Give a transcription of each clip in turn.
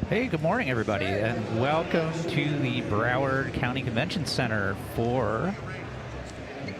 Hey, good morning, everybody, and welcome to the Broward County Convention Center for...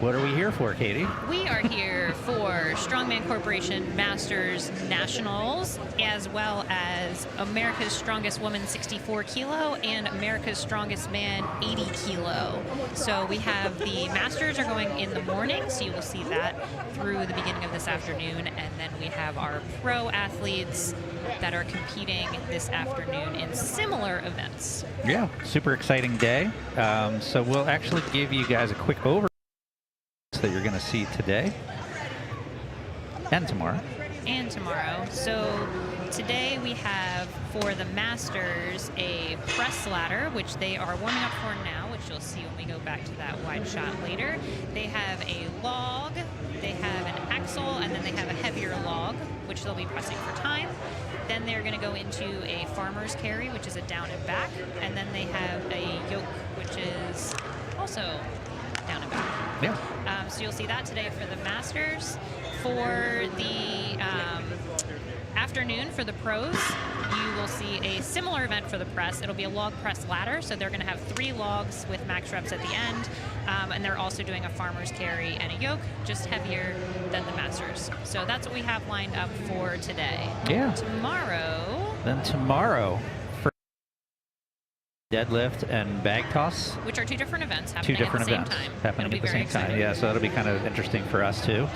What are we here for, Katie? We are here for Strongman Corporation Masters Nationals, as well as America's Strongest Woman 64 kilo and America's Strongest Man 80 kilo. So we have the Masters are going in the morning, so you will see that through the beginning of this afternoon, and then we have our pro athletes that are competing this afternoon in similar events. Yeah, super exciting day. So we'll actually give you guys a quick overview that you're going to see today and tomorrow. So today we have for the Masters a press ladder, which they are warming up for now, which you'll see when we go back to that wide shot later. They have a log, they have an axle, and then they have a heavier log, which they'll be pressing for time. Then they're going to go into a farmer's carry, which is a down and back, and then they have a yoke, which is also down and back. Yeah. So you'll see that today for the Masters. For the afternoon for the pros, you will see a similar event for the press. It'll be a log press ladder, so they're going to have 3 logs with max reps at the end, and they're also doing a farmer's carry and a yoke, just heavier than the Masters. So that's what we have lined up for today. Yeah. Tomorrow, for deadlift and bag toss. Which are 2 different events happening at the same time. Happening at the same time. Yeah, so that'll be kind of interesting for us too.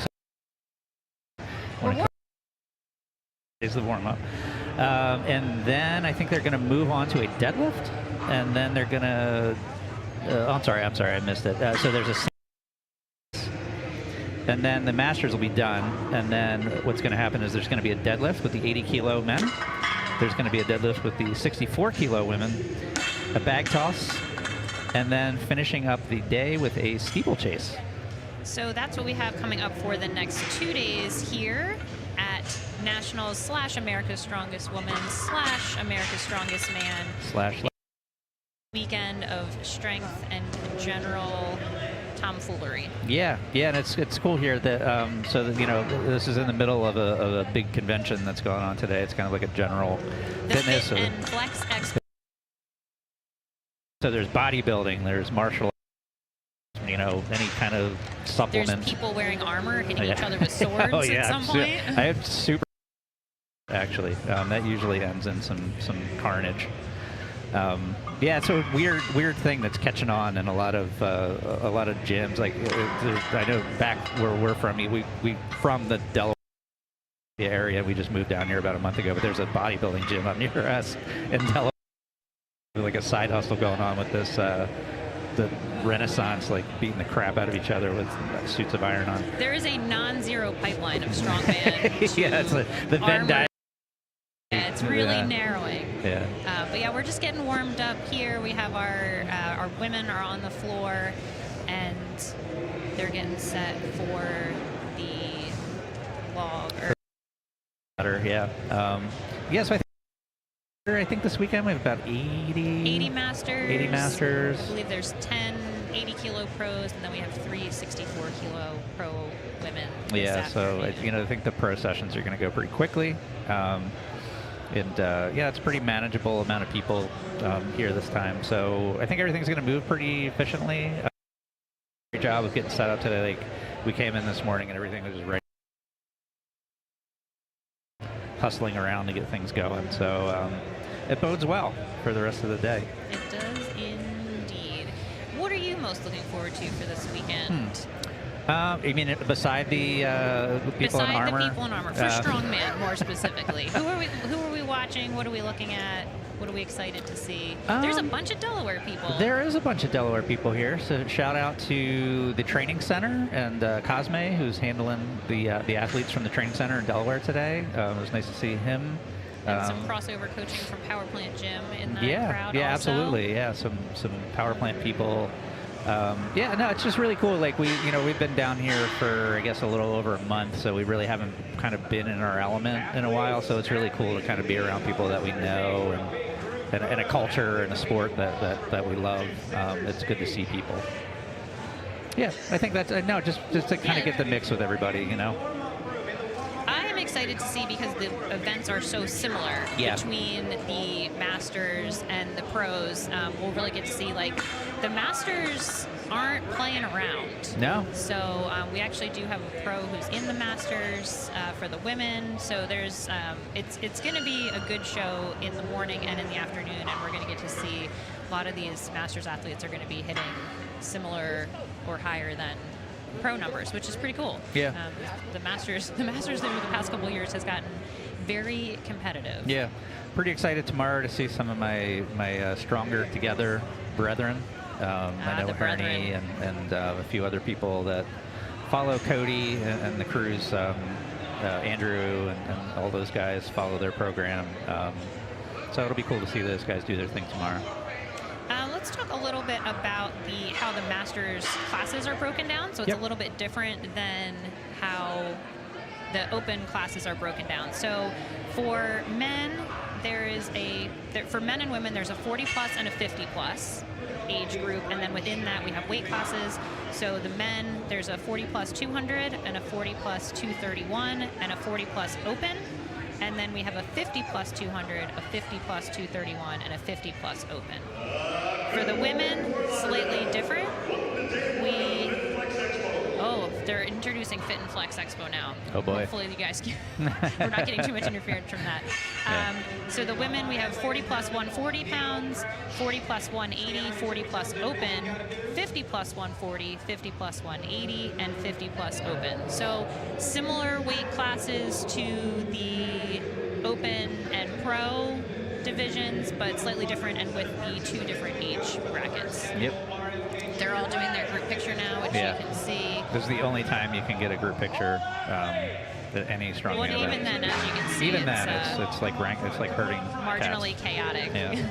Is the warm-up. And then I think they're going to move on to a deadlift, and then they're going to... I'm sorry, I missed it. So there's a... And then the Masters will be done, and then what's going to happen is there's going to be a deadlift with the 80-kilo men. There's going to be a deadlift with the 64-kilo women, a bag toss, and then finishing up the day with a steeplechase. So that's what we have coming up for the next 2 days here at Nationals / America's Strongest Woman / America's Strongest Man / weekend of strength and general tomfoolery. Yeah, and it's cool here that so that, you know, this is in the middle of a big convention that's going on today. It's kind of like a general fitness. Fit and Flex Expo. So there's bodybuilding, there's martial arts, you know, any kind of supplement. There's people wearing armor hitting each other with swords at some point. I have super actually. That usually ends in some carnage. Yeah, it's a weird thing that's catching on in a lot of gyms. Like I know back where we're from, we from the Delaware area. We just moved down here about a month ago, but there's a bodybuilding gym up near us in Delaware. Like a side hustle going on with this the Renaissance, like beating the crap out of each other with suits of iron on. There is a non-zero pipeline of strongman. Yeah, it's the Venn diagram. Yeah, it's really narrowing. Yeah. But yeah, we're just getting warmed up here. We have our women are on the floor, and they're getting set for the log. Yeah. So I think this weekend we have about 80 Masters. 80 Masters. I believe there's 10 80-kilo pros, and then we have 3 64-kilo pro women. Yeah, so I think the pro sessions are going to go pretty quickly. Yeah, it's a pretty manageable amount of people here this time. So I think everything's going to move pretty efficiently. Great job of getting set up today. Like, we came in this morning and everything was just ready. Hustling around to get things going. So it bodes well for the rest of the day. It does indeed. What are you most looking forward to for this weekend? You mean beside the people in armor? Beside the people in armor, for Strongman more specifically. Who are we watching? What are we looking at? What are we excited to see? There's a bunch of Delaware people. There is a bunch of Delaware people here. So shout out to the training center and Cosme, who's handling the athletes from the training center in Delaware today. It was nice to see him. And some crossover coaching from Power Plant Gym in the crowd. Yeah, also. Absolutely. Yeah, some Power Plant people. It's just really cool. Like we've been down here for, I guess, a little over a month, so we really haven't kind of been in our element in a while. So it's really cool to kind of be around people that we know and a culture and a sport that we love. It's good to see people. Yeah, I think that's just to kind of get the mix with everybody, you know. I am excited to see because the events are so similar between the Masters and the pros. We'll really get to see, like, the Masters aren't playing around. No. So we actually do have a pro who's in the Masters for the women. So there's it's going to be a good show in the morning and in the afternoon, and we're going to get to see a lot of these Masters athletes are going to be hitting similar or higher than pro numbers, which is pretty cool. Yeah. The Masters over the past couple of years has gotten very competitive. Yeah. Pretty excited tomorrow to see some of my Stronger Together brethren. I know Ernie and a few other people that follow Cody and the crews. Andrew and all those guys follow their program. So it'll be cool to see those guys do their thing tomorrow. Let's talk a little bit about how the Masters classes are broken down. So it's a little bit different than how the open classes are broken down. So for men, for men and women, there's a 40 plus and a 50 plus age group, and then within that we have weight classes. So the men, there's a 40 plus 200 and a 40 plus 231 and a 40 plus open. And then we have a 50 plus 200, a 50 plus 231, and a 50 plus open. For the women, slightly different. They're introducing Fit and Flex Expo now. Oh boy. Hopefully you guys we're not getting too much interference from that. So the women, we have 40 plus 140 pounds, 40 plus 180, 40 plus open, 50 plus 140, 50 plus 180, and 50 plus open. So similar weight classes to the open and pro divisions, but slightly different and with the 2 different age brackets. Yep. They're all doing their group picture now, which you can see. This is the only time you can get a group picture at any strongman event. Even then, as you can see, it's like it's like hurting. Marginally cats. Chaotic. Yeah.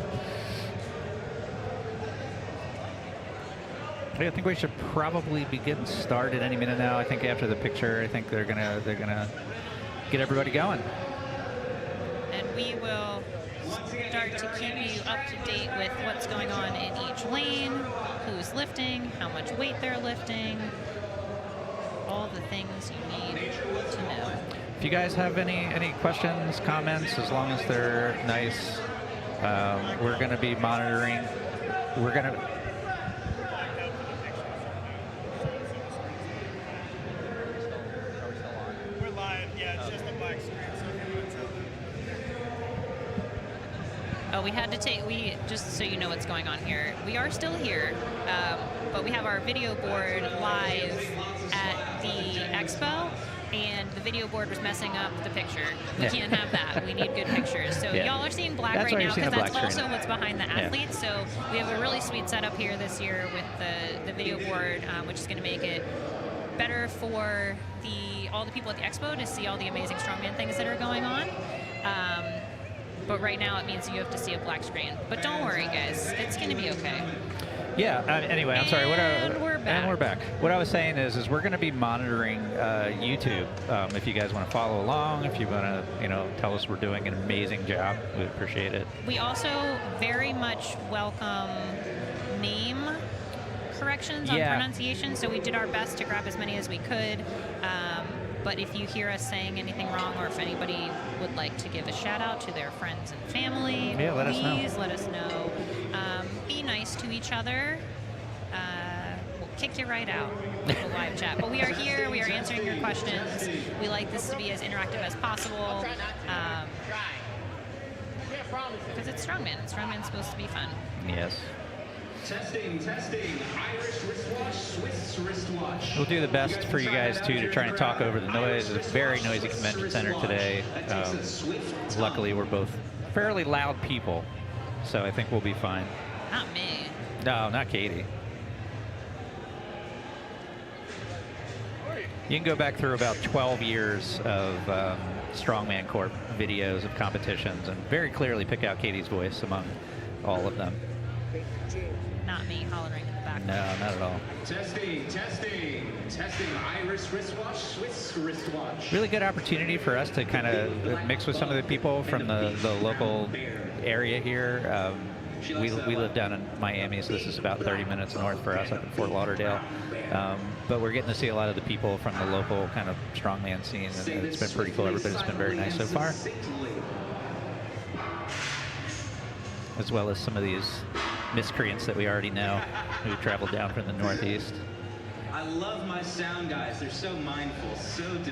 I think we should probably be getting started any minute now. I think after the picture, I think they're gonna get everybody going. And we will start to keep you up to date with what's going on in each lane, who's lifting, how much weight they're lifting, all the things you need to know. If you guys have any questions, comments, as long as they're nice, we're going to be monitoring. We're live, yeah, it's just a black screen, so if anyone's out there. We had to just so you know what's going on here, we are still here, but we have our video board live at the expo, and the video board was messing up the picture. We can't have that. We need good pictures. So y'all are seeing black right now because that's also what's behind the athletes. So we have a really sweet setup here this year with the video board, which is going to make it better for all the people at the expo to see all the amazing strongman things that are going on. But right now it means you have to see a black screen. But don't worry, guys. It's going to be okay. Yeah. Anyway, I'm sorry. We're back. And we're back. What I was saying is we're going to be monitoring YouTube. If you guys want to follow along, if you want to, tell us we're doing an amazing job, we appreciate it. We also very much welcome name corrections on pronunciation. So we did our best to grab as many as we could. But if you hear us saying anything wrong, or if anybody would like to give a shout out to their friends and family, please let us know. Be nice to each other. We'll kick you right out of the live chat. But we are here. We are answering your questions. We like this to be as interactive as possible. Because it's Strongman. Strongman's supposed to be fun. Yes. Testing. Irish wristwatch, Swiss wristwatch. We'll do the best for you guys, too, to try and talk over the noise. It's a very noisy convention center today. Luckily, we're both fairly loud people, so I think we'll be fine. Not me. No, not Katie. You can go back through about 12 years of Strongman Corp videos of competitions and very clearly pick out Katie's voice among all of them. Not me hollering in the back. No, not at all. Testing. Irish wristwatch, Swiss wristwatch. Really good opportunity for us to kind of mix with some of the people from the local area here. We live down in Miami, so this is about 30 minutes north for us up in Fort Lauderdale. But we're getting to see a lot of the people from the local kind of strongman scene, and it's been pretty cool. Everybody's been very nice so far, as well as some of these miscreants that we already know who traveled down from the Northeast. I love my sound guys. They're so mindful, so demure.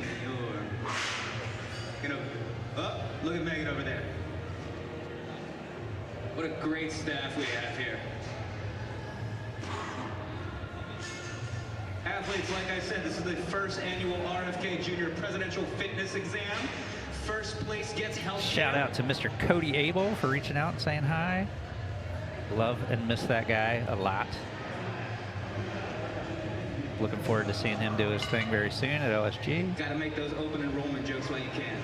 Oh, look at Megan over there. What a great staff we have here. Athletes, like I said, this is the first annual RFK Junior Presidential Fitness Exam. First place gets health. Shout out to Mr. Cody Abel for reaching out and saying hi. Love and miss that guy a lot. Looking forward to seeing him do his thing very soon at OSG. Got to make those open enrollment jokes while you can.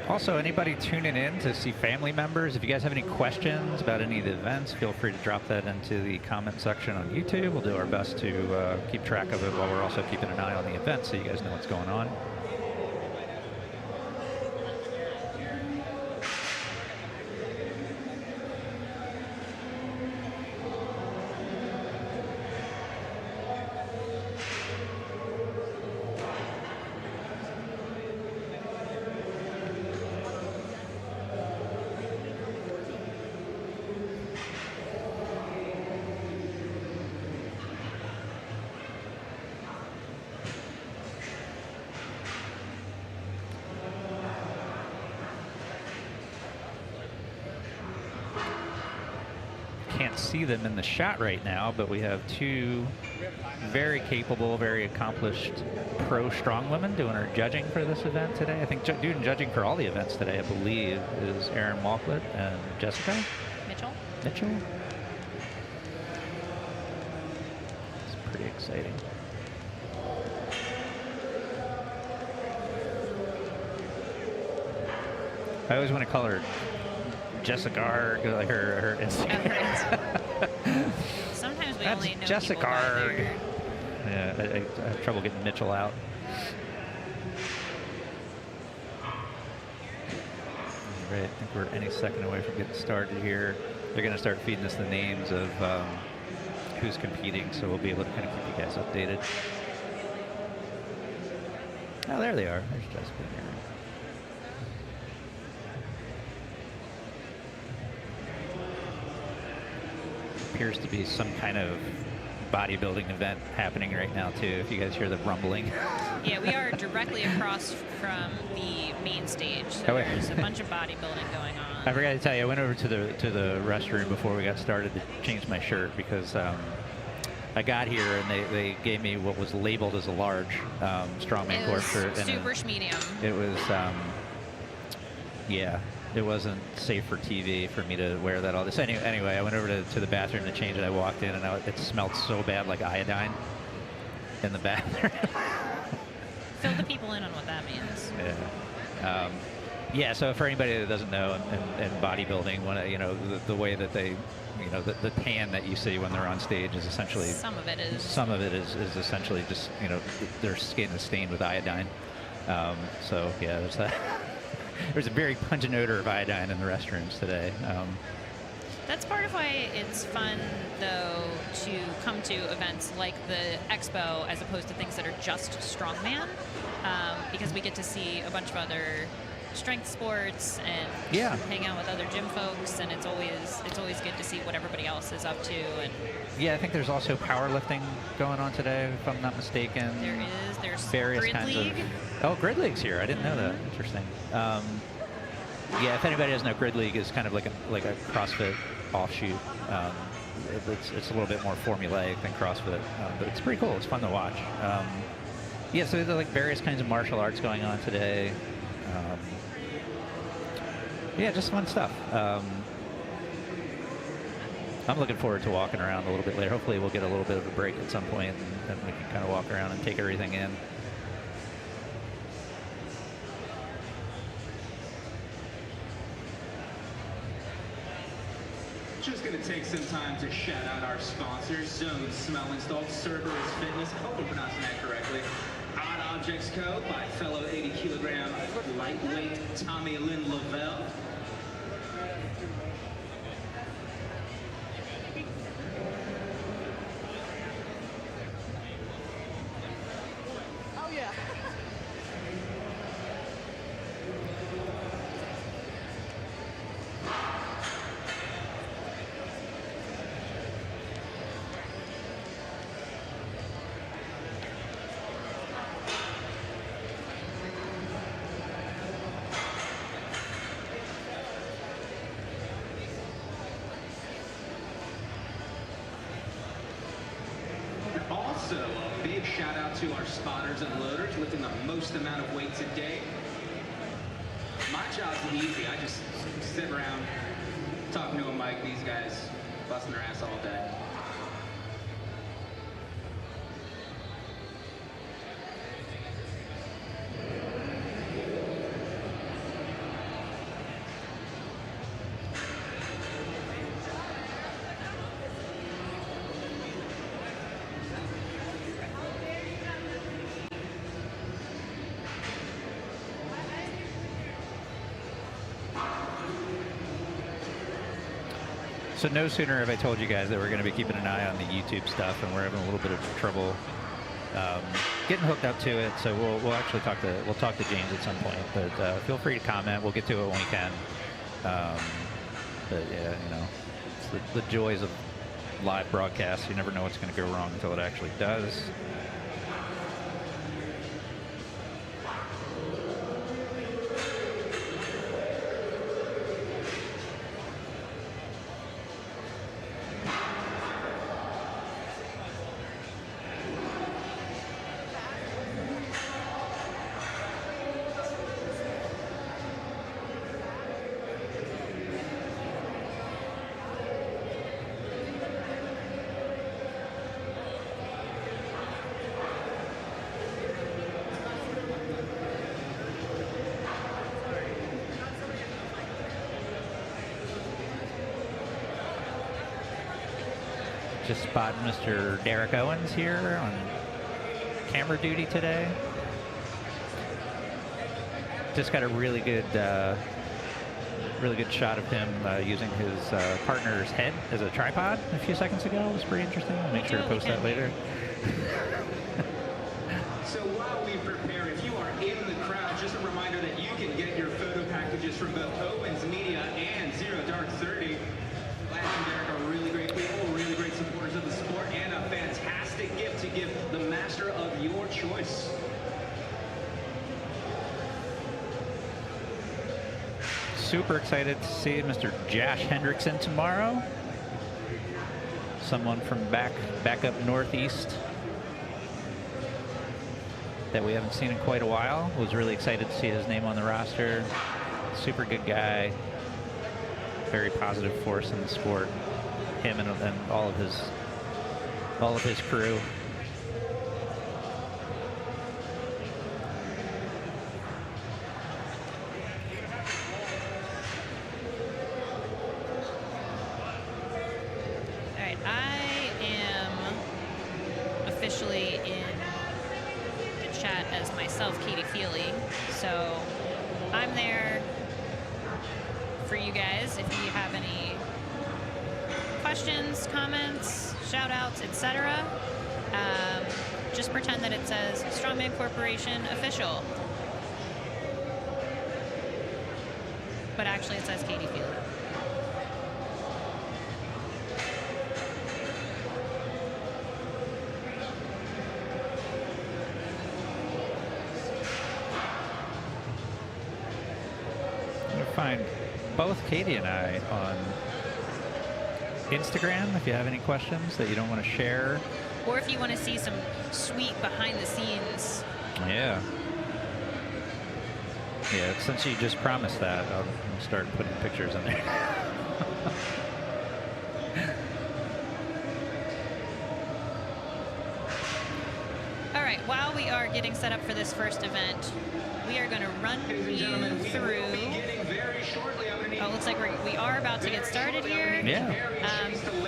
Also, anybody tuning in to see family members, if you guys have any questions about any of the events, feel free to drop that into the comment section on YouTube. We'll do our best to keep track of it while we're also keeping an eye on the event so you guys know what's going on. Can't see them in the shot right now, but we have two very capable, very accomplished pro strong women doing our judging for this event today. I think doing judging for all the events today, I believe, is Erin Walklett and Jessica Mitchell. It's pretty exciting. I always want to call her Jessica Arg, like her Instagram. Sometimes we That's only know Jessica people by Arg. their- Yeah, I have trouble getting Mitchell out. Right, I think we're any second away from getting started here. They're going to start feeding us the names of who's competing, so we'll be able to kind of keep you guys updated. Oh, there they are. There's Jessica and Erin. Appears to be some kind of bodybuilding event happening right now too, if you guys hear the rumbling. Yeah, we are directly across from the main stage, so Oh, wait. there's a bunch of bodybuilding going on. I forgot to tell you, I went over to the restroom before we got started to change my shirt because I got here and they gave me what was labeled as a large Strongman It Corp was shirt. super medium. It was, yeah, it wasn't safe for TV for me to wear that all this. Anyway, I went over to the bathroom to change it. I walked in and it smelled so bad like iodine in the bathroom. Fill the people in on what that means. Yeah. Yeah, so for anybody that doesn't know, in bodybuilding, the way that they, the tan that you see when they're on stage is essentially... Some of it is essentially just, their skin is stained with iodine. So, yeah, there's that. There's a very pungent odor of iodine in the restrooms today. That's part of why it's fun, though, to come to events like the Expo as opposed to things that are just strongman, because we get to see a bunch of other strength sports and hang out with other gym folks, and it's always good to see what everybody else is up to. And yeah, I think there's also powerlifting going on today, if I'm not mistaken. There's various Grid kinds League. Oh, Grid League's here. I didn't know that. Interesting. Yeah, if anybody doesn't know, Grid League is kind of like a CrossFit offshoot. It's a little bit more formulaic than CrossFit, but it's pretty cool. It's fun to watch. Yeah, so there's like various kinds of martial arts going on today. Yeah, just fun stuff. I'm looking forward to walking around a little bit later. Hopefully we'll get a little bit of a break at some point, and we can kind of walk around and take everything in. Just going to take some time to shout out our sponsors, Zone Smell Installed, Cerberus Fitness, I hope I'm pronouncing that correctly, Odd Objects Co. by fellow 80-kilogram lightweight Tommy Lynn Lavelle. Oh, yeah. Also, a big shout out to our spotters and loaders lifting the most amount of weight today. My job's easy. I just sit around talking to a mic. These guys busting their ass all day. So no sooner have I told you guys that we're going to be keeping an eye on the YouTube stuff, and we're having a little bit of trouble getting hooked up to it. So we'll actually talk to James at some point. But feel free to comment. We'll get to it when we can. But yeah, you know, it's the joys of live broadcasts. You never know what's going to go wrong until it actually does. Just spotting Mr. Derek Owens here on camera duty today. Just got a really good shot of him using his partner's head as a tripod a few seconds ago. It was pretty interesting. I'll make sure to post that later. So while we prepare, if you are in the crowd, just a reminder that you can get your photo packages from both Owens Media and Zero Dark 30. Lance and Derek are really great people, really great supporters of the sport, and a fantastic gift to give the master of your choice. Super excited to see Mr. Josh Hendrickson tomorrow. Someone from back up northeast that we haven't seen in quite a while. Was really excited to see his name on the roster. Super good guy. Very positive force in the sport. Him and all of his crew. All right, I am officially in the chat as myself, Katie Feely. So I'm there for you guys if you have any questions, comments, shout outs, etc. Just pretend that it says Strongman Corporation official, but actually it says Katie Feely. I'm gonna find both Katie and I on Instagram if you have any questions that you don't want to share. Or if you want to see some sweet behind the scenes. Yeah. Yeah, since you just promised that, I'll start putting pictures in there. All right, while we are getting set up for this first event, we are going to run you through. Very shortly, I'm going to need Oh, looks looks like we are about to get started here. Yeah.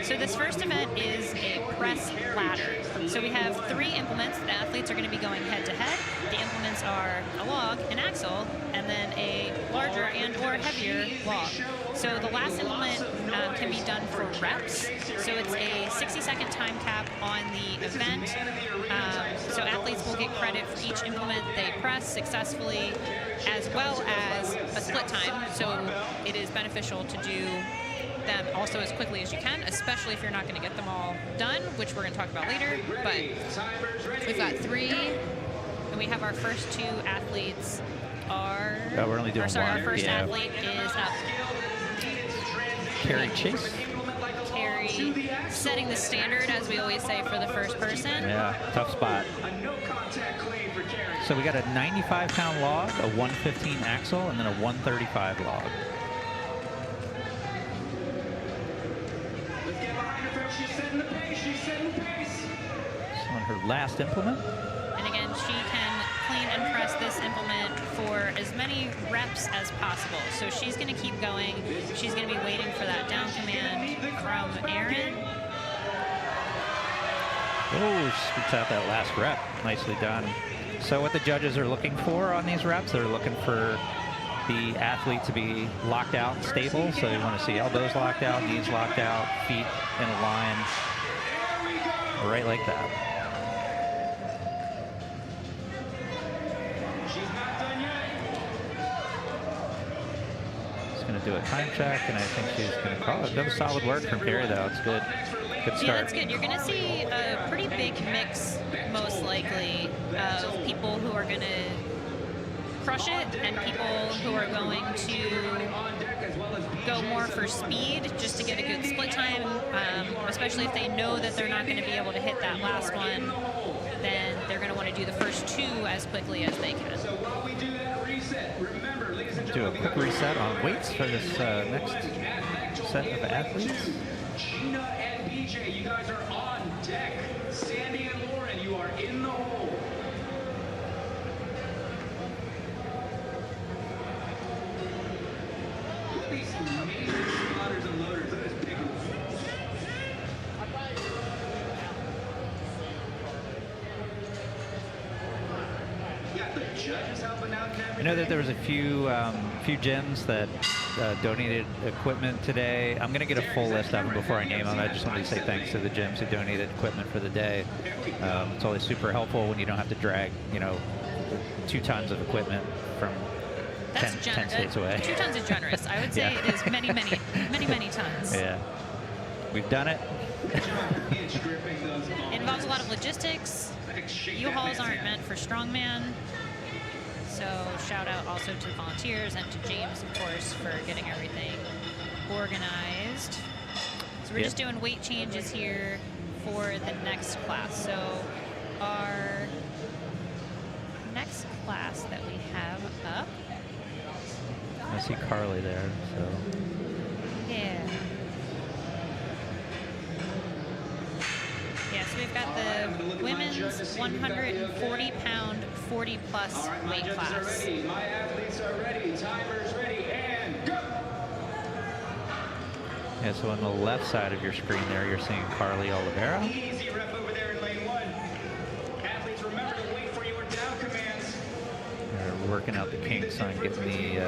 So this first event is a press ladder. So we have 3 implements. The athletes are going to be going head to head. The implements are a log, an axle, and then a larger and or heavier log. So the last implement can be done for reps. So it's a 60-second time cap on the event. So athletes will get credit for each implement they press successfully, as well as a split time. So it is beneficial to do them also as quickly as you can, especially if you're not going to get them all done, which we're going to talk about later. But we've got 3, and we have our first 2 athletes are... Oh, we're only doing one. Our first athlete is up. Carrie Chase. Carrie setting the standard, as we always say, for the first person. Yeah, tough spot. So we got a 95-pound log, a 115 axle, and then a 135 log. So on her last implement. And again, she can clean and press this implement for as many reps as possible. So she's going to keep going. She's going to be waiting for that down command from Aaron. Oh, spits out that last rep. Nicely done. So what the judges are looking for on these reps, they're looking for the athlete to be locked out and stable. So you want to see elbows locked out, knees locked out, feet in a line, right like that. She's going to do a time check, and I think she's going to call it. That was solid work from Carrie, though. It's good. Good start. Yeah, that's good. You're going to see a pretty big mix, most likely, of people who are going to crush it and people who are going to go more for speed just to get a good split time, especially if they know that they're not going to be able to hit that last one. Then they're going to want to do the first 2 as quickly as they can. So while we do that reset, remember, ladies and Do a gentlemen, quick reset on weights for this next set of athletes. Gina and BJ, you guys are on deck. Sandy and Lauren, you are in the hole. Look at these amazing spotters and loaders. Look at this big one. Yeah, the judges helping out and everything. I know that there was a few gyms that donated equipment today. I'm going to get a full list of them before I name them. I just wanted to say thanks to the gyms who donated equipment for the day. It's always super helpful when you don't have to drag, 2 tons of equipment from 10 states away. 2 tons is generous. I would say Yeah. it is many, many, many, many tons. Yeah. We've done it. It involves a lot of logistics. U-Hauls aren't meant for Strongman. So shout out also to the volunteers and to James, of course, for getting everything organized. So we're just doing weight changes here for the next class. So our next class that we have up. I see Carly there, so. Yeah. Yeah, so we've got the women's 140-pound, 40-plus weight class. Ready. My athletes are ready. Timers ready, and go! Yeah, so on the left side of your screen there, you're seeing Carly Oliveira. Easy rep over there in lane 1. Athletes, remember to wait for your down commands. They're working out the kinks on getting the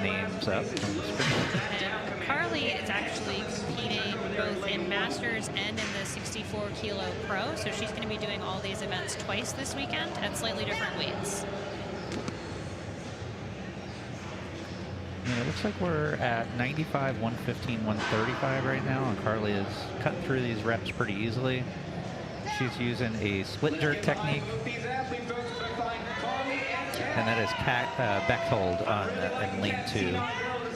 names up on the screen. And Carly is actually competing both in Masters and in the 64-kilo Pro, so she's going to be doing all these events twice this weekend at slightly different weights. Yeah, it looks like we're at 95, 115, 135 right now, and Carly is cutting through these reps pretty easily. She's using a split jerk technique, and that is Bechtold on in lane 2.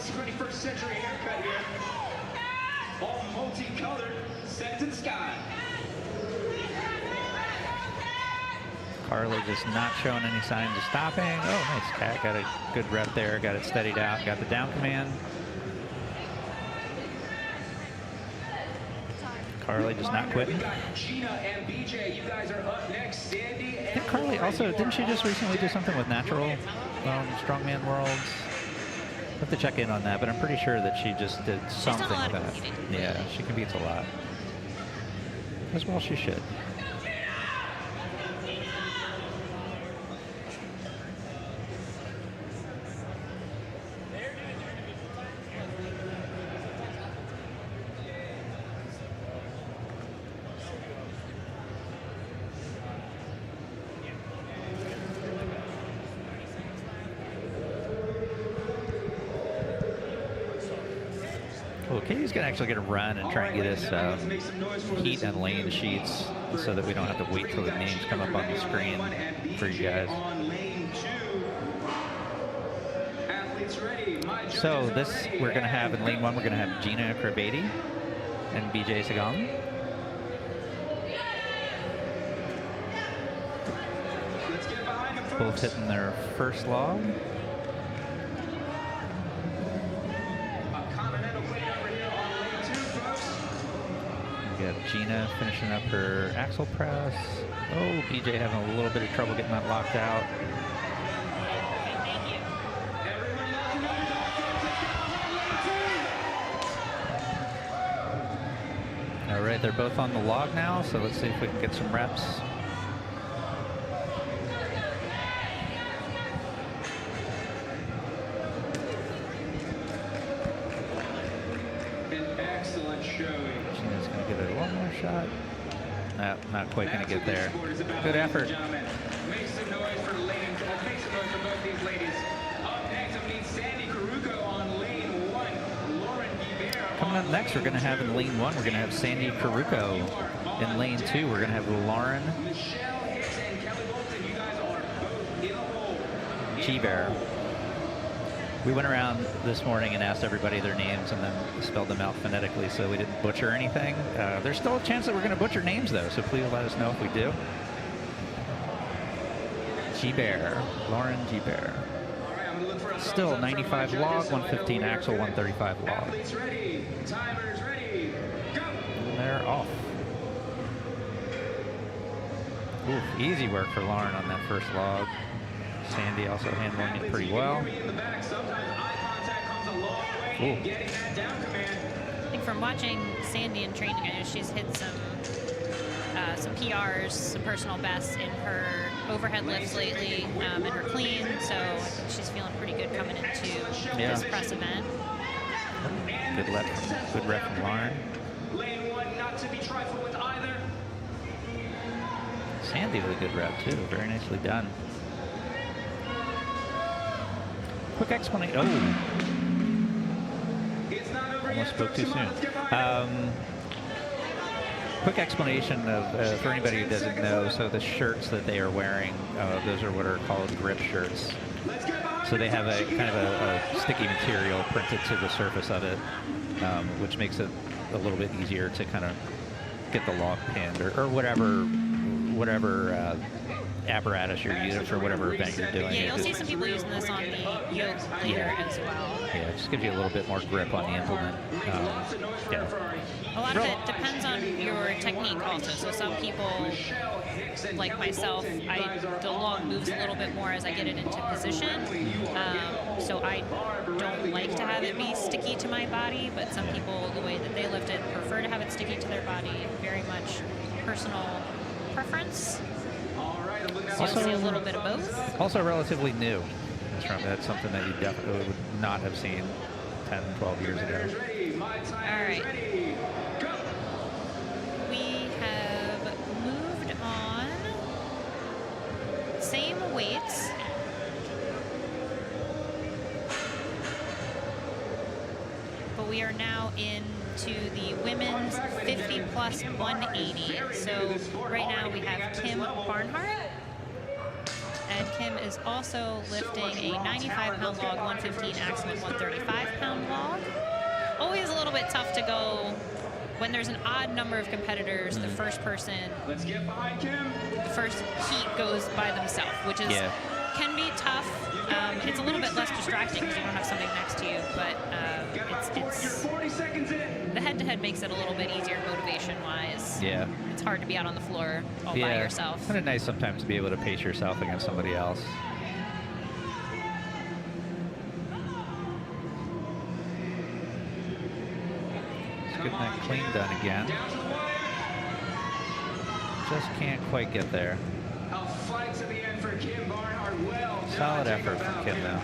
21st century haircut here. All multicolored, set to sky. Carly just not showing any signs of stopping. Oh, nice cat. Got a good rep there. Got it steadied out. Got the down command. Carly just not quitting. Gina and BJ, you guys are up next. Sandy I think and Carly also, didn't she just recently do something with Natural Strongman Worlds? have to check in on that, but I'm pretty sure that she just did something done a lot with of that. competing. Yeah, she competes a lot. As well she should. Well, Katie's gonna actually gonna run and try and get us heat and lane sheets so that we don't have to wait till the names come up on the screen for you guys. So this we're gonna have in lane 1, we're gonna have Gina Krabady and BJ Sagang. Both hitting their first log. We got Gina finishing up her axle press. Oh, BJ having a little bit of trouble getting that locked out. All right, they're both on the log now, so let's see if we can get some reps. Gina's going to give it one more shot. No, not quite going to get there. Good effort. Make some noise for both these ladies. Up next, I'm meeting Sandy Caruco on lane 1. Lauren Guibert. Coming up next, we're going to have in lane 1, we're going to have Sandy Caruco. In lane 2, we're going to have Lauren Michelle Hicks and Kelly Bolton, you guys are both in a hole. G-Bear. We went around this morning and asked everybody their names and then spelled them out phonetically so we didn't butcher anything. There's still a chance that we're going to butcher names though, so please let us know if we do. G-Bear, Lauren G-Bear. Still 95 log, 115 axle, 135 log. Athletes ready, timers ready, go! And they're off. Oof, easy work for Lauren on that first log. Sandy also handling it pretty well. Ooh. I think from watching Sandy in training, I know she's hit some PRs, some personal bests in her overhead lifts lately, and her clean. So I think she's feeling pretty good coming into this press event. Good rep from Lauren. Lane 1 not to be trifled with either. Sandy with a good rep too. Very nicely done. Quick explanation. Oh. Almost spoke too soon. Quick explanation of for anybody who doesn't know. So the shirts that they are wearing, those are what are called grip shirts. So they have a kind of a sticky material printed to the surface of it, which makes it a little bit easier to kind of get the log pinned or whatever apparatus you're using for whatever event you're doing. Yeah, you'll see some people using this on the yoke leader as well. Yeah, it just gives you a little bit more grip on the implement. Yeah. A lot of it depends on your technique also. So some people, like myself, the log moves a little bit more as I get it into position. So I don't like to have it be sticky to my body, but some people, the way that they lift it, prefer to have it sticky to their body. Very much personal preference. So you'll see a little bit of both. Also relatively new. That's something that you definitely would not have seen 10, 12 years ago. All right. We have moved on. Same weights. But we are now into the women's 50 plus 180. So right now we have Kim Barnhart. And Kim is also lifting a 95-pound log, 115 axle, and 135-pound log. Always a little bit tough to go when there's an odd number of competitors. The first person, Let's get behind Kim. the first heat goes by themselves, which is can be tough. It's a little bit less distracting because you don't have something next to you, but it's 40 seconds in. the head-to-head makes it a little bit easier motivation-wise. Yeah. It's hard to be out on the floor all by yourself. Kind of nice sometimes to be able to pace yourself against somebody else. getting that clean done again. Just can't quite get there. A fight to the end for Kim Barnhart. Well done. Solid effort from Kim, though.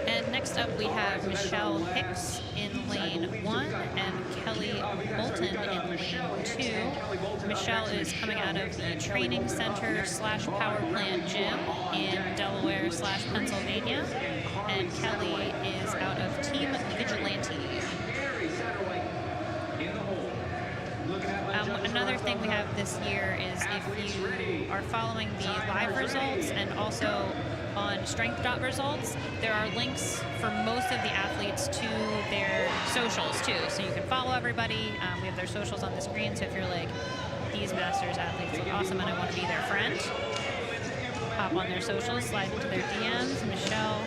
And next up, we have Michelle Hicks in lane 1 and Kelly Bolton in lane 2. Michelle is coming out of the training center / power plant gym in Delaware / Pennsylvania. And Kelly is out of Team Vigilante. Another thing we have this year is if you are following the live results and also on Strength Dot results, there are links for most of the athletes to their socials too. So you can follow everybody. We have their socials on the screen. So if you're like, these Masters athletes look awesome and I want to be their friend, hop on their socials, slide into their DMs. Michelle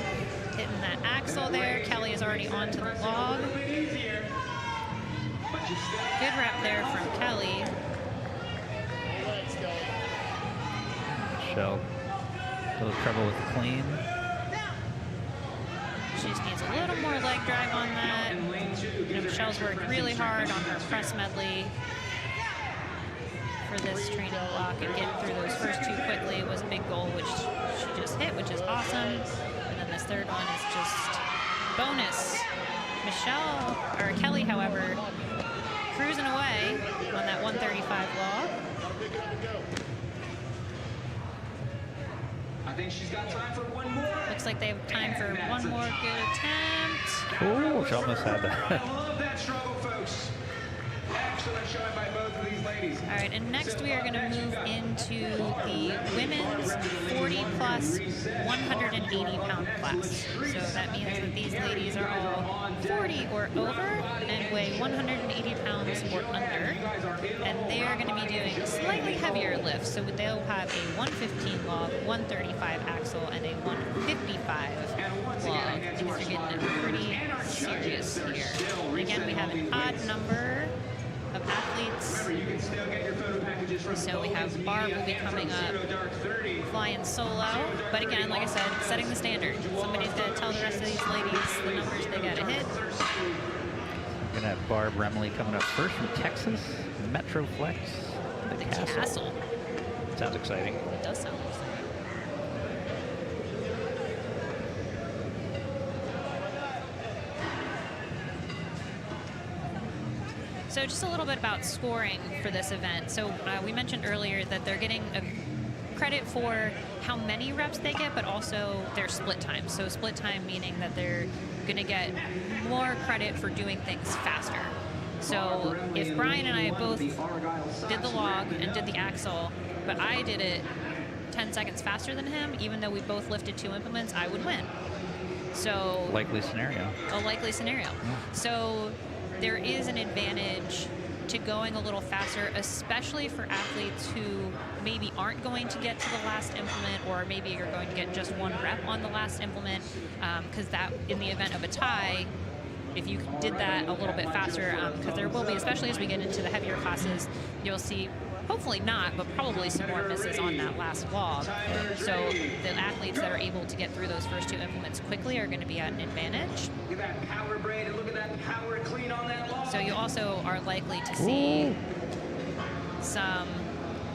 hitting that axle there. Kelly is already onto the log. Good rep there from Kelly. Michelle, a little trouble with the clean. She just needs a little more leg drive on that. You know, Michelle's worked really hard on her press medley for this training block, and getting through those first 2 quickly was a big goal, which she just hit, which is awesome. And then this third one is just bonus. Kelly, however, cruising away on that 135 log. I think she's got time for one more. Looks like they have time for one more good attempt. Oh, she almost had that. I love that struggle, folks. Excellent shot by both of these ladies. All right, and next we are going to move into the women's 40 plus 180 pound class. So that means that these ladies are all 40 or over and weigh 180 pounds or under. And they are going to be doing slightly heavier lifts. So they'll have a 115 log, 135 axle, and a 155 log. Things are getting pretty serious here. And again, we have an odd number of athletes. So we have Barb will be coming up, flying solo. But again, like I said, setting the standard. Somebody's going to tell the rest of these ladies the numbers they got to hit. We're going to have Barb Remley coming up first from Texas, Metro Flex, the Castle. Sounds exciting. It does sound exciting. So just a little bit about scoring for this event. So we mentioned earlier that they're getting credit for how many reps they get, but also their split time. So split time meaning that they're going to get more credit for doing things faster. So if Brian and I both did the log and did the axle, but I did it 10 seconds faster than him, even though we both lifted 2 implements, I would win. So likely scenario. A likely scenario. Yeah. So there is an advantage to going a little faster, especially for athletes who maybe aren't going to get to the last implement, or maybe you're going to get just 1 rep on the last implement, because that, in the event of a tie, if you did that a little bit faster, because there will be, especially as we get into the heavier classes, you'll see, hopefully not, but probably some more misses on that last log. So the athletes that are able to get through those first 2 implements quickly are going to be at an advantage. Look at that power braid and look at that power clean on that log. So you also are likely to see some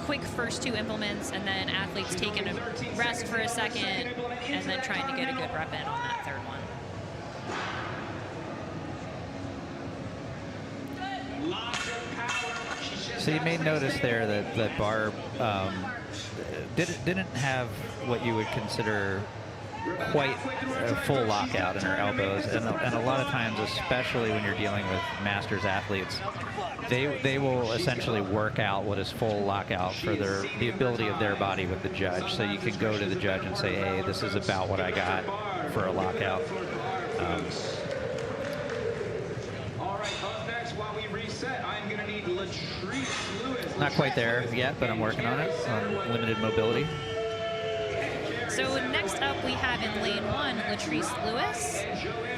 quick first 2 implements, and then athletes taking a rest for a second and then trying to get a good rep in on that third one. So you may notice there that Barb didn't have what you would consider quite a full lockout in her elbows, and a lot of times, especially when you're dealing with Masters athletes, they will essentially work out what is full lockout for the ability of their body with the judge. So you can go to the judge and say, hey, this is about what I got for a lockout. Not quite there yet, but I'm working on it, on limited mobility. So next up we have in lane 1, Latrice Lewis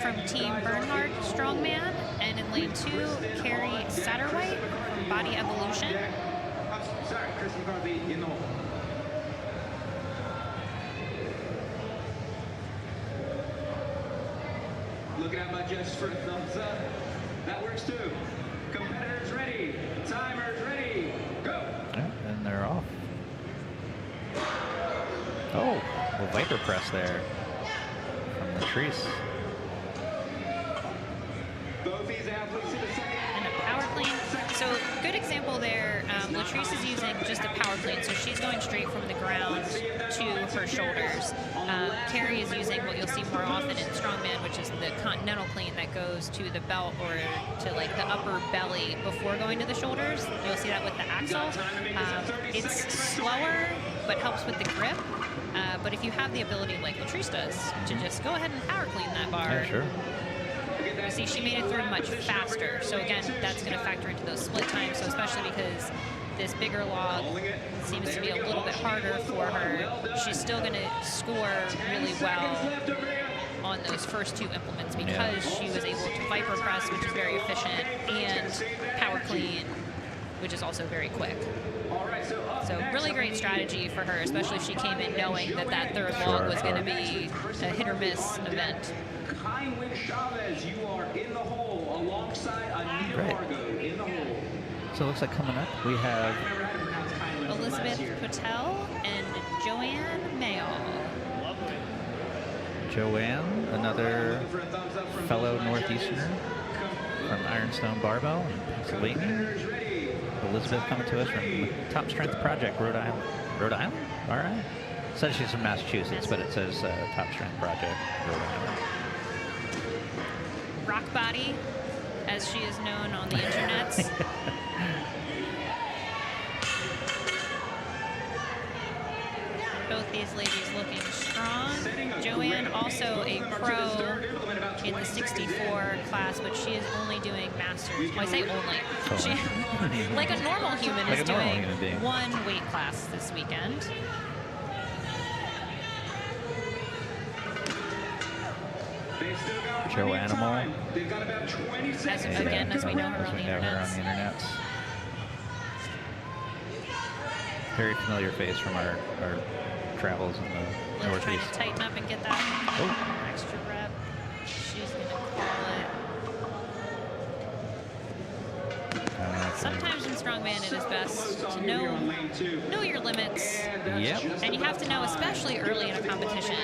from Team Bernhard Strongman, and in lane 2, Carrie Satterwhite from Body Evolution. Looking at my judges for a thumbs up. That works too. Competitors ready. Timers ready. Go. Yeah, and they're off. Oh, the Viper press there from the Latrice. Both these athletes to the second. And a power clean. So good example there. Latrice is using just a power clean, so she's going straight from the ground to her shoulders. Carrie is using what you'll see more often in Strongman, which is the continental clean that goes to the belt or to like the upper belly before going to the shoulders. You'll see that with the axle. It's slower, but helps with the grip. But if you have the ability, like Latrice does, to just go ahead and power clean that bar. Yeah, sure. You see, she made it through much faster. So again, that's going to factor into those split times. So especially because this bigger log seems to be a little bit harder for her, she's still going to score really well on those first two implements because she was able to Viper press, which is very efficient, and power clean, which is also very quick. So really great strategy for her, especially if she came in knowing that that third log was going to be a hit or miss event. Chavez, you are in the hole alongside Anita Margot in the hole. So it looks like coming up we have Elizabeth Patel and Joanne Mayall. Joanne, another fellow Northeasterner from Ironstone Barbell in Pennsylvania. Elizabeth coming to us from Top Strength Project, Rhode Island. Rhode Island? All right. It says she's from Massachusetts, but it says Top Strength Project, Rhode Island. Rock Body, as she is known on the internets. Both these ladies looking strong. Joanne also a pro in the 64 class, but she is only doing masters. Well, I say only. She, like a normal human, is doing one weight class this weekend. Joe Animal. As we know her on the internet. Very familiar face from our travels in the Trying Northeast. to tighten up and get that extra rep. She's going to call it. Sometimes in Strongman it is best to know your limits. Yep. And you have to know, especially early in a competition,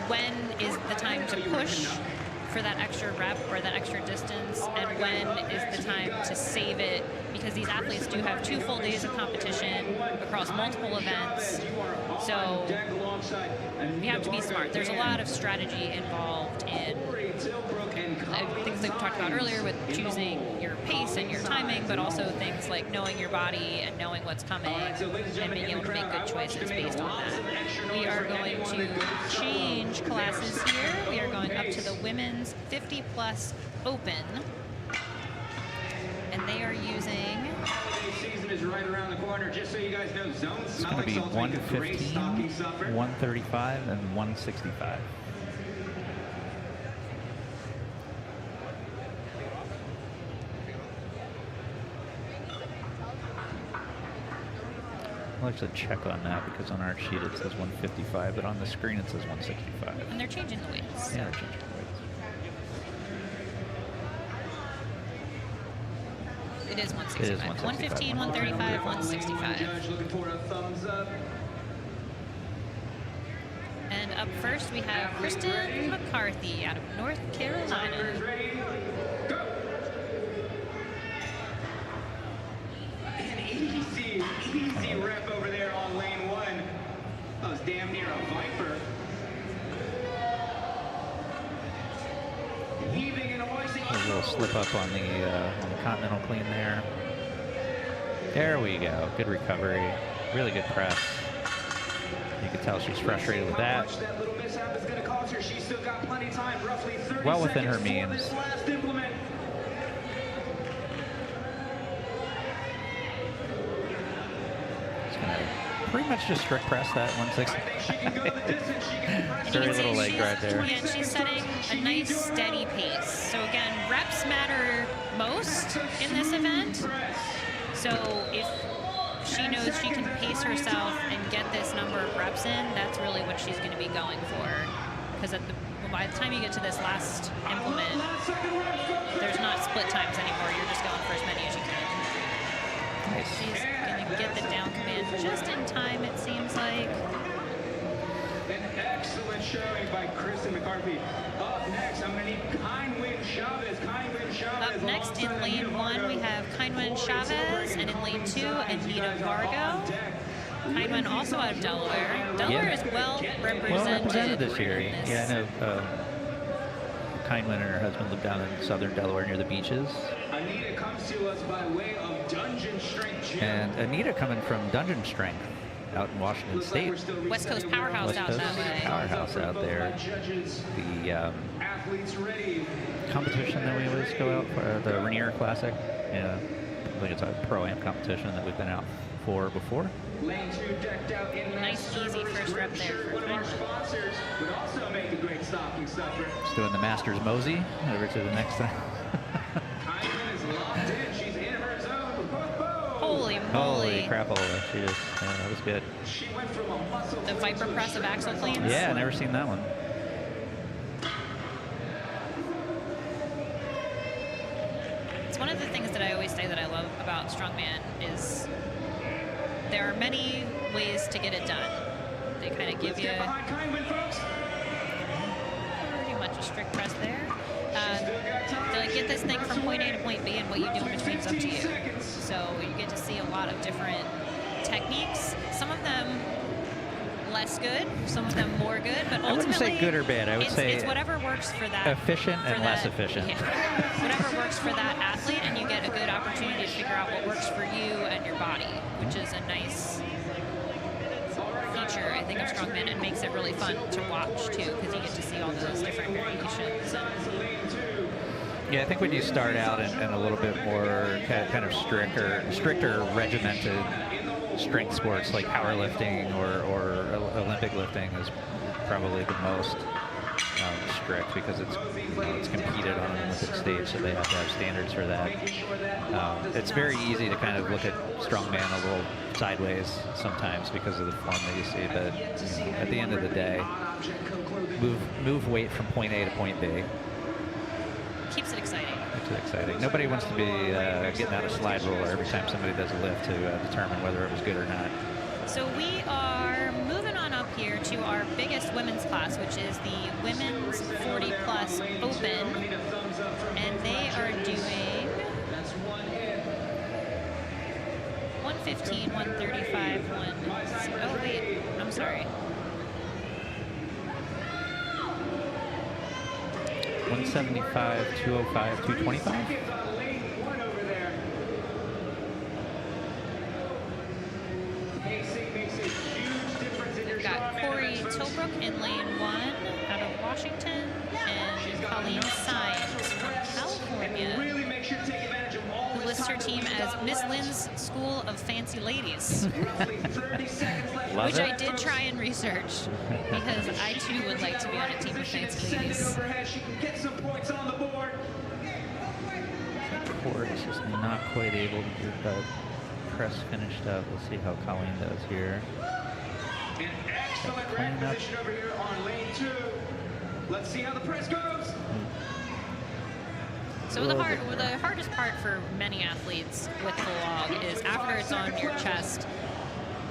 when is the time to push for that extra rep or that extra distance, and when is the time to save it, because these athletes do have 2 full days of competition across multiple events. So you have to be smart. There's a lot of strategy involved in things that we talked about earlier with choosing your pace and your timing, but also things like knowing your body and knowing what's coming and being able to make good choices based on that. We are going to change classes here. We are going up to the women's 50+ open, and they are using. Season is right around the corner. Just so you guys know, zones. It's going to be 115, 135, and 165. I'll actually check on that because on our sheet it says 155, but on the screen it says 165. And they're changing the weights. Yeah, they're changing the weights. It is 165. It is 165. 115, 135, 165. Judge looking for a thumbs up. And up first we have Kristen McCarthy out of North Carolina. Ready? Go. An easy rep over there on lane 1. That was damn near a Viper. Heaving and hoisting. A little slip up on the continental clean there. There we go. Good recovery. Really good press. You can tell she's frustrated with that. Well within her means. She's gonna pretty much just strict press that 160. Very little leg right there. Yeah, and she's setting a nice steady pace. So again, reps matter most in this event. So if she knows she can pace herself and get this number of reps in, that's really what she's going to be going for. Because by the time you get to this last implement, there's not split times anymore. You're just going for as many as you can. Nice. She's going to get the down command just in time, it seems like. An excellent showing by Kristen McCarthy. Up next, I'm going to need Kindwin Chavez. Up next in lane 1, we have Kindwin Chavez, and in lane 2, Anita Vargo. Kindwin also out of Delaware. Delaware is well represented this year. Yeah, I know Kindwin and her husband live down in southern Delaware near the beaches. Anita comes to us by way of Dungeon Strength Gym. And Anita coming from Dungeon Strength out in Washington State. West Coast powerhouse out that way. Powerhouse out there. The competition that we always go out for, the Rainier Classic. Yeah, I think it's a Pro-Am competition that we've been out for before. Lane 2 decked out in Nice easy first rep there for one of our sponsors would also make a great stocking stuffer. Just doing the Masters Mosey over to the next time. Kindman is locked in. She's in her zone. Holy moly. Holy crapola. She just, that was good. She went from a muscle The Viper press of axle cleans. Yeah, never seen that one. It's one of the things that I always say that I love about Strongman is there are many ways to get it done. They kind of give you pretty much a strict press there. To get this thing from point A to point B, and what you do in between is up to you. So you get to see a lot of different techniques. Some of them less good, some of them more good, but ultimately I wouldn't say good or bad. I would say it's whatever works for that. Efficient and less efficient. Yeah. Whatever works for that athlete, and you get a good opportunity to figure out what works for you and your body, which is a nice feature, I think, of Strongman, and makes it really fun to watch too, because you get to see all those different variations. Yeah, I think when you start out in a little bit more kind of stricter regimented strength sports like powerlifting or Olympic lifting is probably the most strict, because it's competed on an Olympic stage, so they have to have standards for that. It's very easy to kind of look at Strongman a little sideways sometimes because of the form that you see, but at the end of the day, move weight from point A to point B. Keeps it exciting. Keeps it exciting. Nobody wants to be getting out a slide ruler every time somebody does a lift to determine whether it was good or not. So we are moving on up here to our biggest women's class, which is the Women's 40 Plus Open, and they are doing 115, 135, oh wait, I'm sorry. 175, 205, 225? We've got Corey Tilbrook in lane 1 out of Washington, and Colleen Sines from California, who lists her team as Miss Lynn's School of Fancy Ladies. Which I did try and research, because I too would like to be on a team of fancy ladies. Ford is just not quite able to get the press finished up. We'll see how Colleen does here. An excellent repetition over here on lane 2. Let's see how the press goes. So the hardest part for many athletes with the log is after it's on your chest,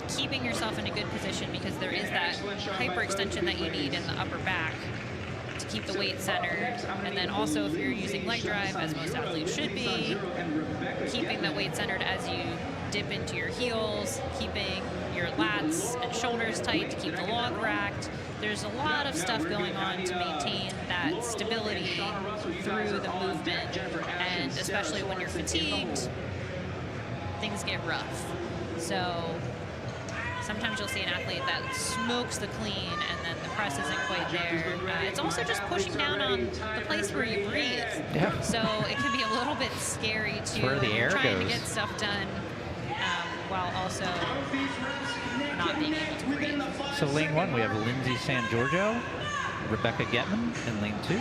keeping yourself in a good position, because there is that hyperextension that you need in the upper back to keep the weight centered. And then also, if you're using leg drive, as most athletes should be, keeping the weight centered as you dip into your heels, keeping your lats and shoulders tight to keep the log racked. There's a lot of stuff going on to maintain that stability through the movement, and especially when you're fatigued, things get rough. So sometimes you'll see an athlete that smokes the clean and then the press isn't quite there. It's also just pushing down on the place where you breathe. Yeah. So it can be a little bit scary to trying to get stuff done while also not being able to breathe. So lane 1, we have Lindsay San Giorgio, Rebecca Getman in lane 2.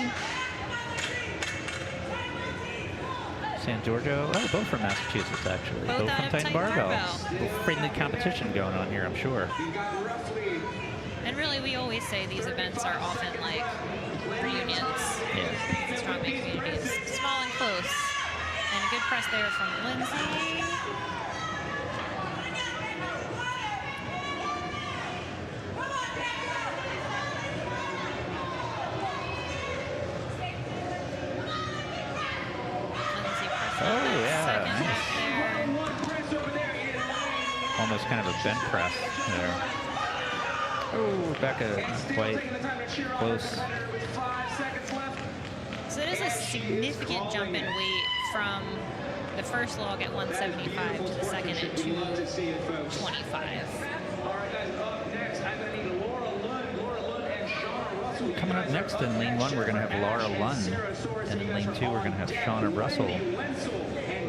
San Giorgio, both from Massachusetts, actually. Both from Titan Barbell. Barbell. A little friendly competition going on here, I'm sure. And really, we always say these events are often like reunions. Yeah. The Strongman community is small and close. And a good press there from Lindsay. Oh, yeah. Second Nice. there. Almost kind of a bent press there. Oh, Rebecca, not quite close. So it is a significant jump in weight from the first log at 175 to the second at 225. Coming up next in lane 1, we're going to have Laura Lund. And in lane 2, we're going to have Shauna Russell.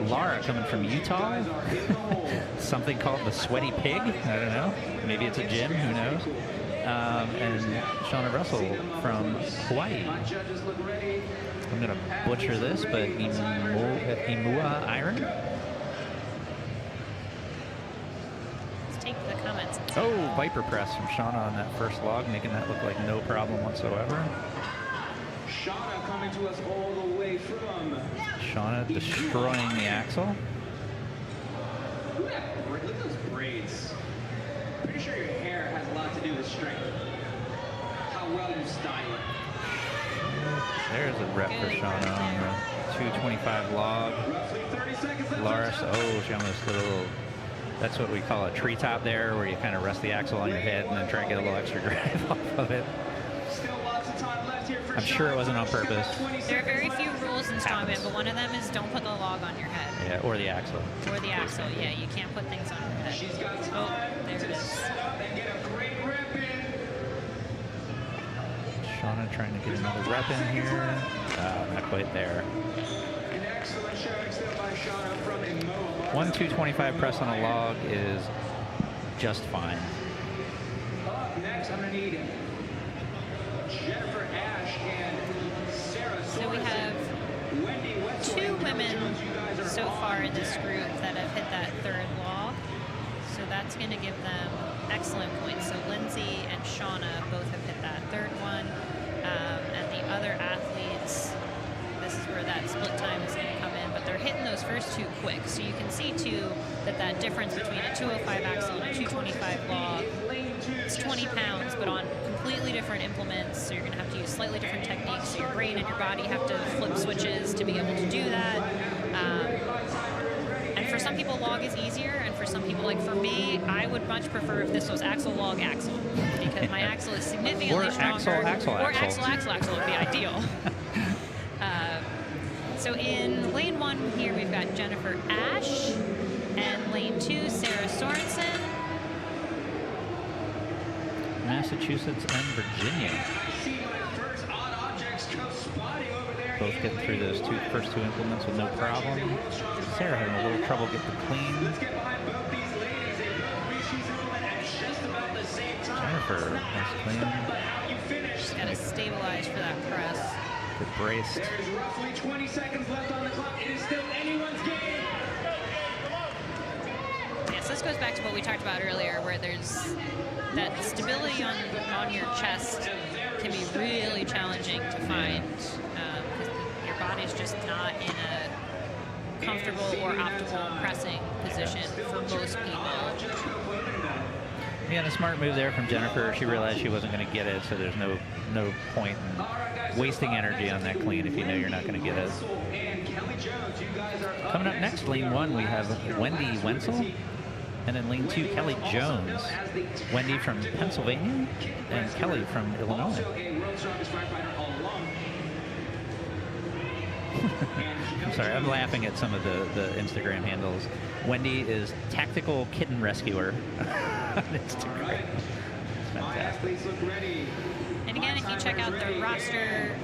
Laura coming from Utah. Something called the Sweaty Pig. I don't know. Maybe it's a gym. Who knows? And Shauna Russell from Hawaii. I'm going to butcher this, but Imua Iron. Let's take the comments. Oh, Viper press from Shauna on that first log, making that look like no problem whatsoever. Shauna coming to us all the way from... Shauna destroying the axle. Look at those braids. Pretty sure your hair has a lot to do with strength. How well you style it. There's a rep for Shauna on the 225 log. Laura, oh, she almost did a little, that's what we call a treetop there, where you kind of rest the axle on your head and then try to get a little extra drive off of it. I'm sure it wasn't on purpose. There are very few rules in Strongman, but one of them is don't put the log on your head. Yeah, or the axle. Or the axle, yeah, you can't put things on your head. Oh, there it is. Shauna trying to get another rep in here. Not quite there. 1 225 press on a log is just fine. Up next, I'm going to need Jennifer Ash and Sarah So we have two women so far in this group that have hit that third log. So that's going to give them excellent points. So Lindsay and Shauna both have hit that third one. And the other athletes, this is where that split time is going to come in, but they're hitting those first two quick. So you can see too that difference between a 205 axle and a 225 log, it's 20 pounds, but on completely different implements. So you're going to have to use slightly different techniques. So your brain and your body have to flip switches to be able to do that. And for some people, log is easier, and for some people, like for me, I would much prefer if this was axle, log, axle, because my axle is significantly stronger. Or axle would be ideal. So in lane 1 here, we've got Jennifer Ash, and lane 2, Sarah Sorensen. Massachusetts and Virginia. Both getting through those first two implements with no problem. Sarah having a little trouble getting clean. Jennifer, nice clean. She's got to stabilize for that press. Good braced. There's roughly 20 seconds left on the clock. It is still anyone's game. Yes, this goes back to what we talked about earlier, where there's that stability on your chest can be really challenging to find because your body's just not in a comfortable or optimal pressing position for most people. Yeah, and a smart move there from Jennifer. She realized she wasn't going to get it, so there's no point in wasting energy on that clean if you know you're not going to get it. Coming up next, lane 1, we have Wendy Wenzel. And in lane 2, Kelly Jones. Wendy from Pennsylvania and Kelly from Illinois. I'm sorry, I'm laughing at some of the Instagram handles. Wendy is Tactical Kitten Rescuer on Instagram. It's fantastic. And again, if you check out the roster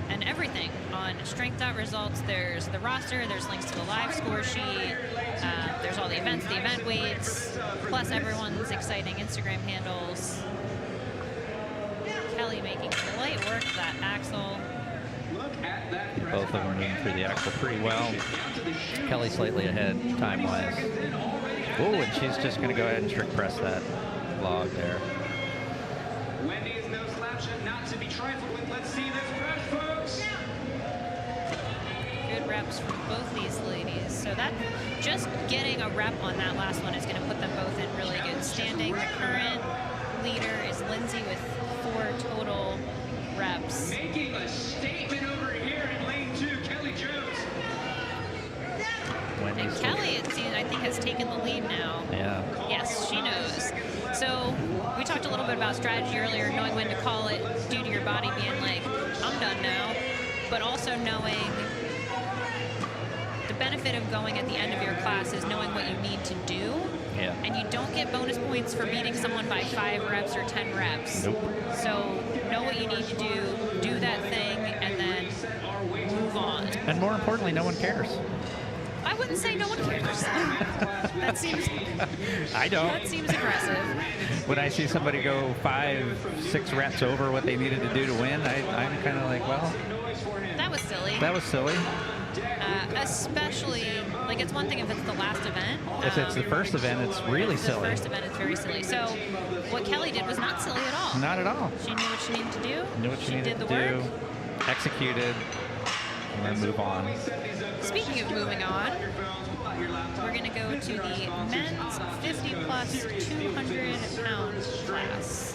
and everything on strength.results, there's the roster, there's links to the live score sheet, there's all the events, the event weights, plus everyone's exciting Instagram handles. Kelly making light work of that axle. Both of them are moving through the axle pretty well. Kelly slightly ahead time-wise. Oh, and she's just going to go ahead and strict press that log there. Wendy is no slouch and not to be trifled with. Let's see this press, folks. Good reps from both these ladies. So that just getting a rep on that last one is going to put them both in really good standing. The current leader is Lindsay with 4 total reps. Making a statement over here in lane 2, Kelly Jones. And Kelly, it seems, I think, has taken the lead now. Yeah. Yes, she knows. So we talked a little bit about strategy earlier, knowing when to call it due to your body being like, I'm done now, but also knowing the benefit of going at the end of your class is knowing what you need to do. Yeah. And you don't get bonus points for beating someone by 5 reps or 10 reps. Nope. So know what you need to do that thing, and then move on. And more importantly, no one cares. I wouldn't say no one cares. That seems I don't. That seems aggressive. When I see somebody go 5, 6 reps over what they needed to do to win, I'm kind of like, well, That was silly. that was silly. Especially, like, it's one thing if it's the last event. If it's the first event, it's really if it's the silly. first event, it's very silly. So what Kelly did was not silly at all. Not at all. She knew what she needed to do. Knew what she needed did to the work. do, executed, and then move on. Speaking of moving on, we're going to go to the men's 50 plus 200-pound class.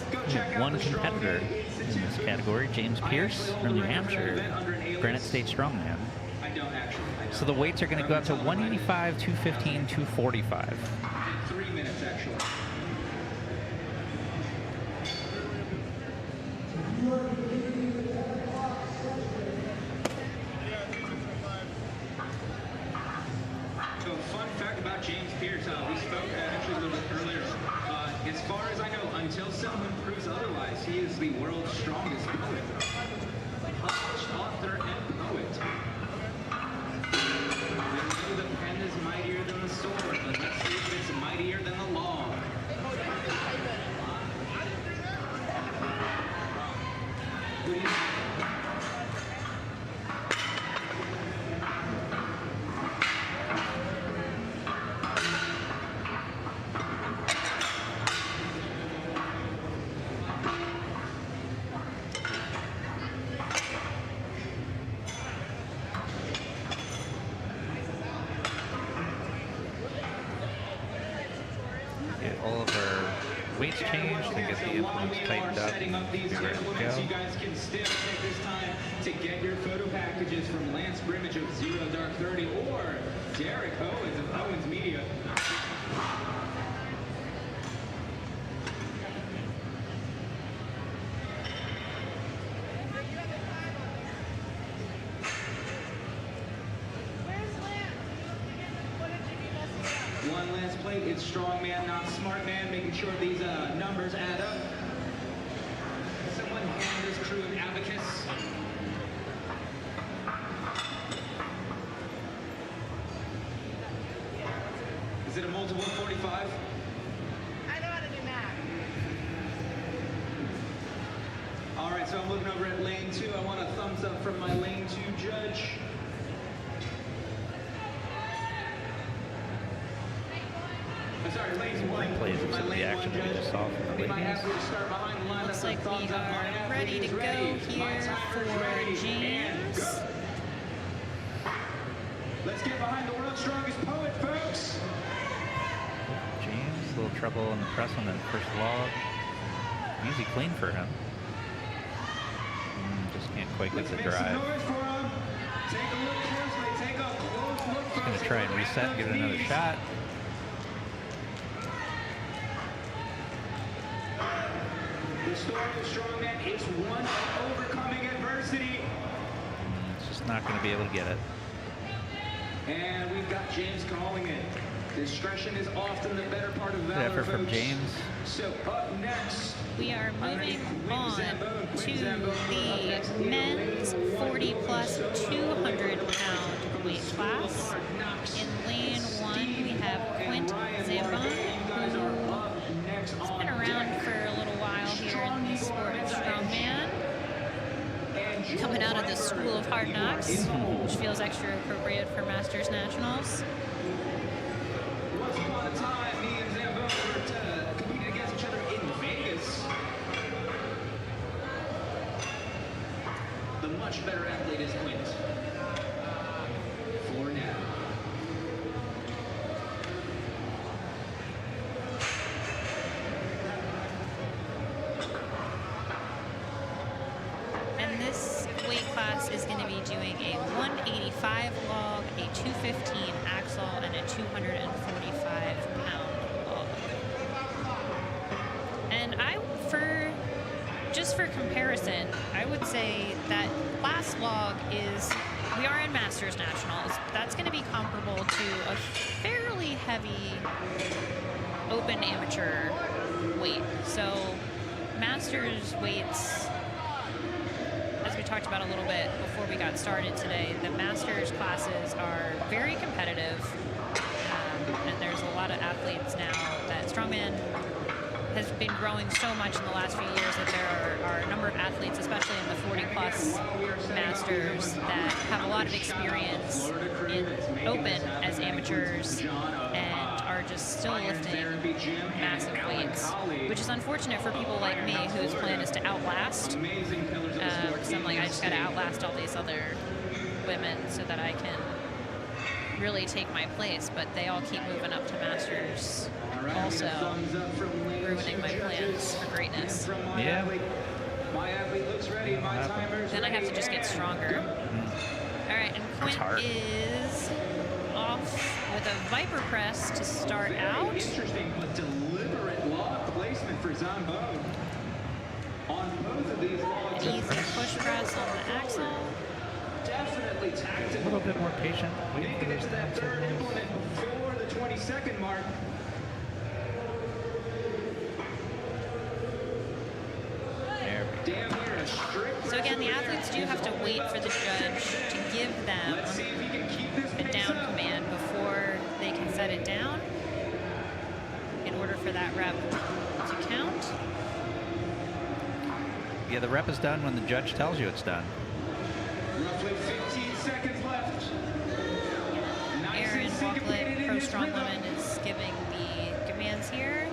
One competitor in this category, James Pierce from New Hampshire, Granite State Strongman. So the weights are going to go up to 185, 215, 245. 3 minutes, actually. So, fun fact about James Pierce, we spoke actually a little bit earlier. As far as I know, until someone proves otherwise, he is the world's strongest poet. Published author and poet. We know the pen is mightier than the sword, but let's see if it's mightier than the law. What do you think? Get all of our weights changed and get the implements tightened up. Setting up these Be ready to implements, go. you guys can still take this time to get your photo packages from Lance Brimage of Zero Dark 30 or Derek Owens of Owens Media. One Lance plate, it's Strongman, not Smartman, making sure these numbers add up. Someone hand this crew an abacus. Is it a multiple 45? I know how to do math. All right, so I'm looking over at lane 2. I want a thumbs up from my lane 2 judge. I'm sorry, lane 1. Plays My some of the lane action 1 that we judge. just saw from the They might ladies. ask me to start behind the line. Looks That's a like we thumbs up. My are athlete ready to is go ready. My here timer is for ready. And James. go. Let's get behind the world's strongest poet, folks. James, a little trouble in the press on that first log. Easy clean for him. Just can't quite get Let's the make some drive. noise for him. Take a look closely. Take a close look. Just going to try and reset and get another shot. The story of Strongman is one of overcoming adversity. It's just not going to be able to get it. And we've got James calling it. Discretion is often the better part of valor, Effort from folks. James. So up next, We are moving on to the men's 40 plus 200-pound weight class. In lane 1, we have Quint Zambon, who's been around for a little while here in the sport of strongman. Coming out of the School of Hard Knocks, which feels extra appropriate for Masters Nationals. Once upon a time, me and Zamboni were competing against each other in Vegas. Our athlete is Quint. For now. And this weight class is going to be doing a 185 log, a 215 axle, and a 245-pound log. And just for comparison, I would say that last log we are in Masters Nationals. That's going to be comparable to a fairly heavy open amateur weight. So Masters weights, as we talked about a little bit before we got started today, the Masters classes are very competitive. And there's a lot of athletes now that Strongman has been growing so much in the last few years that there are a number of athletes, especially in the 40-plus Masters, that have a lot of experience in open as amateurs and are just still lifting massive weights, which is unfortunate for people like me whose plan is to outlast. So I'm like, I just got to outlast all these other women so that I can really take my place, but they all keep moving up to Masters, also ruining my plans for greatness. Yeah. Then I have to just get stronger. All right, and Quint is off with a Viper press to start out. Interesting but deliberate log placement for Zombo. On both of these logs, An easy push press on the axle. definitely A tactical. little bit more patient. Waiting for Making it those to that things. third implement before the 20-second mark. There we go. Damn near a strict So again, the athletes do have to wait for the judge to give them Let's see if he can keep this a pace down up. command before they can set it down in order for that rep to count. Yeah, the rep is done when the judge tells you it's done. Roughly 15 seconds left. Nice Erin and syncopated Walklet, in Pro his rhythm. Strongwoman, is giving the commands here.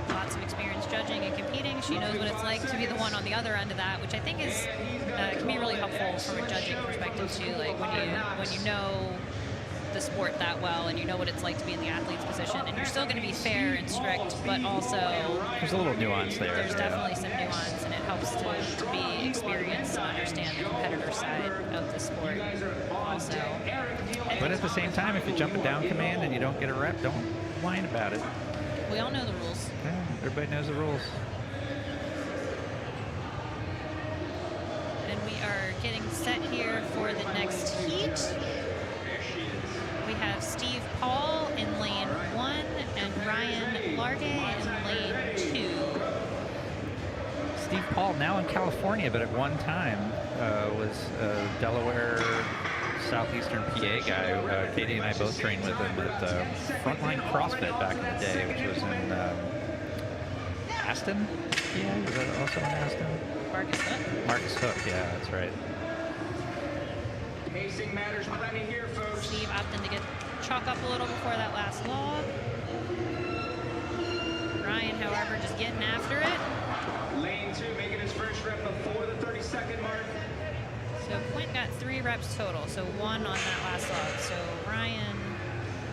Lots of experience judging and competing. She knows what it's like to be the one on the other end of that, which I think is can be really helpful from a judging perspective too. Like when you know the sport that well and you know what it's like to be in the athlete's position, and you're still going to be fair and strict, but also There's a little nuance there. there's definitely some nuance, and it helps to be experienced and understand the competitor side of the sport also. But at the same time, if you jump a down command and you don't get a rep, don't whine about it. We all know the rules. Yeah, everybody knows the rules. And we are getting set here for the next heat. We have Steve Paul in lane 1 and Ryan Largay in lane 2. Steve Paul, now in California, but at one time was a Delaware, southeastern PA guy. Katie and I both trained with him at Frontline CrossFit back in the day, which was in Aston. Yeah, was that also in Aston? Marcus Hook. Marcus Hook, yeah, that's right. Pacing matters plenty here, folks. Steve opting to get chalk up a little before that last log. Ryan, however, just getting after it. Lane 2 making his first rep before the 30-second mark. So Quint got 3 reps total, so 1 on that last log. So Ryan,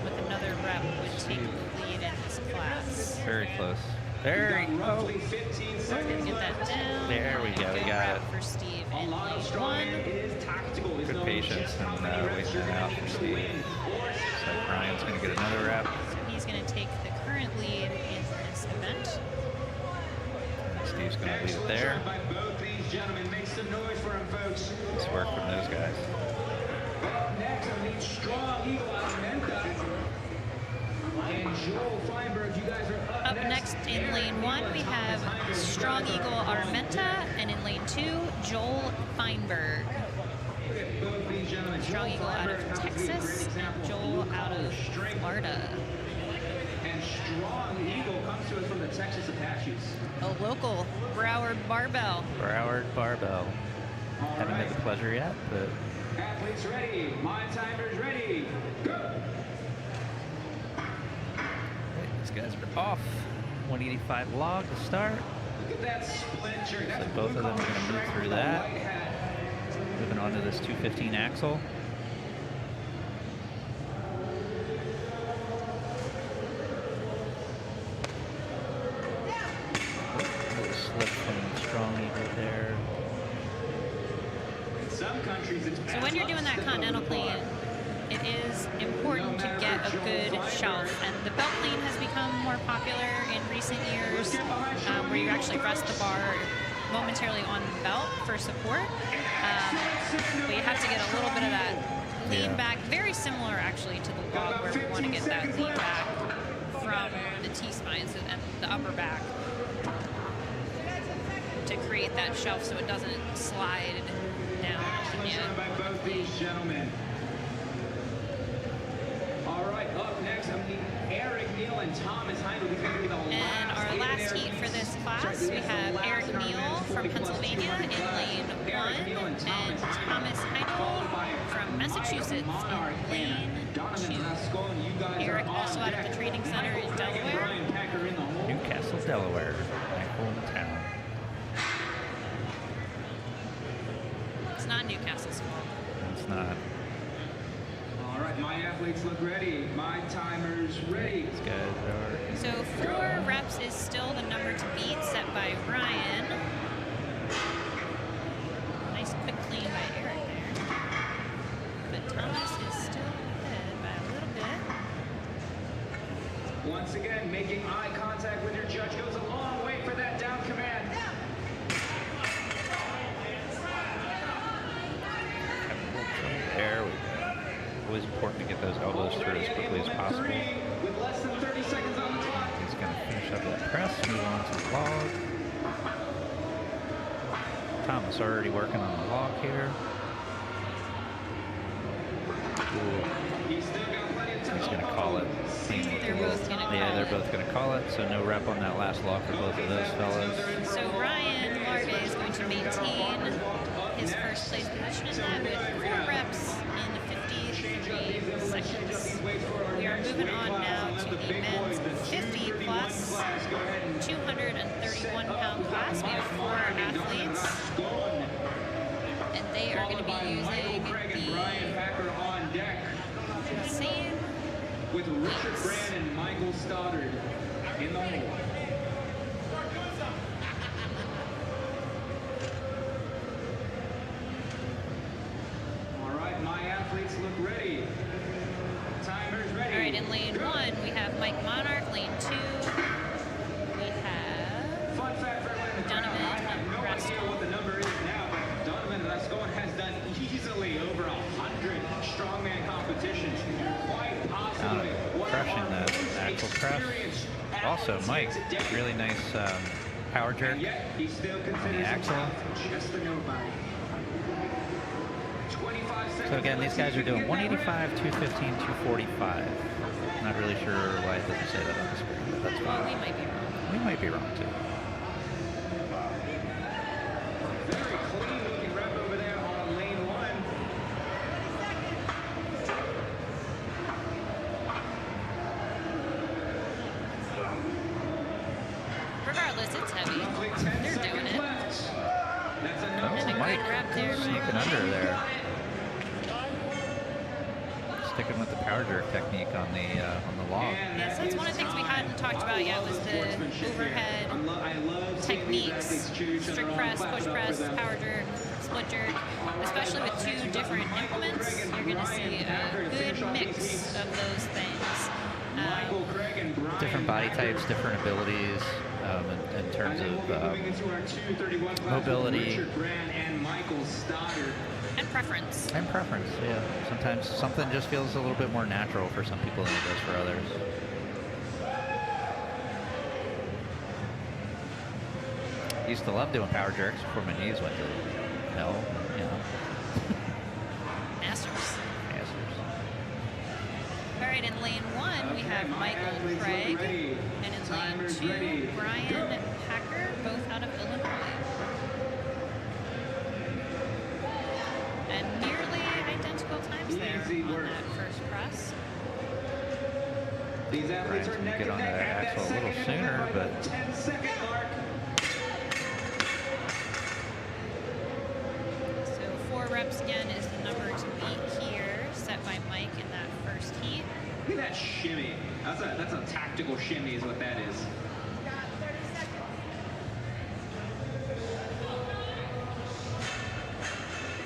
with another rep, would take the lead in this class. Very close. Very Got roughly 15 Gonna seconds get that left. down. There we go, we Good got rep it. for Steve A in lot of lane Strongman 1. is tactical. He's good known patience just how and many reps waiting you're it out making for to Steve. win or So Ryan's going to get another rep. So he's going to take the current lead in this event. Steve's going to lead it Excellent there. job by both these gentlemen. Make some noise for them, folks. Nice work from those guys. Up next, I need Strong Eagle out of Menta. And Joel Feinberg, you guys are Up next in lane 1, we have Strong Eagle Armenta, and in lane 2, Joel Feinberg. Both these gentlemen. Strong Eagle out of Texas, and Joel out of Florida. And Strong Eagle comes to us from the Texas Apaches. A local Broward Barbell. Broward Barbell. Haven't had the pleasure yet, but Athletes ready. My timers ready. Go. these guys are off. 185 log to start. Look at that splinter. That's So both of them are going to move through that. Moving on to this 215 axle. Little slip from Strong Eagle there. Some countries it's So when you're doing that continental clean, it is important to get a good shelf. And the belt clean has become more popular in recent years, where you actually rest the bar momentarily on the belt for support. But you have to get a little bit of that lean back. Very similar, actually, to the log, where we want to get that lean back from the T-spine and the upper back to create that shelf so it doesn't slide down. by both these gentlemen. All right, up next, I'm Eric Neal and Thomas Heindel. And our last heat for this class, we have Eric Neal from Pennsylvania in lane 1 and Thomas Heindel from Massachusetts in lane 2. Eric also out of the Training Center in Delaware. Newcastle, Delaware, my hometown. It's not Newcastle's fault. It's not. All right, my athletes look ready. My timer's ready. These guys are. So 4 reps is still the number to beat, set by Ryan. Nice quick clean by Eric there. But Thomas is still ahead by a little bit. Once again, making eye contact with your judge goes a long way for that down command. There we go. Always important to get those elbows through as quickly as possible. With less than 30 seconds on the clock. He's going to finish up that press, move on to the log. Thomas already working on the log here. He's still got plenty of time. He's going to call it. They're both going to call it. Yeah, they're both going to call it, so no rep on that last log for both of those fellas. So Ryan Larve is going to maintain his first place position in that with 4 reps in 53 seconds. We are moving on now to the men's 50 plus 231 pound class. We have 4 athletes, and they are going to be using the same with Richard Brand and Michael Stoddard in the hole. All right, my athletes look ready. Timer's ready. All right, in lane 1, we have Mike Monarch. Lane 2, we have Fun fact for everyone in the crowd, I have no idea what the number is now, but Donovan Rascon has done easily over 100 strongman competitions. Quite possibly one of Crushing our that most axle press. experienced Also, athletes Mike, in today. really nice power jerk. And yet, he still on considers the axle. himself just a nobody. 25 seconds. So again, these guys are doing 185, 215, 245. Not really sure why it doesn't say that on the screen, but that's well, we fine. might be wrong. We might be wrong too. Very clean looking rep over there on lane 1. Regardless, it's heavy. Roughly 10 They're seconds doing it. left. That's enough. Oh, And a Mike good rep there by sneaking Mike. under there. Sticking with the power jerk technique on the log. Yes, that's one of the things we hadn't talked about yet was the overhead techniques. Strict press, push press, power jerk, split jerk. Especially with 2 different implements, you're going to see a good mix of those things. Different body types, different abilities in terms of mobility. And preference. And preference, yeah. Sometimes something just feels a little bit more natural for some people than it does for others. Used to love doing power jerks before my knees went to hell, you know. Masters. Masters. All right, in lane 1, we have Michael Craig. And in lane 2, Brian Packer, both out of Illinois. And nearly identical times there on that first press. These athletes are Brian's neck gonna get and on neck that at axle a that little second sooner, and but 10-second mark. So 4 reps Look at that shimmy. That's a tactical shimmy is what that is. Got 30 seconds.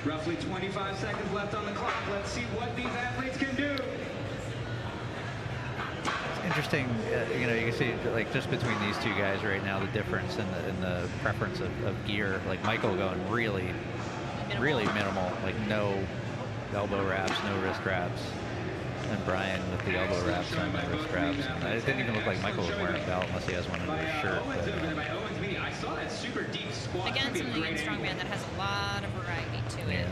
Roughly 25 seconds left on the clock. Let's see what these athletes can do. It's interesting, you know, you can see like just between these two guys right now, the difference in the preference of gear. Like Michael going really minimal, like no elbow wraps, no wrist wraps. And Brian with the elbow wraps and the wrist wraps. And it didn't even look like Michael was wearing a belt unless he has one under his shirt. I saw that super deep squat. Again, something in Strongman that has a lot of variety to it.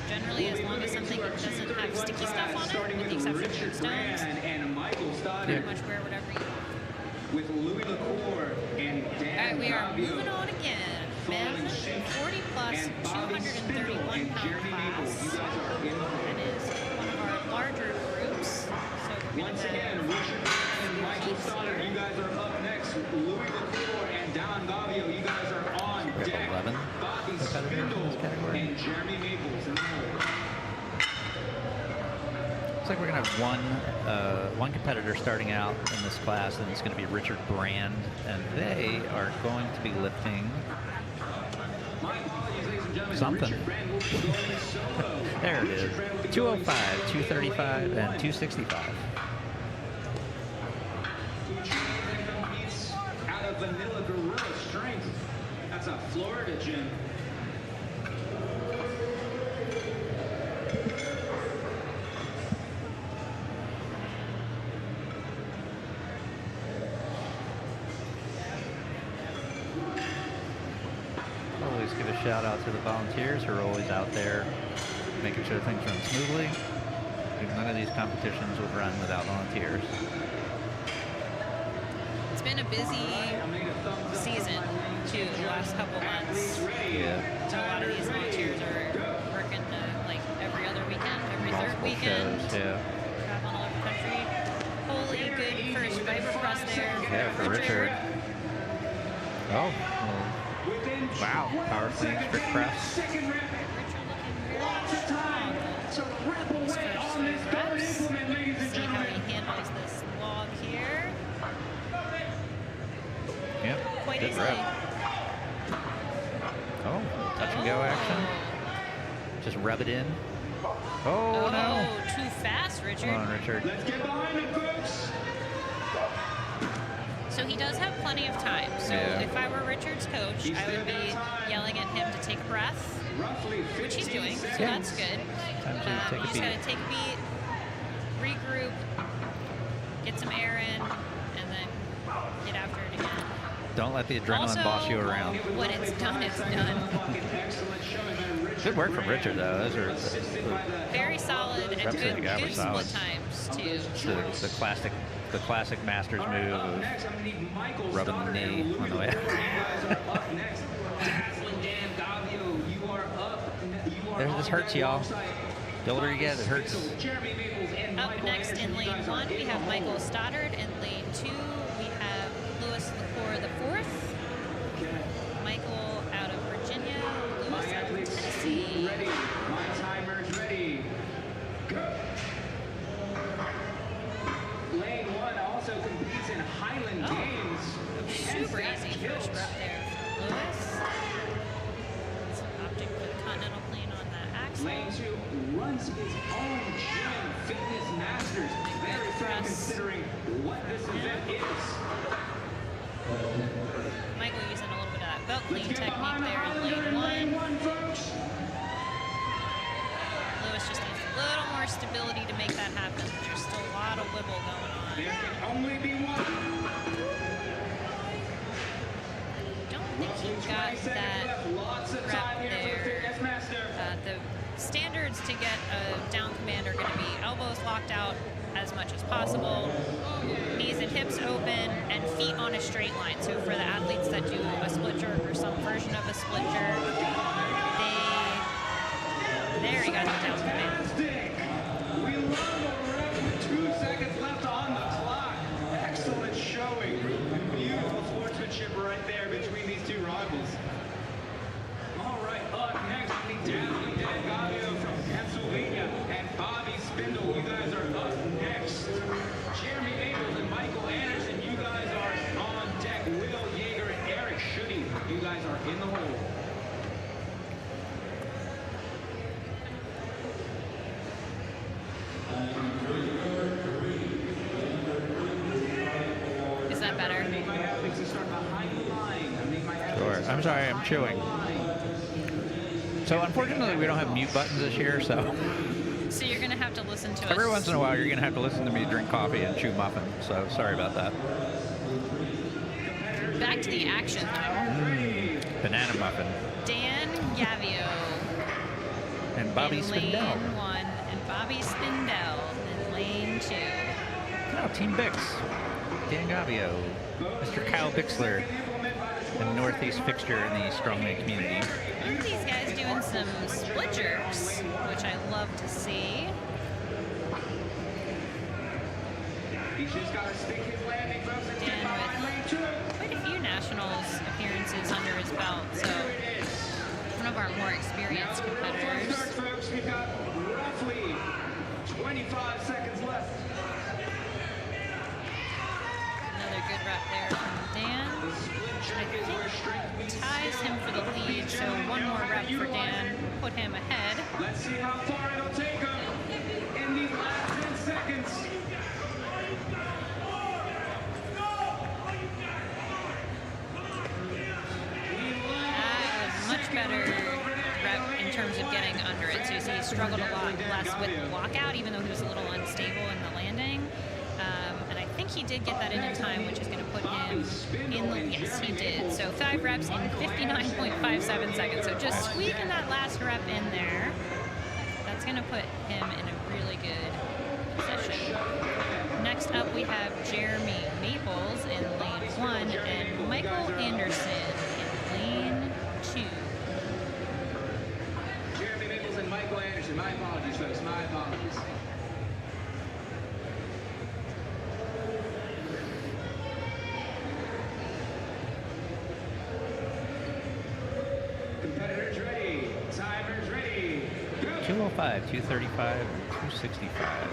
Generally, as long as something doesn't have sticky stuff on it, with the exception of stones, pretty much wear whatever you want. With Louis LaCour and Dan. All right, we are moving on again. Men 40 plus, 231 pound class. That is one of our larger groups. So we're going Once to again, Richard and Michael Stoddard, you guys are up next. Louis LaCour and Don Gavio, you guys are on deck. 11 Bobby competitors in this Spindle category. and Jeremy Maples. Looks like we're gonna have one competitor starting out in this class, and it's gonna be Richard Brand, and they are going to be lifting My apologies, ladies and gentlemen. something. Richard Brand will be going solo. There it is. 205, 235, and 265. Who trains and competes out of Vanilla Gorilla Strength. That's a Florida gym. Always give a shout out to the volunteers who are always out there making sure things run smoothly. None of these competitions would run without volunteers. It's been a busy season, too, the last couple months. Yeah. So a lot of these volunteers are working like every other weekend, every third Multiple weekend. shows, yeah. Traveling all over the country. Holy good first fiber press there. Yeah, for Richard. Oh, wow. Power clean, strict press. Richard looking really strong. So rebel way on this third implement, ladies and See how gentlemen. he handles this log here. Yep. Quite Good easily. rep. Oh, touch and go action. Just rub it in. Oh, no. Too fast, Richard. Come on, Richard. Let's get behind him, folks. So he does have plenty of time. So Yeah. if I were Richard's coach, I would be yelling at him to take a breath, Roughly which he's 15 doing. So seconds. that's good. Time to take You a just beat. got to take a beat, regroup, get some air in, and then get after it again. Don't let the adrenaline Also, boss you around. When it's done, it's done. Good work from Richard, though. Those are Very solid and Reps that he good, got were good solid. split times too. the classic Masters move of rubbing the knee on the way. This hurts, y'all. The older you get, it hurts. Up next in lane 1, we have Michael Stoddard. In lane 2, we have Louis LaCour the fourth. Michael out of Virginia, Louis out of Tennessee. Ready. My timer's ready. Go. Lane 1 also competes in Highland Games. Super easy first rep there for Louis. Some object for the continental plane on that axle. Lane 2 runs his own gym, Fitness Masters. Very fun considering what this event is. Michael using a little bit of that belt clean Let's get technique behind the there in Highlander in lane lane 1. 1, folks. Lewis just needs a little more stability to make that happen. There's still a lot of wibble going on. There can only be one. Don't think he got that Lots of rep time here for the there. Fitness Master. The standards to get a down command are going to be elbows locked out as much as possible, knees and hips open, and feet on a straight line. So for the athletes that do a split jerk or some version of a split jerk, there he got the down command. Fantastic. We love a rep with 2 seconds left on the clock. Excellent showing. Beautiful sportsmanship right there between these two rivals. All right, up next, Dan Gavio from Pennsylvania and Bobby Spindle. You guys are up next. I'm sorry, I'm chewing. So unfortunately, we don't have mute buttons this year, so So you're going to have to listen to us. every once in a while, you're going to have to listen to me drink coffee and chew muffin. So sorry about that. Back to the action, though. Banana muffin. Dan Gavio And Bobby in Spindell. lane 1 and Bobby Spindell in lane 2. Oh, Team Bix. Dan Gavio. Mr. Kyle Bixler. A Northeast fixture in the Strongman community. Look at these guys doing some split jerks, which I love to see. He's just got to stick his landing, folks, and get behind lane 2. Quite a few nationals appearances under his belt, so one of our more experienced competitors. Folks, we've got roughly 25 seconds left. Another good rep there from Dan. I think ties him for the lead, so one more rep for Dan, put him ahead. Let's see how far it'll take him in these last 10 seconds. That was much better rep in terms of getting under it. So you see he struggled a lot less with the walkout, even though he was a little unstable in the landing. And I think he did get that in time, which is going to put him in the, yes, he did. So 5 reps in 59.57 seconds. So just squeaking that last rep in there, that's going to put him in a really good position. Next up, we have Jeremy Maples in lane 1 and Michael Anderson in lane 2. Jeremy Maples and Michael Anderson. My apologies, folks. My apologies. Competitors ready. Timers ready. Go. 205, 235, and 265.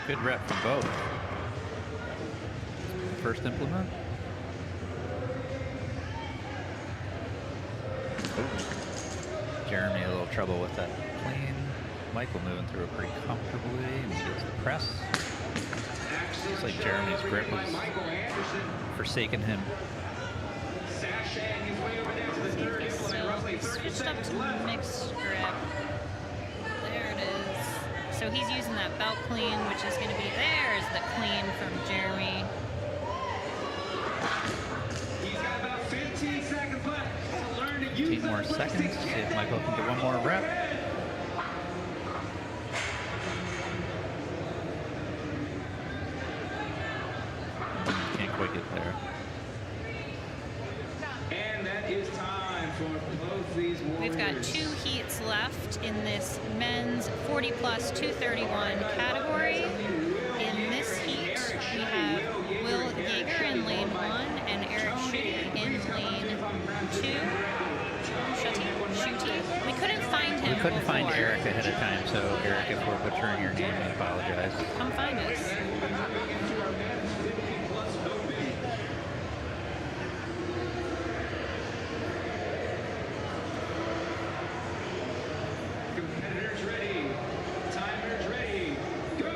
Good rep from both. First implement. Ooh. Jeremy a little trouble with that clean. Michael moving through it pretty comfortably and he gets the press. Looks like Jeremy's grip was forsaking him. Sashaying his way over there to the third implement. Roughly 30 Switched up seconds to left. mixed grip. There it is. So he's using that belt clean, which is going to be, there's the clean from Jeremy. He's got about 15 seconds left to learn to use 15 more seconds. See if Michael can get one more rep. Can't quite get there. And that is time for both these warriors. We've got 2 heats left in this men's 40 plus 231 category. In this heat, we have Will Yeager in lane 1 and Eric Schutte in lane 2. Schutte? We couldn't find him. We couldn't find before. Eric ahead of time, so Eric, if we're butchering your name, I apologize. Come find us. Competitors ready. Timers ready. Go.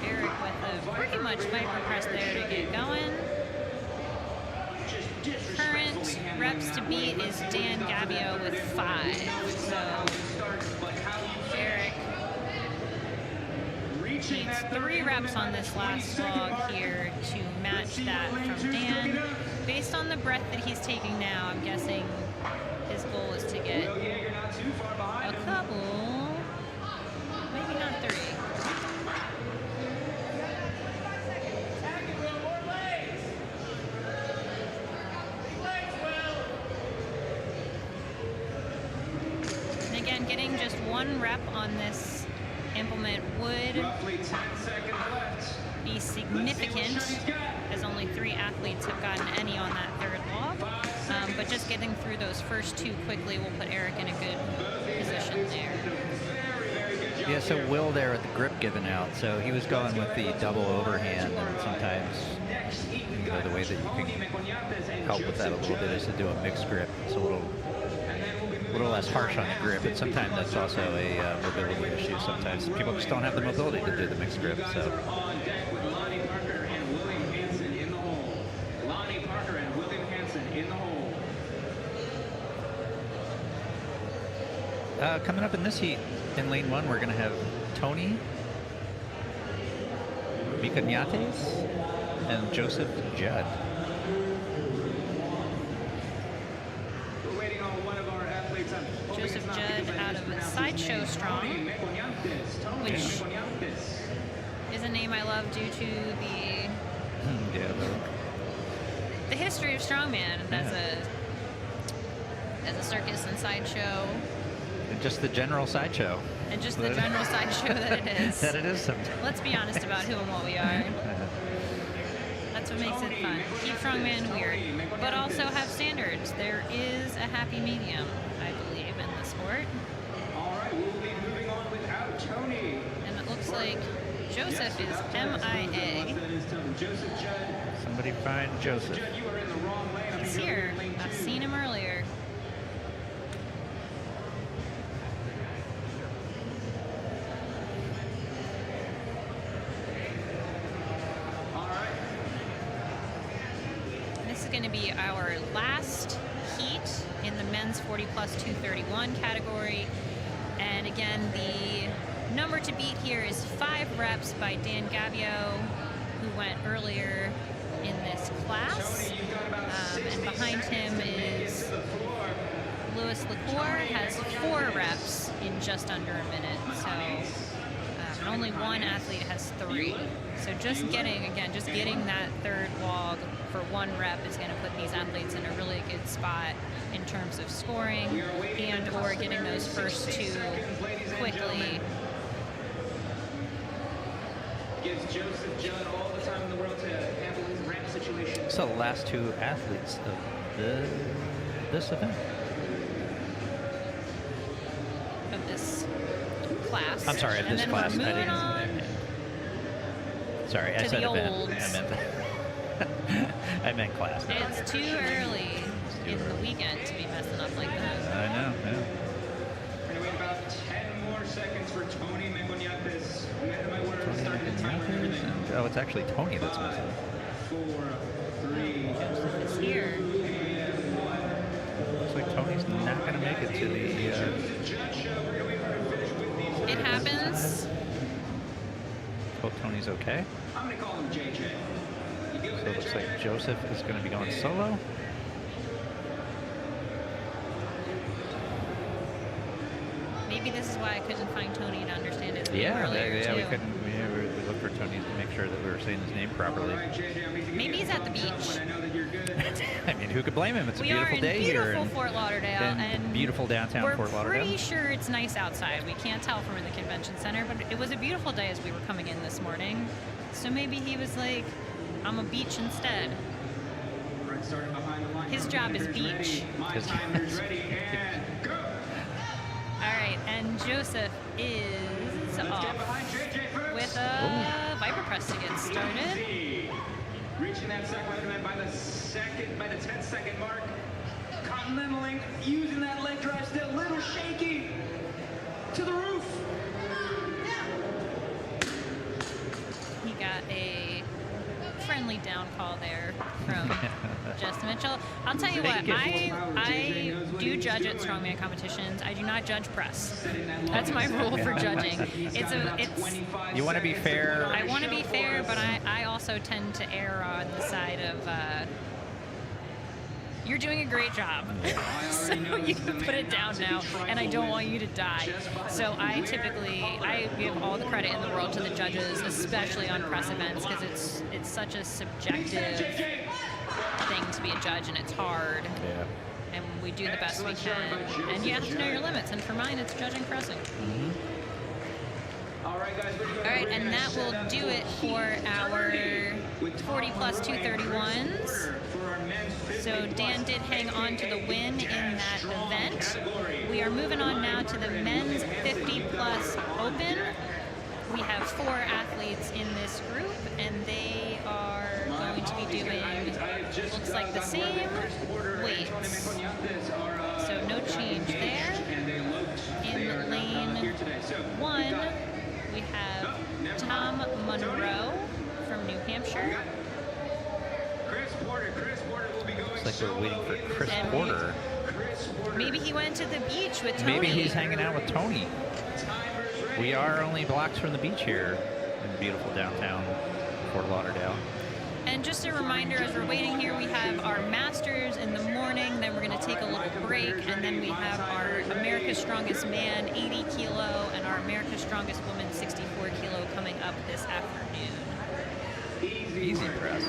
Eric with a pretty much viper press there to get going. Current reps to beat is Dan Gavio with 5. So Eric needs 3 reps on this last log here to match that from Dan. Based on the breath that he's taking now, I'm guessing his goal is to get a couple, maybe not 3. And again, getting just 1 rep on this implement would Roughly 10 seconds left. be significant, as only 3 athletes have gotten any on that 3rd log. But just getting through those first 2 quickly will put Eric in a good position there. Yeah, so Will there with the grip given out, so he was going with the double overhand, and sometimes, you know, the way that you can help with that a little bit is to do a mixed grip. It's a little a little less harsh on the grip, but sometimes that's also a mobility issue. Sometimes people just don't have the mobility to do the mixed grip. So. On deck with Lonnie Parker and William Hansen in the hole. Lonnie Parker and William Hansen in the hole. Coming up in this heat, in lane 1, we're going to have Tony Mikanyates and Joseph Judd. We're waiting on one of our athletes. Joseph Judd out of Sideshow Strong, which is a name I love due to the history of Strongman as a circus and sideshow. And just the general sideshow. And just the general sideshow that it is. That it is sometimes. Let's be honest about who and what we are. That's what makes it fun. Keep Strongman weird, but also have standards. There is a happy medium, I believe, in the sport. All right, we'll be moving on without Tony. And it looks like Joseph is MIA. Joseph Judd. Somebody find Joseph. Judd, you are in the wrong lane. He's here. I've seen him earlier. Going to be our last heat in the men's 40 plus 231 category, and again the number to beat here is 5 reps by Dan Gavio, who went earlier in this class, and behind him is Louis LaCour, has 4 reps in just under a minute, so only one athlete has 3. So just getting that third log for 1 rep is going to put these athletes in a really good spot in terms of scoring and or getting those first 2 quickly. Gives Joseph Judd all the time in the world to handle his ramp situation. So the last 2 athletes of this event. Of this class. I'm sorry, of this class. We're moving on sorry, I to said the event. olds. I meant class. It's too early in the weekend to be messing up like that. I know, yeah. We're going to wait about 10 more seconds for Tony Meconyates. My word, starting the timer and everything. Oh, it's actually Tony that's missing. 4, 3, Joseph is here. Looks like Tony's not going to make it to the... It happens. Hope Tony's okay. I'm going to call him JJ. So it looks like Joseph is going to be going solo. Maybe this is why I couldn't find Tony to understand his name Yeah, earlier, we too. couldn't. We looked for Tony to make sure that we were saying his name properly. Maybe he's at the beach. I mean, who could blame him? It's a We are beautiful in day here. beautiful Fort Lauderdale, and beautiful downtown Fort we're Lauderdale. pretty sure it's nice outside. We can't tell from the convention center, but it was a beautiful day as we were coming in this morning. So maybe he was like, I'm a beach instead. His job is beach. His timer's ready and go. All right, and Joseph is off with a Viper press to get started. Reaching that second by the 10-second mark. Continentaling, using that leg drive still, little shaky to the roof. He got a friendly down call there from Justin Mitchell. I'll tell you what, I do judge at strongman competitions. I do not judge press. That's my rule for judging. You want to be fair. I want to be fair, but I also tend to err on the side of you're doing a great job. So you can put it down now, and I don't want you to die. So I give all the credit in the world to the judges, especially on press events, because it's such a subjective thing to be a judge, and it's hard. Yeah. And we do the best we can. And you have to know your limits, and for mine, it's judging pressing. Mm-hmm. All right, and that will do it for our 40 plus 231s. So Dan did hang on to the win in that event. We are moving on now to the men's 50 plus open. We have 4 athletes in this group, and they are going to be doing, looks like the same weights. So no change there. In lane 1, we have Tom Monroe from New Hampshire. Looks like we're waiting for Chris And Porter. Maybe he went to the beach with Tony. Maybe he's hanging out with Tony. We are only blocks from the beach here in beautiful downtown Fort Lauderdale. And just a reminder, as we're waiting here, we have our Masters in the morning, then we're going to take a little break, and then we have our America's Strongest Man 80 kilo and our America's Strongest Woman 64 kilo coming up this afternoon. Easy press.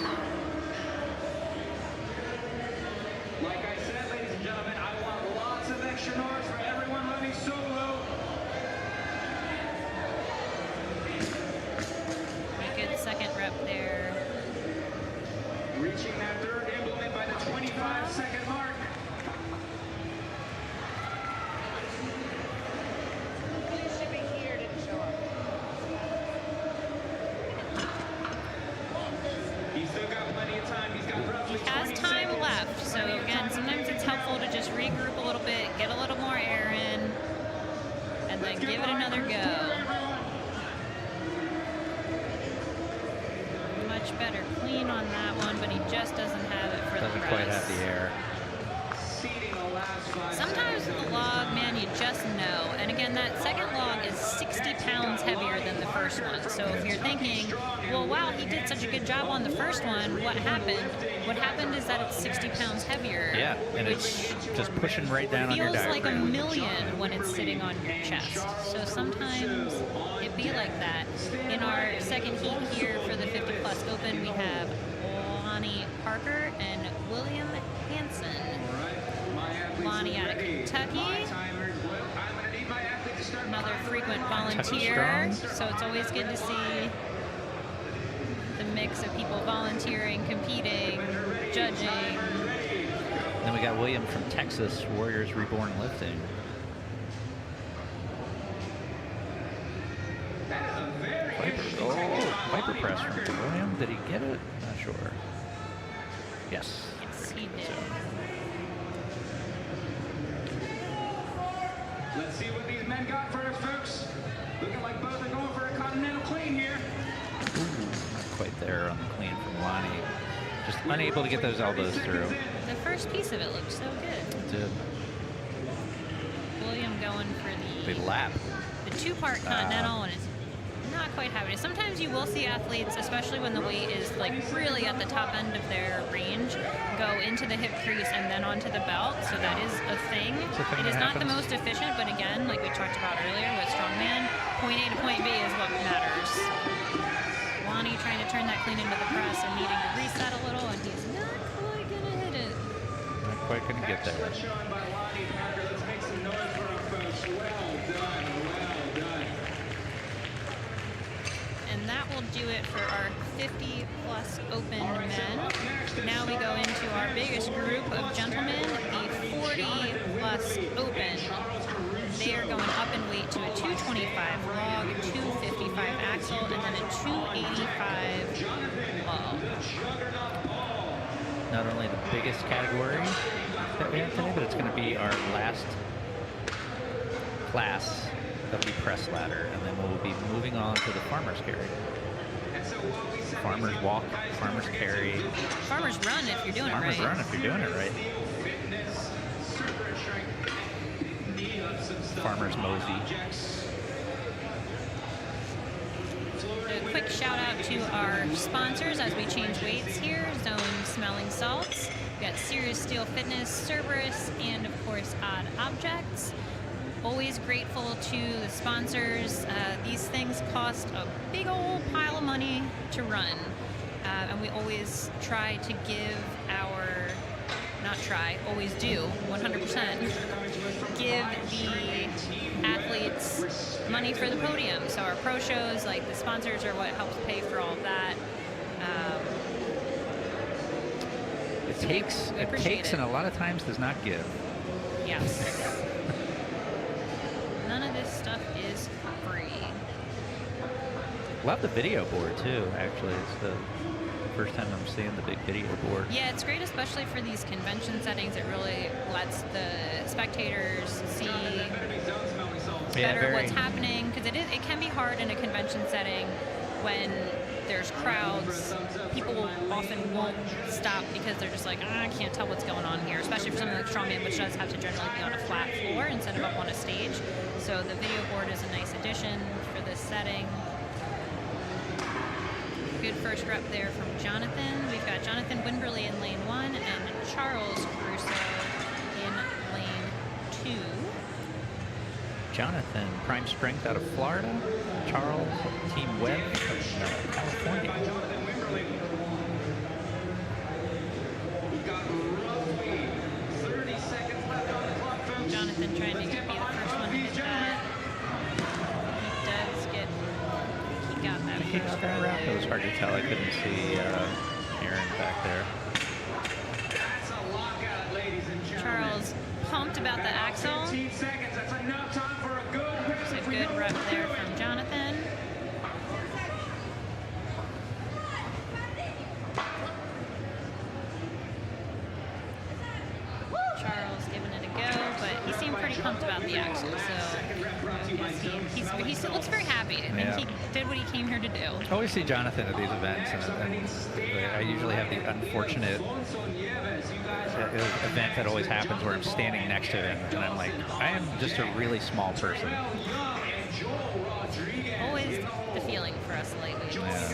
Like I said, ladies and gentlemen, I want lots of extra noise for everyone running solo. A good second rep there. Reaching that third implement by the 25-second mark. Shipping here didn't show up. He's still got plenty of time. He's got roughly He has 20 time seconds. left, so again, sometimes it's helpful to just regroup a little bit, get a little more air in, and then give it another go. Much better clean on that one, but he just doesn't have it for the Doesn't press. quite have the air. Seating the last 5 Sometimes with the log, man, you just know. And again, that second log is 60 pounds heavier than the first one. So if you're thinking, well, wow, he did such a good job on the first one, what happened? What happened is that it's 60 pounds heavier. Yeah, and it's just pushing right down on your Feels like a diaphragm. million when it's sitting on your chest. So sometimes it be like that. In our second heat here for the 50 Plus Open, we have Lonnie Parker and William Hansen. Lonnie out of Kentucky. Another frequent volunteer. Strong. So it's always good to see the mix of people volunteering, competing, judging. Then we got William from Texas, Warriors Reborn Lifting. Viper press from William. Did he get it? Not sure. Yes. Yes, he did. Let's see what these men got for us, folks. Looking like both are going for a continental clean here. Not quite there on the clean from Lonnie. Just unable to get those elbows through. The first piece of it looked so good. Did William going for big lap. the two-part continental, and it's not quite having it. Sometimes you will see athletes, especially when the weight is like really at the top end of their range, go into the hip crease and then onto the belt. So that is a thing. It's a thing It is that not the happens. most efficient, but again, like we talked about earlier with Strongman, point A to point B is what matters. Lonnie trying to turn that clean into the press and needing to reset a little, and he's not quite gonna hit it. Not quite going to get there. Excellent showing by Lonnie Parker. Let's make some noise for him, folks. Well done, well done. And that will do it for our 50 Plus Open men. Now we go into our biggest group of gentlemen, the 40 Plus Open. They are going up in weight to a 225 log, 255 axle, and then a 285 log. Not only the biggest category that we have today, but it's going to be our last class of the press ladder, and then we'll be moving on to the farmer's carry. Farmer's walk, farmer's carry, Farmer's run if you're doing farmer's it right. run if you're doing it right, farmer's mosey. A quick shout out to our sponsors as we change weights here. Zone Smelling Salts. We got Serious Steel Fitness, Cerberus, and of course Odd Objects. Always grateful to the sponsors. These things cost a big old pile of money to run. And we always try to give our, not try, always do, 100%, give the athletes money for the podium. So our pro shows, like the sponsors are what helps pay for all of that. It takes, and a lot of times does not give. Yes. None of this stuff is free. Love the video board too, actually. It's the first time I'm seeing the big video board. Yeah, it's great, especially for these convention settings. It really lets the spectators see better what's happening, because it can be hard in a convention setting when there's crowds. People often won't stop because they're just like, I can't tell what's going on here, especially for something like Strongman, which does have to generally be on a flat floor instead of up on a stage. So the video board is a nice addition for this setting. Good first rep there from Jonathan. We've got Jonathan Wimberly in lane 1 and Charles Caruso in lane 2. Jonathan, prime strength out of Florida. Charles, Team Web of California. Jonathan trying to be the first one to hit that. He does get, he got that first rep. It was hard to tell. I couldn't see Aaron back there. Charles pumped about the axle. It's a good rep there from Jonathan. Charles giving it a go, but he seemed pretty pumped about the axle, so he still looks very happy. I think he did what he came here to do. I always see Jonathan at these events, and I usually have the unfortunate event that always happens where I'm standing next to him, and I'm like, I am just a really small person. Always the feeling for us lately. Yeah.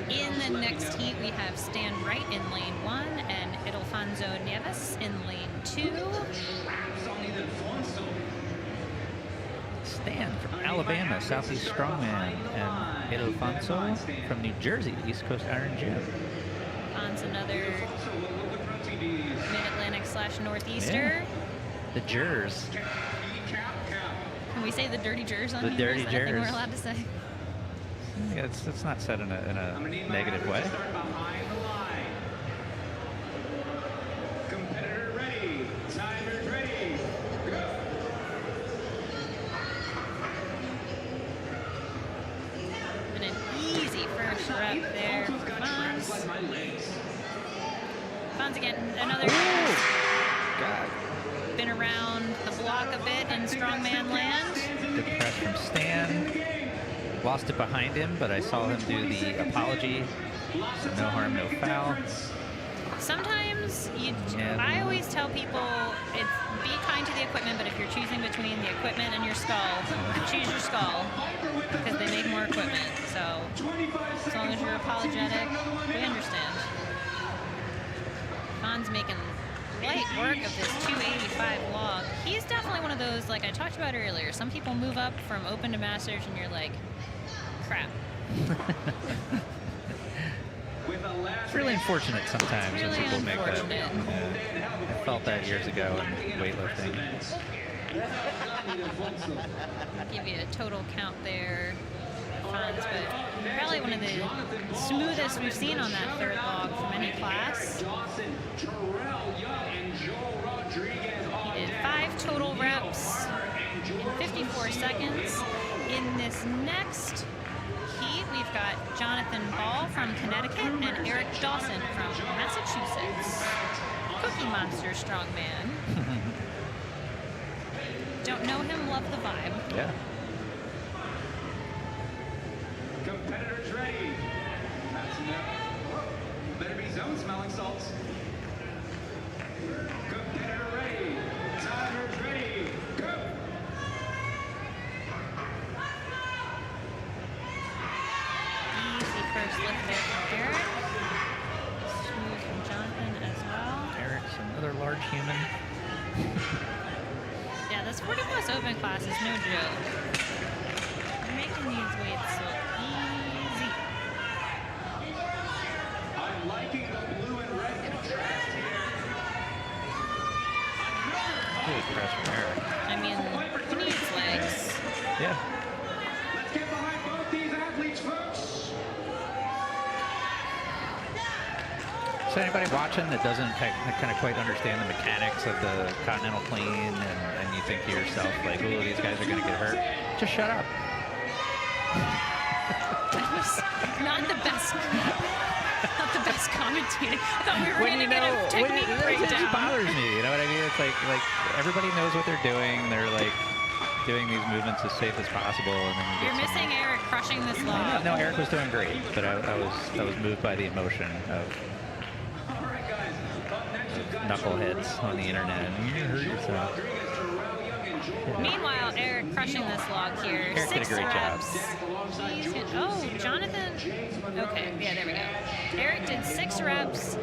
In the next heat, we have Stan Wright in lane 1 and Ildefonso Nieves in lane 2. Stan from Alabama, Southeast Strongman, and Ildefonso from New Jersey, East Coast Iron Gym. On's another Mid-Atlantic / Northeaster. Yeah. The Jers. Can we say the dirty Jers on The here? dirty Is that a thing Jers. we're allowed to say? Yeah, it's not said in a negative way. Competitor ready. Timers ready. Go. And an easy first rep there for Fons. Fons again, another God. been around the block a bit in Strongman land. Good press from Stan. Lost it behind him, but I saw him do the apology. So no harm, no foul. Sometimes I always tell people, be kind to the equipment, but if you're choosing between the equipment and your skull, choose your skull, because they make more equipment. So as long as you're apologetic, we understand. Fon's making light work of this 285 log. He's definitely one of those, like I talked about earlier, some people move up from open to masters and you're like, crap. It's really unfortunate sometimes when people make that. I felt that years ago in weightlifting. I'll give you a total count there, Fons, but probably one of the smoothest we've seen on that third log from any class. He did 5 total reps in 54 seconds. In this next heat, we've got Jonathan Ball from Connecticut and Eric Dawson from Massachusetts. Cookie Monster Strongman. Don't know him, love the vibe. Yeah. Competitors ready. That's enough. Better be zone smelling salts. Competitor ready. Timers ready. Go. Easy first lift there from Eric. Smooth from Jonathan as well. Eric's another large human. Yeah, this 40 plus open class is no joke. You're making these weights look easy. I'm liking the blue and red contrast here. Good press from Eric. I mean, he needs legs. Yeah. Let's get behind both these athletes, folks. So anybody watching that doesn't kind of quite understand the mechanics of the continental plane, and you think to yourself, like, oh, these guys are going to get hurt, just shut up. That was not the best meditating. I thought we were When going you to get know, a technique it just breakdown. bothers me. You know what I mean? It's like everybody knows what they're doing. They're like doing these movements as safe as possible, and then you You're get missing Eric crushing this log. No, Eric was doing great, but I was moved by the emotion of knuckleheads on the internet. You hurt yourself. Meanwhile, Eric crushing this log here. Eric did a 6 great job. reps. Oh, Jonathan. Okay, yeah, there we go. Eric did 6 reps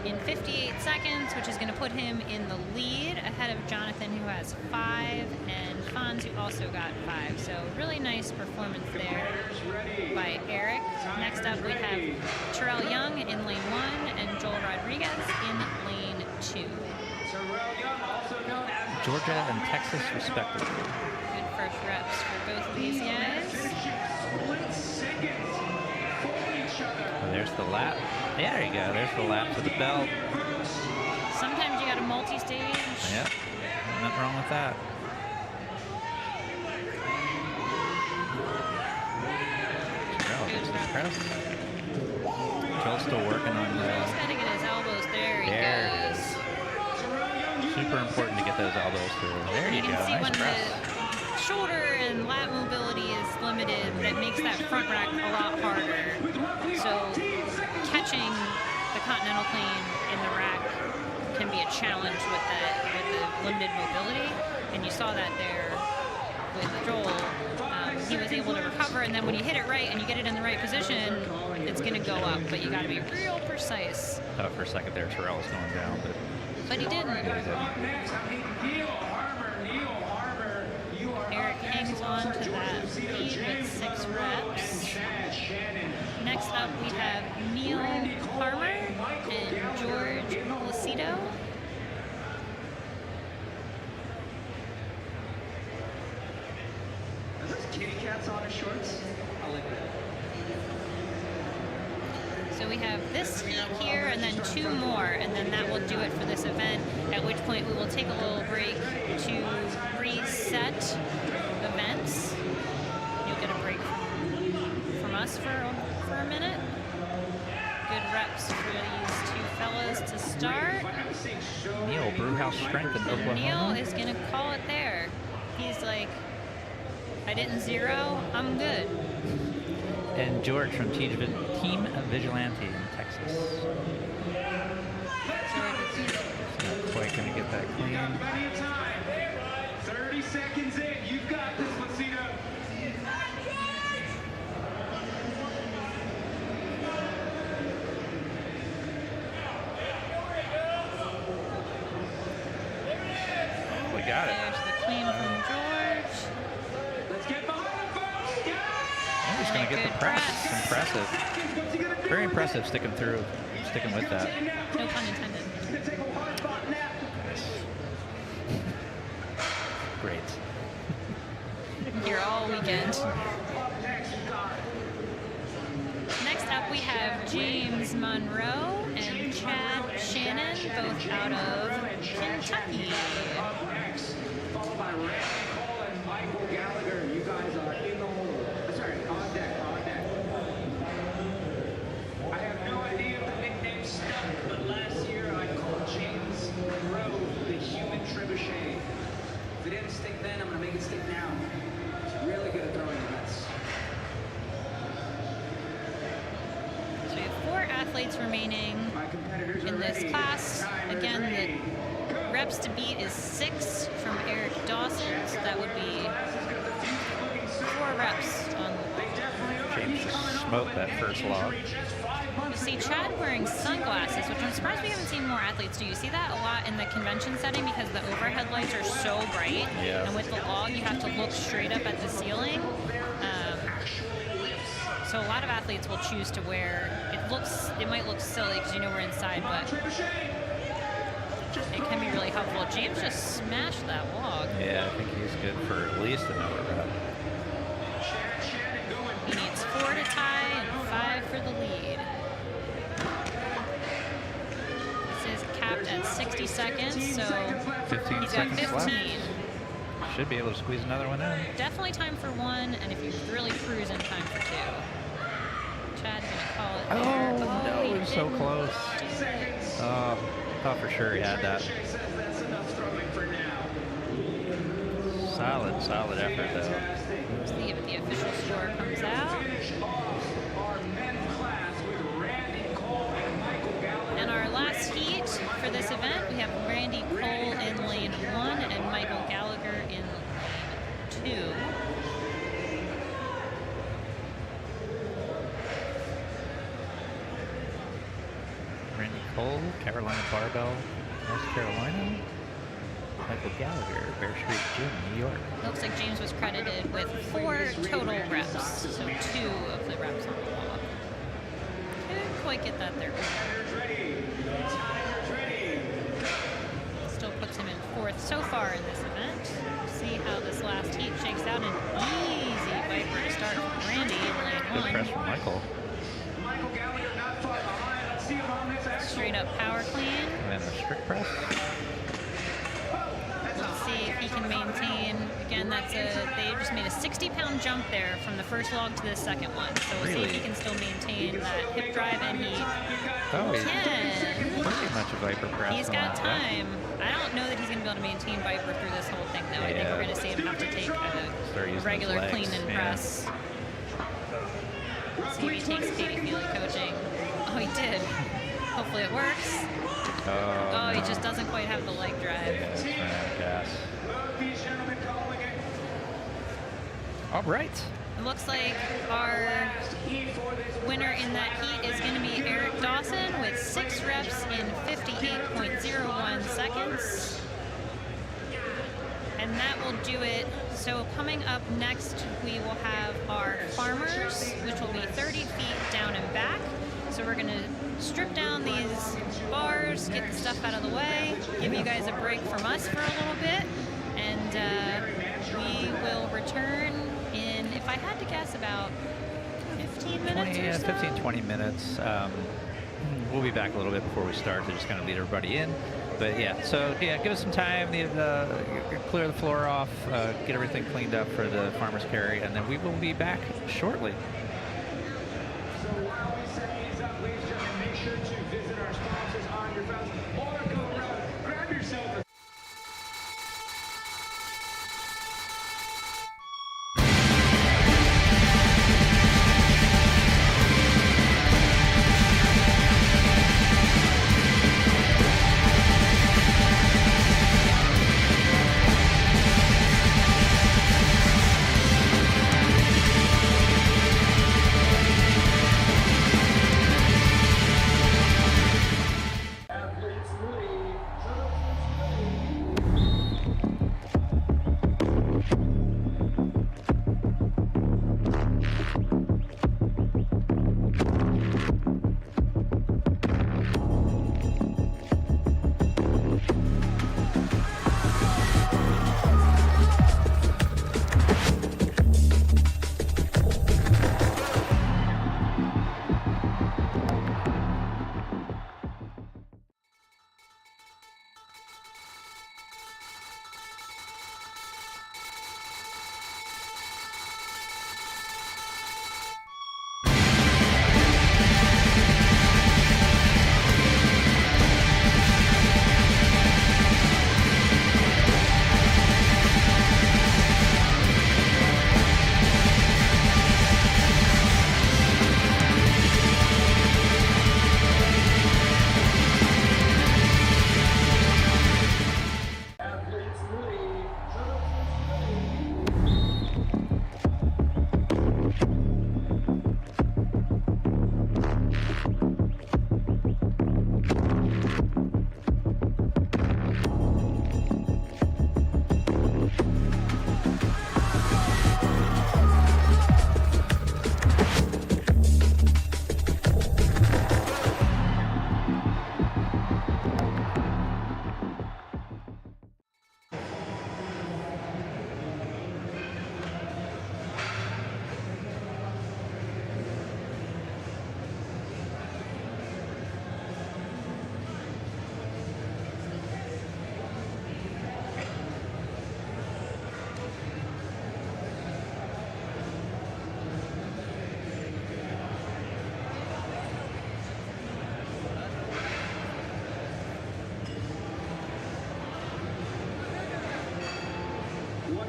in 58 seconds, which is going to put him in the lead ahead of Jonathan, who has 5, and Fonz, who also got 5. So really nice performance there by Eric. Next up, we have Terrell Young in lane 1 and Joel Rodriguez in lane 2. Georgia and Texas, respectively. Good first reps for both of these guys. And there's the lap. Yeah, there you go. There's the lap to the belt. Sometimes you got a multi-stage. Yep. Nothing wrong with that. Terrell gets impressed. Joel's still working on Joel's got to get his elbows. There he goes. Super important to get those elbows through. There you You go. can see Nice when press. the shoulder and lat mobility is limited, that makes that front rack a lot harder. So catching the continental clean in the rack can be a challenge with the limited mobility, and you saw that there with Joel. He was able to recover, and then when you hit it right and you get it in the right position, it's going to go up, but you got to be real precise. Thought for a second there Terrell was going down, But he didn't. Eric hangs on to that lead with 6 reps. Next up, we have Neil Harmer and George Lucido. Are those kitty cats on his shorts? I like that. So we have this heat here and then 2 more, and then that will do it for this event, at which point we will take a little break to reset events. You'll get a break from us for a minute. Good reps for these 2 fellas to start. Neil, Brewhouse Strength in Oklahoma. Neil is going to call it there. He's like, I didn't zero, I'm good. And George from Team Vigilante in Texas. Not quite going to get that clean. Plenty of time. 30 seconds in. You've got this, Lucido. We got it. There's the clean from George. Let's get behind him, folks. I'm just going to get the press. It's impressive. Very impressive sticking with that. No pun intended. Nice. Great. Here all weekend. Next up, we have James Monroe and Chad Shannon, both out of Kentucky. Followed by Randy Cole and Michael Gallagher. You guys are in the hole. Sorry, on deck. I have no idea if the nickname stuck, but last year I called James Monroe the human trebuchet. If it didn't stick then, I'm going to make it stick now. He's really good at throwing events. So we have 4 athletes remaining My competitors in are this ready. class. Time is Again, ready. the reps to beat is 6 from Eric Dawson, so that would be 4 reps on. James just smoked that first log. You see Chad wearing sunglasses, which I'm surprised we haven't seen more athletes do. You see that a lot in the convention setting because the overhead lights are so bright. Yeah. And with the log, you have to look straight up at the ceiling. So a lot of athletes will choose to wear, it might look silly because you know we're inside, but it can be really helpful. James just smashed that log. Yeah, I think he's good for at least another rep. He needs 4 to tie and 5 for the lead. This is capped at 60 seconds, so 15 he's got seconds 15. left. Should be able to squeeze another one in. Definitely time for 1, and if you really cruise in, time for 2. Chad's gonna call it there. Oh, no, he it was so close. Oh, thought for sure he had that. Solid effort though. See if the official score comes out. And our last heat for this event, we have Randy Cole in lane 1 and Michael Gallagher in lane 2. Randy Cole, Carolina Barbell, North Carolina. Michael Gallagher, Bear Street Gym, New York. Looks like James was credited with 4 total reps, so 2 of the reps on the walk. Couldn't quite get that there. Still puts him in 4th so far in this event. See how this last heat shakes out. An easy Viper to start from Randy in lane 1. Good press from Michael. Straight up power clean. And then the strict press. Let's see if he can maintain. Again, they just made a 60-pound jump there from the first log to the second one. So we'll see if he can still maintain that hip drive, and he can. Pretty much a Viper press. He's got time. I don't know that he's going to be able to maintain Viper through this whole thing, though. I think we're going to see him have to take a regular clean and press. See if he takes Katie Feely coaching. Oh, he did. Hopefully it works. Oh, he just doesn't quite have the leg drive. Gas. All right. It looks like our winner in that heat is going to be Eric Dawson with 6 reps in 58.01 seconds. And that will do it. So coming up next, we will have our farmers, which will be 30 feet down and back. So we're going to strip down these bars, get the stuff out of the way, give you guys a break from us for a little bit, and we will return in, if I had to guess, about 15 minutes or so? 15, 20 minutes. We'll be back a little bit before we start to just kind of lead everybody in. But yeah, so yeah, give us some time, clear the floor off, get everything cleaned up for the farmer's carry, and then we will be back shortly.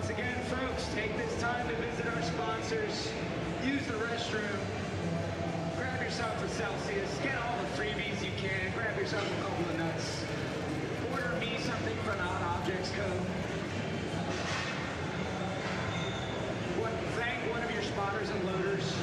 Once again, folks, take this time to visit our sponsors. Use the restroom. Grab yourself a Celsius. Get all the freebies you can. Grab yourself a couple of nuts. Order me something for non-objects code. Thank one of your spotters and loaders.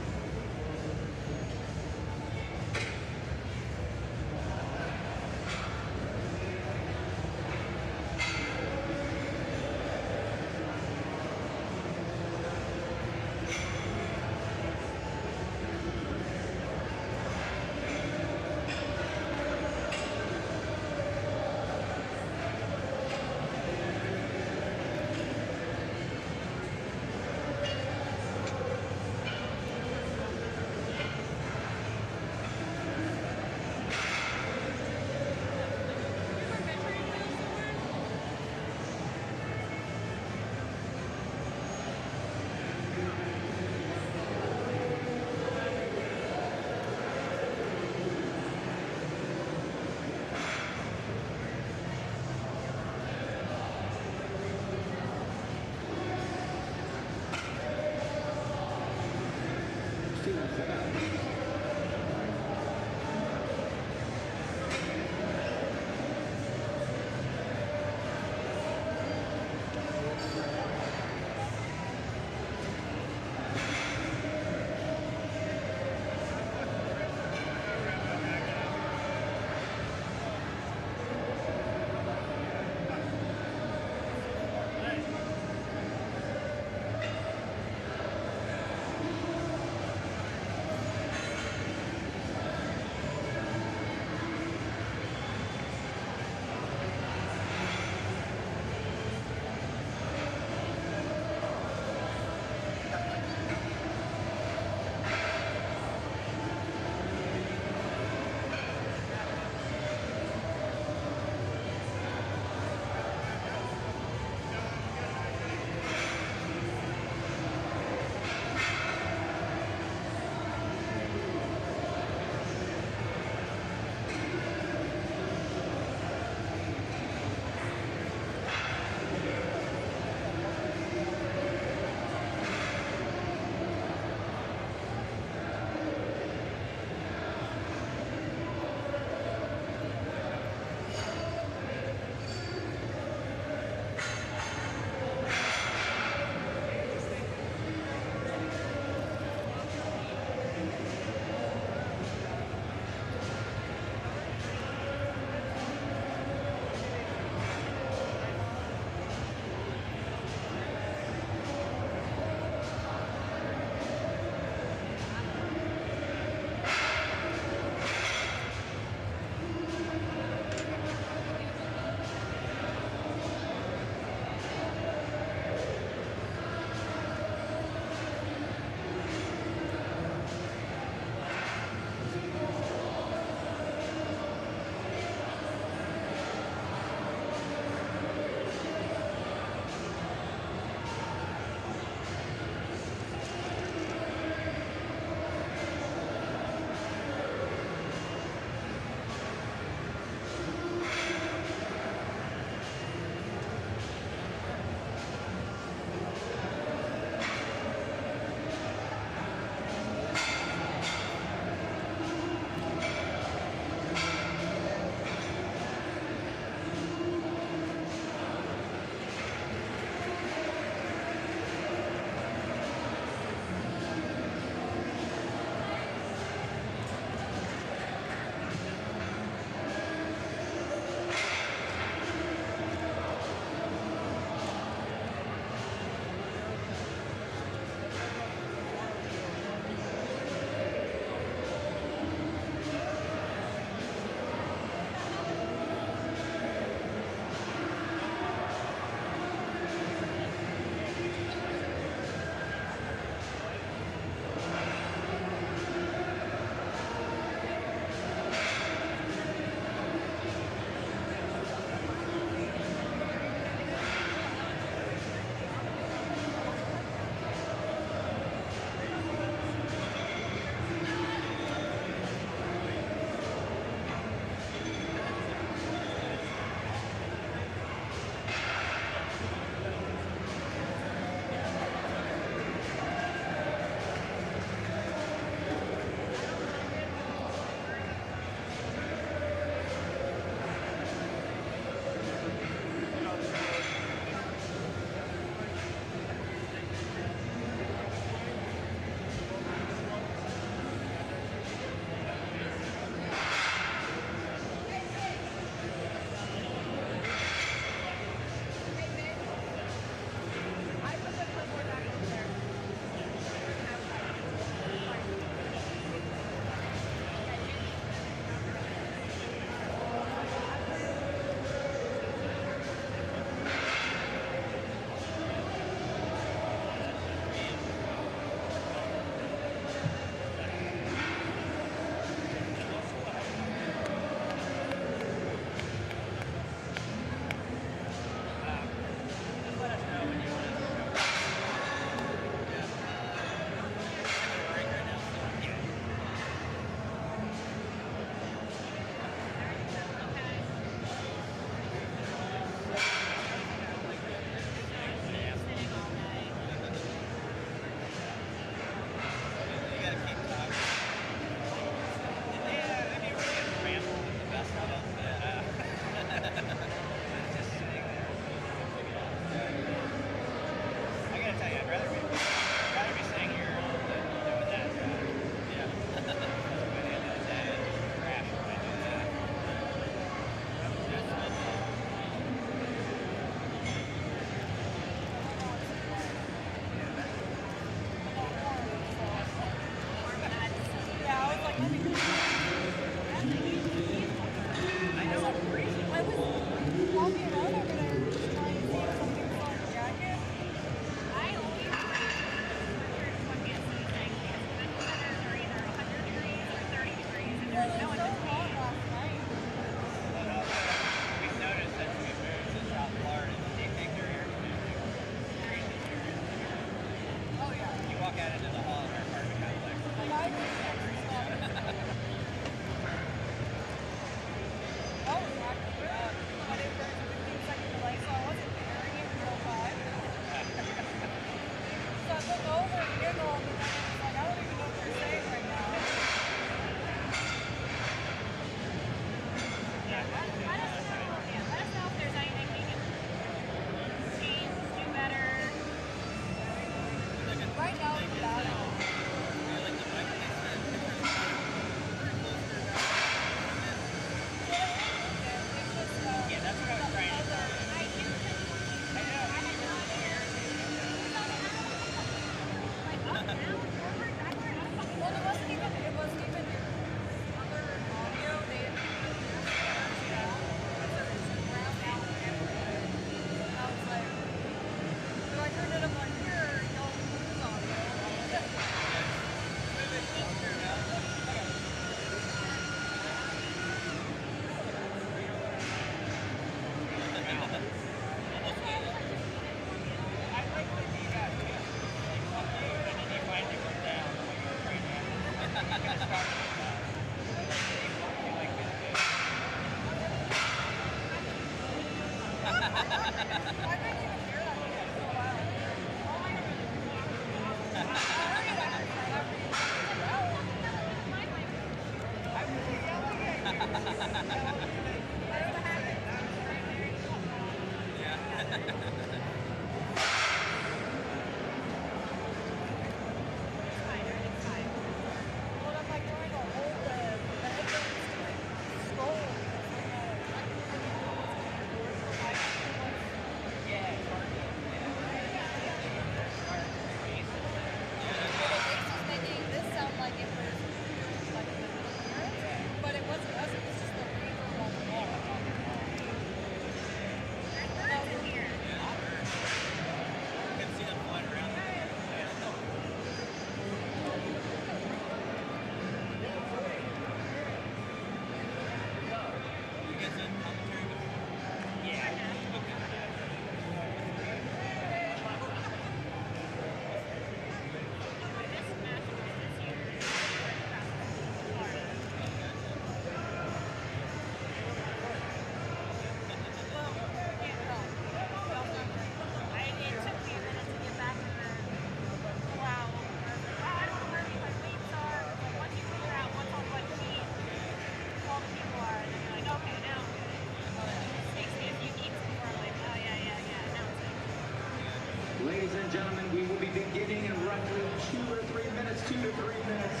Ladies and gentlemen, we will be beginning in roughly 2 to 3 minutes. 2 to 3 minutes.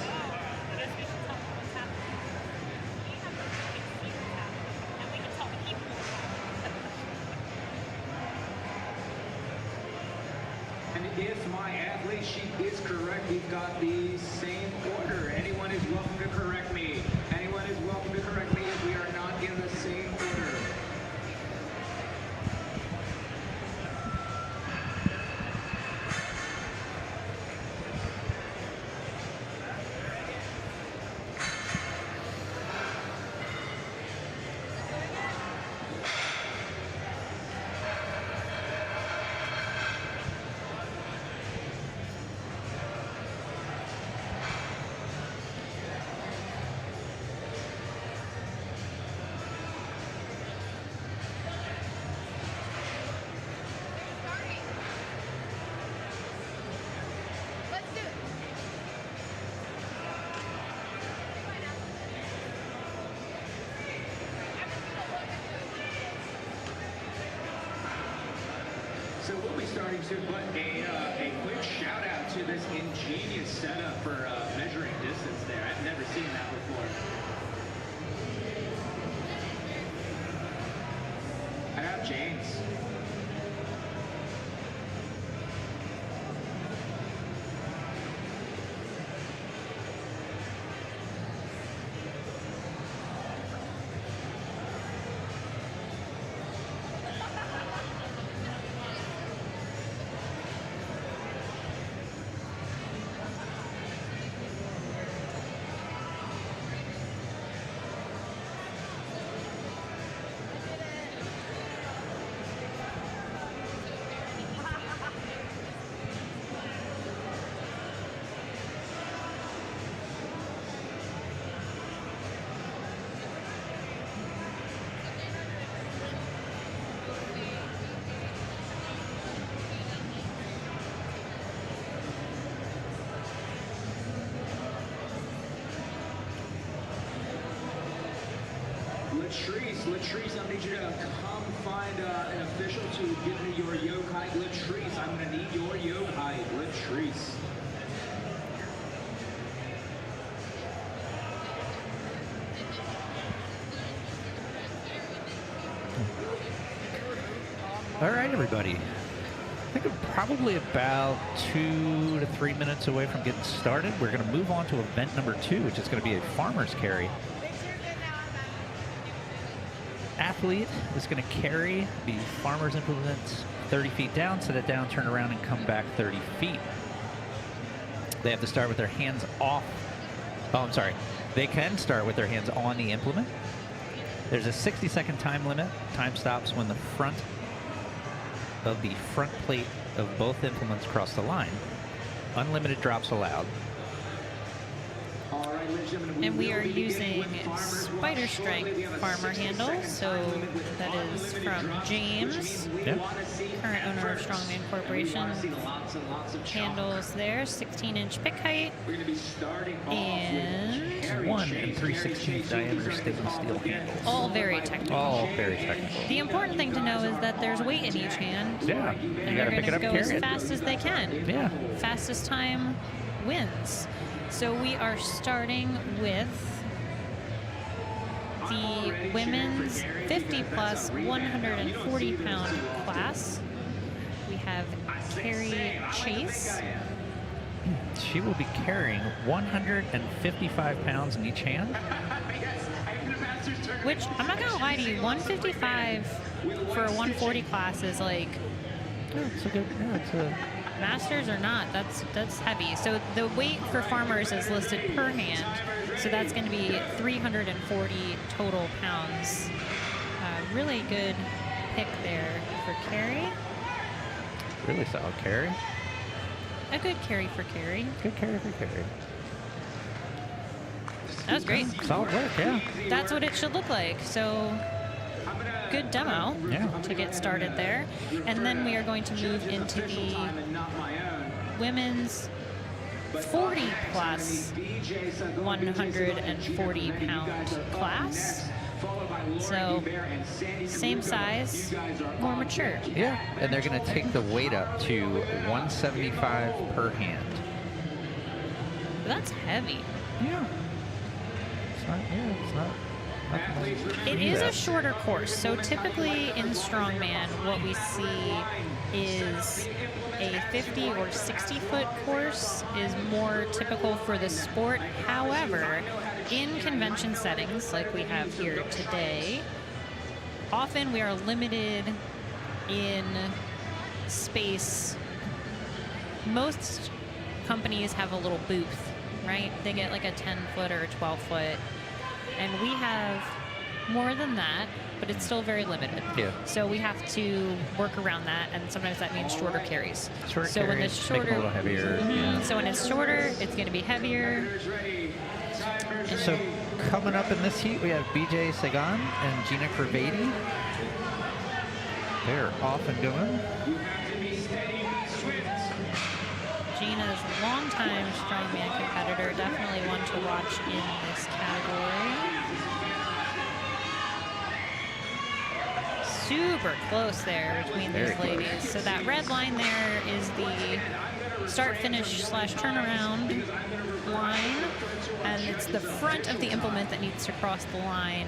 And if my athlete sheet is correct, we've got the same order. Anyone is welcome to correct me. Anyone is welcome to correct me if we are not in the same order. So we'll be starting soon, but a quick shout out to this ingenious setup for measuring distance there. I've never seen that before. I have James. Latrice, I need you to come find an official to give me your yoke height. Latrice, I'm going to need your yoke height. Latrice. All right, everybody. I think we're probably about 2 to 3 minutes away from getting started. We're going to move on to event number 2, which is going to be a farmer's carry. Athlete is going to carry the farmer's implements 30 feet down, set it down, turn around, and come back 30 feet. They have to start with their hands off. Oh, I'm sorry. They can start with their hands on the implement. There's a 60-second time limit. Time stops when the front of the front plate of both implements cross the line. Unlimited drops allowed. All right. And we are using Spider Strength farmer handles. So that is from James, Yeah. current owner of Strongman Corporation. Handles there, 16-inch pick height. And 1 3/16 diameter stainless steel handles. all very technical. All very technical. The important thing to know is that there's weight in each hand. Yeah. And You they're gotta going pick it to up, go carry as it. fast as they can. Yeah. Fastest time wins. So we are starting with the women's 50 plus 140 pound class. We have Carrie Chase. She will be carrying 155 pounds in each hand. Which, I'm not gonna lie to you, 155 for a 140 class is like, Oh, it's a good. Yeah, it's a. masters or not, that's heavy. So the weight for farmers is listed per hand. So that's gonna be 340 total pounds. Really good pick there for Carrie. Really solid carry. A good carry for Carrie. Good carry for carry. That was great. Solid work, yeah. That's what it should look like. So good demo Yeah. to get started there. And then we are going to move into the women's 40 plus 140 pound class. So same size, more mature. Yeah, and they're going to take the weight up to 175 per hand. That's heavy. Yeah. It's not, it's not. It is a shorter course. So typically in Strongman, what we see is a 50 or 60 foot course is more typical for the sport. However, in convention settings like we have here today, often we are limited in space. Most companies have a little booth, right? They get like a 10 foot or a 12 foot. And we have more than that, but it's still very limited. Yeah. So we have to work around that, and sometimes that means shorter carries. Short so when carries, it's make 'em shorter, a little heavier. Yeah. So when it's shorter, it's going to be heavier. So coming up in this heat, we have BJ Sagan and Gina Crivati. They're off and going. Gina's longtime strongman competitor, definitely one to watch in this category. Super close there between Very these close. ladies. So that red line there is the start, finish / turnaround line, and it's the front of the implement that needs to cross the line.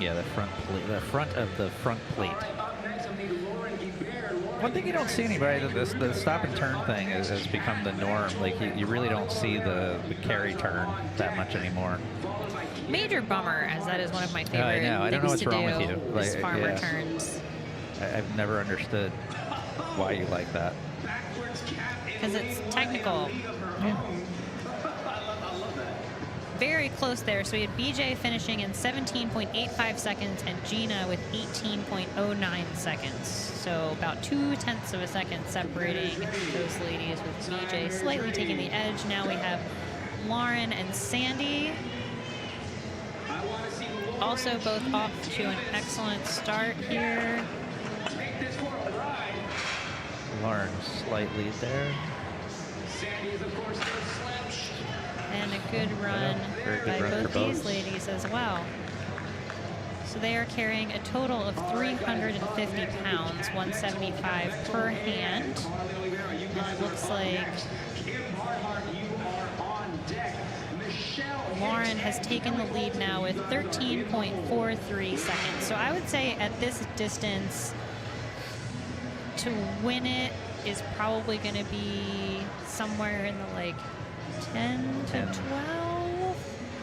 Yeah, the front of the front plate. One thing you don't see anybody, the stop and turn thing has become the norm. Like you really don't see the carry turn that much anymore. Major bummer, as that is one of my favorite I know. I don't know things what's to wrong do, with you. is Like, farmer yeah. turns. I've never understood why you like that. Because it's technical. Yeah. Very close there. So we had BJ finishing in 17.85 seconds and Gina with 18.09 seconds. So about 0.2 of a second separating those ladies, with BJ slightly taking the edge. Now we have Lauren and Sandy. Also both off to an excellent start here. Lauren slight lead there. And a good run Very good by run both for these both. ladies as well. So they are carrying a total of 350 pounds, 175 per hand. And it looks like Lauren has taken the lead now with 13.43 seconds. So I would say at this distance, to win it is probably going to be somewhere in the like 10 to 12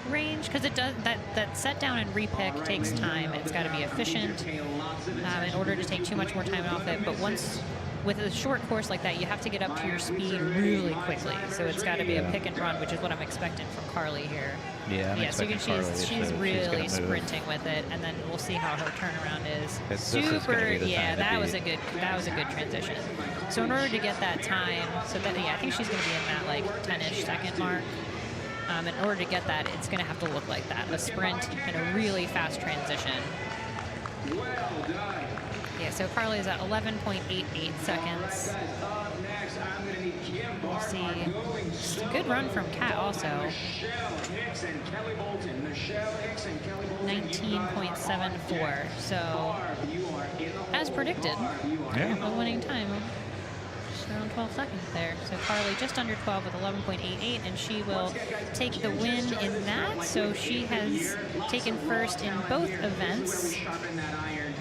range, because it does that set down and repick takes time. It's got to be efficient in order to take too much more time off it. But once with a short course like that, you have to get up to your speed really quickly. So it's got to be a pick and run, which is what I'm expecting from Carly here. Yeah, I'm So expecting Carly, she's so really gonna move. sprinting with it, and then we'll see how her turnout is. This is gonna be the Yeah, time to that was beat. a good transition. So in order to get that time, so that I think she's going to be in that like 10-ish second mark. In order to get that, it's going to have to look like that, a sprint and a really fast transition. Well done. Yeah, so Carly is at 11.88 seconds. Up next, I'm going to need Kim We'll see. going It's a good run from Kat also. Michelle Hicks and Kelly Bolton. Michelle Hicks and Kelly Bolton. 19.74. So, Barb, you are in the as predicted, Yeah. a winning time. Just around 12 seconds there. So Carly just under 12 with 11.88, and she will take the win in that. So she has taken first in both events. sharpen that iron.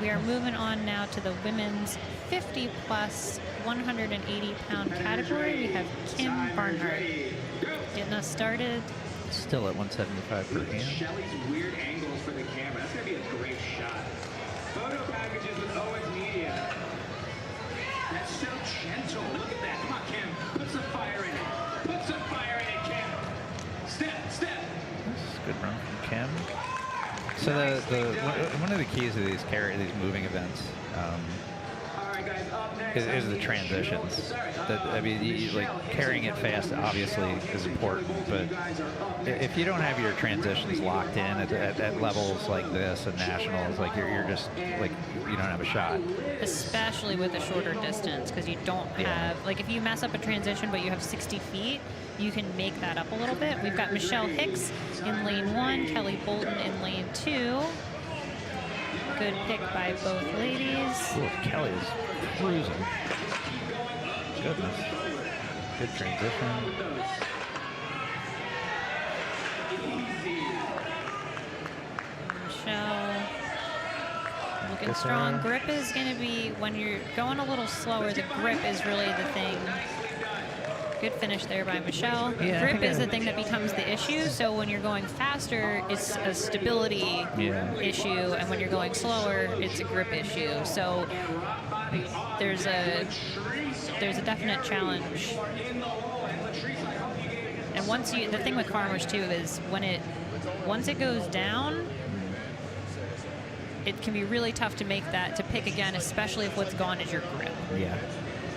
We are moving on now to the women's 50 plus 180 pound category. We have Kim Barnhart getting us started. Still at 175 per hand. Shelly's weird angles for the camera. That's going to be a great shot. Photo packages with Owens Media. That's so gentle. Look at that. Come on, Kim. Put some fire in it. Put some fire in it, Kim. Step. That's a good run from Kim. So one of the keys to these moving events All right, guys. Up next, is the transitions. I mean, like carrying it fast obviously is important, but if you don't have your transitions locked in at levels like this and nationals, like you're just like you don't have a shot. Especially with a shorter distance, because you don't have, like if you mess up a transition but you have 60 feet, you can make that up a little bit. We've got Michelle Hicks in lane 1, Kelly Bolton in lane 2. Good pick by both ladies. Ooh, Kelly is cruising. Goodness. Good transition. Michelle looking strong. Grip is going to be, when you're going a little slower, the grip is really the thing. Good finish there by Michelle. Yeah, Grip is the thing that becomes the issue. So when you're going faster, it's a stability issue, and when you're going slower, it's a grip issue. So there's a definite challenge. And the thing with farmers too is once it goes down, it can be really tough to pick again, especially if what's gone is your grip. Yeah.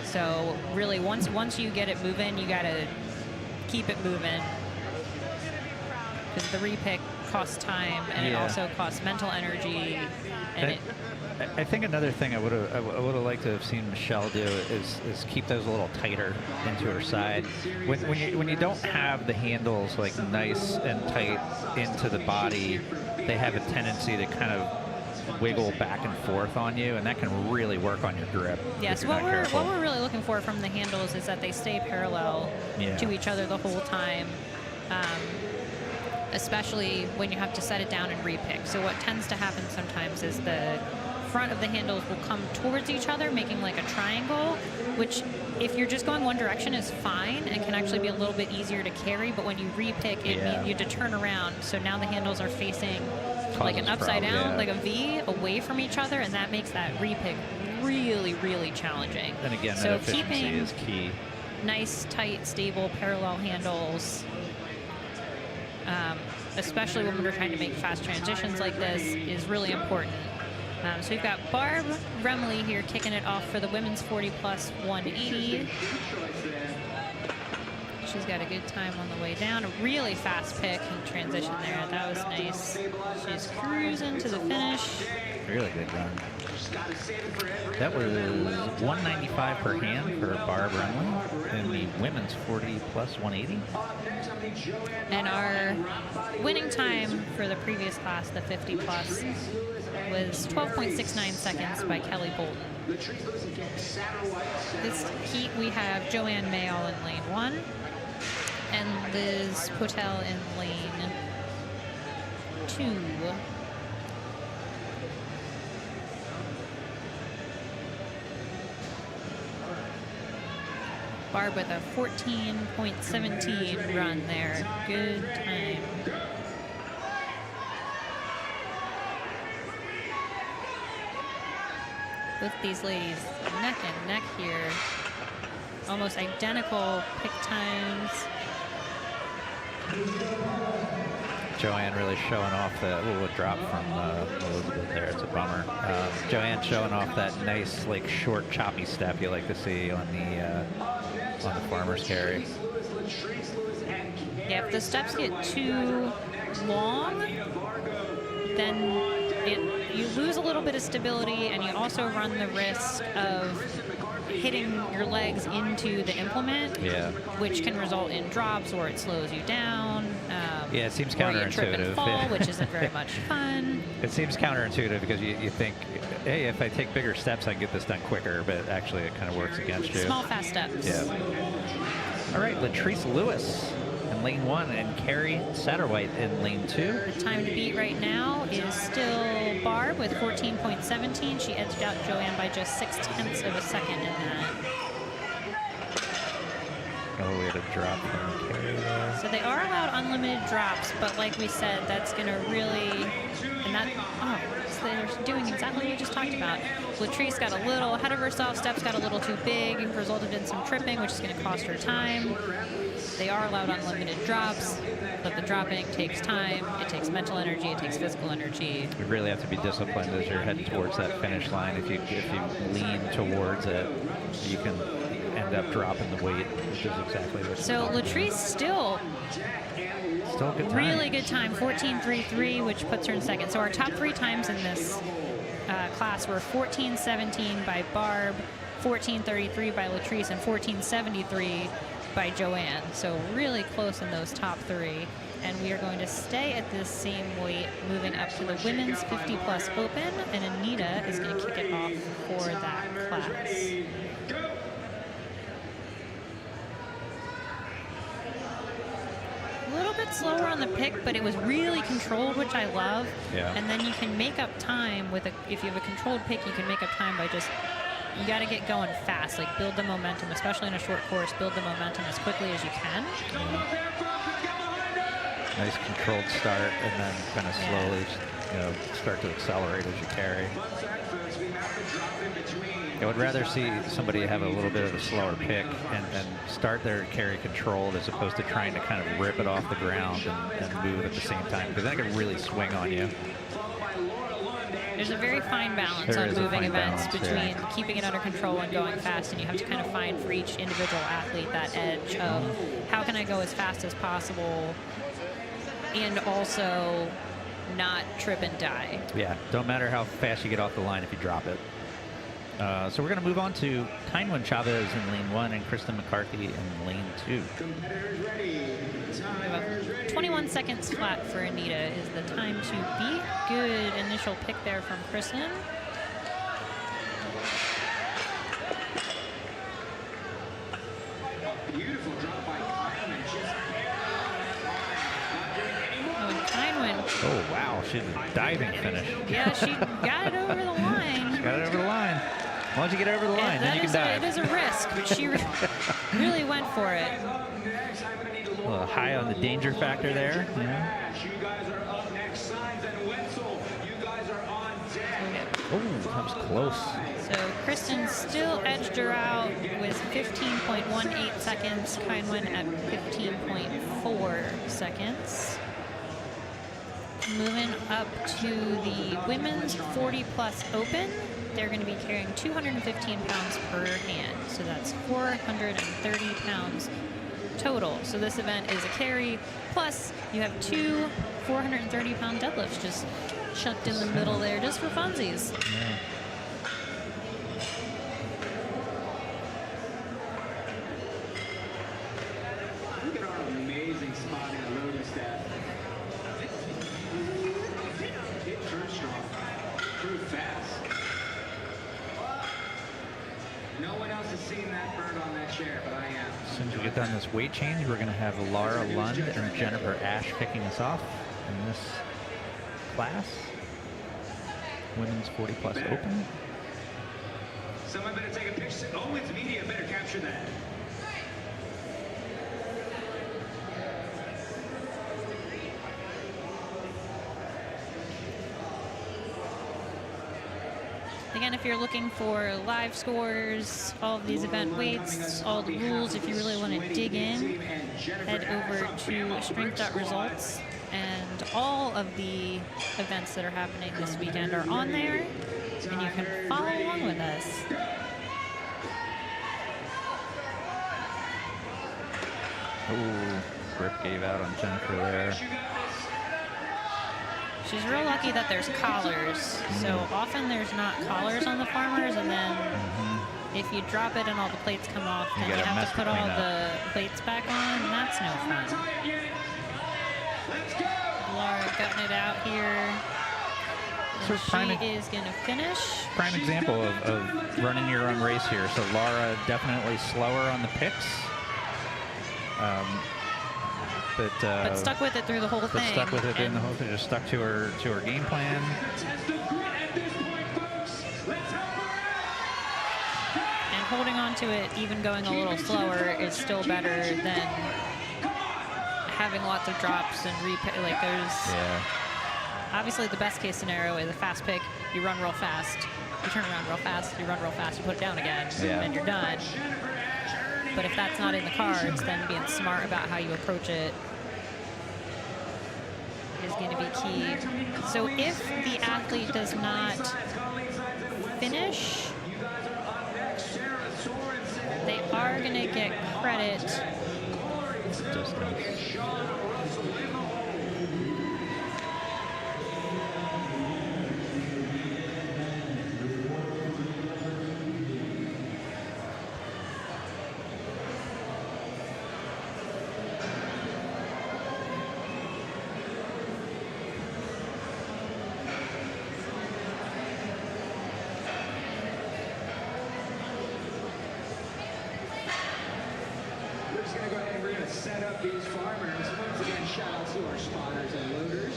So really, once you get it moving, you got to keep it moving, because the repick costs time, and it also costs mental energy. And I think another thing I would have liked to have seen Michelle do is keep those a little tighter into her side. When you don't have the handles like nice and tight into the body, they have a tendency to kind of wiggle back and forth on you, and that can really work on your grip. Yes, what we're really looking for from the handles is that they stay parallel to each other the whole time, especially when you have to set it down and repick. So what tends to happen sometimes is the front of the handles will come towards each other, making like a triangle, which if you're just going one direction is fine and can actually be a little bit easier to carry, but when you repick, it means you have to turn around. So now the handles are facing like an upside down, like a V, away from each other, and that makes that repick really, really challenging. And again, so that efficiency keeping is key. Nice, tight, stable, parallel handles, especially when we're trying to make fast transitions like this, is really important. So we've got Barb Remley here kicking it off for the women's 40 plus 180. She's got a good time on the way down. A really fast pick and transition there. That was nice. She's cruising to the finish. Really good run. That was 195 per hand for Barb Remley in the women's 40 plus 180. And our winning time for the previous class, the 50 plus, was 12.69 seconds by Kelly Bolton. This heat we have Joanne Mayall in lane 1 and Liz Potel in lane 2. Barb with a 14.17 run there. Good time. Both these ladies neck and neck here. Almost identical pick times. Joanne really showing off the little drop from Elizabeth there. It's a bummer. Joanne showing off that nice, like, short, choppy step you like to see on the farmer's carry. Yeah, if the steps get too long, then you lose a little bit of stability, and you also run the risk of hitting your legs into the implement, which can result in drops, or it slows you down. Yeah, it seems or you trip and counterintuitive. fall, which isn't very much fun. It seems counterintuitive because you think, hey, if I take bigger steps, I can get this done quicker, but actually it kind of works against you. Small, fast steps. Yeah. All right, Latrice Lewis in lane 1 and Carrie Satterwhite in lane 2. The time to beat right now is still Barb with 14.17. She edged out Joanne by just 0.6 of a second in that. Oh, we had a drop from Carrie there. So they are allowed unlimited drops, but like we said, that's going to really, and that, so they're doing exactly what we just talked about. Latrice got a little ahead of herself, steps got a little too big, resulted in some tripping, which is going to cost her time. They are allowed unlimited drops, but the dropping takes time, it takes mental energy, it takes physical energy. You really have to be disciplined as you're heading towards that finish line. If you lean towards it, you can end up dropping the weight, which is exactly what. So Latrice still a good time. Really good time, 14.33, which puts her in second. So our top 3 times in this class were 14.17 by Barb, 14.33 by Latrice, and 14.73 by Joanne. So really close in those top 3. And we are going to stay at this same weight, moving up to the women's 50-plus open, and Anita is going to kick it off for that class. A little bit slower on the pick, but it was really controlled, which I love. Yeah. And then you can make up time with if you have a controlled pick, you can make up time by just, you got to get going fast, like build the momentum, especially in a short course, build the momentum as quickly as you can. Nice controlled start, and then kind of slowly, start to accelerate as you carry. I would rather see somebody have a little bit of a slower pick and start their carry controlled as opposed to trying to kind of rip it off the ground and move at the same time, because that can really swing on you. There's a very fine balance on moving events between keeping it under control and going fast, and you have to kind of find for each individual athlete that edge of how can I go as fast as possible and also not trip and die. Yeah, don't matter how fast you get off the line if you drop it. So we're going to move on to Tynwyn Chavez in lane 1 and Kristen McCarthy in lane 2. We have 21 seconds flat for Anita is the time to beat. Good initial pick there from Kristen. Beautiful drop by Tynwyn. Oh, and Tynwyn. Oh, wow. She did a diving finish. Yeah, she got it over the line. She got it over the line. Once you get over the line, then you can dive. It is a risk, but she really went for it. A little high on the danger factor there. Yeah. You guys are up next. Signs and Wenzel. You guys are on deck. Oh, that was close. So Kristen still edged her out with 15.18 seconds. Tynwyn at 15.4 seconds. Moving up to the women's 40-plus open. They're going to be carrying 215 pounds per hand. So that's 430 pounds total. So this event is a carry, plus you have 2 430-pound deadlifts just chucked in the middle there just for funsies. Yeah. Look at our amazing spot in the loading staff. It turns strong. True fast. No one else has seen that bird on that chair, but I am. As soon as we get done this weight change, we're going to have Laura Lund and Jennifer Ash kicking us off in this class. Women's 40-plus open. Someone better take a picture. Owens Media better capture that. Again, if you're looking for live scores, all of these event weights, all the rules, if you really want to dig in, head over to strength.results, and all of the events that are happening this weekend are on there, and you can follow along with us. Ooh. grip gave out on Jennifer there. She's real lucky that there's collars. So often there's not collars on the farmers, and then if you drop it and all the plates come off, then you have to put all the plates back on, and that's no fun. Laura gutting it out here. And she is going to finish. Prime example of running your own race here. So Laura definitely slower on the picks. But stuck with it through the whole thing. Stuck with it in the whole thing. Just stuck to her game plan. And holding on to it, even going a little slower, is still better than having lots of drops and repick. Like there's obviously the best case scenario is a fast pick. You run real fast. You turn around real fast. You run real fast. You put it down again, and you're done. But if that's not in the cards, then being smart about how you approach it is going to be key. So if the athlete does not finish, they are going to get credit. Set up these farmers. Once again, shout out to our spotters and loaders.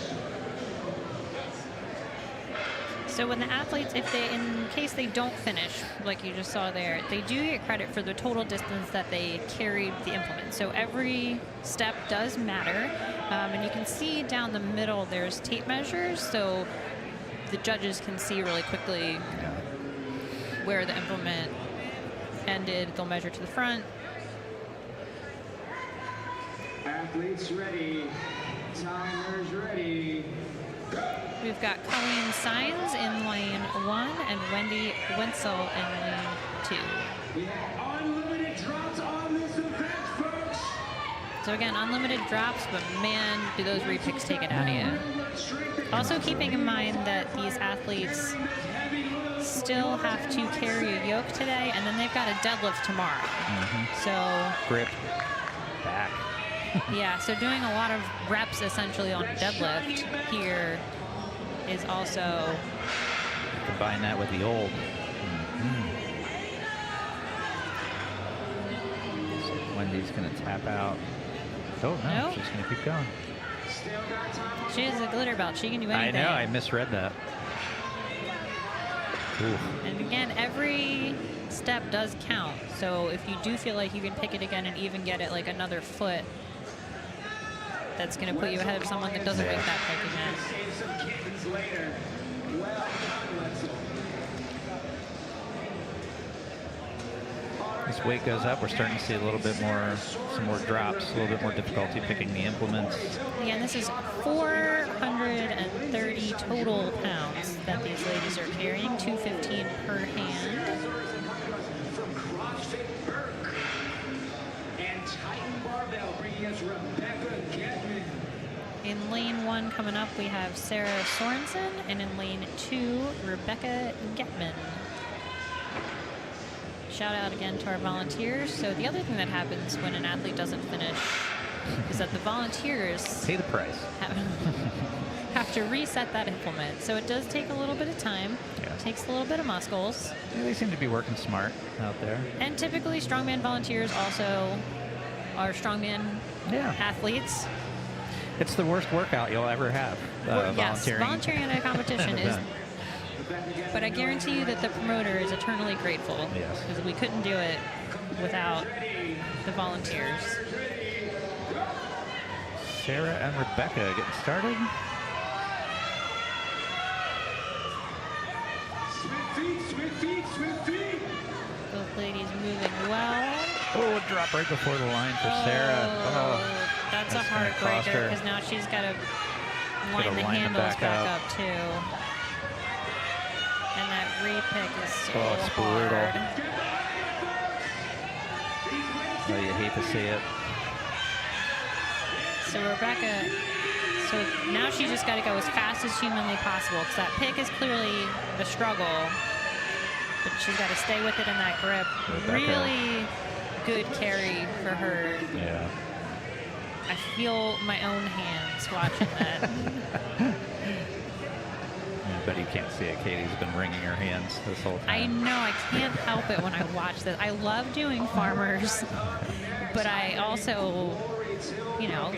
So when the athletes, if they, in case they don't finish, like you just saw there, they do get credit for the total distance that they carried the implement. So every step does matter. And you can see down the middle, there's tape measures. So the judges can see really quickly where the implement ended. They'll measure to the front. Athletes ready. Timers ready. We've got Colleen Sines in lane 1 and Wendy Wenzel in lane 2. We have unlimited drops on this event, folks. So again, unlimited drops, but man, do those repicks take it out of you. Also keeping in mind that these athletes still have to carry a yoke today, and then they've got a deadlift tomorrow. So grip back. Yeah, so doing a lot of reps essentially on deadlift here is also... Combine that with the old. So Wendy's going to tap out. Oh, no, Nope. she's going to keep going. She has a glitter belt. She can do anything. I know, I misread that. Oof. And again, every step does count. So if you do feel like you can pick it again and even get it like another foot, that's going to put you ahead of someone that doesn't make that pick again. As weight goes up, we're starting to see a little bit more, some more drops, a little bit more difficulty picking the implements. Again, this is 430 total pounds that these ladies are carrying, 215 per hand. In lane 1 coming up, we have Sarah Sorensen, and in lane 2, Rebecca Getman. Shout out again to our volunteers. So the other thing that happens when an athlete doesn't finish is that the volunteers Pay the price. have to reset that implement. So it does take a little bit of time. Yeah. It takes a little bit of muscles. Yeah, they seem to be working smart out there. And typically strongman volunteers also are strongman athletes. It's the worst workout you'll ever have. Yes, volunteering in a competition is. But I guarantee you that the promoter is eternally grateful. Yes. Because we couldn't do it without the volunteers. Sarah and Rebecca getting started. Both ladies moving well. Oh, a drop right before the line for Sarah. Oh, that's a that's gonna cost heartbreaker her. because now she's got to line Gotta the line it handles back back up. up too. And that repick is so Oh, it's hard. brutal. Oh, you hate to see it. So Rebecca, so now she's just got to go as fast as humanly possible because that pick is clearly a struggle. But she's got to stay with it in that grip. Rebecca. Really good carry for her. Yeah. I feel my own hands watching that. But you can't see it. Katie's been wringing her hands this whole I time. know, I can't help it when I watch this. I love doing farmers, but I also, you know,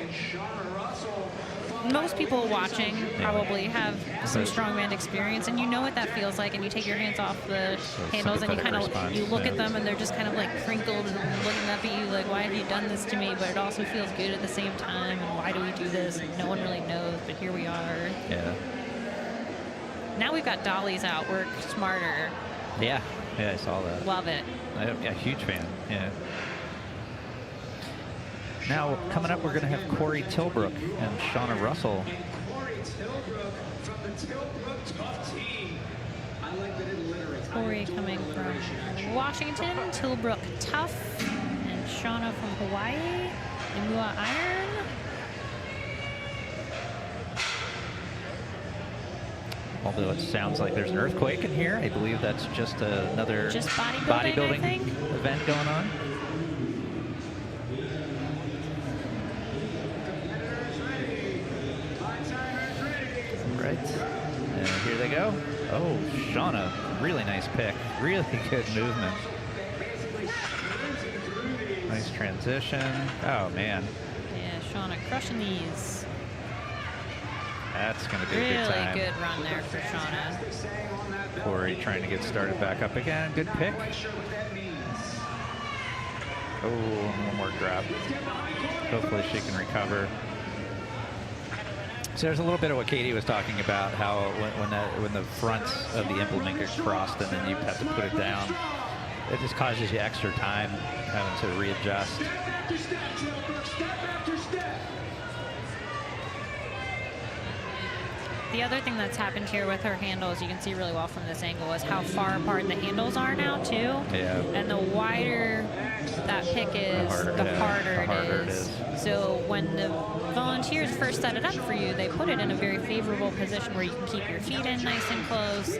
most people watching probably have some strongman experience, and you know what that feels like, and you take your hands off the handles and you kind of you look at them and they're just kind of like crinkled and looking up at you like, why have you done this to me? But it also feels good at the same time, and why do we do this? And no one really knows, but here we are. Yeah. Now we've got dollies out. Work smarter. Yeah. Yeah, I saw that. Love it. Yeah, huge fan. Yeah. Now, coming up, we're going to have Corey Tilbrook and Shauna Russell. Corey Tilbrook from the Tilbrook Tough Team. I like that it alliterates. Corey coming from Washington, Tilbrook Tough, and Shauna from Hawaii, Imua Iron. Although it sounds like there's an earthquake in here, I believe that's just another bodybuilding, I think. event going on. Right, and here they go. Oh, Shauna, really nice pick. Really good movement. Nice transition. Oh, man. Yeah, Shauna crushing these. That's going to be a good Really time. good run there for Shauna. Corey trying to get started back up again. Good pick. Oh, one more drop. Hopefully she can recover. So there's a little bit of what Katie was talking about, how when the fronts of the implement get crossed and then you have to put it down, it just causes you extra time having to readjust. The other thing that's happened here with her handles, you can see really well from this angle, is how far apart the handles are now, too. Yeah. And the wider that pick is, the harder it is. So when the volunteers first set it up for you, they put it in a very favorable position where you can keep your feet in nice and close.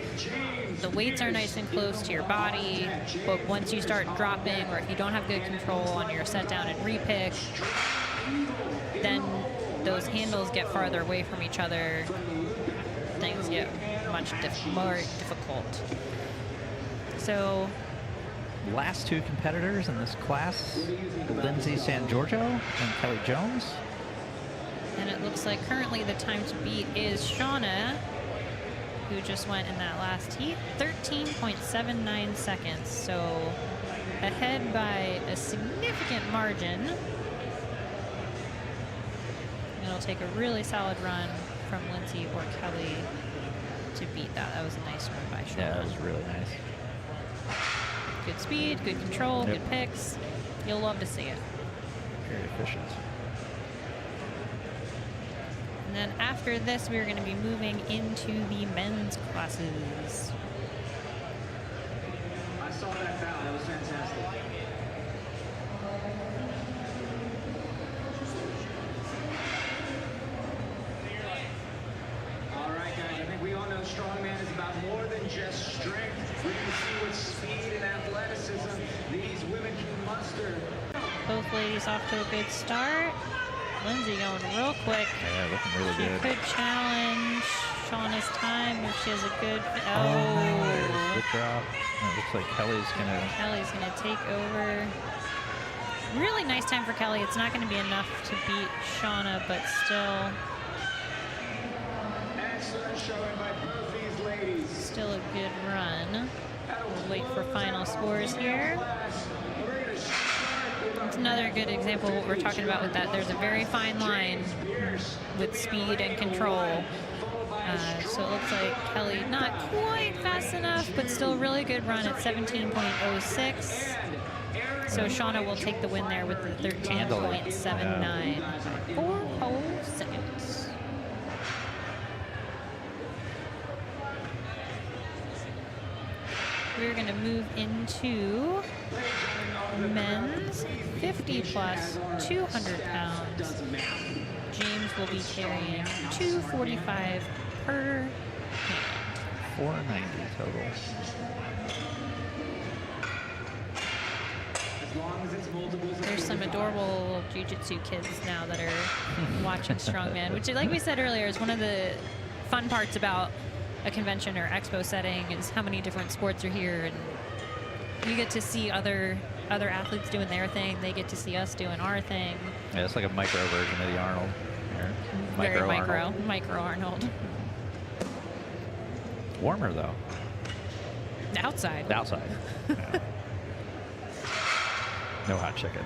The weights are nice and close to your body, but once you start dropping, or if you don't have good control on your set down and repick, then those handles get farther away from each other. Things get much more difficult. So Last two competitors in this class, Lindsay San Giorgio and Kelly Jones. and it looks like currently the time to beat is Shauna, who just went in that last heat, 13.79 seconds. So ahead by a significant margin. It'll take a really solid run from Lindsay or Kelly to beat that. That was a nice run by Shauna. Yeah, that was really nice. Good speed, good control, Yep. good picks. You'll love to see it. Very efficient. And then after this, we're going to be moving into the men's classes. I saw that foul. That was fantastic. All right, guys. I think we all know strongman is about more than just strength. We're going to see what speed and athleticism these women can muster. Both ladies off to a good start. Lindsay going real quick. Yeah, looking really She good. could challenge Shauna's time if she has a good. Good drop. It looks like Kelly's gonna. Kelly's gonna take over. Really nice time for Kelly. It's not gonna be enough to beat Shauna, but still. Excellent showing by both these ladies. Still a good run. We'll wait for final scores here. It's another good example of what we're talking about with that. There's a very fine line with speed and control. So it looks like Kelly not quite fast enough, but still really good run at 17.06. So Shauna will take the win there with the 13.79. 4 whole seconds. We're going to move into men's 50 plus 200 pounds. will be carrying 245 per hand. 490 total. As long as it's multiples of There's some adorable jiu-jitsu kids now that are watching Strongman, which, like we said earlier, is one of the fun parts about a convention or expo setting is how many different sports are here, and you get to see other athletes doing their thing. They get to see us doing our thing. Yeah, it's like a micro version of the Arnold. Here. Very Arnold. micro Arnold. Warmer though. Outside. Outside. Yeah. No hot chicken.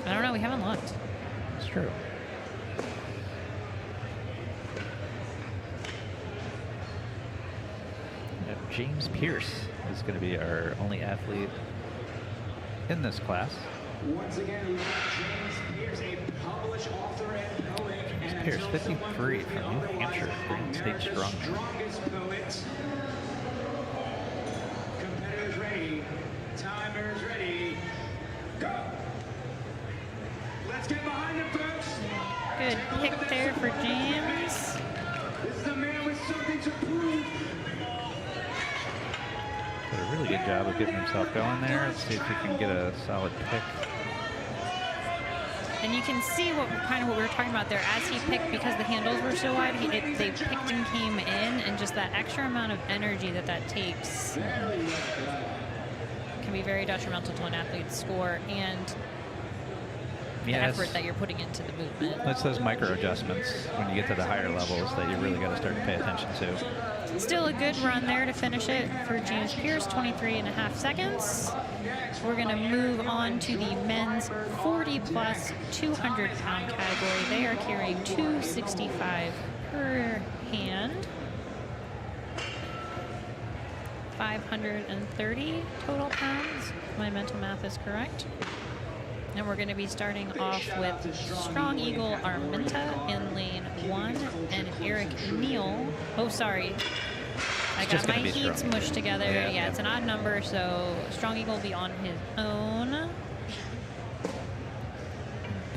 I don't know. We haven't looked. It's true. James Pierce is going to be our only athlete in this class. Once again, we've got James Pierce, a published author and poet. James and Pierce, also 53 one from New Hampshire, Green State America's Strongman. strongest poets. Competitors ready, timers ready, go! Let's get behind him, folks. Good pick there for James. This is a man with something to prove. Did a really good job of getting himself going there. Let's see if he can get a solid pick. And you can see what we were talking about there. As he picked, because the handles were so wide, they picked and came in, and just that extra amount of energy that takes can be very detrimental to an athlete's score and the effort that you're putting into the movement. That's those micro adjustments when you get to the higher levels that you really got to start to pay attention to. Still a good run there to finish it for James Pierce, 23.5 seconds. We're going to move on to the men's 40-plus 200-pound category. They are carrying 265 per hand. 530 total pounds, if my mental math is correct. And we're going to be starting off with Strong Eagle Arminta in lane 1 and Eric Neal. Oh, sorry. I got my heats mushed together. Yeah, it's an odd number, so Strong Eagle will be on his own.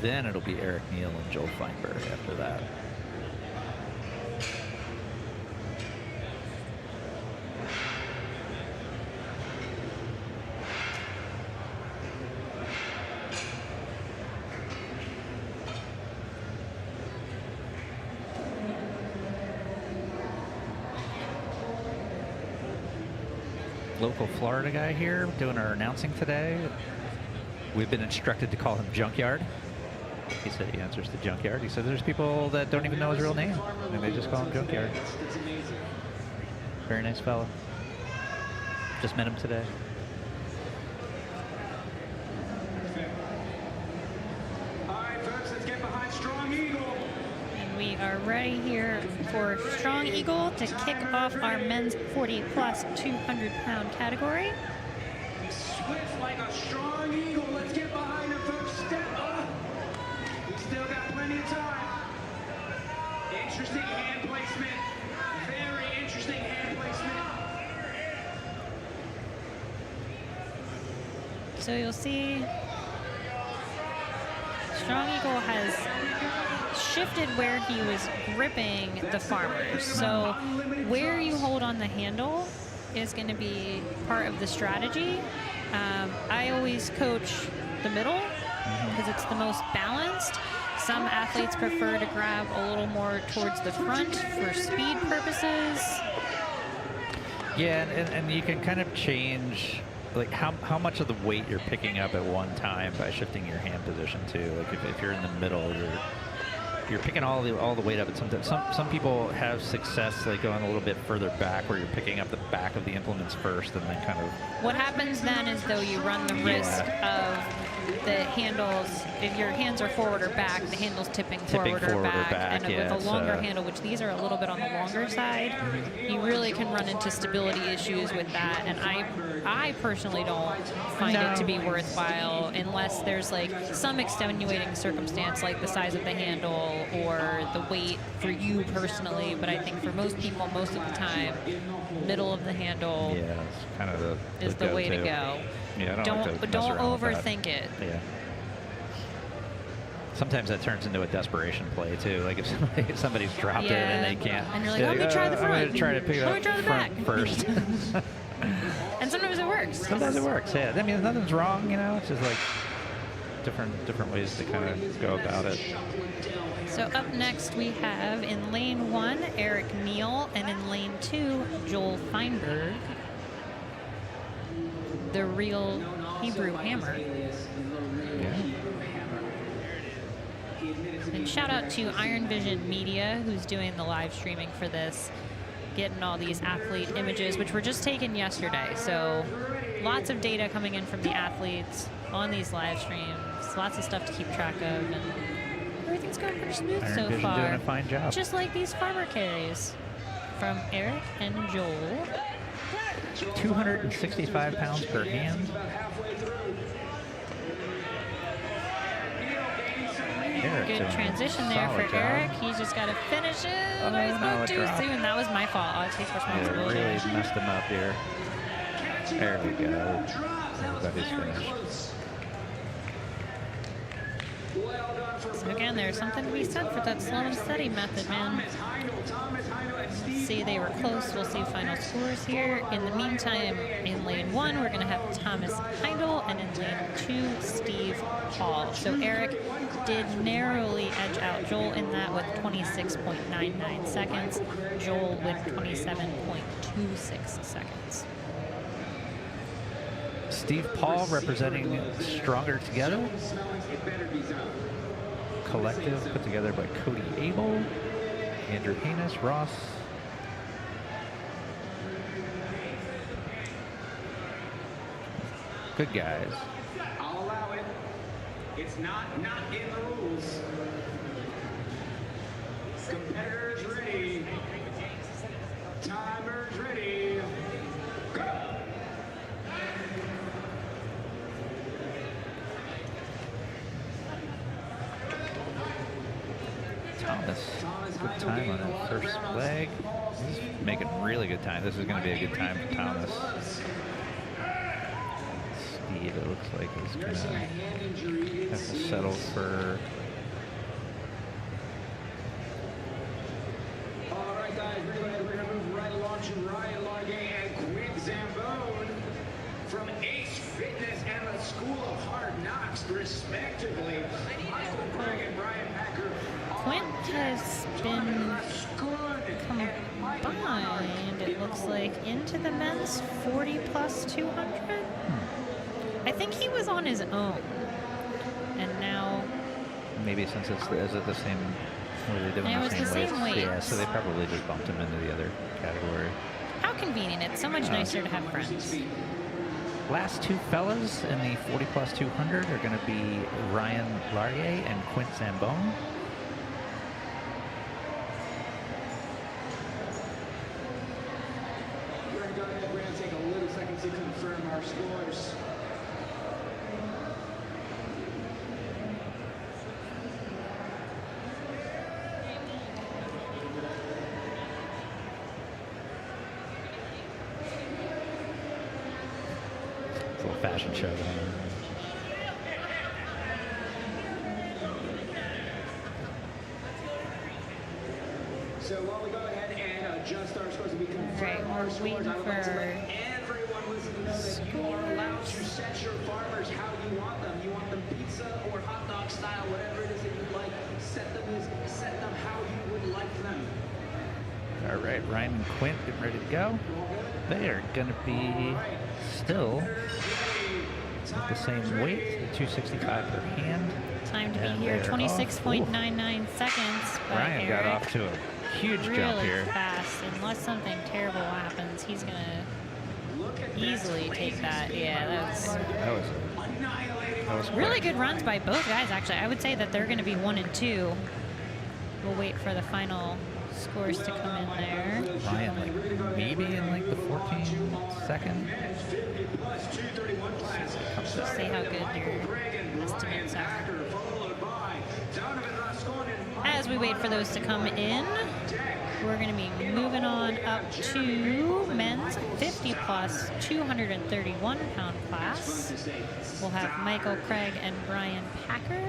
Then it'll be Eric Neal and Joel Feinberg after that. Local Florida guy here doing our announcing today. We've been instructed to call him Junkyard. He said he answers to Junkyard. He said there's people that don't even know his real name, and they just call him Junkyard. Very nice fellow. Just met him today. All right, folks, let's get behind Strong Eagle. And we are ready here for Strong Eagle to kick off our men's 40-plus 200-pound category. Swift like a strong eagle. Let's get behind him, folks. Step up. We still got plenty of time. Interesting hand placement. Very interesting hand placement. So you'll see Strong Eagle has shifted where he was gripping the farmers. So where you hold on the handle is going to be part of the strategy. I always coach the middle because it's the most balanced. Some athletes prefer to grab a little more towards the front for speed purposes. Yeah, and you can kind of change like how much of the weight you're picking up at one time by shifting your hand position too. Like if you're in the middle, you're picking all the weight up. And sometimes some people have success like going a little bit further back, where you're picking up the back of the implements first, and then kind of. What happens then is though you run the risk of the handles. If your hands are forward or back, the handles tipping forward or back. And with a longer handle, which these are a little bit on the longer side, you really can run into stability issues with that. And I personally don't find it to be worthwhile unless there's like some extenuating circumstance, like the size of the handle or the weight for you personally. But I think for most people, most of the time, middle of the handle it's kind of the way to go. Yeah, Don't overthink it. Yeah. Sometimes that turns into a desperation play too. Like if somebody's dropped it and they can't. And you're like, let me try the front. I'm gonna try to pick it Let up me try the front back. first. And sometimes it works. Sometimes it works. Yeah, I mean nothing's wrong. You know, it's just like different ways to kind of go about it. So up next we have in lane 1 Eric Neal, and in lane 2 Joel Feinberg, the real Hebrew Hammer. Yeah. And shout out to IronVision Media, who's doing the live streaming for this, getting all these athlete images, which were just taken yesterday. So lots of data coming in from the athletes on these live streams, lots of stuff to keep track of, and everything's going pretty smooth so IronVision far. doing a fine job. Just like these farmer carries from Eric and Joel. 265 pounds per hand. Eric Good doing a transition there solid for job. Eric. He's just got to finish it. Oh, I no, spoke a too drop. soon. That was my fault. I'll take Yeah, responsibility. really messed him up here. There we go. Everybody's finished. So again, there's something to be said for that slow and steady method, man. See, they were close. We'll see final scores here. In the meantime, in lane 1, we're going to have Thomas Heindel, and in lane 2, Steve Hall. So Eric did narrowly edge out Joel in that with 26.99 seconds. Joel with 27.26 seconds. Steve Paul representing Stronger Together. Collective put together by Cody Abel, Andrew Haynes, Ross. Good guys. I'll allow it. It's not in the rules. Competitors ready. Timers ready. Go! Thomas, good time on that first leg. He's making really good time. This is going to be a good time for Thomas. Steve, it looks like he's going to have to settle for. All right, guys, we're going to move right along to Ryan Largay and Quinn Zambone from Ace Fitness and the School of Hard Knocks, respectively. Michael Craig and Brian Packer. Quint has been combined, it looks like, into the men's 40 plus 200. I think he was on his own, and now Maybe since is it the same, were they doing It the was same the weights? same weights. Yeah, so they probably just bumped him into the other category. how convenient. It's so much nicer to have friends. Last two fellas in the 40 plus 200 are going to be Ryan Larrier and Quint Zambone. We're going to go ahead and take a little second to confirm our scores. It's a little fashion show going on. So while we go ahead and adjust our scores, we confirm Right, our we're scores. waiting I would like to for let everyone listening know that you are allowed to set your farmers how you want them. You want them pizza or hot dog style, whatever it is that you like. Set them how you would like them. All right, Ryan and Quint getting ready to go. They are going to be still at the same weight, 265 per hand. Time to be And here, they're 26.99 seconds. By Ryan Eric. got off to a huge really jump here. fast. Unless something terrible happens, he's gonna easily take that. Yeah, That was really quick. good runs by both guys. Actually, I would say that they're going to be 1 and 2. We'll wait for the final scores to come in there. Ryan, like maybe in like the 14 second. Let's see how good your estimates are. As we wait for those to come in, we're going to be moving on up to men's 50 plus 231 pound class. We'll have Michael Craig and Brian Packer.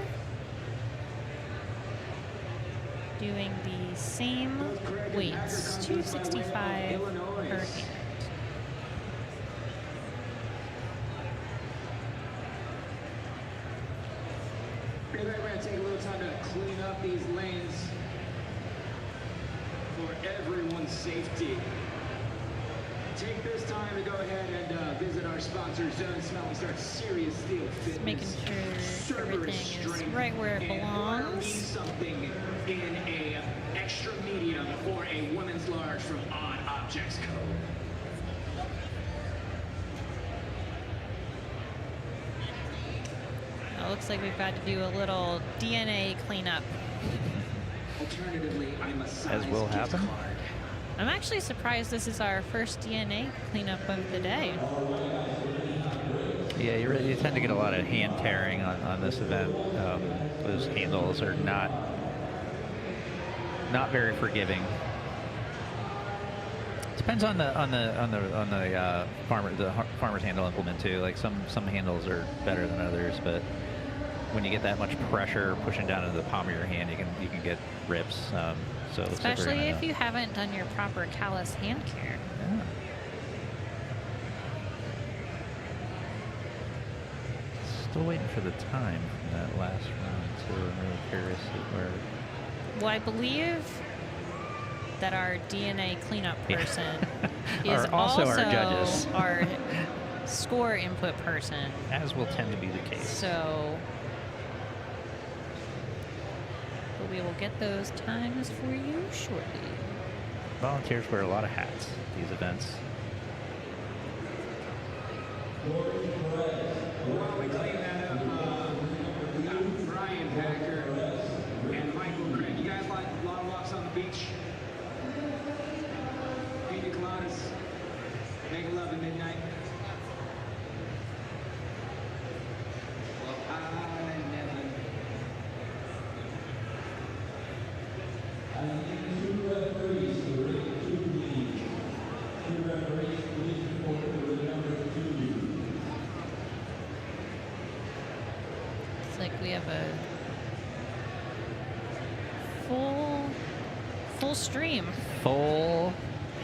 doing the same weights, 265 per hand. We're going to take a little time to clean up these lanes for everyone's safety. Take this time to go ahead and visit our sponsor, Zone Smell, and start serious steel fitness. Making sure everything is right where it belongs. Something in a extra medium or a women's large from On Objects Co. It looks like we've got to do a little DNA cleanup. Alternatively, I'm a size As will gift happen. card. I'm actually surprised this is our first DNA cleanup of the day. Yeah, you tend to get a lot of hand tearing on this event. Those handles are not very forgiving. Depends on the farmer's handle implement too. Like some handles are better than others, but when you get that much pressure pushing down into the palm of your hand, you can get rips. So it looks like we're Especially gonna- if you haven't done your proper callus hand care. Yeah. Still waiting for the time from that last round too. I'm really curious where. Well, I believe that our DNA cleanup person is Are also our judges. our score input person. As will tend to be the case. So, but we will get those times for you shortly. Volunteers wear a lot of hats at these events. While we clean that up, we got Brian Packer and Michael Craig. You guys like long walks on the beach? Pina coladas? Make love at midnight? Well, I never. It's like we have a full stream. Full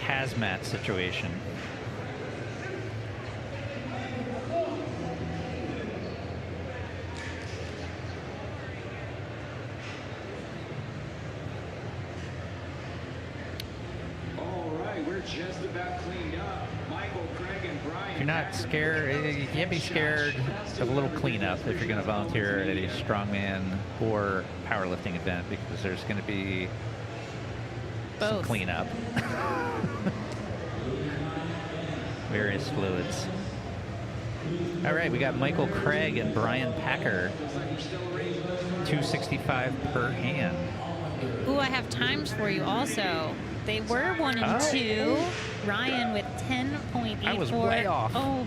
hazmat situation. All right, we're just about cleaned up. Michael, Craig, and Brian. If you're not scared, you can't be scared of a little cleanup if you're going to volunteer at a strongman or powerlifting event, because there's going to be some Both. cleanup. Various fluids. All right, we got Michael Craig and Brian Packer. 265 per hand. Ooh, I have times for you also. They were 1 and Oh. 2. Ryan with 10.84. I was way off. Oh,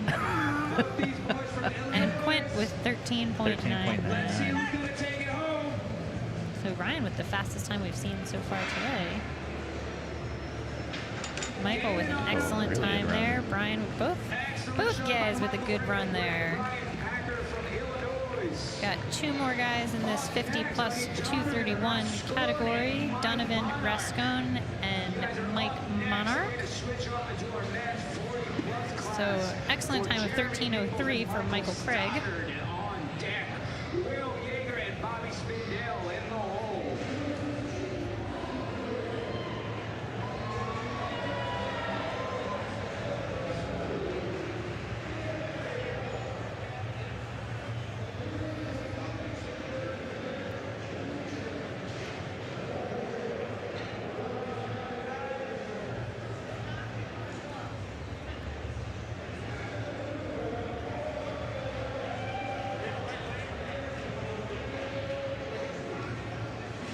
and Quint with 13.9. 13.9. So Ryan with the fastest time we've seen so far today. Michael with an excellent Really time good run. there. Brian with both guys with a good run there. Got two more guys in this 50 plus 231 category. Donovan Rascone and Mike Monarch. So excellent time of 13:03 for Michael Craig.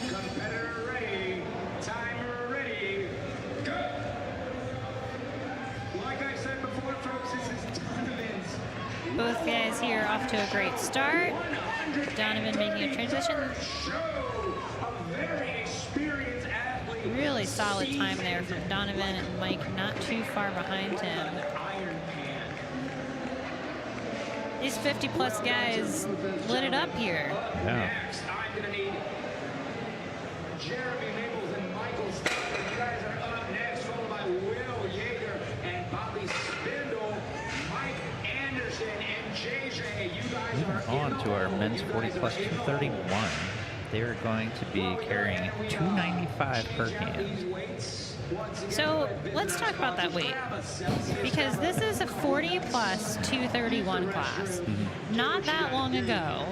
Competitor ready, timer ready, go! Like I said before, folks, this is Donovan's. Both guys here off to a great start. Donovan making a transition. Really solid time there from Donovan, and Mike not too far behind him. These 50 plus guys lit it up here. Yeah. I'm gonna need Jeremy Maples and Michael Stockton. You guys are up next, followed by Will Yeager and Bobby Spindle, Mike Anderson, and JJ. You guys Moving are on to our men's 40 plus 231. They're going to be carrying 295 per hand. So let's talk about that weight, because this is a 40 plus 231 class. Not that long ago,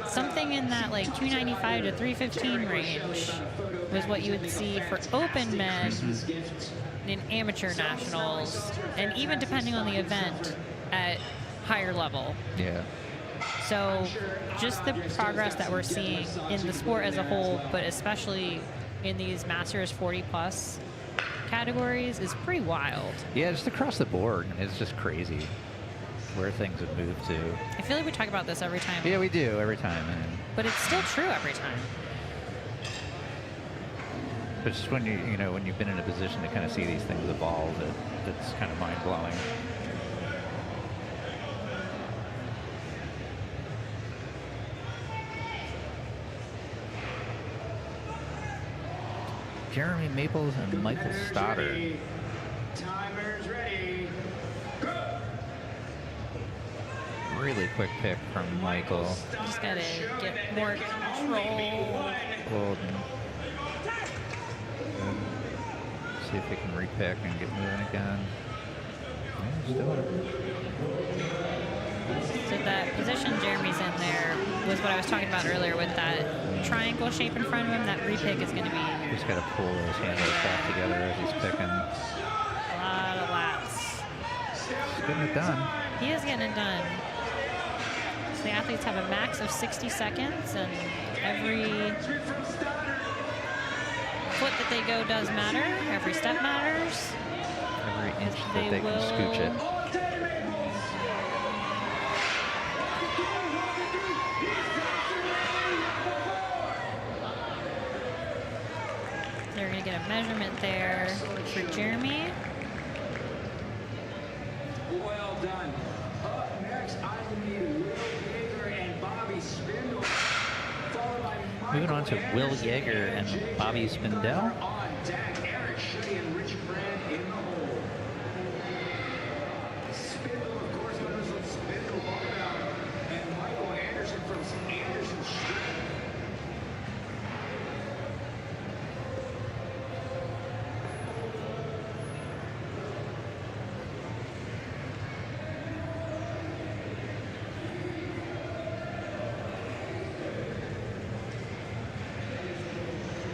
something in that like 295 to 315 range was what you would see for open men in amateur nationals, and even depending on the event at higher level. Yeah. So just the progress that we're seeing in the sport as a whole, but especially in these Masters 40 plus categories, is pretty wild. Yeah, just across the board, it's just crazy where things have moved to. I feel like we talk about this every time. Yeah, we do every time. But it's still true every time. But just when you know, when you've been in a position to kind of see these things evolve, it's kind of mind blowing. Jeremy Maples and Michael Stoddard. Timers ready. Go. Really quick pick from Michael. Just gotta get more control. Golden. See if we can repick and get moving again. Yeah, he's doing it. So that position Jeremy's in there was what I was talking about earlier with that triangle shape in front of him. That repick is going to be... He's got to pull those handles back together as he's picking. A lot of laps. He's getting it done. He is getting it done. So the athletes have a max of 60 seconds, and every foot that they go does matter. Every step matters. Every inch that they can scooch it. They're going to get a measurement there for Jeremy. Well done. Up next, I'm going to need Will Yeager and Bobby Spindle, followed by Michael Moving on to Will Anderson Yeager and JJ. Bobby Spindell. On deck, Eric Shea and Rich Brand in the hole. Spindle, of course, winners of Spindle Barbell, and Michael Anderson from Anderson Street.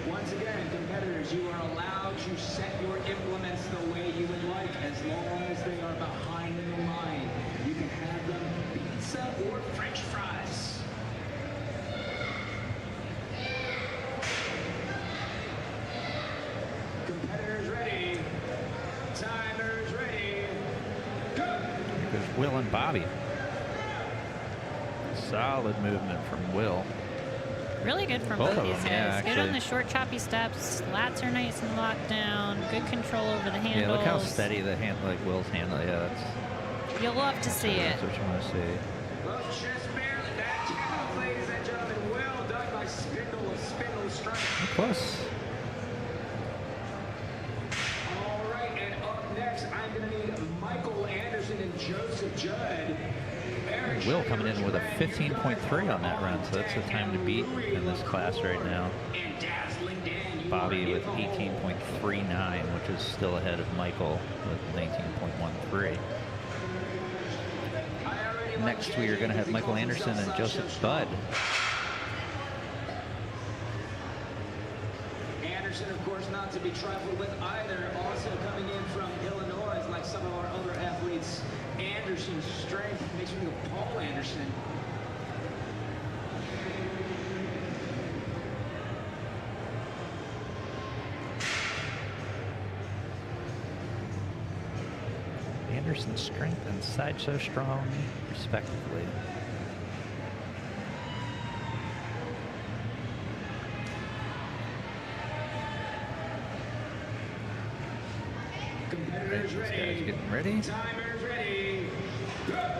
Once again, competitors, you are allowed to set your implements the way you would like, as long as they are behind in the line. You can have them pizza or French fries. Competitors ready. Timers ready. Go! Here goes Will and Bobby. Solid movement from Will. Really good from Both both of these them, guys. yeah, Good on actually. the short, choppy steps. Lats are nice and locked down. Good control over the handles. Yeah, look how steady the hand, like Will's handle. Yeah, that's, You'll love to see it. that's what you want to see. Well, just barely that count, ladies and gentlemen. Well done by Spindle of Spindle Strength. Close. All right, and up next, I'm going to need Michael Anderson and Joseph Judd. Eric Will Shea, coming in Rich with a Brand, 15.3 on that run, so that's the time to beat in this class right now. and Dazzling Dan, you Bobby are with in the hole. 18.39, which is still ahead of Michael with 19.13. I already want Next, we are going to have Michael Anderson and Joseph Budd. Anderson, of course, not to be trifled with either. Also coming in from Illinois, like some of our other athletes. Anderson's strength makes me think of Paul Anderson. Anderson's strength and Sideshow Strong, respectively. Competitors These guys ready. getting ready. Timers ready. Go!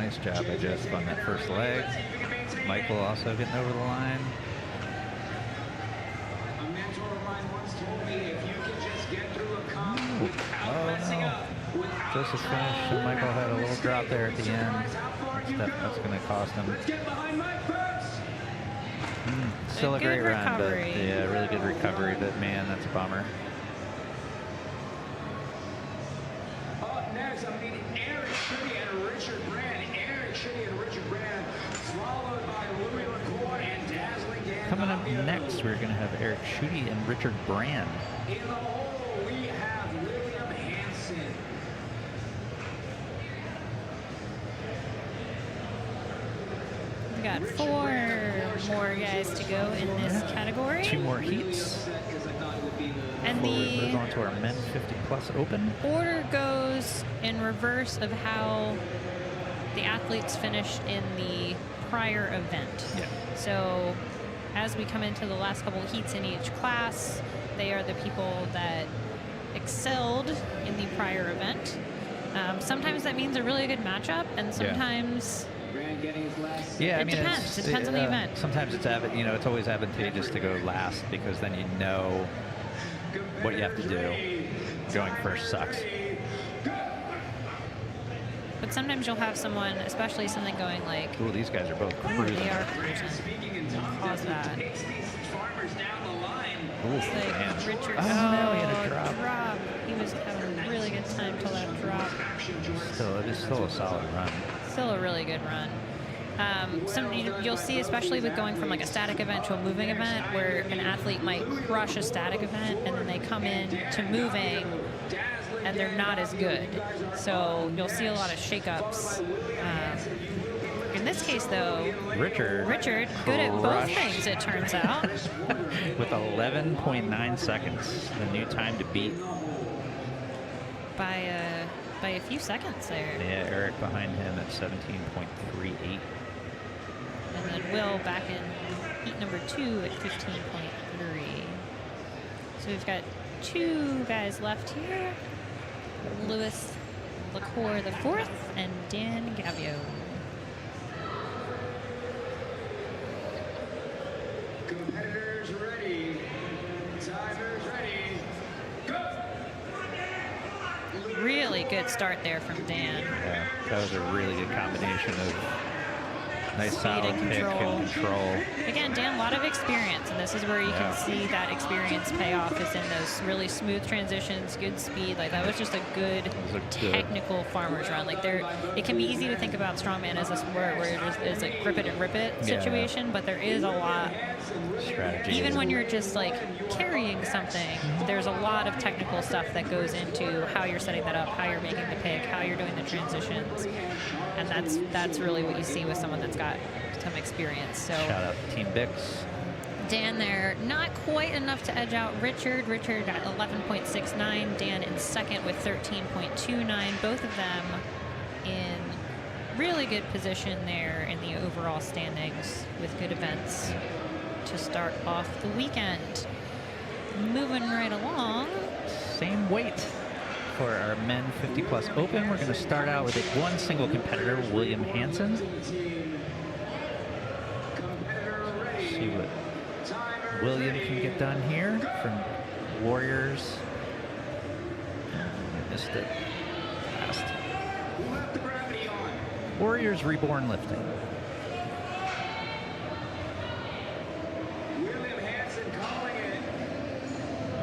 Nice job by Jeff on that first leg. Michael also getting over the line. A mentor of mine once told me if you can just get through a comp Oh no. Joseph finished, and Michael had a little drop there at the end. That's going to cost him. Still a great run, but yeah, really good recovery, but man, that's a bummer. Up next, I'm meeting Eric Shitty and Richard Brand. Eric Shitty and Richard Brand, followed by Louis LaCour and Dazzling Dan. Coming up next, we're going to have Eric Shooty and Richard Brand. In the hole, we have William Hansen. We got 4 more guys to go in this category. 2 more heats. And Before we move on to our Men 50 Plus Open. order goes in reverse of how the athletes finished in the prior event. Yeah. So as we come into the last couple of heats in each class, they are the people that excelled in the prior event. Sometimes that means a really good matchup, and sometimes Yeah, I it mean, depends. It depends on the event. Sometimes it's it's always advantageous to go last because then you know what you have to do. Going first sucks. But sometimes you'll have someone, especially something going like, Ooh, these guys are both cruising. they are cruising. Pause that. Ooh, It's like man. Richard. Oh, no, he had a drop. He was having a really good time till that drop. It is still a solid run. Still a really good run. You'll see, especially with going from like a static event to a moving event, where an athlete might crush a static event and then they come in to moving and they're not as good. So you'll see a lot of shakeups. In this case, though, Richard good at both crushed things, it turns out. with 11.9 seconds, the new time to beat. by a few seconds there. Yeah, Eric behind him at 17.38. And then Will back in heat number 2 at 15.3. So we've got 2 guys left here. Louis LaCour the 4th and Dan Gavio. Competitors ready. Timers ready. Go! Really good start there from Dan. Yeah, that was a really good combination of nice Speed solid and pick control. and control. Again, Dan, a lot of experience, and this is where you Yeah. can see that experience pay off, is in those really smooth transitions, good speed. Like, that was just a good was a good- technical farmer's run. Like, it can be easy to think about Strongman as a sport where it's a grip it and rip it Yeah. situation, but there is a lot. Strategy. Even when you're just like carrying something, there's a lot of technical stuff that goes into how you're setting that up, how you're making the pick, how you're doing the transitions, and that's really what you see with someone that's got some experience. So Shout out to Team Bix. Dan there, not quite enough to edge out Richard. Richard at 11.69, Dan in second with 13.29. Both of them in really good position there in the overall standings with good events to start off the weekend. Moving right along. Same weight for our Men 50 Plus Open. We're going to start out with one single competitor, William Hansen. See what William can get done here from Warriors. I missed it. Last. Warriors Reborn Lifting.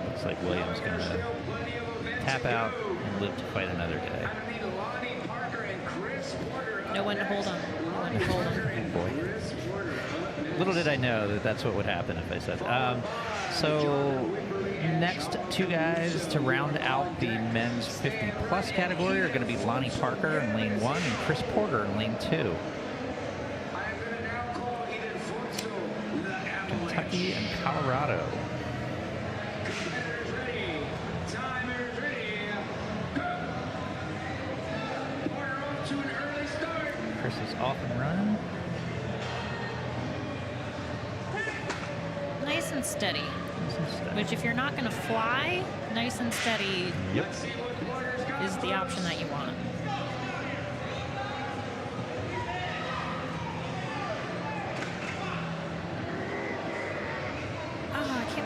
Looks like William's going to tap out and live to fight another day. No one to hold him. No one to hold him. Oh boy. Little did I know that that's what would happen if I said so next 2 guys to round out the men's 50 plus category are going to be Lonnie Parker in lane 1 and Chris Porter in lane 2. Kentucky and Colorado. Chris is off and running. Nice and steady. Which, if you're not going to fly, nice and steady Yep. is the option that you want.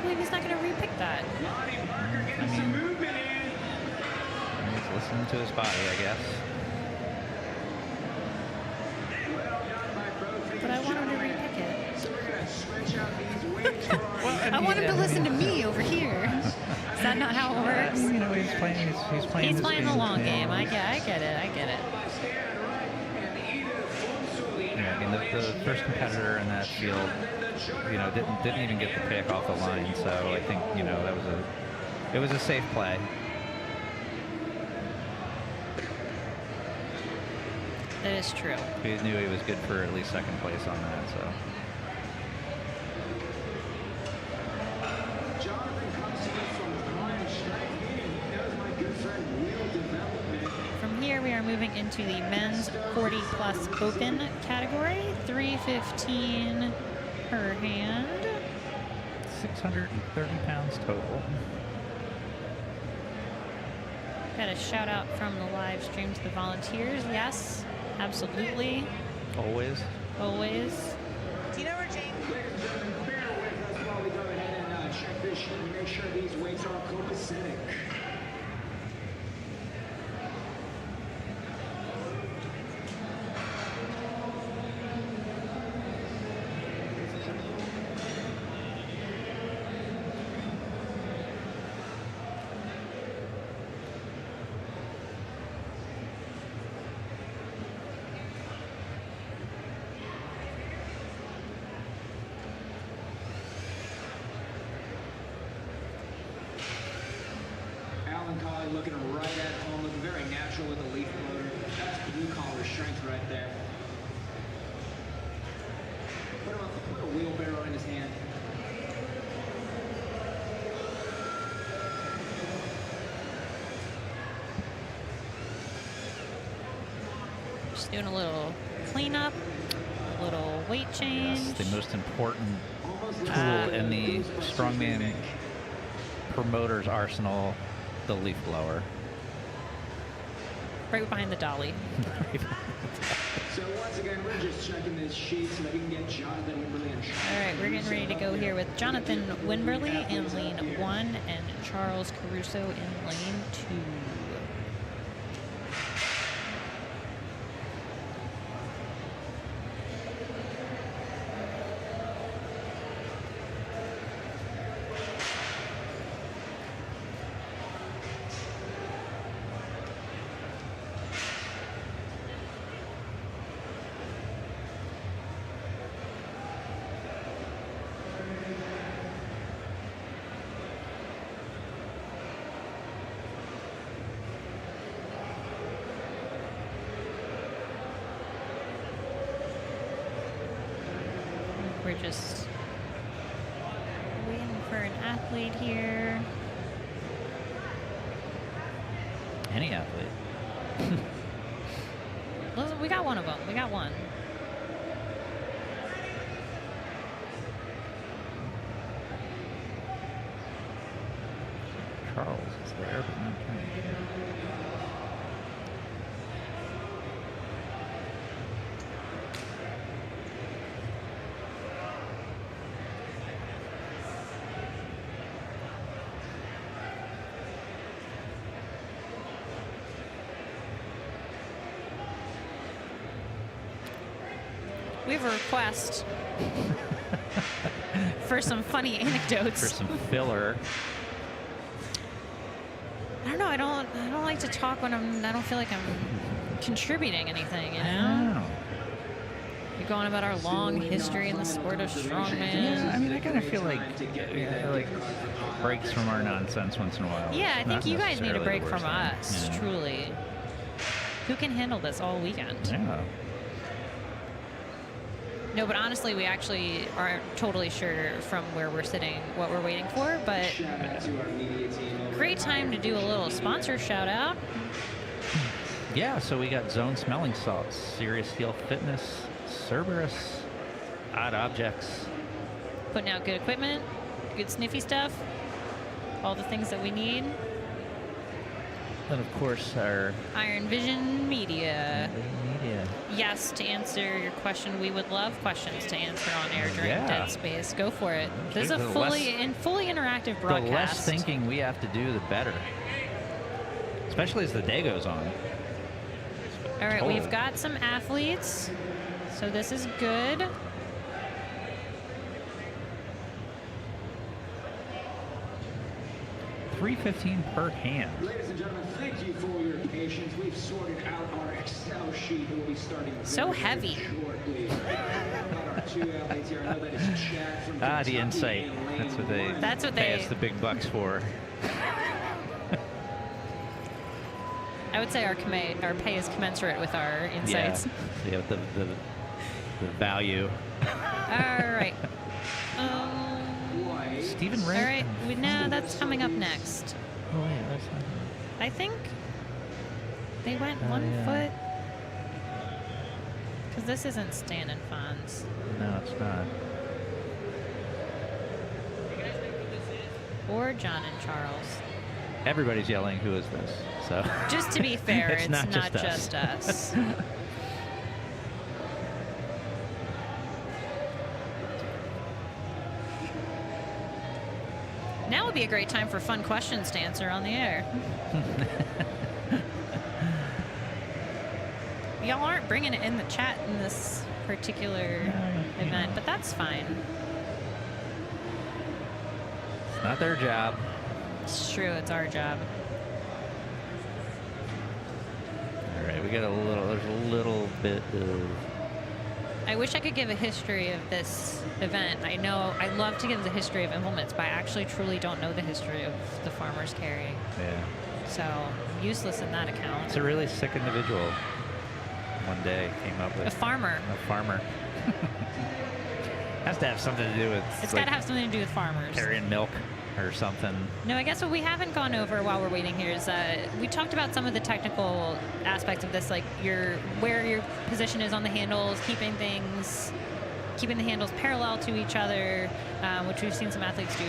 believe he's not going to repick that. Lonnie Parker getting I mean- some movement in. He's listening to his body, I guess. Well done by both. But I want him to repick it. So we're going to stretch out these weights for our I want him to listen to me over here. Is that not how it works? You know, he's playing. He's playing. He's his playing the long yeah. game. I get it. Yeah, I mean, the first competitor in that field, you know, didn't even get the pick off the line. So I think, you know, it was a safe play. That is true. We knew he was good for at least second place on that. So. From here, we are moving into the men's 40-plus open category. 315 per hand. 630 pounds total. Got a shout out from the live stream to the volunteers. Yes, absolutely. Always. Always. Do you know where James? Ladies and gentlemen, bear with us while we go ahead and check this sheet and make sure these weights are copacetic. Looking right at home, looking very natural with a leaf blower. That's blue collar strength right there. Put a wheelbarrow in his hand. Just doing a little cleanup, a little weight change. That's the most important tool in the Strongman promoter's arsenal. The leaf blower. Right behind the dolly. So once again, we're just checking this sheet so that we can get Jonathan Wimberly and All right, we're getting ready to go here with Jonathan Wimberly in lane 1 and Charles Caruso in lane 2. We're just waiting for an athlete here. Any athlete. Listen, we got one of them. We got one. Charles is there, but not Kennedy. We have a request for some funny anecdotes. For some filler. I don't know. I don't like to talk when I don't feel like I'm contributing anything. You know. Oh. You're going about our long history in the sport of strongman. Yeah, I mean, I kind of feel like breaks from our nonsense once in a while. Yeah, I think Not you guys need a necessarily break the worst from thing. us. Yeah. Truly. Who can handle this all weekend? Yeah. No, but honestly, we actually aren't totally sure from where we're sitting what we're waiting for, but Shout out to our media team. great time to do a little sponsor shout out. Yeah, so we got Zone Smelling Salts, Serious Heal Fitness, Cerberus, Odd Objects. Putting out good equipment, good sniffy stuff, all the things that we need. And of course, our IronVision Media. media. Yes, to answer your question, we would love questions to answer on air during Yeah. Dead Space. Go for it. This is a The fully interactive broadcast. The less thinking we have to do, the better. Especially as the day goes on. All right, Oh. we've got some athletes, so this is good. $3.15 per hand. Ladies and gentlemen, thank you for your patience. We've sorted out our Excel sheet and we'll be starting So very heavy. shortly. About our 2 athletes here. I know that it's Chad from The Kentucky insight. and Lane That's what they- pay us the big bucks for. I would say our pay is commensurate with our insights. Yeah, the value. All right. Stephen All Ray. right. No, that's coming up next. Oh, wait, that's not. I think they went Oh, 1 yeah. foot. Because this isn't Stan and Fonz. No, it's not. Or John and Charles. Everybody's yelling, who is this? So Just to be fair, It's it's not not just just us. us. Now would be a great time for fun questions to answer on the air. Y'all aren't bringing it in the chat in this particular event, but that's fine. It's not their job. It's true, it's our job. All right, we got there's a little bit of. I wish I could give a history of this event. I know I love to give the history of implements, but I actually truly don't know the history of the farmer's carry. Yeah. So useless in that account. It's a really sick individual. One day came up with A farmer. A farmer. Has to have something to do with. It's like, got to have something to do with farmers. carrying milk or something. No, I guess what we haven't gone over while we're waiting here is we talked about some of the technical aspects of this, like where your position is on the handles, keeping the handles parallel to each other, which we've seen some athletes do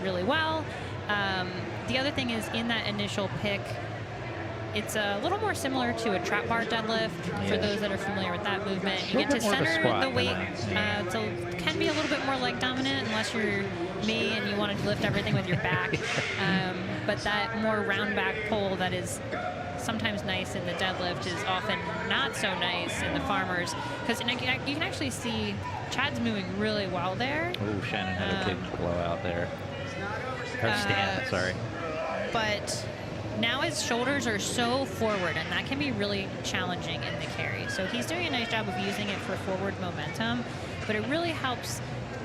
really well. The other thing is in that initial pick, it's a little more similar to a trap bar deadlift for those that are familiar with that movement. You get to more of a center squat the than weight, a- so it can be a little bit more leg dominant unless you're me and you want to lift everything with your back. But that more round back pull that is sometimes nice in the deadlift is often not so nice in the farmers, because you can actually see Chad's moving really well there. Oh, Shannon had a big blowout there. Or Stan, sorry. But now his shoulders are so forward, and that can be really challenging in the carry. So he's doing a nice job of using it for forward momentum, but it really helps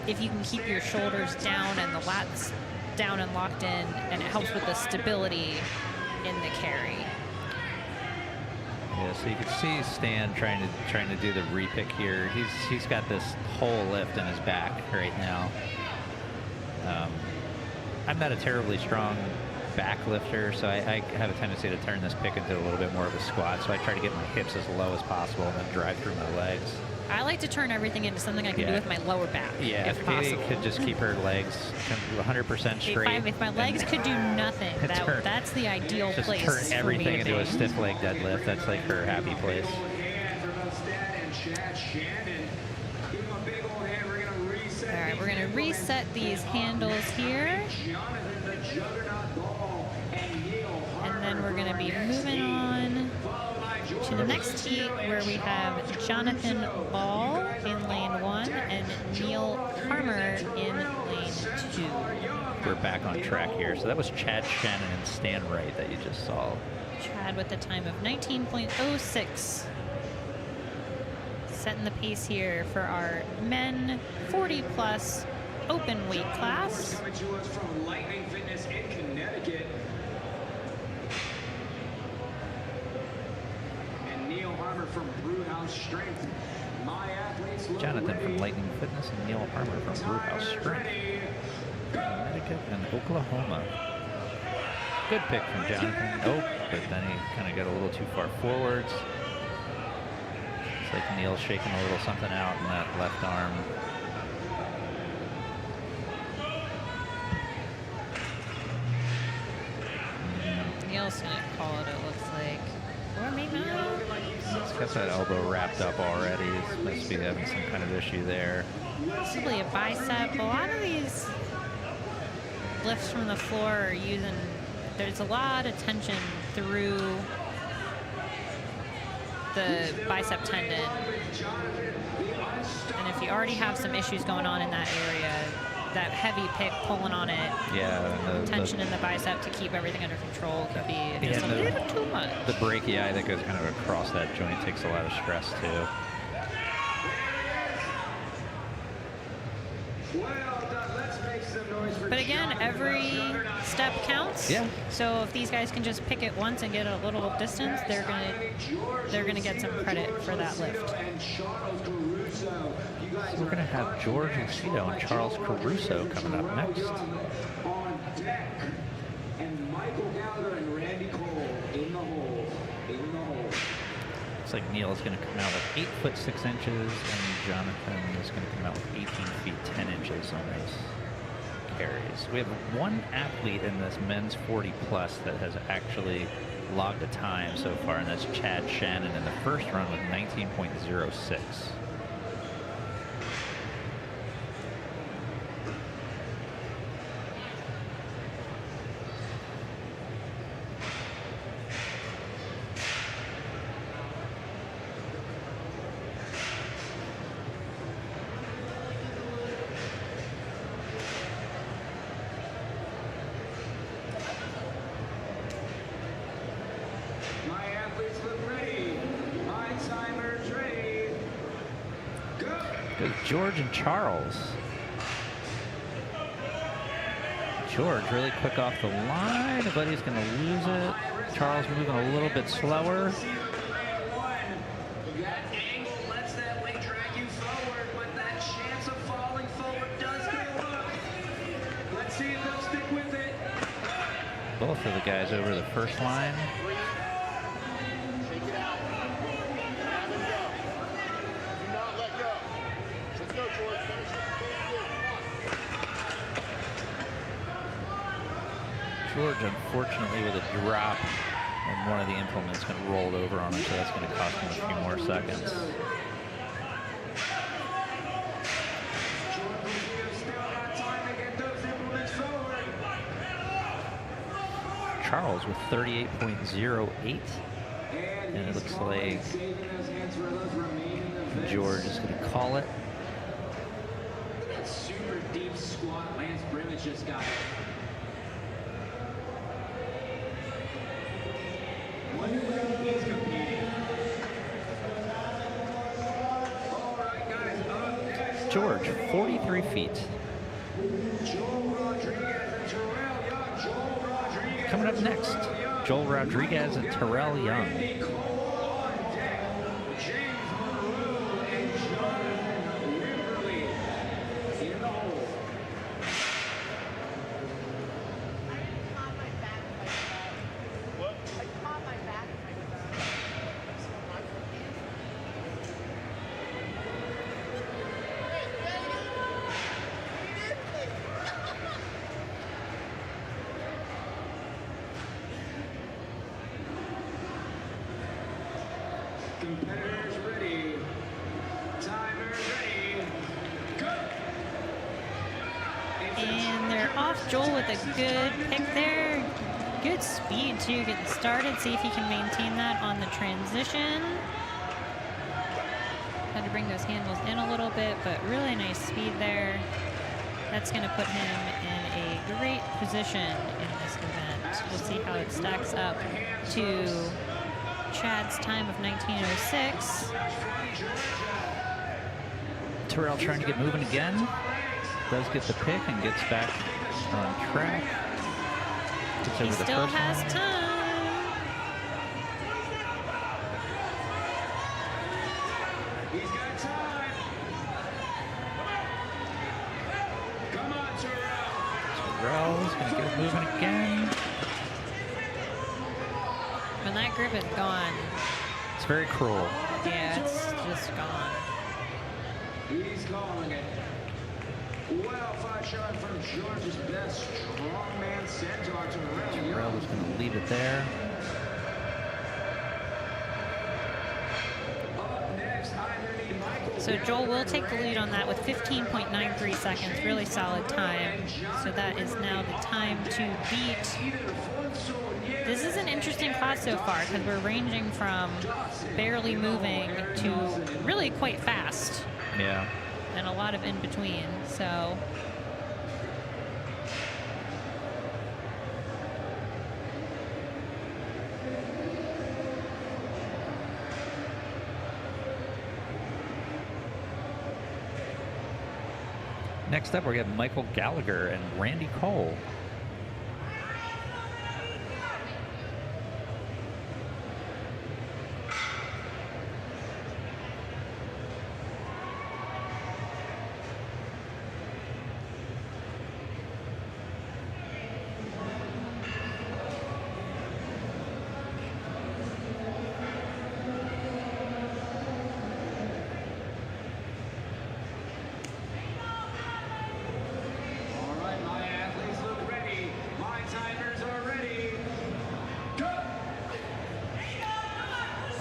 if you can keep your shoulders down and the lats down and locked in, and it helps with the stability in the carry. Yeah, so you can see Stan trying to do the repick here. He's got this whole lift in his back right now. I'm not a terribly strong back lifter, so I have a tendency to turn this pick into a little bit more of a squat. So I try to get my hips as low as possible and then drive through my legs. I like to turn everything into something I can do with my lower back, Yeah, if Katie possible. could just keep her legs 100% straight. If my legs could do nothing, that's the ideal just place turn for me everything to into a be. stiff leg deadlift. That's like her happy place. All right, we're going to reset these handles here. And then we're going to be moving on to the next heat where we have Jonathan Ball in lane 1 and Neil Harmer in lane 2. We're back on track here. So that was Chad Shannon and Stan Wright that you just saw. Chad with the time of 19.06. Setting the pace here for our men 40-plus open weight class. Coming to us from Lightning Fitness in Connecticut. And Neil Harmer from Brewhouse Strength. My athletes look Jonathan ready. from Lightning Fitness and Neil Harmer from Brewhouse Strength, Connecticut and Oklahoma. Good pick from Jonathan. Oh, but then he kind of got a little too far forwards. It's like Neil's shaking a little something out in that left arm. Neil's going to He's got that elbow wrapped up already. He must be having some kind of issue there. Possibly a bicep. A lot of these lifts from the floor are using, there's a lot of tension through the bicep tendon. And if you already have some issues going on in that area, that heavy pick pulling on it, Yeah. tension in the bicep to keep everything under control could be just a little too much. The brachii that goes kind of across that joint takes a lot of stress too. But again, every step counts. Yeah. So if these guys can just pick it once and get a little distance, they're gonna get some credit for that lift. We're gonna have George Lucido and Charles Caruso coming up next. On deck, and Michael Gallagher and Randy Cole in the hole. Looks like Neil is gonna come out with 8 foot 6 inches, and Jonathan is gonna come out with 18 feet 10 inches on his carries. We have one athlete in this men's 40 plus that has actually logged a time so far, and that's Chad Shannon in the first run with 19.06. My athletes look ready. My timer's ready. Go! Goes George and Charles. George really quick off the line, but he's going to lose it. Charles moving a little bit slower. That angle lets that weight drag you forward, but that chance of falling forward does go up. Let's see if they'll stick with it. Both of the guys over the first line. Shake it out. Have him go. Do not let go. Let's go, George. Finish it. George, unfortunately, with a drop, and one of the implements kind of rolled over on him, so that's going to cost him a few more seconds. Charles with 38.08, and it looks like George is going to call it. That super deep squat Lance Brimage just got. Wonder where he's competing. All right, guys, up next. George, 43 feet. Joel Rodriguez and Terrell Young. Joel Rodriguez. Coming up next, Joel Rodriguez and Terrell Young. Randy Cole on deck. James Monroe and Jonathan Wimberly in the hole. I caught my back like that. What? I caught my back like that. Competitors ready. Timers ready. Go! And they're off Joel with a good pick there. Good speed too, getting started. See if he can maintain that on the transition. Had to bring those handles in a little bit, but really nice speed there. That's going to put him in a great position in this event. We'll see how it stacks up to Chad's time of 1906. Terrell trying to get moving again. Does get the pick and gets back on track. Gets He over the still first has line. time. He's got time. Come on, Terrell. Terrell's going to get moving again. When that grip is gone, It's very cruel. yeah, it's just gone. He's calling it. Well, 5 shot from George's best strongman centaur, Terrell. Terrell is going to leave it there. So Joel will take the lead on that with 15.93 seconds. Really solid time. So that is now the time to beat. This is an interesting class so far because we're ranging from barely moving to really quite fast. Yeah. And a lot of in between. So Next up, we got Michael Gallagher and Randy Cole.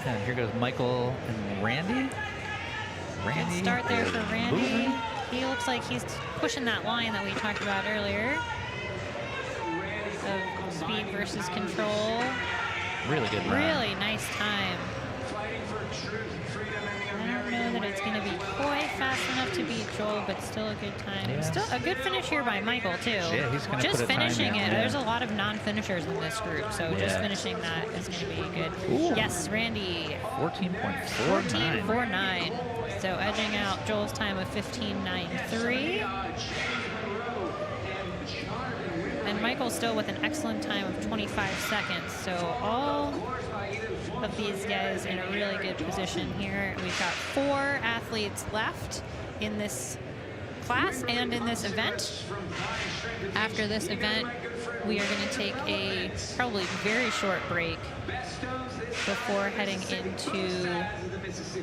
And here goes Michael and Randy. Good start there for Randy. He looks like he's pushing that line that we talked about earlier of speed versus control. Really good run. Really nice time. I don't know that it's going to be quite fast enough to beat Joel, but still a good time. Yeah. Still a good finish here by Michael, too. Yeah, he's going to just put a finishing time it. in. There's a lot of non-finishers in this group, so just Yeah. finishing that is going to be good. Ooh. Yes, Randy. 14.49. 14.49. So edging out Joel's time of 15.93. And Michael's still with an excellent time of 25 seconds. So all of these guys in a really good position here. We've got 4 athletes left in this class and in this event. After this event, we are going to take a probably very short break before heading into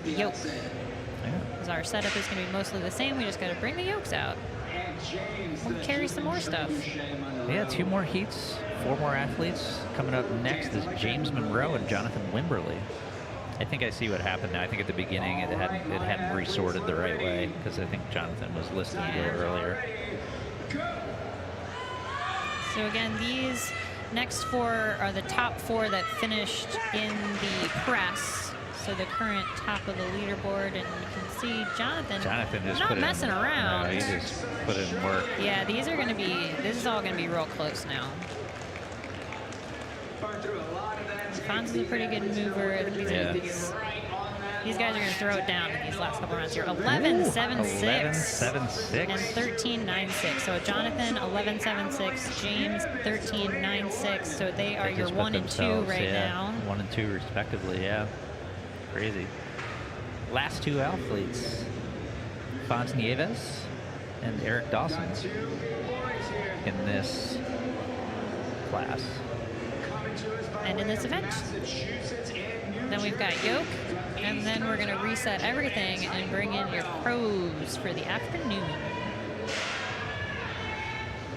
yoke. Because our setup is going to be mostly the same. We just got to bring the yokes out. We'll carry some more stuff. Yeah, 2 more heats, 4 more athletes. Coming up next is James Monroe and Jonathan Wimberly. I think I see what happened now. I think at the beginning it hadn't resorted the right way because I think Jonathan was listed a little earlier. So again, these next 4 are the top 4 that finished in the press. So the current top of the leaderboard, and you can see Jonathan just not put messing around. No, he just put in work. Yeah, these are going to be, this is all going to be real close now. Fonz is a pretty good mover. These guys are going to throw it down in these last couple rounds here. 11.76 and 13.96. So Jonathan 11.76, James 13.96. So they are your 1 and 2 right now. 1 and 2 respectively. Yeah, crazy. Last 2 athletes, Fonz Nieves and Eric Dawson in this class. And in this event. Then we've got Yoke, and then we're going to reset everything and bring in your pros for the afternoon.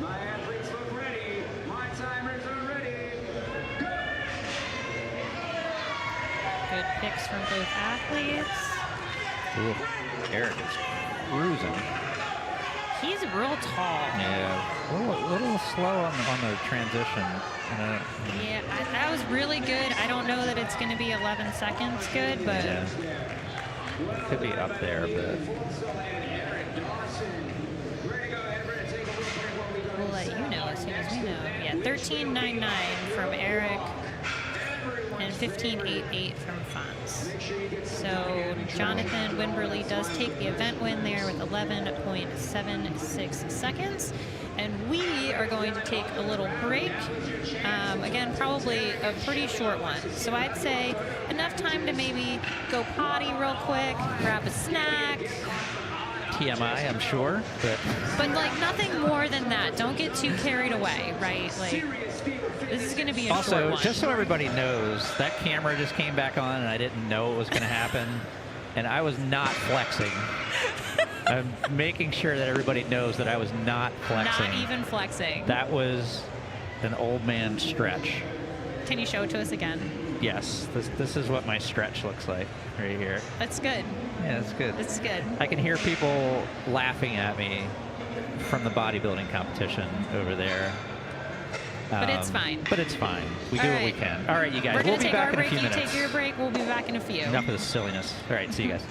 My athletes look ready. My timers are ready. Good picks from both athletes. Ooh, Eric is cruising. He's real tall. Yeah, a little slow on the transition. Yeah, that was really good. I don't know that it's going to be 11 seconds good, but yeah. Could be up there, but we'll let you know as soon as we know. Yeah, 13.99 from Eric and 15.88 from Fonz. So Jonathan Wimberly does take the event win there with 11.76 seconds. And we are going to take a little break. Again, probably a pretty short one. So I'd say enough time to maybe go potty real quick, grab a snack. TMI, I'm sure, but like nothing more than that. Don't get too carried away, right? Like this is going to be a short one. Also, just so everybody knows, that camera just came back on and I didn't know it was going to happen, and I was not flexing. I'm making sure that everybody knows that I was not flexing. Not even flexing. That was an old man stretch. Can you show it to us again? Yes, this is what my stretch looks like right here. That's good. Yeah, that's good. It's good. I can hear people laughing at me from the bodybuilding competition over there. But it's fine. But it's fine. We All do what we right. can. All right, you guys. We're We'll going to be take back our in a break. few You minutes. take your break. We'll be back in a few. Enough of this silliness. All right, see you guys.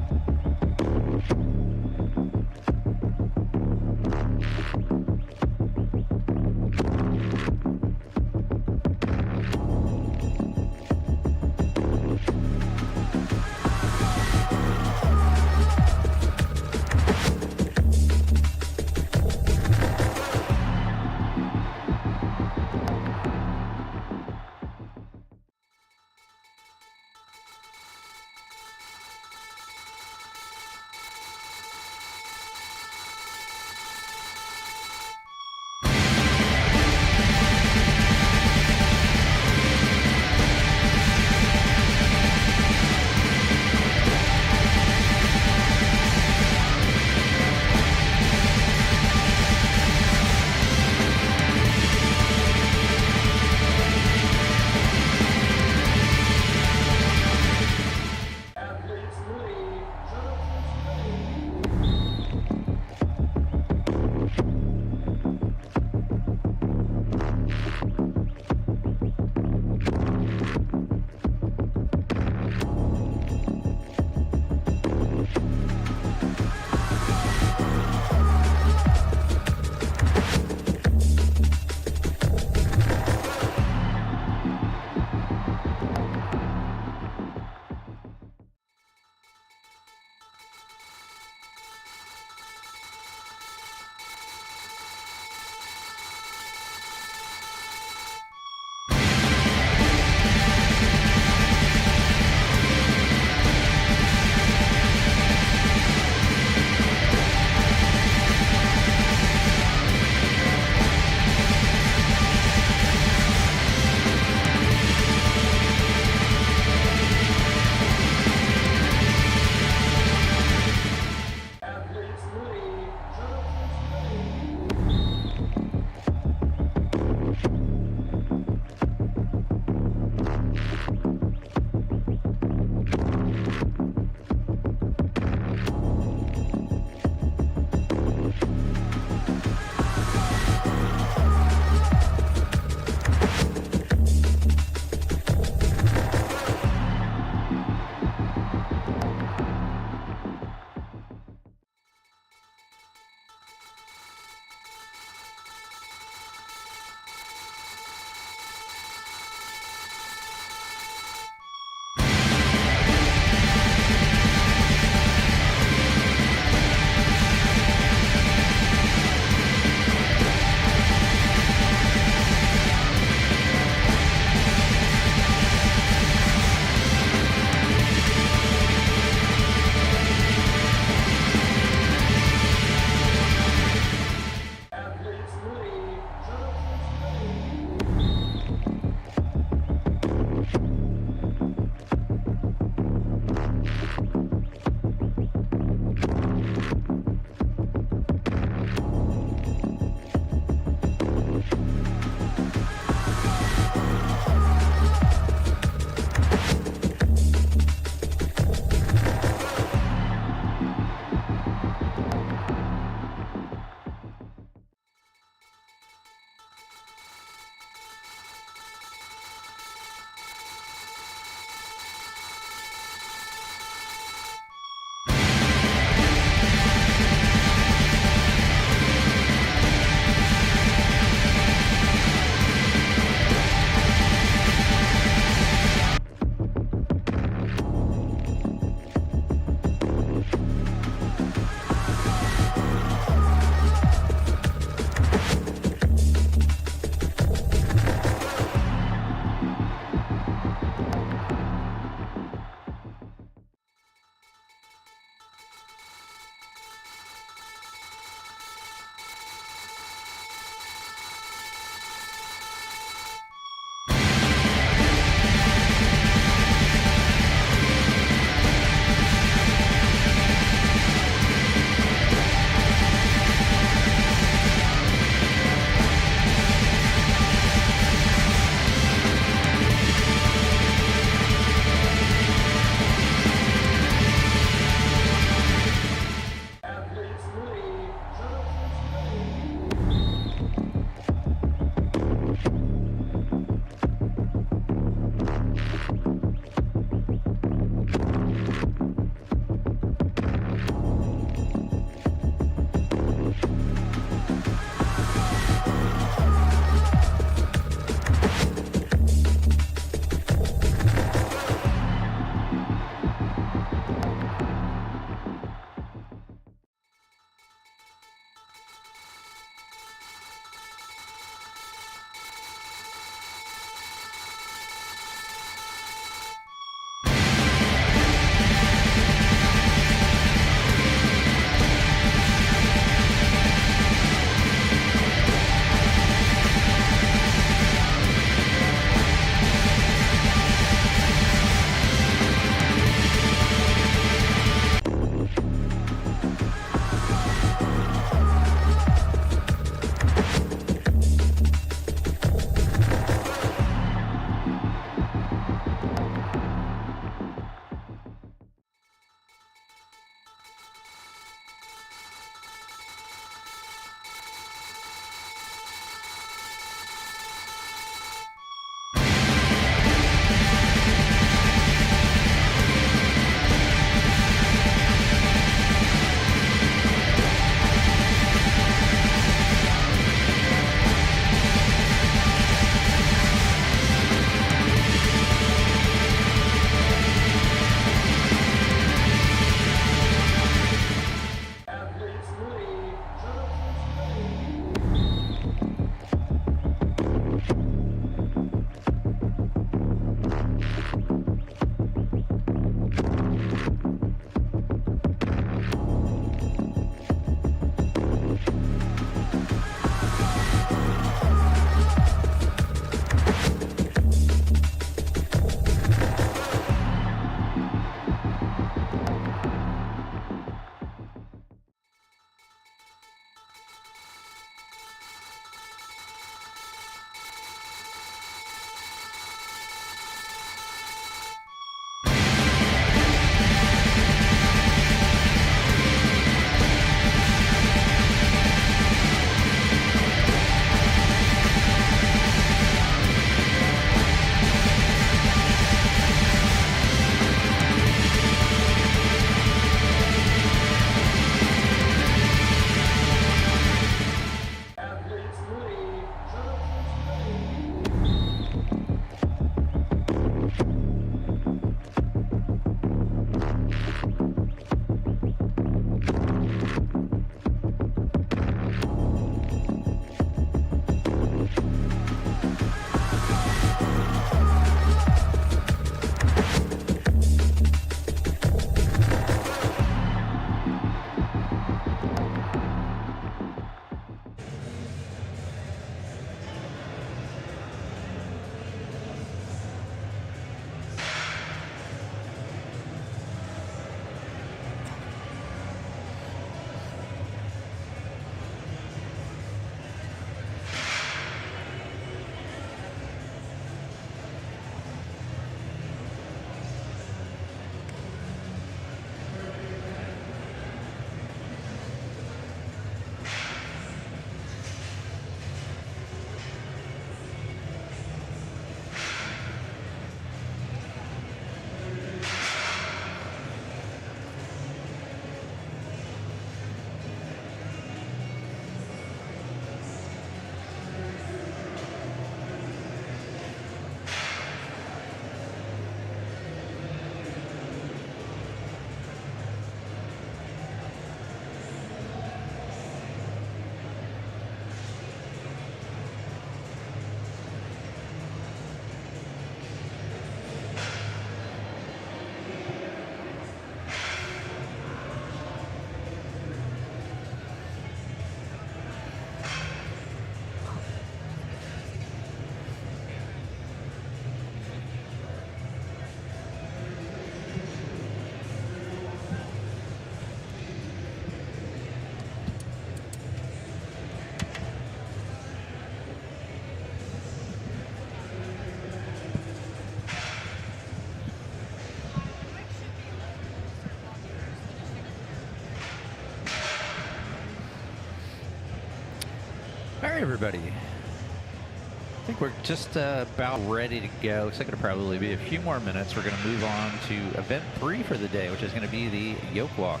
right, everybody. I think we're just about ready to go. Looks like it'll probably be a few more minutes. We're going to move on to event 3 for the day, which is going to be the Yoke Walk.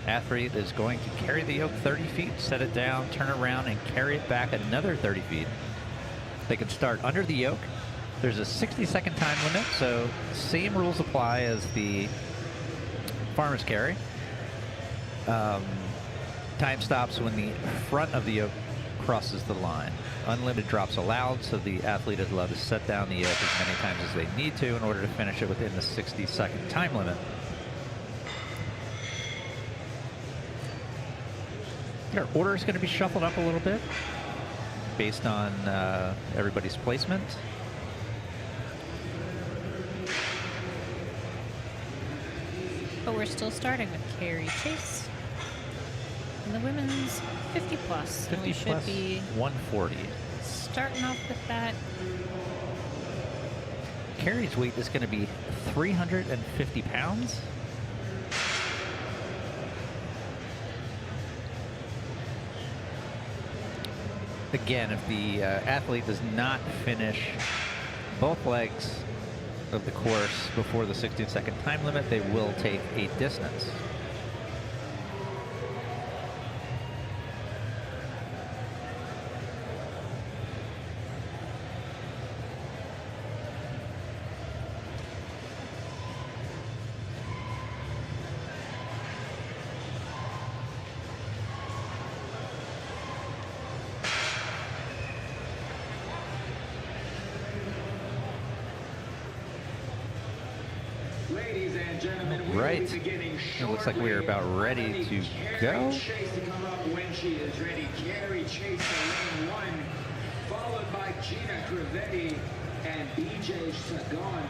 Athlete is going to carry the yoke 30 feet, set it down, turn around, and carry it back another 30 feet. They can start under the yoke. There's a 60-second time limit, so same rules apply as the farmer's carry. Time stops when the front of the yoke crosses the line. Unlimited drops allowed, so the athlete is allowed to set down the yoke as many times as they need to in order to finish it within the 60-second time limit. Our order is going to be shuffled up a little bit based on everybody's placement. But we're still starting with Carrie Chase. And the women's 50 plus. 50 and we should plus be 140. starting off with that. Carrie's weight is going to be 350 pounds. Again, if the athlete does not finish both legs of the course before the 16-second time limit, they will take a distance. Ladies and gentlemen, we Right. will be beginning It looks like we are about ready to go. Carrie Chase to come up when she is ready. Carrie Chase to lane 1, followed by Gina Crivetti and BJ Sagan.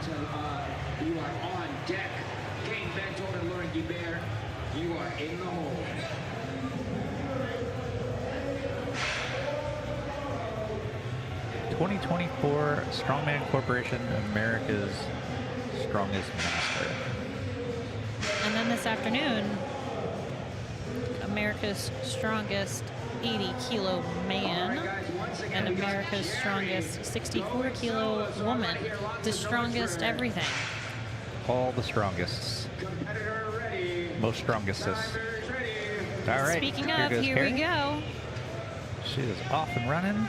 You are on deck. Kate Bechtold and Lauren Guibert, you are in the hole. '24 Strongman Corporation, America's Strongest Master. And then this afternoon, America's Strongest 80 kilo man and America's Strongest 64 kilo woman. The strongest everything. All the strongest. Competitor ready. Most strongestest. Timers ready. All right. Speaking of, goes here Carrie. we go. She is off and running.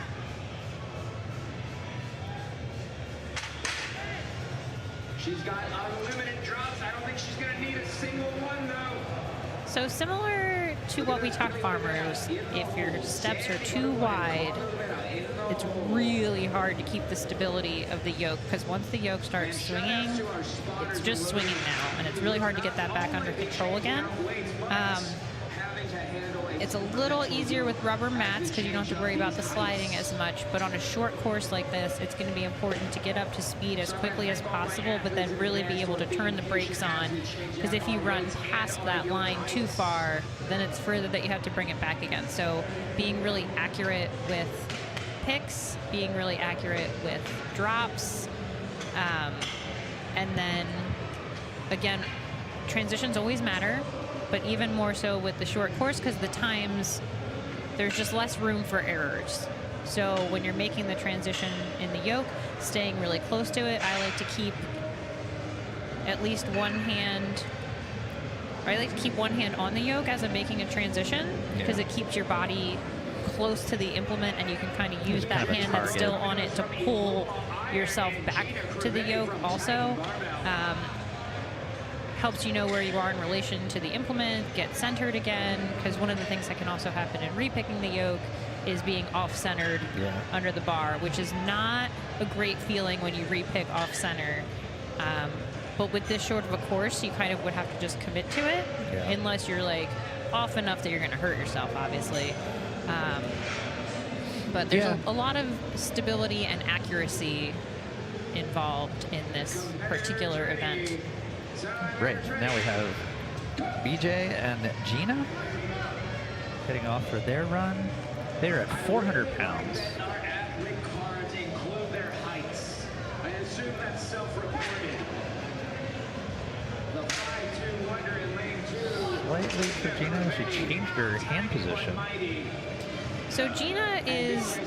She's got unlimited drops. I don't think she's going to need a single one, though. So similar to what we talked farmers, if your steps are too wide, it's really hard to keep the stability of the yoke, because once the yoke starts swinging, it's just swinging now, and it's really hard to get that back under control again. It's a little easier with rubber mats because you don't have to worry about the sliding as much, but on a short course like this, it's going to be important to get up to speed as quickly as possible, but then really be able to turn the brakes on, because if you run past that line too far, then it's further that you have to bring it back again. So being really accurate with picks, being really accurate with drops, and then again, transitions always matter, but even more so with the short course, because the times, there's just less room for errors. So when you're making the transition in the yoke, staying really close to it, I like to keep at least one hand, or I like to keep one hand on the yoke as I'm making a transition, because it keeps your body close to the implement, and you can kind of use It's that kind of a hand that's target. still on it to pull yourself back to the yoke also. Helps you know where you are in relation to the implement, get centered again, because one of the things that can also happen in repicking the yoke is being off-centered under the bar, which is not a great feeling when you repick off-center. But with this short of a course, you kind of would have to just commit to it, unless you're like off enough that you're going to hurt yourself, obviously. But there's a lot of stability and accuracy involved in this particular event. Right, now we have BJ and Gina heading off for their run. They're at 400 pounds. Our athlete cards include their heights. I assume that's self-reported. The 5'2" wonder in lane 2. Slightly for Gina, she changed her hand position. So Gina is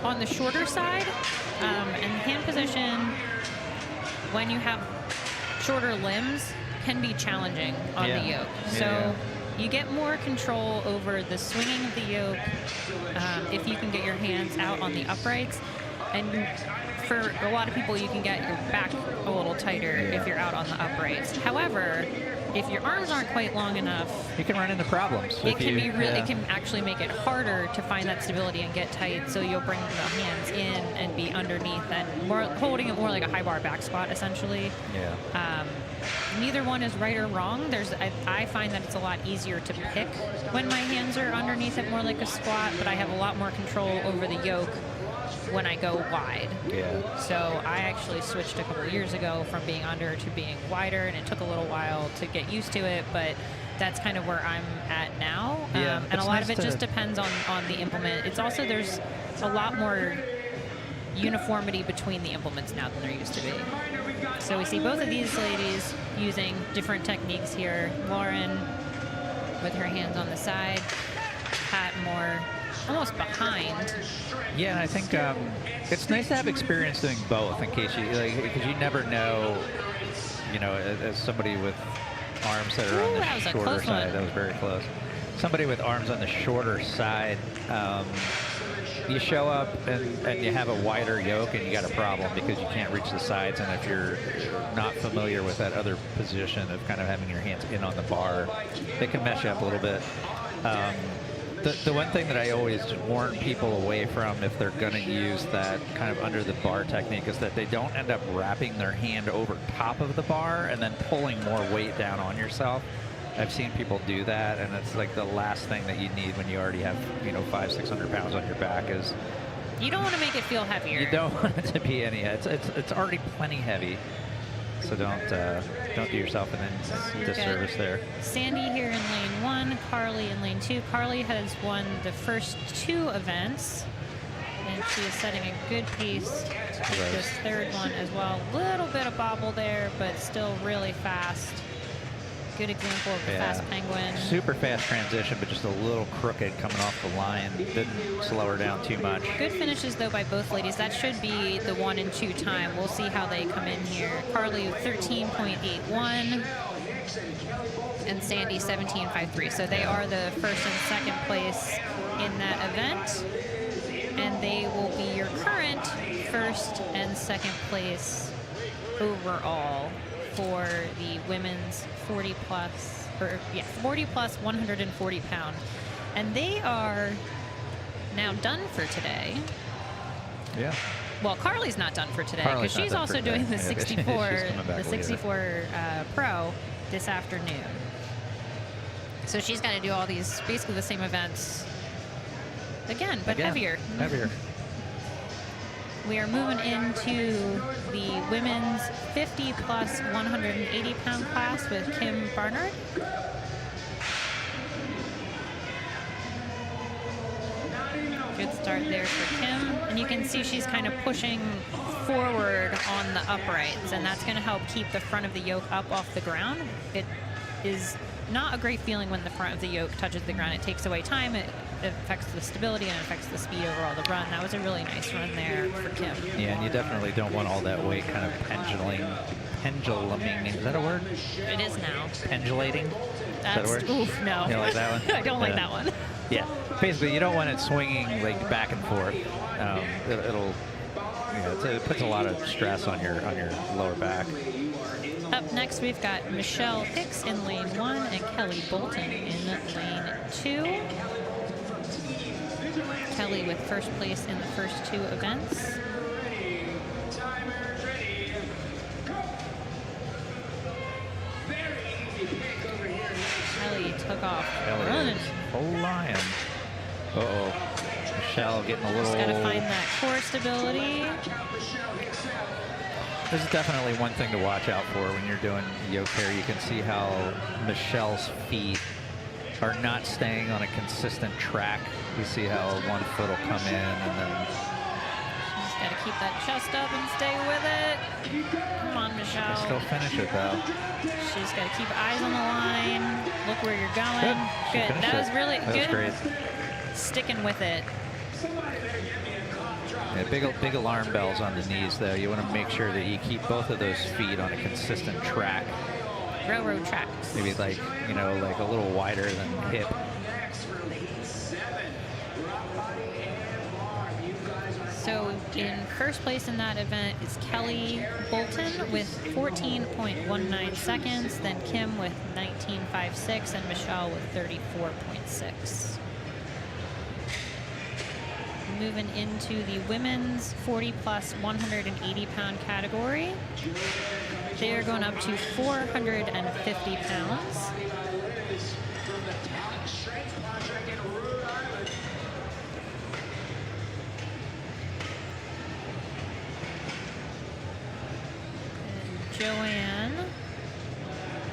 on the shorter side, and hand position, when you have shorter limbs, can be challenging on the yoke. So you get more control over the swinging of the yoke if you can get your hands out on the uprights. And for a lot of people, you can get your back a little tighter if you're out on the uprights. However, if your arms aren't quite long enough, you can run into problems. It can be really, it can actually make it harder to find that stability and get tight. So you'll bring the hands in and be underneath and more, holding it more like a high bar back squat, essentially. Yeah. Neither one is right or wrong. I find that it's a lot easier to pick when my hands are underneath it, more like a squat, but I have a lot more control over the yoke when I go wide. Yeah. So I actually switched a couple of years ago from being under to being wider, and it took a little while to get used to it, but that's kind of where I'm at now. Yeah, and a lot of it just depends on the implement. It's also, there's a lot more uniformity between the implements now than there used to be. So we see both of these ladies using different techniques here. Lauren with her hands on the side, Pat more almost behind. Yeah, and I think it's nice to have experience doing both in case you, because you never know, as somebody with arms that are on the shorter side. That was very close. Somebody with arms on the shorter side, you show up and you have a wider yoke and you got a problem because you can't reach the sides, and if you're not familiar with that other position of kind of having your hands in on the bar, it can mess you up a little bit. The one thing that I always warn people away from if they're going to use that kind of under the bar technique is that they don't end up wrapping their hand over top of the bar and then pulling more weight down on yourself. I've seen people do that, and it's like the last thing that you need when you already have 500-600 pounds on your back. Is you don't want to make it feel heavier. You don't want it to be any. It's already plenty heavy. So don't do yourself an disservice there. Sandy here in lane 1, Carly in lane 2. Carly has won the first 2 events, and she is setting a good pace to take this third one as well. A little bit of bobble there, but still really fast. Good example of the fast penguin. Super fast transition, but just a little crooked coming off the line. Didn't slow her down too much. Good finishes, though, by both ladies. That should be the 1 and 2 time. We'll see how they come in here. Carly 13.81 and Sandy 17.53. So they are the first and second place in that event. And they will be your current first and second place overall for the women's 40 plus 140 pound, and they are now done for today. Yeah. Well, Carly's not done for today because she's also doing the 64 Pro this afternoon. So she's got to do all these, basically the same events again, but heavier. Heavier. We are moving into the women's 50 plus 180 pound class with Kim Barnard. Good start there for Kim. And you can see she's kind of pushing forward on the uprights, and that's going to help keep the front of the yoke up off the ground. It is not a great feeling when the front of the yoke touches the ground. It takes away time. It affects the stability and affects the speed overall the run. That was a really nice run there for Kim. Yeah, and you definitely don't want all that weight kind of penduluming. Is that a word? It is now. Pendulating? That's, is that a word? Oof, no. You don't like that one? I don't like that one. Yeah, basically you don't want it swinging like back and forth. It puts a lot of stress on your lower back. Up next, we've got Michelle Hicks in lane 1 and Kelly Bolton in lane 2. Kelly with first place in the first 2 events. Kelly took off running. Full lion. Uh-oh. Michelle getting a little... Just got to find that core stability. This is definitely one thing to watch out for when you're doing yoke here. You can see how Michelle's feet are not staying on a consistent track. You see how one foot will come in and then... Just got to keep that chest up and stay with it. Come on, Michelle. Still finish it, though. She's got to keep eyes on the line. Look where you're going. Good. That was really good. That was great. sticking with it. Yeah, big alarm bells on the knees, though. You want to make sure that you keep both of those feet on a consistent track. Railroad tracks. Maybe like, you know, like a little wider than hip. So in first place in that event is Kelly Bolton with 14.19 seconds, then Kim with 19.56, and Michelle with 34.6. Moving into the women's 40 plus 180 pound category. They are going up to 450 pounds. Joanne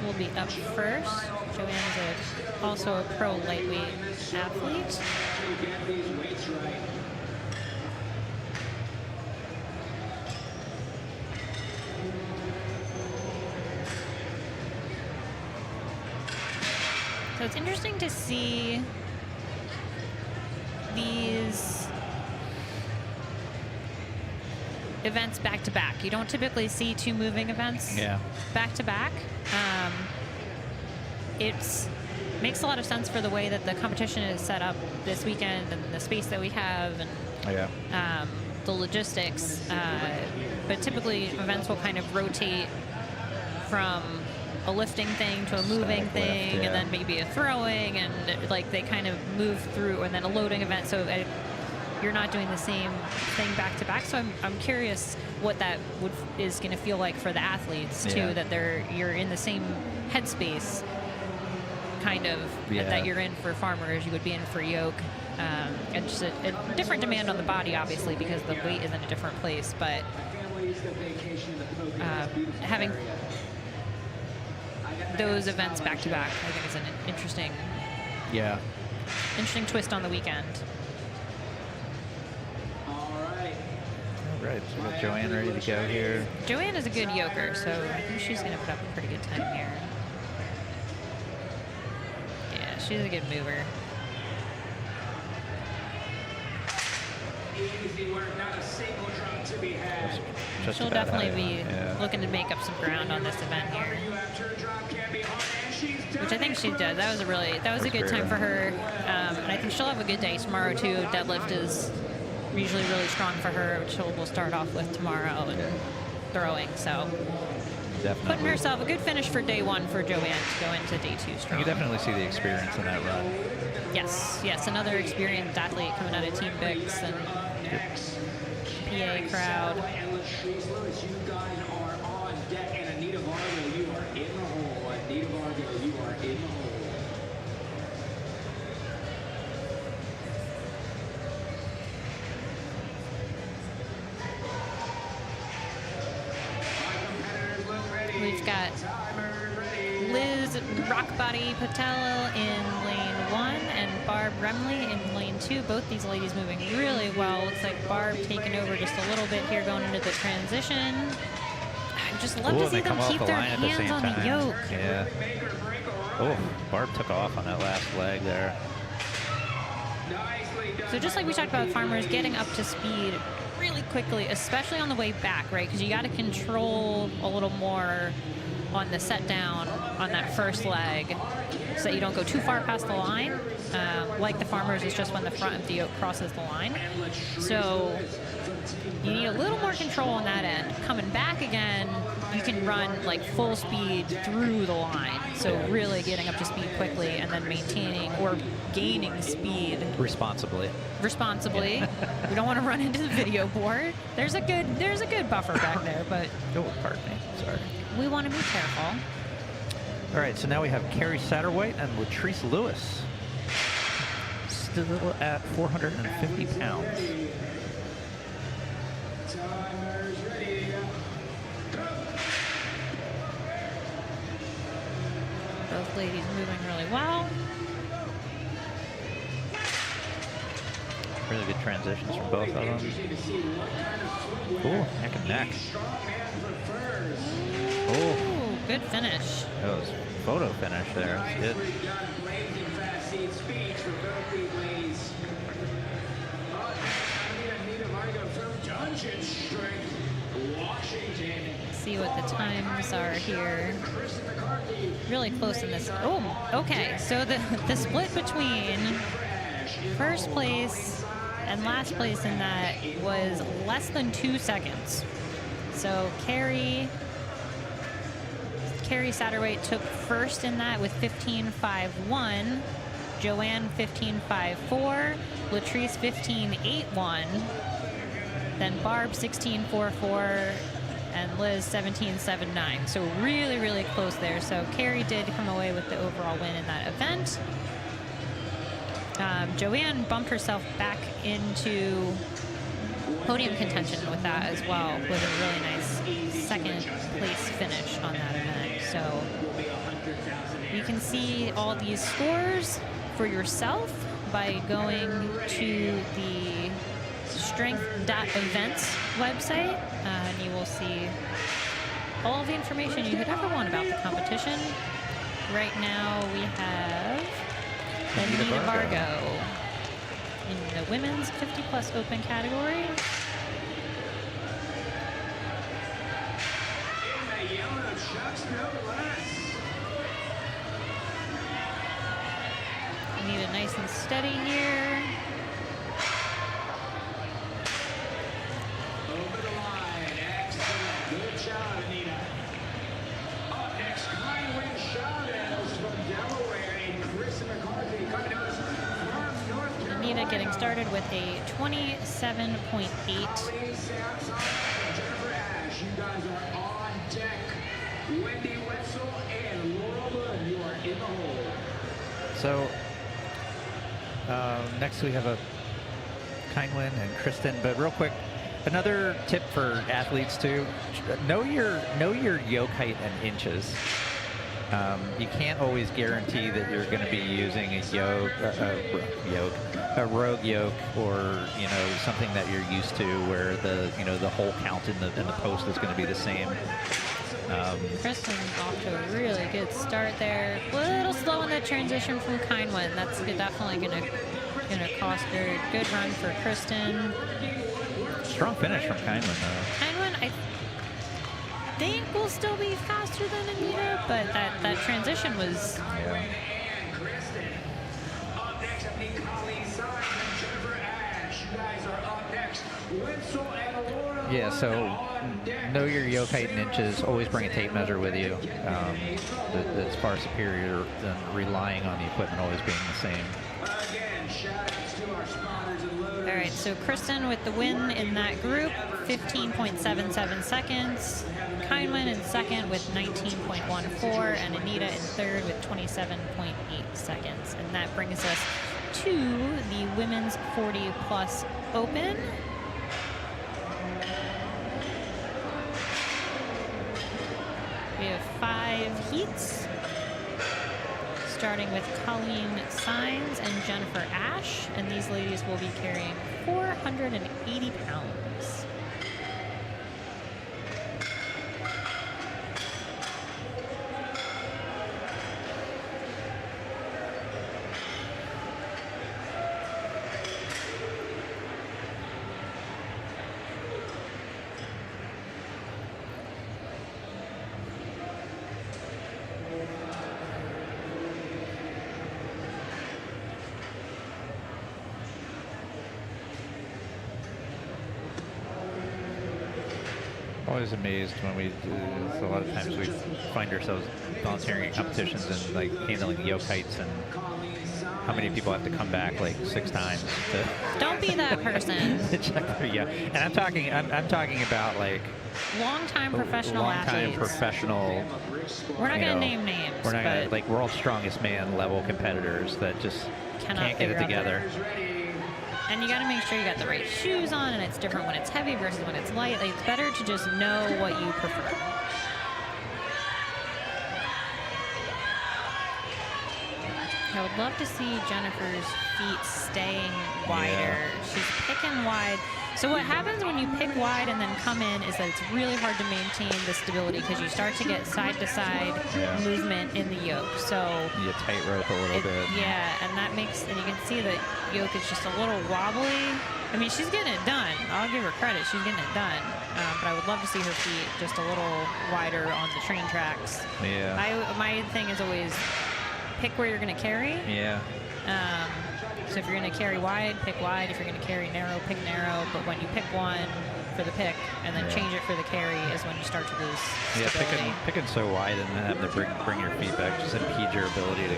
will be up first. Joanne's also a pro lightweight athlete. So it's interesting to see these events back to back. You don't typically see two moving events back to back. It makes a lot of sense for the way that the competition is set up this weekend and the space that we have and the logistics. But typically events will kind of rotate from a lifting thing to a moving thing, and then maybe a throwing, and like they kind of move through, and then a loading event. So you're not doing the same thing back to back. So I'm curious what that is going to feel like for the athletes too. That you're in the same headspace, kind of that you're in for farmers, you would be in for yoke. And just a different demand on the body, obviously, because the weight is in a different place. But having those events back to back, I think is an interesting twist on the weekend. All right, so we got Joanne ready to go here. Joanne is a good yoker, so I think she's going to put up a pretty good time here. Yeah, she's a good mover. She'll definitely be looking to make up some ground on this event here, which I think she did. That was a good time for her, and I think she'll have a good day tomorrow too. Deadlift is usually really strong for her, which we'll start off with tomorrow, and throwing. So putting herself a good finish for day one for Joanne to go into day two strong. You definitely see the experience in that run. Yes, another experienced athlete coming out of Team Bix and PA crowd. You guys are on deck, and Anita Vargo, you are in the hole. Anita Vargo, you are in the hole. We've got Liz Rockbody Patel in lane 1 and Barb Remley in lane 2. Both these ladies moving really well. Looks like Barb taking over just a little bit here going into the transition. I just love to see them keep their hands on the yoke. Yeah. Oh, Barb took off on that last leg there. So just like we talked about farmers getting up to speed really quickly, especially on the way back, right? Because you got to control a little more on the set down on that first leg so that you don't go too far past the line. Like the farmers, it's just when the front of the yoke crosses the line. So you need a little more control on that end. Coming back again, you can run like full speed through the line. So really getting up to speed quickly and then maintaining or gaining speed responsibly. We don't want to run into the video board. There's a good buffer back there, but pardon me. Sorry. We want to be careful. All right, so now we have Carrie Satterwhite and Latrice Lewis, still at 450 pounds. Both ladies moving really well. Really good transitions from both of them. Cool, neck and neck. Oh, good finish. That was photo finish there. That's good. see what the times are here. Really close in this. Oh, okay. So the split between first place and last place in that was less than 2 seconds. So Carrie Satterwhite took first in that with 15.51. Joanne 15.54. Latrice 15.81. Then Barb 16.44. And Liz 17.79. So really, really close there. So Carrie did come away with the overall win in that event. Joanne bumped herself back into podium contention with that as well, with a really nice second place finish on that event. So you can see all these scores for yourself by going to the strength.events website, and you will see all the information you could ever want about the competition. Right now we have Anita Vargo in the women's 50+ open category. In the yellow chucks, no less. Anita nice and steady here. Over the line, excellent. Good job, Anita. Up next, Kylie Chavez from Delaware and Chris McCarthy coming to us from North Carolina. Anita getting started with a 27.8. Colleen Sampson and Jennifer Ash, you guys are on deck. Wendy Wetzel and Laura Lund, you are in the hole. So next we have a Kindwin and Kristen, but real quick, another tip for athletes too: know your yoke height and inches. You can't always guarantee that you're going to be using a rogue yoke, or something that you're used to, where the hole count in the post is going to be the same. Kristen's off to a really good start there. A little slow in the transition from Kindwin. That's definitely gonna cost her. Good run for Kristen. Strong finish from Kindwin though. Kindwin, I think will still be faster than Anita, but that transition was. Yeah. Up next, I think Colleen Sampson and Jennifer Ash. You guys are up next. Wetzel and Laura. Yeah, so know your yoke height and inches. Always bring a tape measure with you. That's far superior than relying on the equipment always being the same. Again, shout outs to our spotters and loaders. All right, so Kristen with the win in that group, 15.77 seconds. Kindwin in second with 19.14, and Anita in third with 27.8 seconds. And that brings us to the women's 40+ open. We have 5 heats, starting with Colleen Sampson and Jennifer Ash, and these ladies will be carrying 480 pounds. Always amazed when we do. A lot of times we find ourselves volunteering in competitions and like handling yoke heights, and how many people have to come back like 6 times to Don't be that person. to check their yoke. And I'm talking about like Long-time professional long-time athletes. professional. We're not you going to know, name names. We're not gonna, but like world's strongest man level competitors that just Cannot can't get it figure out together. And you got to make sure you got the right shoes on, and it's different when it's heavy versus when it's light. Like, it's better to just know what you prefer. I would love to see Jennifer's feet staying wider. Yeah. She's picking wide. So what happens when you pick wide and then come in is that it's really hard to maintain the stability because you start to get side-to-side movement in the yoke. So You tightrope a little bit. yeah, and that makes, and you can see the yoke is just a little wobbly. I mean, she's getting it done. I'll give her credit. She's getting it done. But I would love to see her feet just a little wider on the train tracks. Yeah. My thing is always pick where you're going to carry. Yeah. So if you're going to carry wide, pick wide. If you're going to carry narrow, pick narrow. But when you pick one for the pick and then change it for the carry is when you start to lose stability. Yeah, picking so wide and then having to bring your feet back just impedes your ability to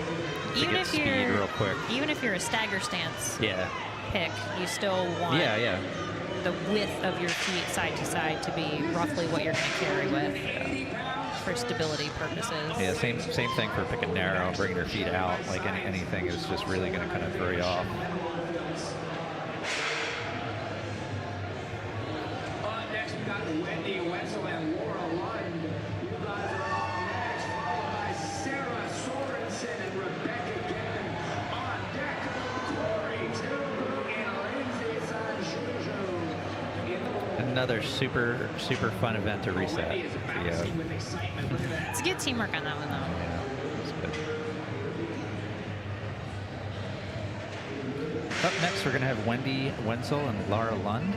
get speed real quick. Even if you're a stagger stance pick, you still want the width of your feet side to side to be roughly what you're going to carry with for stability purposes. Yeah, same thing for picking narrow and bringing your feet out. Like anything is just really going to kind of throw you off. Next, we got Wendy Wenzel and Laura Lund. You guys are all next, followed by Sarah Sorensen and Rebecca Getman. On deck, Corey Tilbrook and Lindsay Sanjuju. Another super fun event to reset. Wendy is bouncing with excitement. Look at that. It's good teamwork on that one, though. Yeah, that's good. Up next, we're going to have Wendy Wenzel and Laura Lund.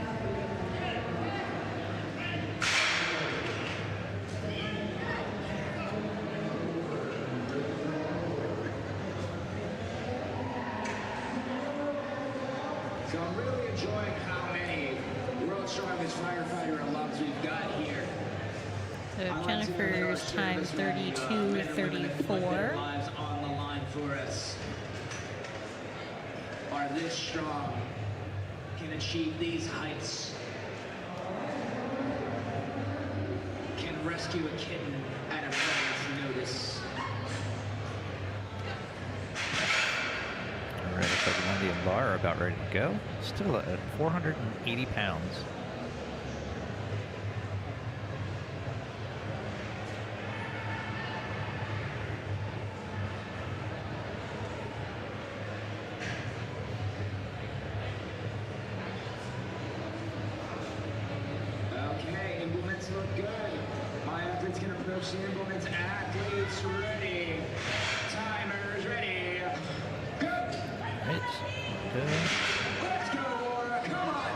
So I'm really enjoying how many World's Strongest Firefighter alums we've got here. So Jennifer's time 32:34. Lives on the line for us are this strong, can achieve these heights, can rescue a kitten at a moment's notice. All right, looks like Wendy and Laura are about ready to go. Still at 480 pounds. Okay, implements look good. My athletes can approach the implements. Athletes ready. Timers ready. Go! Right, good. Let's go, Laura. Come on.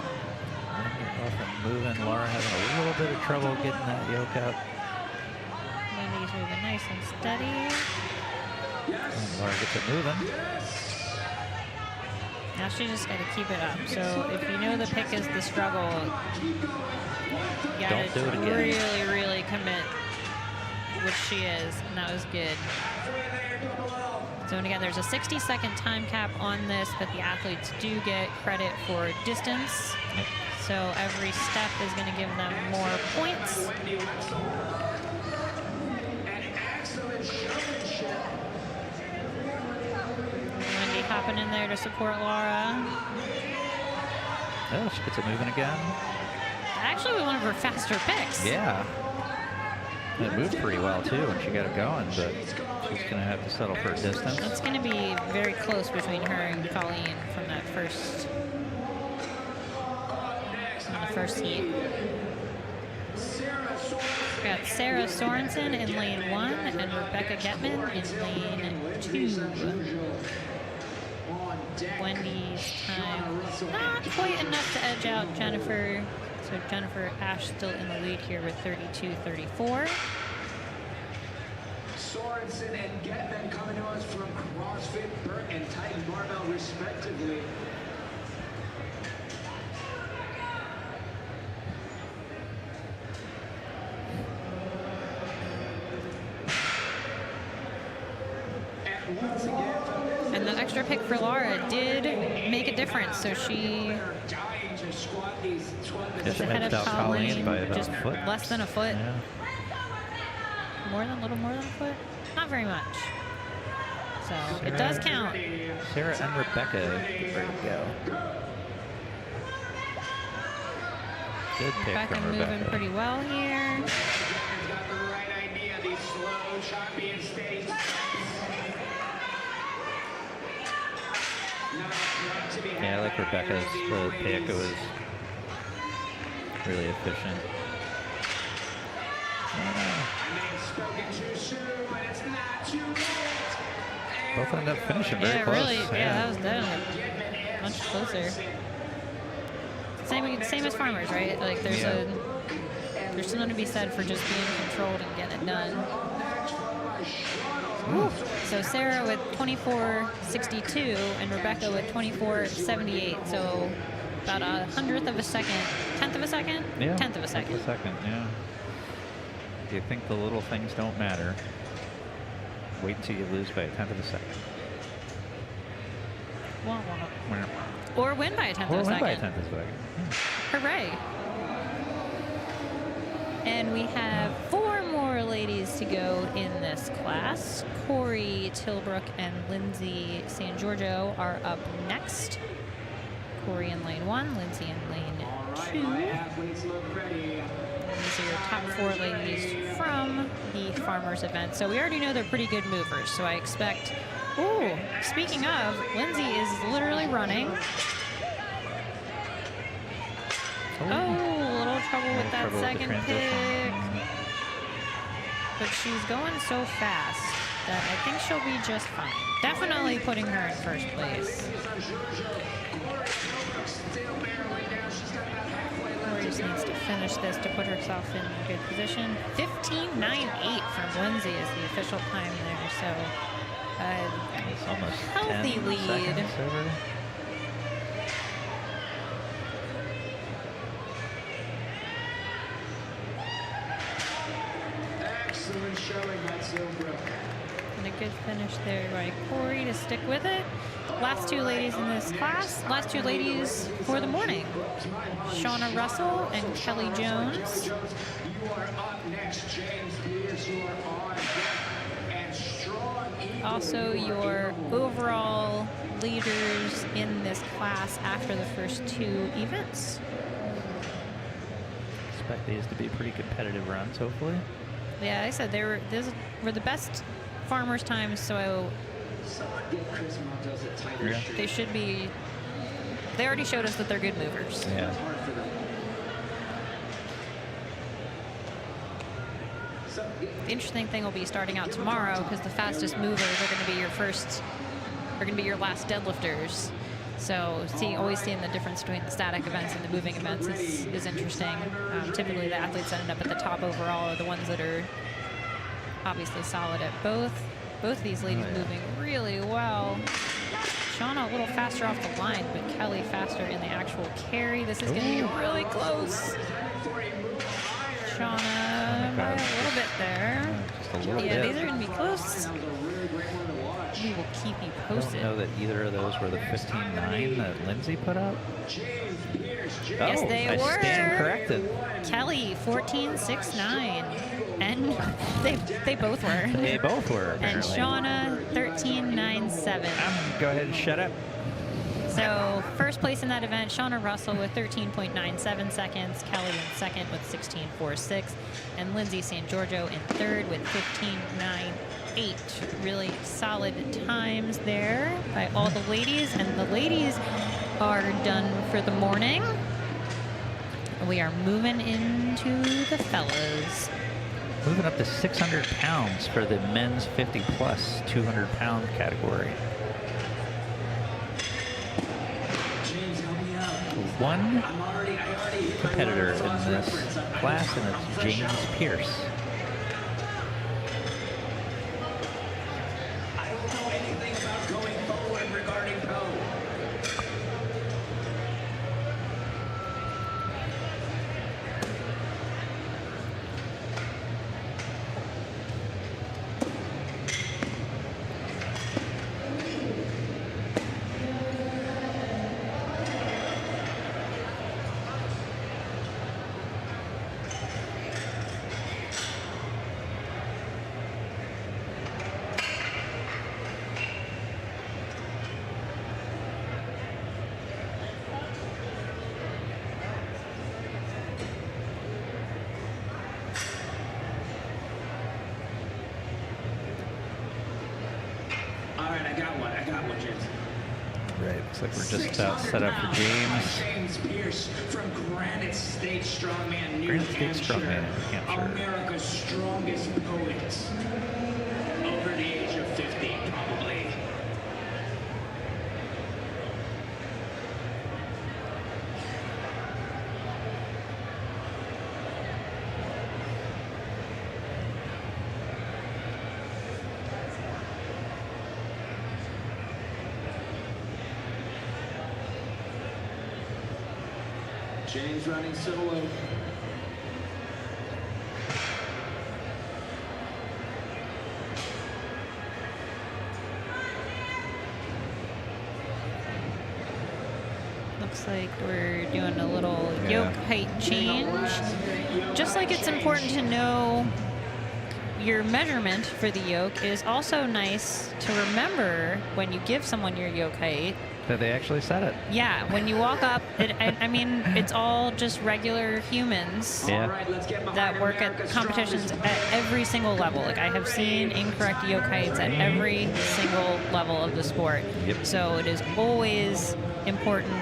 Wendy off and moving. Laura having a little bit of trouble getting that yoke up. Wendy's moving nice and steady. Yes. And Laura gets it moving. Yes. Now she just got to keep it up. So if you know the pick is the struggle, you got Don't do it to again. really, really commit, which she is, and that was good. So and again, there's a 60-second time cap on this, but the athletes do get credit for distance. Yep. So every step is going to give them more points. Wendy Wenzel. An excellent showmanship. Wendy hopping in there to support Laura. Oh, she gets it moving again. Actually, one of her faster picks. Yeah. It moved pretty well, too, when she got it going, but she's going to have to settle for a distance. It's going to be very close between her and Colleen from that first heat. We got Sarah Sorensen in lane 1 and Rebecca Getman in lane 2. Wendy's time not quite enough to edge out Jennifer. So Jennifer Ash still in the lead here with 32:34. Sorensen and Getman coming to us from CrossFit, Burt, and Titan Barbell, respectively. And once again, And the extra pick for Laura did make a difference. So she dying to squat these Just ahead of edged out Colleen, by about just a foot. less than a foot. Yeah. A little more than a foot? Not very much. So it does count. Sarah and Rebecca get ready to go. Good pick Rebecca from moving Rebecca. pretty well here. got the right idea, these slow, choppy, and steady steps. Not quite to be Yeah, I like Rebecca's little pick. It was really efficient. Spoken too soon, but it's not too late. Both ended up finishing very Yeah, close. really. Yeah, that was definitely much closer. Same as farmers, right? Like there's something to be said for just being controlled and getting it done. Woo. So Sarah with 24.62 and Rebecca with 24.78. So about a 100th of a second, 10th of a second? Yeah. 10th of a second. 10th of a second, yeah. Do you think the little things don't matter? Wait until you lose by a 10th of a second. Or win by a 10th of a Or second. win by a 10th of a second. Hooray. And we have 4 more ladies to go in this class. Corey Tilbrook and Lindsay San Giorgio are up next. Corey in lane 1, Lindsay in lane 2. These are your top 4 ladies from the farmers event. So we already know they're pretty good movers. So I expect, ooh, speaking of, Lindsay is literally running. Oh, a little trouble with that second pick. But she's going so fast that I think she'll be just fine. Definitely putting her in first place. Corey just needs to finish this to put herself in a good position. 15.98 from Lindsay is the official time there. So It's almost healthy 10 lead. seconds over. Excellent showing by Silbrook. And a good finish there by Corey to stick with it. Last 2 ladies in this class, last 2 ladies for the morning. Shauna Russell and Kelly Jones. You are up next, James Pierce. You are on deck. And strong. Also your overall leaders in this class after the first 2 events. Expect these to be pretty competitive runs, hopefully. Yeah, I said these were the best farmers times, so Yeah. they should be. They already showed us that they're good movers. Yeah. The interesting thing will be starting out tomorrow because the fastest movers are going to be your last deadlifters. So always seeing the difference between the static events and the moving events is interesting. Typically the athletes that end up at the top overall are the ones that are obviously solid at both. Both of these ladies moving really well. Shauna a little faster off the line, but Kelly faster in the actual carry. This is going to be really close. Shauna by a little bit there. Just a little Yeah, bit. these are going to be close. We will keep you I don't posted. know that either of those were the 15.9 that Lindsay put up. Yes, they I were. stand corrected. Kelly 14.69, and they both were. They both were, And apparently. Shauna 13.97. Go ahead and shut up. So first place in that event, Shauna Russell with 13.97 seconds, Kelly in second with 16.46, and Lindsay San Giorgio in third with 15.98. Really solid times there by all the ladies, and the ladies are done for the morning. We are moving into the fellas. Moving up to 600 pounds for the men's 50 plus 200 pound category. One competitor in this class, and it's James Pierce. I don't know anything about going forward regarding code. All right, I got one, James. Right, looks like we're just about set up for James. James Pierce from Granite State Strongman, New Granite State Hampshire. Strongman, New Hampshire. America's strongest poet. Over the age of 50, probably. James running solo. Looks like we're doing a little yoke height change. Just like it's important to know your measurement for the yoke, is also nice to remember when you give someone your yoke height. That they actually said it. Yeah, when you walk up, I mean, it's all just regular humans that work at competitions at every single level. Like, I have seen incorrect yoke heights at every single level of the sport. Yep. So it is always important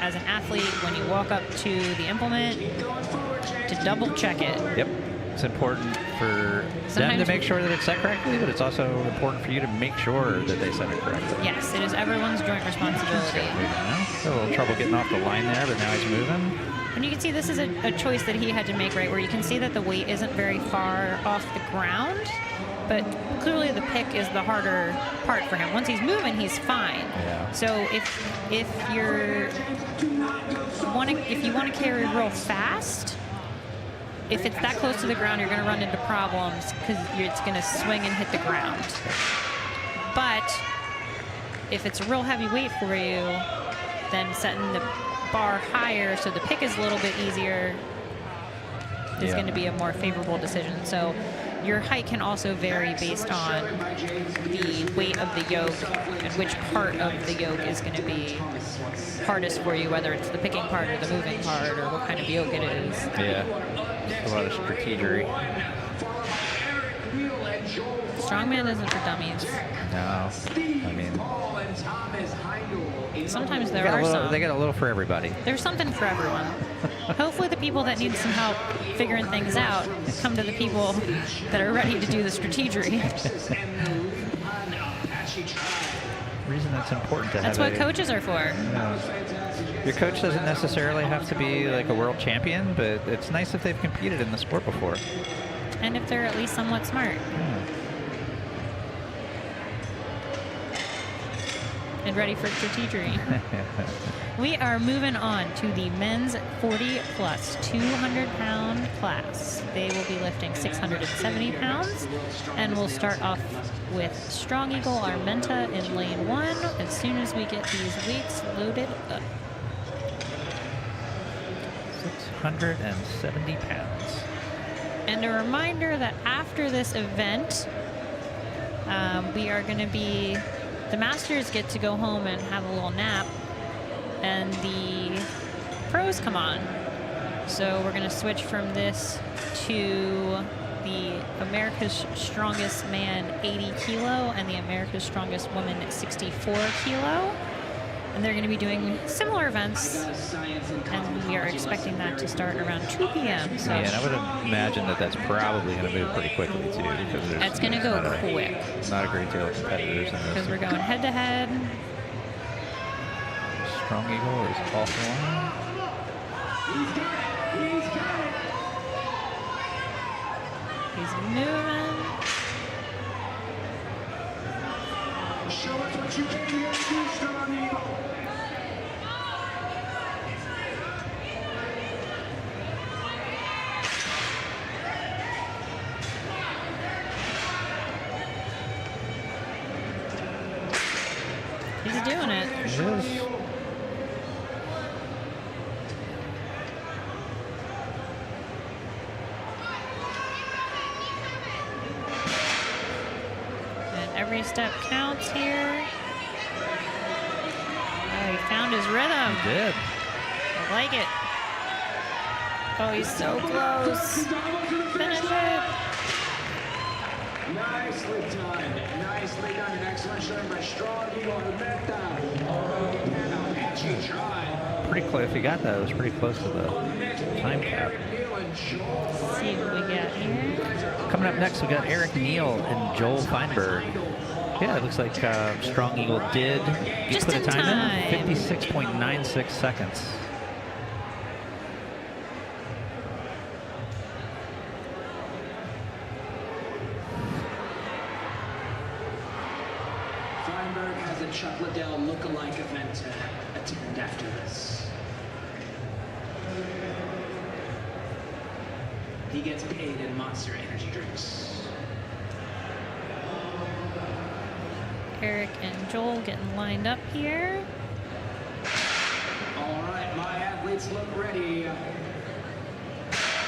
as an athlete when you walk up to the implement to double check it. Yep. It's important for them to make sure that it's set correctly, but it's also important for you to make sure that they set it correctly. Yes, it is everyone's joint responsibility. A little trouble getting off the line there, but now he's moving. And you can see this is a choice that he had to make, right, where you can see that the weight isn't very far off the ground, but clearly the pick is the harder part for him. Once he's moving, he's fine. Yeah. So if you want to carry real fast, if it's that close to the ground, you're going to run into problems because it's going to swing and hit the ground. But if it's a real heavy weight for you, then setting the bar higher so the pick is a little bit easier is going to be a more favorable decision. So your height can also vary based on the weight of the yoke and which part of the yoke is going to be hardest for you, whether it's the picking part or the moving part or what kind of yoke it is. Yeah. A lot of strategery. Strongman isn't for dummies. No. I mean, sometimes there are some. They get a little for everybody. There's something for everyone. Hopefully the people that need some help figuring things out come to the people that are ready to do the strategery. Reason that's important to That's have what coaches are for. Your coach doesn't necessarily have to be like a world champion, but it's nice if they've competed in the sport before. And if they're at least somewhat smart. And ready for strategery. We are moving on to the men's 40 plus 200-pound class. They will be lifting 670 pounds, and we'll start off with Strong Eagle Armenta in lane 1 as soon as we get these weights loaded up. 670 pounds. And a reminder that after this event, we are going to be, the masters get to go home and have a little nap, and the pros come on. So we're going to switch from this to the America's Strongest Man 80 kilo and the America's Strongest Woman 64 kilo. And they're going to be doing similar events, and we are expecting that to start around 2 p.m. So yeah, and I would imagine that that's probably going to move pretty quickly too, because it's going to go quick. Not a great deal of competitors in this. Because we're going head to head. Strong Eagle is off the line. He's moving. Show us what you came here to do, Strong Eagle. He's doing it. It is. And every step counts here. Oh, he found his rhythm. He did. I like it. Oh, he's so close. Finish it. Nicely done. Nicely done. An excellent showing by Strong Eagle Armenta. Pretty close. If he got that, it was pretty close to the time cap. Let's see what we got here. Coming up next, we got Eric Neal and Joel Feinberg. Yeah, it looks like Strong Eagle did Just put a in time time. in. 56.96 seconds. Feinberg has a Chuck Liddell look-alike event to attend after this. he gets paid in Monster Energy drinks. Eric and Joel getting lined up here. All right, my athletes look ready.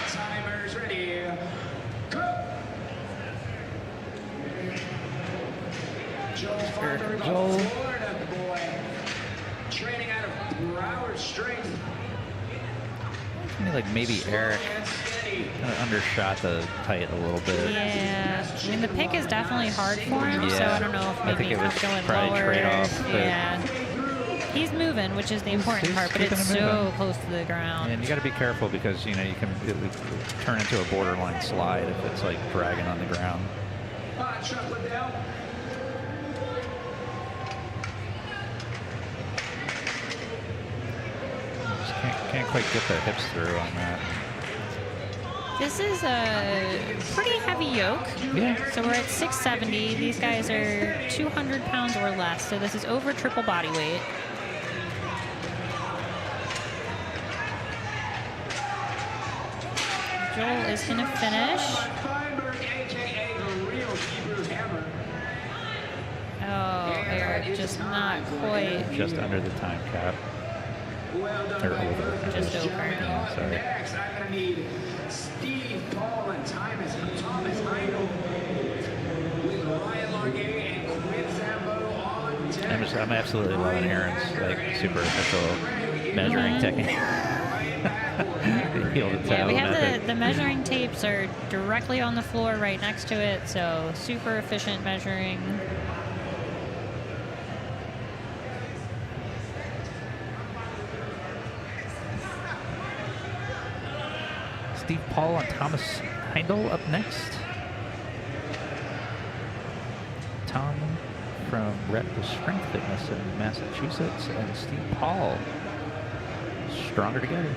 Timers ready. Go! Joel Farmer, the Joel. Florida boy, training out of Broward Strength. I mean, like maybe Eric kind of undershot the height a little bit. Yeah, I mean the pick is definitely hard for him, so I don't know if I maybe think it was he's going probably lower. trade-off, but- Yeah, he's moving, which is the important he's part, but keeping it's it so moving. close to the ground. And you got to be careful because you know it would turn into a borderline slide if it's like dragging on the ground. Shuffle it down. Just can't quite get the hips through on that. This is a pretty heavy yoke. Yeah. So we're at 670. These guys are 200 pounds or less, so this is over triple body weight. Joel is going to finish. Feinberg, aka the real Hebrew Hammer. Oh, Eric, just not quite. Just under the time cap. Well done, Or by over. both of Just those over. gentlemen. Up Sorry. Next, I'm going to need Steve Paul and Thomas Heindel with Ryan Largay and Quinn Zambo on deck. I'm absolutely loving Aaron's like superficial measuring technique. Heel to toe Yeah, we have method. the measuring tapes are directly on the floor right next to it, so super efficient measuring. Steve Paul and Thomas Heindel up next. Tom from Red Strength Fitness in Massachusetts and Steve Paul, Stronger Together.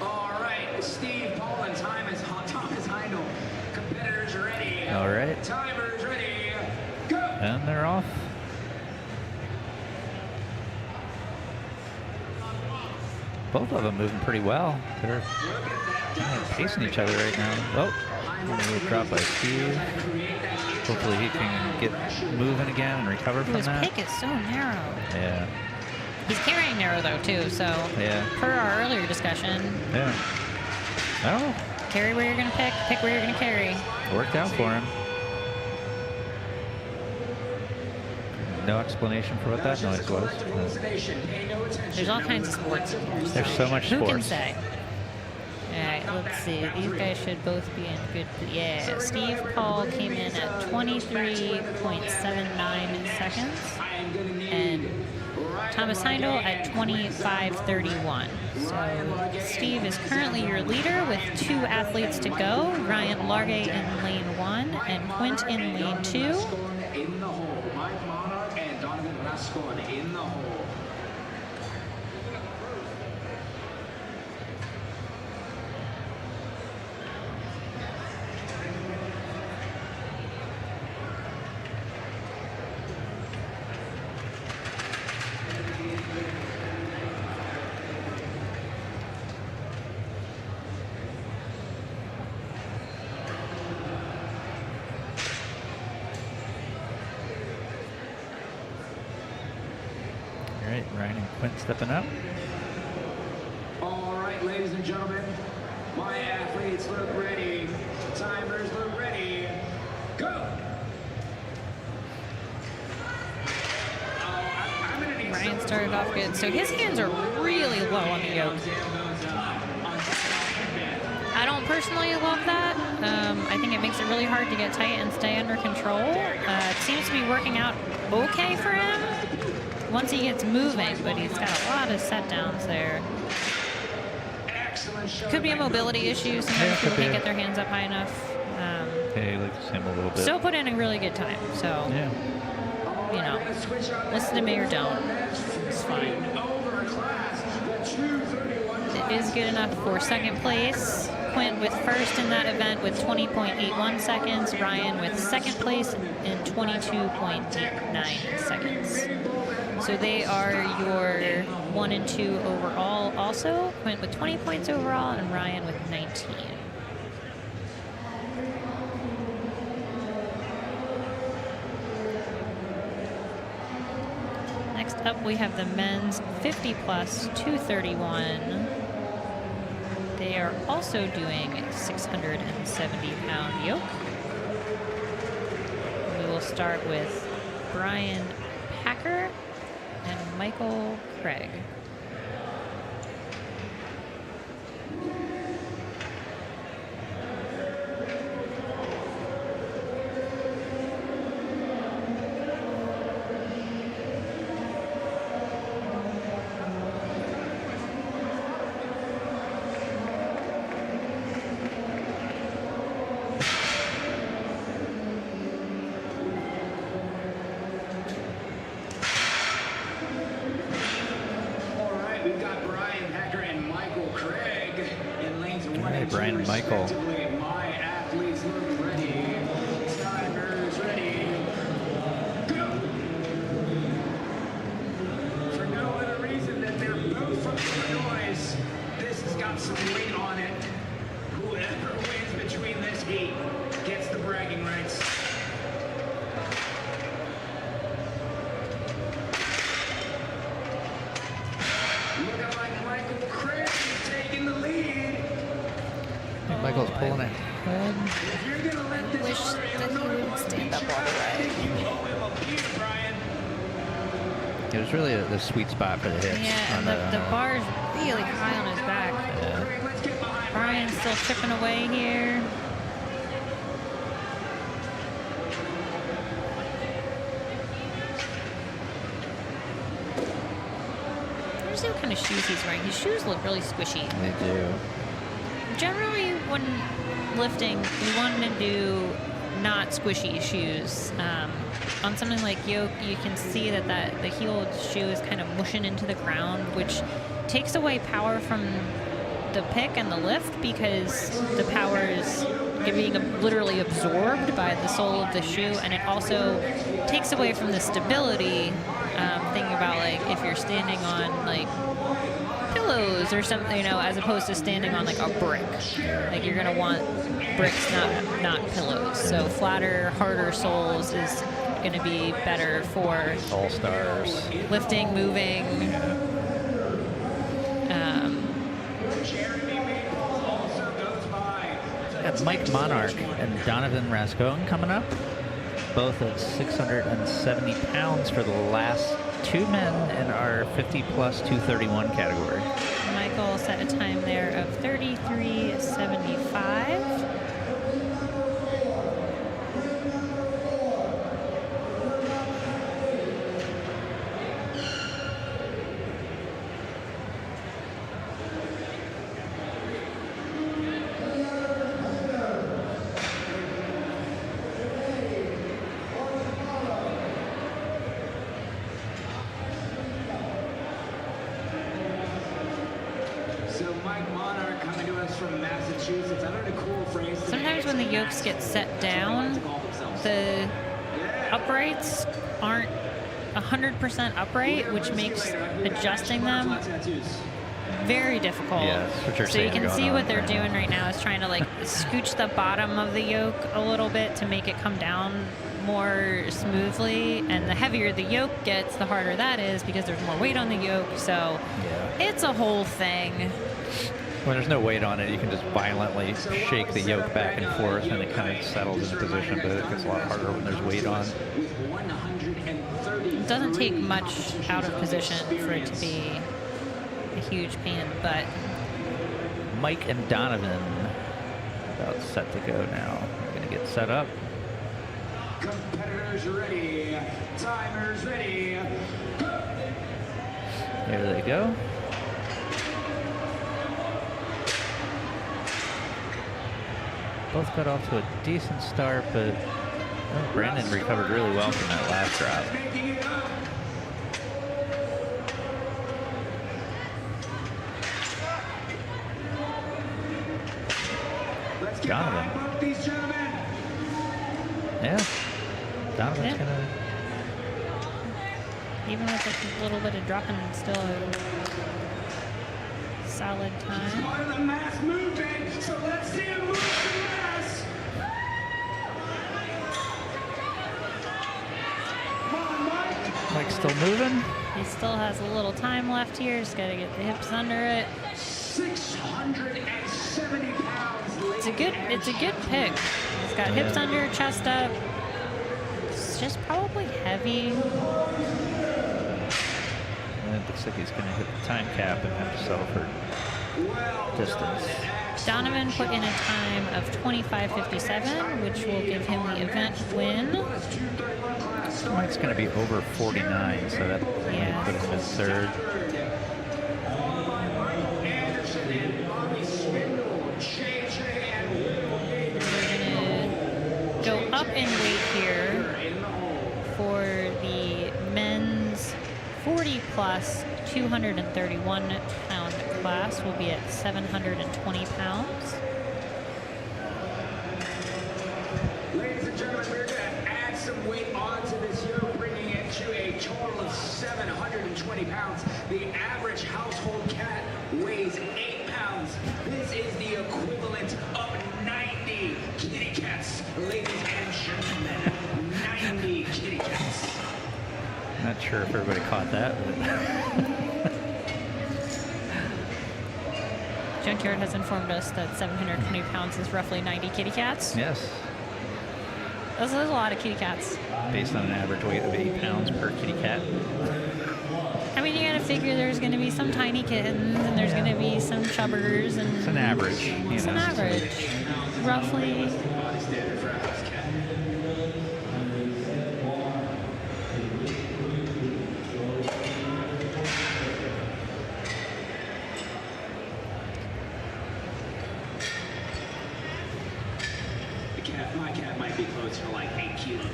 All right, Steve Paul and Thomas Heindel. Competitors are ready. All right. Timers ready. Go! And they're off. Both of them moving pretty well. They're kind of pacing each other right now. Oh, a little drop by Steve. Hopefully he can get moving again and recover from His that. pick is so narrow. Yeah, He's carrying narrow though too, so yeah, per our earlier discussion, yeah. Oh, carry where you're gonna pick where you're gonna carry. worked out for him. No explanation for what that noise was. There's all kinds of sports in here. There's so much Who can sports. say? All right, let's see. These guys should both be in good. Yeah, Steve Paul came in at 23.79 seconds, and Thomas Heindel at 25.31. So Steve is currently your leader with 2 athletes to go. Ryan Largay in lane 1 and Quint in lane 2. In the hole. Mike Monarch and Donovan Rascon in the hole. All right, Ryan and Quint stepping up. All right, ladies and gentlemen, my athletes look ready. Timers look ready. Go! Ryan started off good. So his hands are really low on the yoke. I don't personally love that. I think it makes it really hard to get tight and stay under control. It seems to be working out okay for him once he gets moving, but he's got a lot of set downs there. Could be a mobility issue. Sometimes Yeah, people could be. can't get their hands up high enough. Hey, likes him a little bit. Still put in a really good time. So, Yeah. you know, listen to me or don't. It's fine. It is good enough for second place. Quint with first in that event with 20.81 seconds. Ryan with second place in 22.89 seconds. So they are your 1 and 2 overall also. Quint with 20 points overall and Ryan with 19. Next up, we have the men's 50 plus 231. They are also doing 670-pound yoke. We will start with Brian Packer and Michael Craig. Brian and Michael. My athletes look ready. Timers ready. Go! For no other reason than they're both from Illinois. This has got some weight on it. Whoever wins between this heat gets the bragging rights. Looking like Michael Craig is taking the lead. Michael's pulling it. I wish that he would stand up all the way. It was really the sweet spot for the hips. Yeah, and the bar is really high on his back. Yeah. Brian's still chipping away here. Let me see what kind of shoes he's wearing. His shoes look really squishy. They do. Generally, when lifting, you want to do not squishy shoes. On something like yoke, you can see that the heel shoe is kind of mushing into the ground, which takes away power from the pick and the lift because the power is being literally absorbed by the sole of the shoe, and it also takes away from the stability. Thinking about like if you're standing on like pillows or something, you know, as opposed to standing on like a brick. Like you're gonna want bricks, not pillows. So flatter, harder soles is gonna be better for All stars. lifting, moving. Got Mike Monarch and Donovan Rascone coming up. Both at 670 pounds for the last two men in our 50 plus 231 category. Michael set a time there of 33:75. Sometimes when the yokes get set down, the uprights aren't 100% upright, which makes adjusting them very difficult. Yeah, that's what you're so saying you can going see on what they're right doing now. right now is trying to like scooch the bottom of the yoke a little bit to make it come down more smoothly. And the heavier the yoke gets, the harder that is because there's more weight on the yoke. So Yeah. it's a whole thing. When there's no weight on it, you can just violently shake the yoke back and forth and it kind of settles into position, but it gets a lot harder when there's weight on. It doesn't take much out of position for it to be a huge pain in the butt. Mike and Donovan about set to go now. We're going to get set up. Competitors ready. Timers ready. There they go. Both got off to a decent start, but Brandon recovered really well from that last drop. Making it up. Donovan. Yeah. Donovan's Yeah. gonna. Even with a little bit of dropping, still a solid time. Part of the mass movement, so let's see him move the mass. Come on, Mike. Mike's still moving. He still has a little time left here. Just got to get the hips under it. 670 pounds. It's a good pick. He's got hips under, chest up. It's just probably heavy. And it looks like he's going to hit the time cap and have to settle for distance. Donovan put in a time of 25:57, which will give him the event win. Mike's going to be over 49, so that Yeah. might put him in third. We're going to go up in weight here for the men's 40 plus 231 pound class. Will be at 720 pounds. Ladies and gentlemen, we're going to add some weight onto this yoke, bringing it to a total of 720 pounds. The average household cat weighs 8 pounds. This is the equivalent of 90 kitty cats, ladies and gentlemen. 90 kitty cats. Not sure if everybody caught that. But Junkyard has informed us that 720 pounds is roughly 90 kitty cats. yes, That's a lot of kitty cats. based on an average weight of 8 pounds per kitty cat. I mean, you gotta figure there's gonna be some tiny kittens and there's gonna be some chubbers and It's an average. You it's an know. average, roughly. Body standard for a house cat. My cat might be close to like 8 kilos.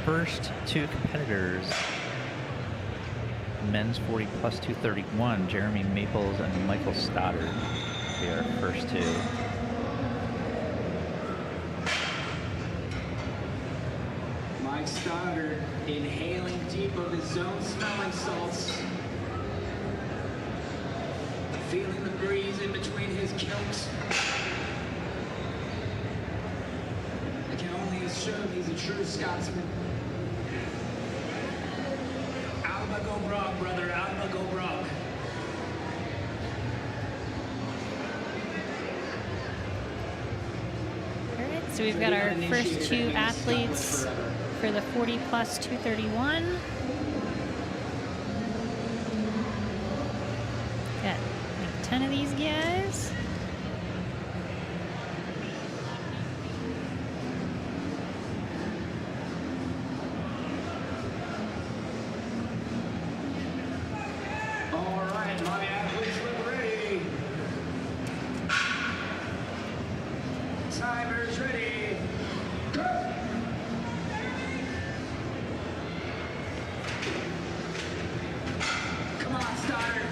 First two competitors. Men's 40 plus 231, Jeremy Maples and Michael Stoddard. They are first two. Mike Stoddard inhaling deep of his own smelling salts. Feeling the breeze in between his kilts. I can only assume he's a true Scotsman. Alba go brog, brother. Alba go brog. All right, so we've got our first two athletes for the 40 plus 231. Got 10 of these guys. All right, my athletes look ready. Timers ready. Go! Come on, Stoddard.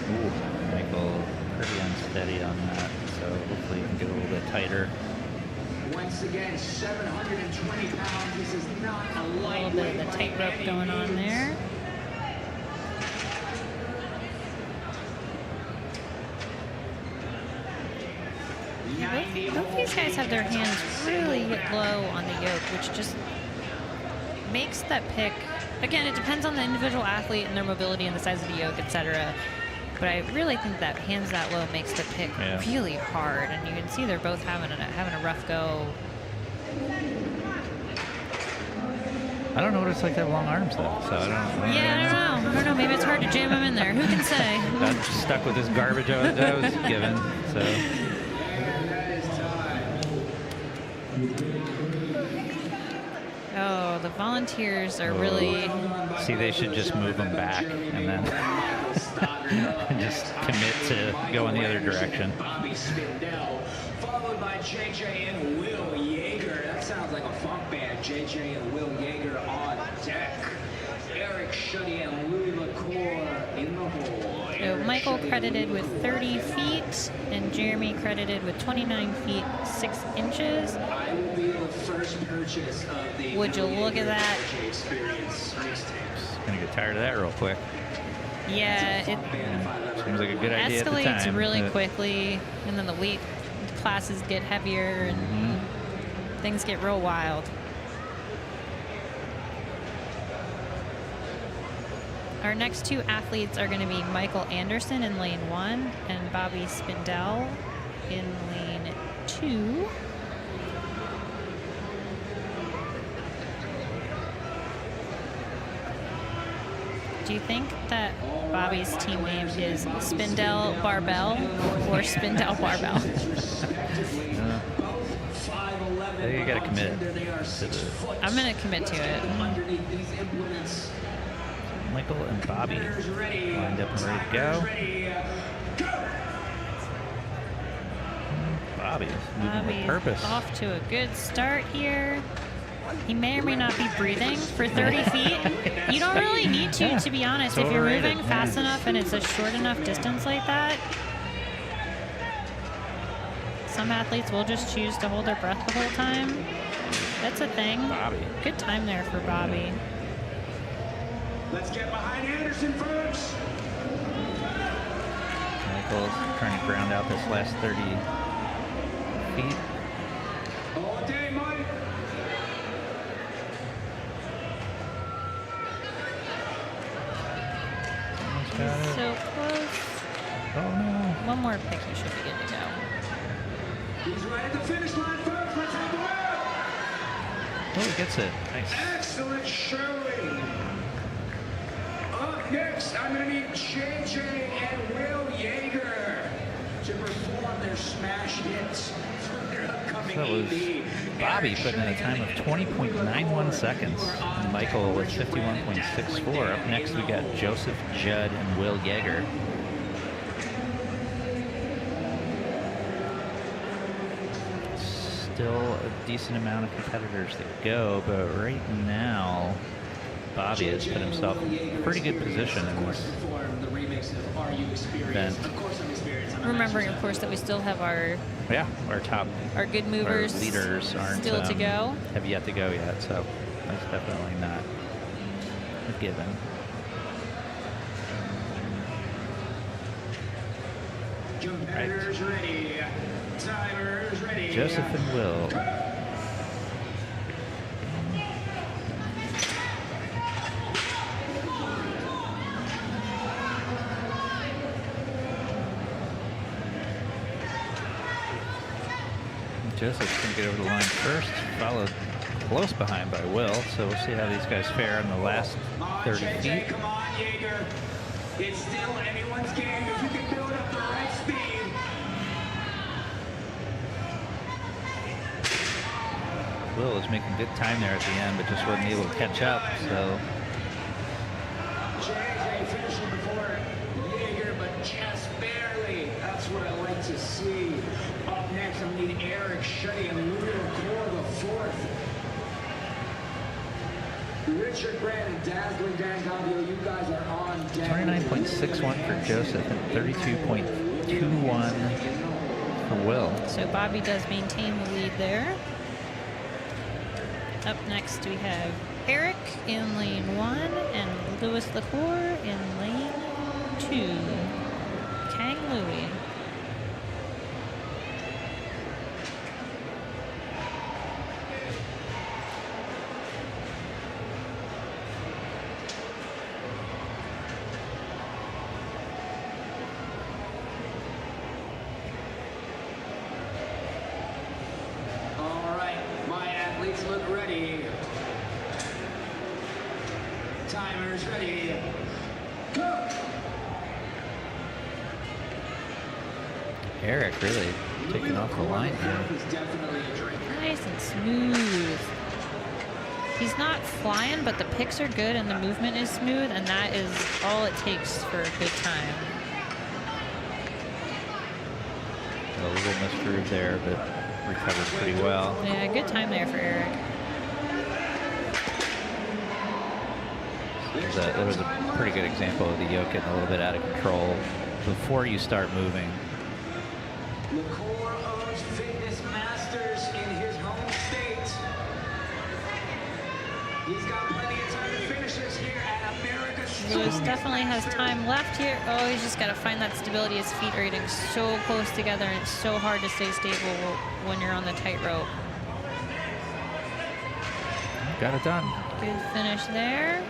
Ooh, Michael pretty unsteady on that, so hopefully he can get a little bit tighter. Once again, 720 pounds. This is not a A little lightweight bit of the by tightrope any going on means. there. Both these guys have their hands really low on the yoke, which just makes that pick. Again, it depends on the individual athlete and their mobility and the size of the yoke, etc. But I really think that hands that low makes the pick really hard, and you can see they're both having a rough go. I don't know what it's like to have long arms though, so I don't. Yeah, I don't know. Maybe it's hard to jam them in there. Who can say? I'm stuck with this garbage I was given, so. Oh, the volunteers are really. See, they should just move them back and then and just commit to go in the other direction. Bobby Spindell, followed by JJ and Will Yeager. That sounds like a funk band. JJ and Will Yeager on deck. Eric Shuddy and Louis LaCour in the hole. So Michael credited with 30 feet and Jeremy credited with 29 feet 6 inches. I will be the first purchase of the Would you look at that? Experience race tapes. Gonna get tired of that real quick. Yeah, it Seems like a good idea at the escalates time. really but- quickly, and then the weight classes get heavier and things get real wild. Our next two athletes are going to be Michael Anderson in lane 1 and Bobby Spindell in lane 2. Do you think that Bobby's team name is Spindell Barbell or Spindell Barbell? I think you gotta commit to the I'm going to commit to it. Michael and Bobby lined up and ready to go. Bobby is moving with purpose. Off to a good start here. He may or may not be breathing for 30 feet. You don't really need to be honest. If you're moving fast enough and it's a short enough distance like that, some athletes will just choose to hold their breath the whole time. That's a thing. Bobby. Good time there for Bobby. Let's get behind Anderson first. Michael's trying to ground out this last 30 feet. All day, Mike. Almost got it. So close. Oh no. One more pick, he should be good to go. He's right at the finish line first. Let's have a Oh, he gets it. Nice. excellent showing. Up next, I'm going to need JJ and Will Yeager to perform their smash hits for their upcoming That was EV. Bobby putting in a time of 20.91 seconds. And Michael with 51.64. Up next, we got Joseph Judd and Will Yeager. Still a decent amount of competitors to go, but right now, Bobby has put himself in a pretty good position in this event. Remembering, of course, that we still have our Our top good movers our leaders aren't still to go. have yet to go yet, so that's definitely not a given. Competitors ready. Timers ready. Joseph and Will. Joseph's going to get over the line first, followed close behind by Will, so we'll see how these guys fare in the last 30 feet. Come on, Yeager. It's still anyone's game if you can build up the right speed. Will was making good time there at the end, but just wasn't able to catch up, so JJ finishing before Yeager, but just barely. That's what I like to see. Up next, I'm going to need Eric Shuddy and Louis LaCour, the fourth. Richard Brand and Dazzling Dan Gavio, you guys are on deck. 29.61 for Joseph and 32.21 for Will. So Bobby does maintain the lead there. Up next we have Eric in lane 1 and Louis LaCour in lane 2. Kang Louis. All right, my athletes look ready. Timers ready. Go! Eric really taking off the line here. Is definitely a drink. Nice and smooth. He's not flying, but the picks are good and the movement is smooth, and that is all it takes for a good time. A little misgroove there, but recovered pretty well. Yeah, good time there for Eric. There was a pretty good example of the yoke getting a little bit out of control before you start moving. LaCour owns Fitness Masters in his home state. He's got plenty of time to finish this here at America's Lewis definitely has time left here. Oh, he's just got to find that stability. His feet are getting so close together, and it's so hard to stay stable when you're on the tightrope. Got it done. Good finish there.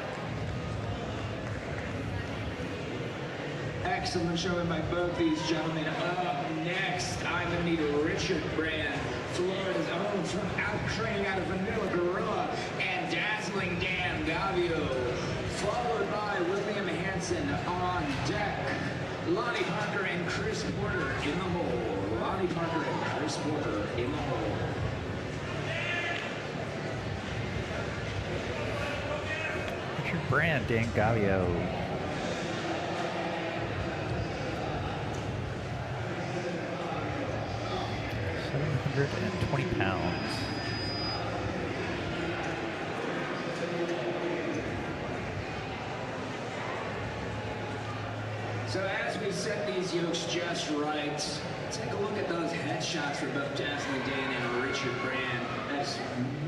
Excellent showing by both these gentlemen. Up next, I'm going to need Richard Brand, Florida's own, from training out of Vanilla Gorilla, and dazzling Dan Gavio, followed by William Hansen on deck. Lonnie Parker and Chris Porter in the hole. Lonnie Parker and Chris Porter in the hole. Richard Brand, Dan Gavio. 720 pounds. So as we set these yokes just right, take a look at those headshots for both Dazzling Dan and Richard Brand. That's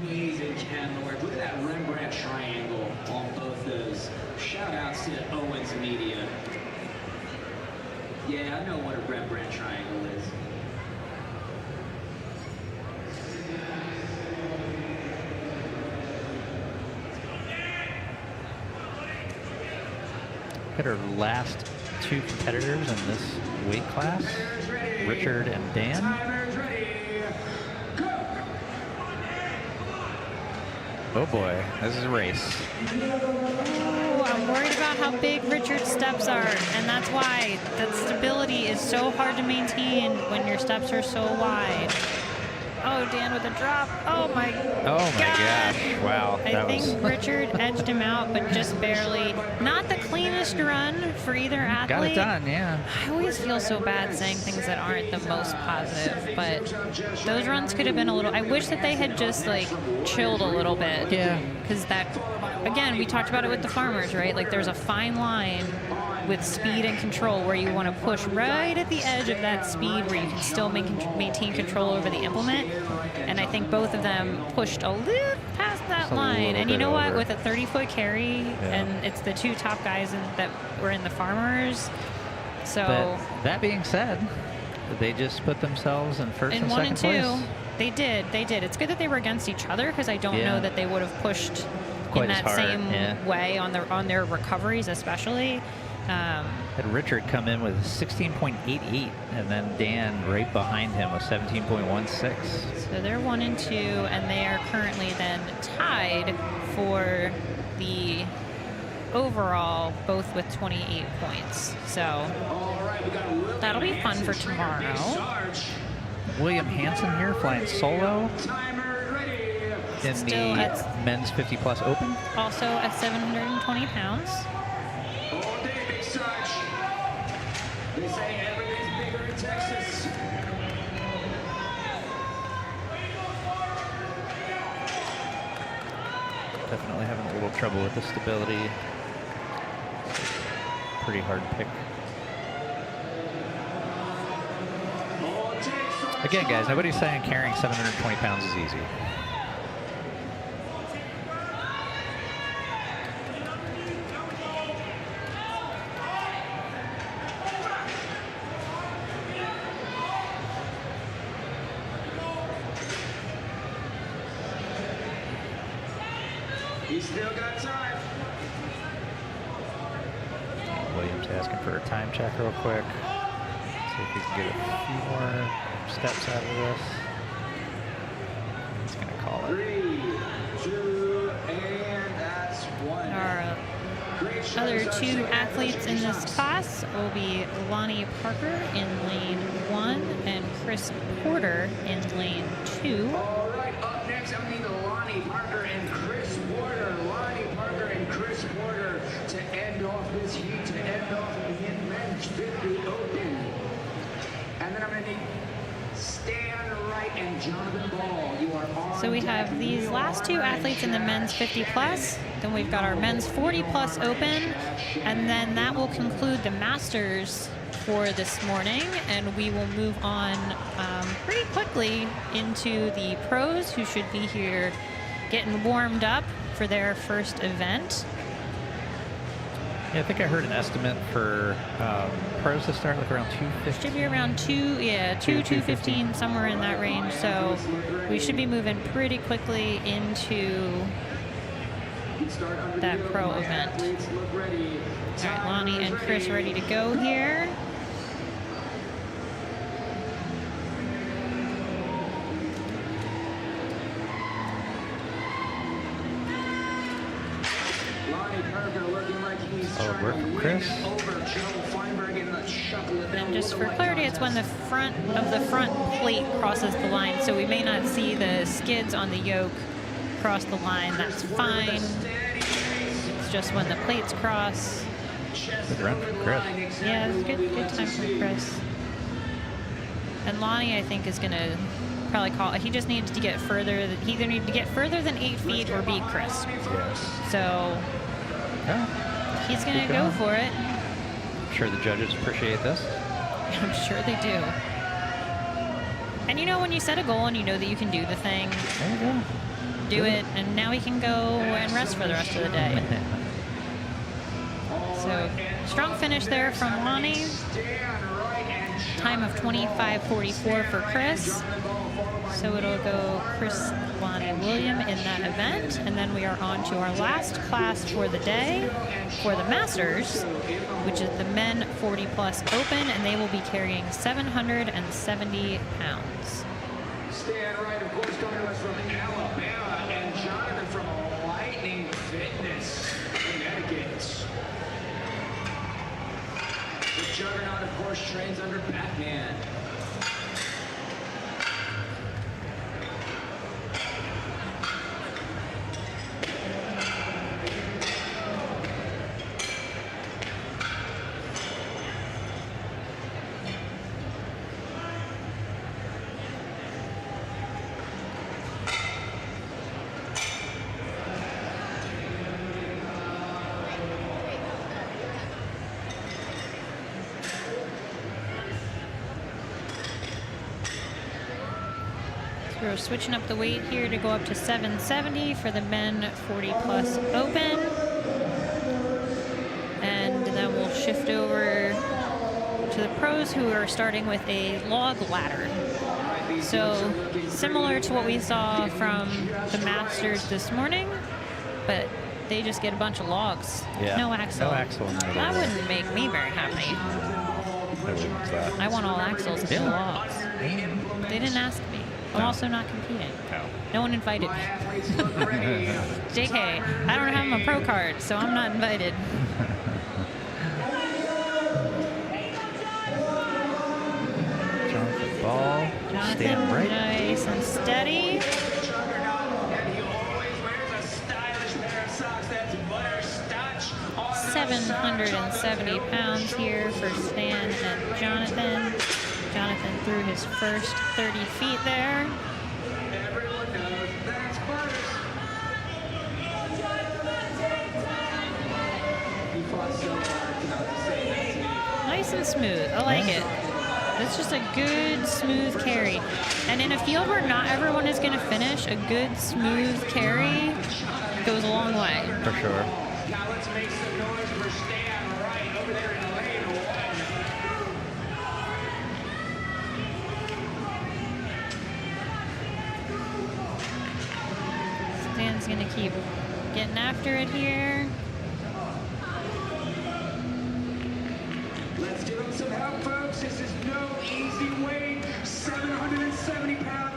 amazing camera work. Look at that Rembrandt triangle on both those. Shout outs to Owens Media. Yeah, I know what a Rembrandt triangle is. At our last two competitors in this weight class, Richard and Dan. Oh boy, this is a race. Oh, I'm worried about how big Richard's steps are, and that's why that stability is so hard to maintain when your steps are so wide. Oh, Dan with a drop. Oh my gosh. Wow. I think Richard edged him out, but just barely. Not the cleanest run for either athlete. Got it done, yeah. I always feel so bad saying things that aren't the most positive, but those runs could have been a little. I wish that they had just like chilled a little bit. Yeah. Because that, again, we talked about it with the farmers, right? Like there's a fine line with speed and control where you want to push right at the edge of that speed where you can still maintain control over the implement. And I think both of them pushed a little past that line. And you know what? With a 30-foot carry, and it's the two top guys that were in the farmers. So But that being said, they just put themselves in first in and 1 second and 2, place. they did. It's good that they were against each other because I don't know that they would have pushed Quite in as that hard, same way on their recoveries, especially. Had Richard come in with 16.88, and then Dan right behind him with 17.16. So they're 1 and 2, and they are currently then tied for the overall, both with 28 points. So that'll be fun for tomorrow. William Hansen here flying solo in Still the men's 50-plus open. Also at 720 pounds. They say everything's bigger in Texas. Definitely having a little trouble with the stability. Pretty hard pick. Again, guys, nobody's saying carrying 720 pounds is easy. He's still got time. Williams asking for a time check real quick. See if we can get a few more steps out of this. He's going to call it. 3, 2, and that's 1. Our other two athletes in this class will be Lonnie Parker in lane 1 and Chris Porter in lane 2. All right, up next, I'm going to need Lonnie Parker and Chris Porter. Lonnie Parker and Chris Porter to end off this heat, to end off the men's 50 open. And then I'm going to need Stand right, and Jonathan Ball, you are on So we have these last two athletes in the men's 50 plus. Then we've got our men's 40 plus open, and then that will conclude the Masters for this morning, and we will move on pretty quickly into the pros, who should be here getting warmed up for their first event. Yeah, I think I heard an estimate for pros to start like around 2:50. Should be around 2:15, somewhere in that range. So we should be moving pretty quickly into that pro event. All right, Lonnie and Chris ready to go here. Solid work from Chris. And just for clarity, it's when the front plate crosses the line, so we may not see the skids on the yoke cross the line. That's fine. It's just when the plates cross. Good run from Chris. Yeah, it's good time from Chris. And Lonnie, I think, is going to probably call. He just needs to get further. He either needs to get further than 8 feet or beat Chris. Yes. So Yeah. he's going to go for it. I'm sure the judges appreciate this. I'm sure they do. And you know, when you set a goal and you know that you can do the thing, There you go. do it, and now he can go and rest for the rest of the day. So strong finish there from Lonnie. Time of 25:44 for Chris. So it'll go Chris, Lonnie, William in that event. And then we are on to our last class for the day for the Masters, which is the men 40 plus open, and they will be carrying 770 pounds. Stand right, of course, coming to us from Alabama, and Jonathan from Lightning Fitness, Connecticut. The Juggernaut, of course, trains under Batman. We're switching up the weight here to go up to 770 for the men 40 plus open. And then we'll shift over to the pros, who are starting with a log ladder. So similar to what we saw from the Masters this morning, but they just get a bunch of logs. Yeah. No axle. No axle in the middle. That wouldn't make me very happy. I want all axles and no logs. They didn't ask me. I'm also not competing. No one invited me. JK, I don't have my pro card, so I'm not invited. Jonathan Ball. Jonathan, Stand right. nice and steady. 770 pounds here for Stan and Jonathan. Jonathan threw his first 30 feet there. Everyone knows that's first. He fought so hard not to say that to me. Nice and smooth. I like it. It's just a good, smooth carry. And in a field where not everyone is going to finish, a good, smooth carry goes a long way. For sure. Now let's make some noise for Stan right over there in lane 1. Stan's going to keep getting after it here. Let's give him some help, folks. This is no easy weight. 770 pounds.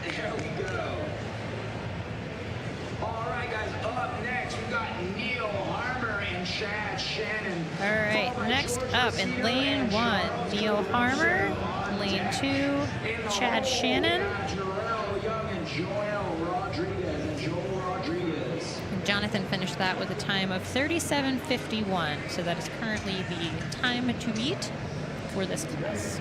There we go. All right, guys. Up next, we've got Neil Harmer and Chad Shannon. All right, next up in lane 1, Neil Harmer. Lane 2, Chad Shannon. Jarrell Young and Joel Rodriguez. Jonathan finished that with a time of 37:51, so that is currently the time to beat for this class.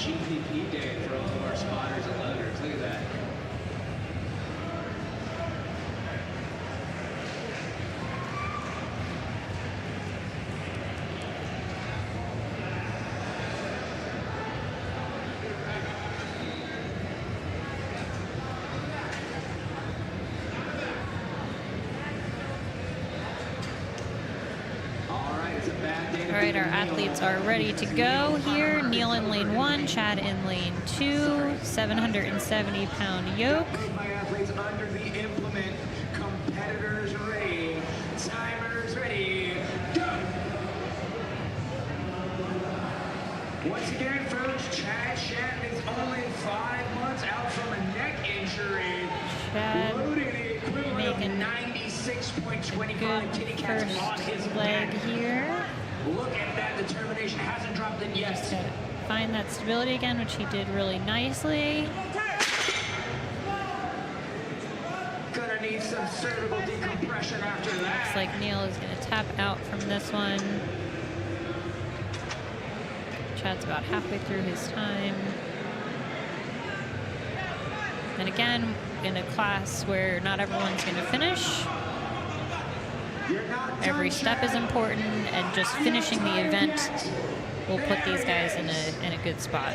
GPP day for all of our spotters and loaders. Look at that. All right, our athletes are ready to go here. Neil in lane 1, Chad in lane 2, 770-pound yoke. My athletes under the implement. Competitors ready. Timers ready. Go! Once again, folks, Chad Shatton is only 5 months out from a neck injury. Chad Loading the equivalent making of 96.25 kitty good cats on his first leg back. here. Look at that determination. Hasn't dropped it yet. Just to find that stability again, which he did really nicely. Gonna need some cervical decompression after that. Looks like Neil is going to tap out from this one. Chad's about halfway through his time. And again, in a class where not everyone's going to finish, every step is important, and just finishing the event will put these guys in a good spot.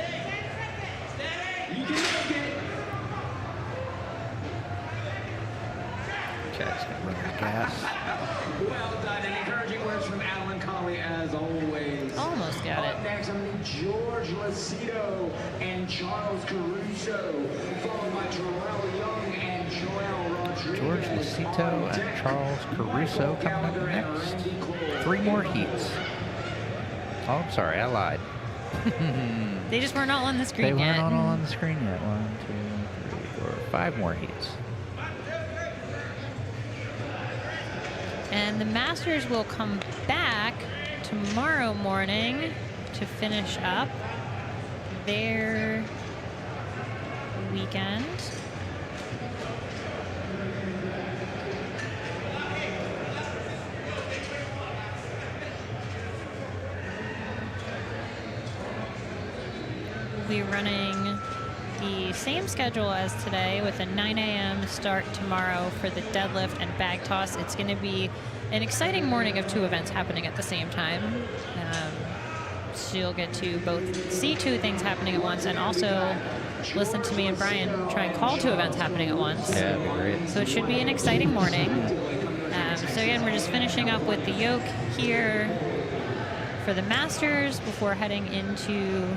Chad's gonna run the gas. Well done, and encouraging words from Alan Colley as always. Almost got Up it. next, I'm going to George Lacido and Charles Caruso, followed by Terrell Young and Joel Rodriguez. George Lacido and Charles Caruso coming up next. 3 more heats. Oh, I'm sorry, I lied. They just weren't all on the They screen weren't yet. all on the screen yet. 1, 2, 3, 4, 5 more heats. And the Masters will come back tomorrow morning to finish up their weekend. We'll be running the same schedule as today with a 9 a.m. start tomorrow for the deadlift and bag toss. It's going to be an exciting morning of 2 events happening at the same time. So you'll get to both see 2 things happening at once and also listen to me and Brian try and call 2 events happening at once. Yeah, that'd be great. So it should be an exciting morning. So again, we're just finishing up with the yoke here for the Masters before heading into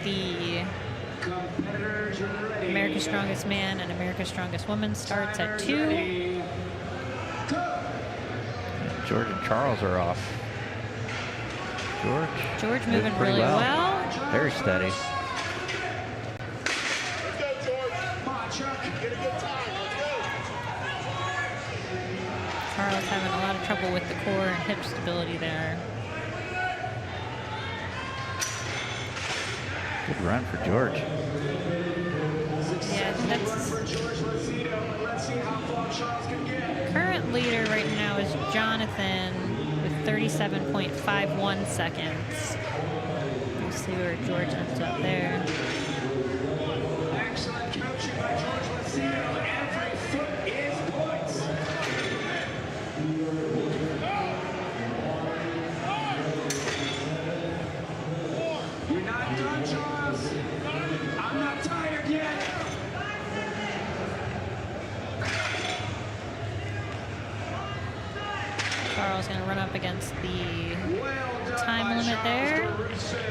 the America's Strongest Man and America's Strongest Woman starts at 2. George and Charles are off. George did moving pretty really well. Very steady. Let's go, George. Come on, Chuck. Get a good time. Let's go. Charles having a lot of trouble with the core and hip stability there. Good run for George. Yeah, that's current leader right now is Jonathan with 37.51 seconds. We'll see where George ends up there. Excellent coaching by George Lacido. Every foot is points. You're not done, Charles. I'm not tired yet. Charles going to run up against the Well done time by limit Charles there. Caruso.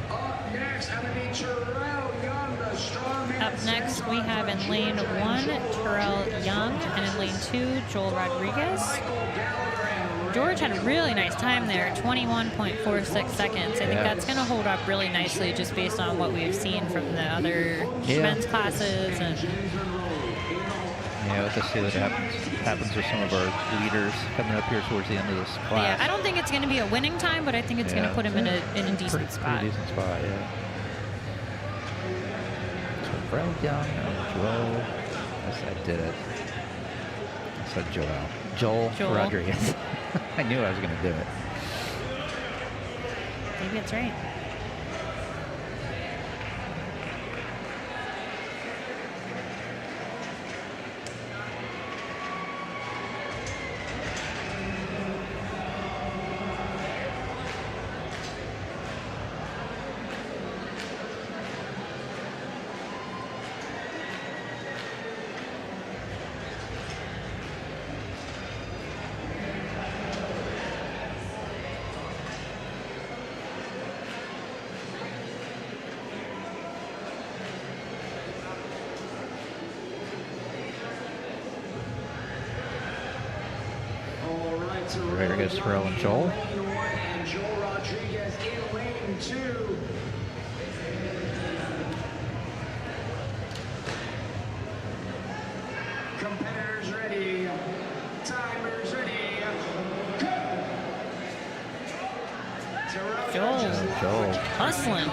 Up next, I'm going to be Terrell Young, the strongman. Up next, we have in lane 1, Terrell Young, and in lane 2, Joel Rodriguez. George had a really nice time there, 21.46 seconds. I think Yeah. that's going to hold up really nicely just based on what we've seen from the other men's classes. And Yeah, we'll just see what happens with some of our leaders coming up here towards the end of this class. yeah, I don't think it's going to be a winning time, but I think it's going to put him in a decent spot. Pretty decent spot, yeah. So Terrell Young and Joel. Yes, I did it. I said Joel. Joel Joel. Rodriguez. I knew I was going to do it. Maybe it's right. Ready to go throw and Joel. And Joel Rodriguez in lane 2. Competitors ready. Timers ready. Go! Joel. Hustling.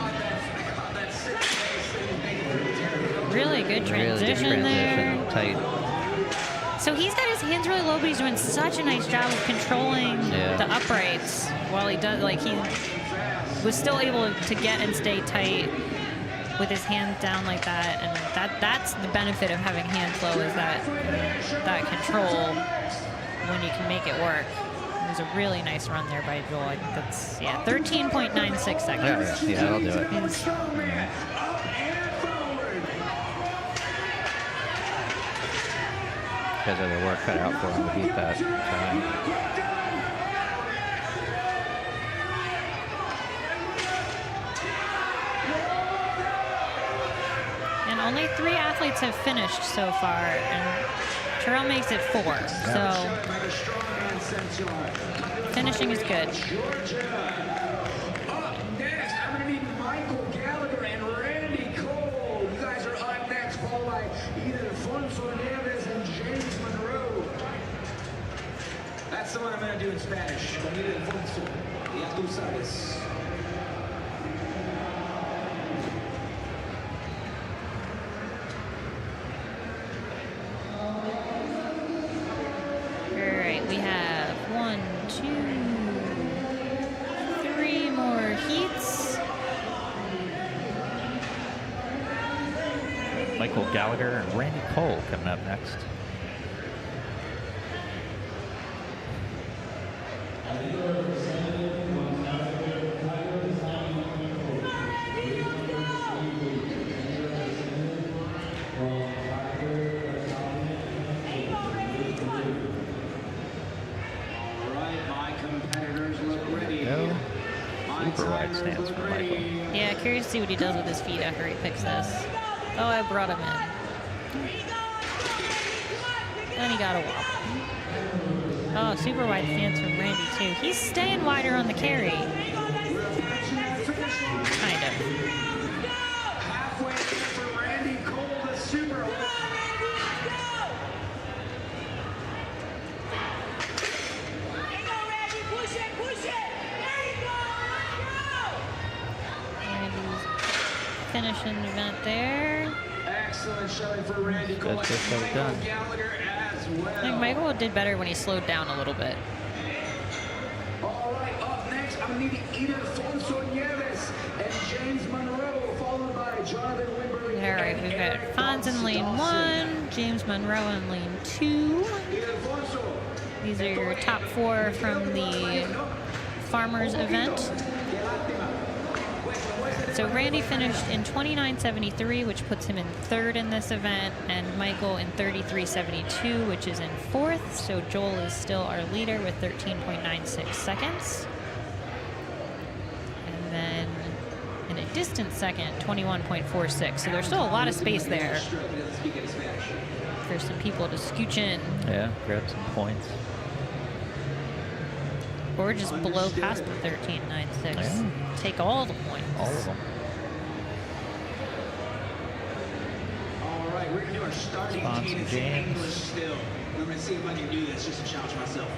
Really good transition there. Tight. So he's got his hands really low, but he's doing such a nice job of controlling the uprights while he does, like he was still able to get and stay tight with his hands down like that. And that's the benefit of having hand flow, is that control when you can make it work. It was a really nice run there by Joel. I think that's, 13.96 seconds. Yeah, that'll do it. Guys have their work cut out for him to beat that time. And only 3 athletes have finished so far, and Terrell makes it 4. So finishing is good. Up next, I'm going to need Michael Gallagher and Randy Cole. You guys are up next, followed by either Fonso Nieves and James Monroe. That's the one I'm going to do in Spanish. Camila Alfonso. Ya tú sabes. We have 1, 2, 3 more heats. Michael Gallagher and Randy Cole coming up next. Stands for Michael. Yeah, curious to see what he does with his feet after he picks this. Oh, I brought him in. And he got a wobble. Oh, super wide stance from Randy, too. He's staying wider on the carry. Kind of. Halfway for Randy Cole, the super. Finishing the event there. Excellent showing for Randy Cole. That's done. Gallagher as well. I think Michael did better when he slowed down a little bit. All right, up next, I'm going to need either Fonso Nieves and James Monroe, followed by Jonathan Wimberly. All right, we've got Fonz in lane 1, James Monroe in lane 2. These are your top 4 from the Farmers event. So Randy finished in 29.73, which puts him in 3rd in this event, and Michael in 33.72, which is in 4th. So Joel is still our leader with 13.96 seconds. And then in a distant second, 21.46. So there's still a lot of space there for some people to scooch in. Yeah, grab some points. Or just blow past the 13.96. Yeah. Take all the points. All of them. All right, we're going to do our starting cadence in English still. We're going to see if I can do this just to challenge myself.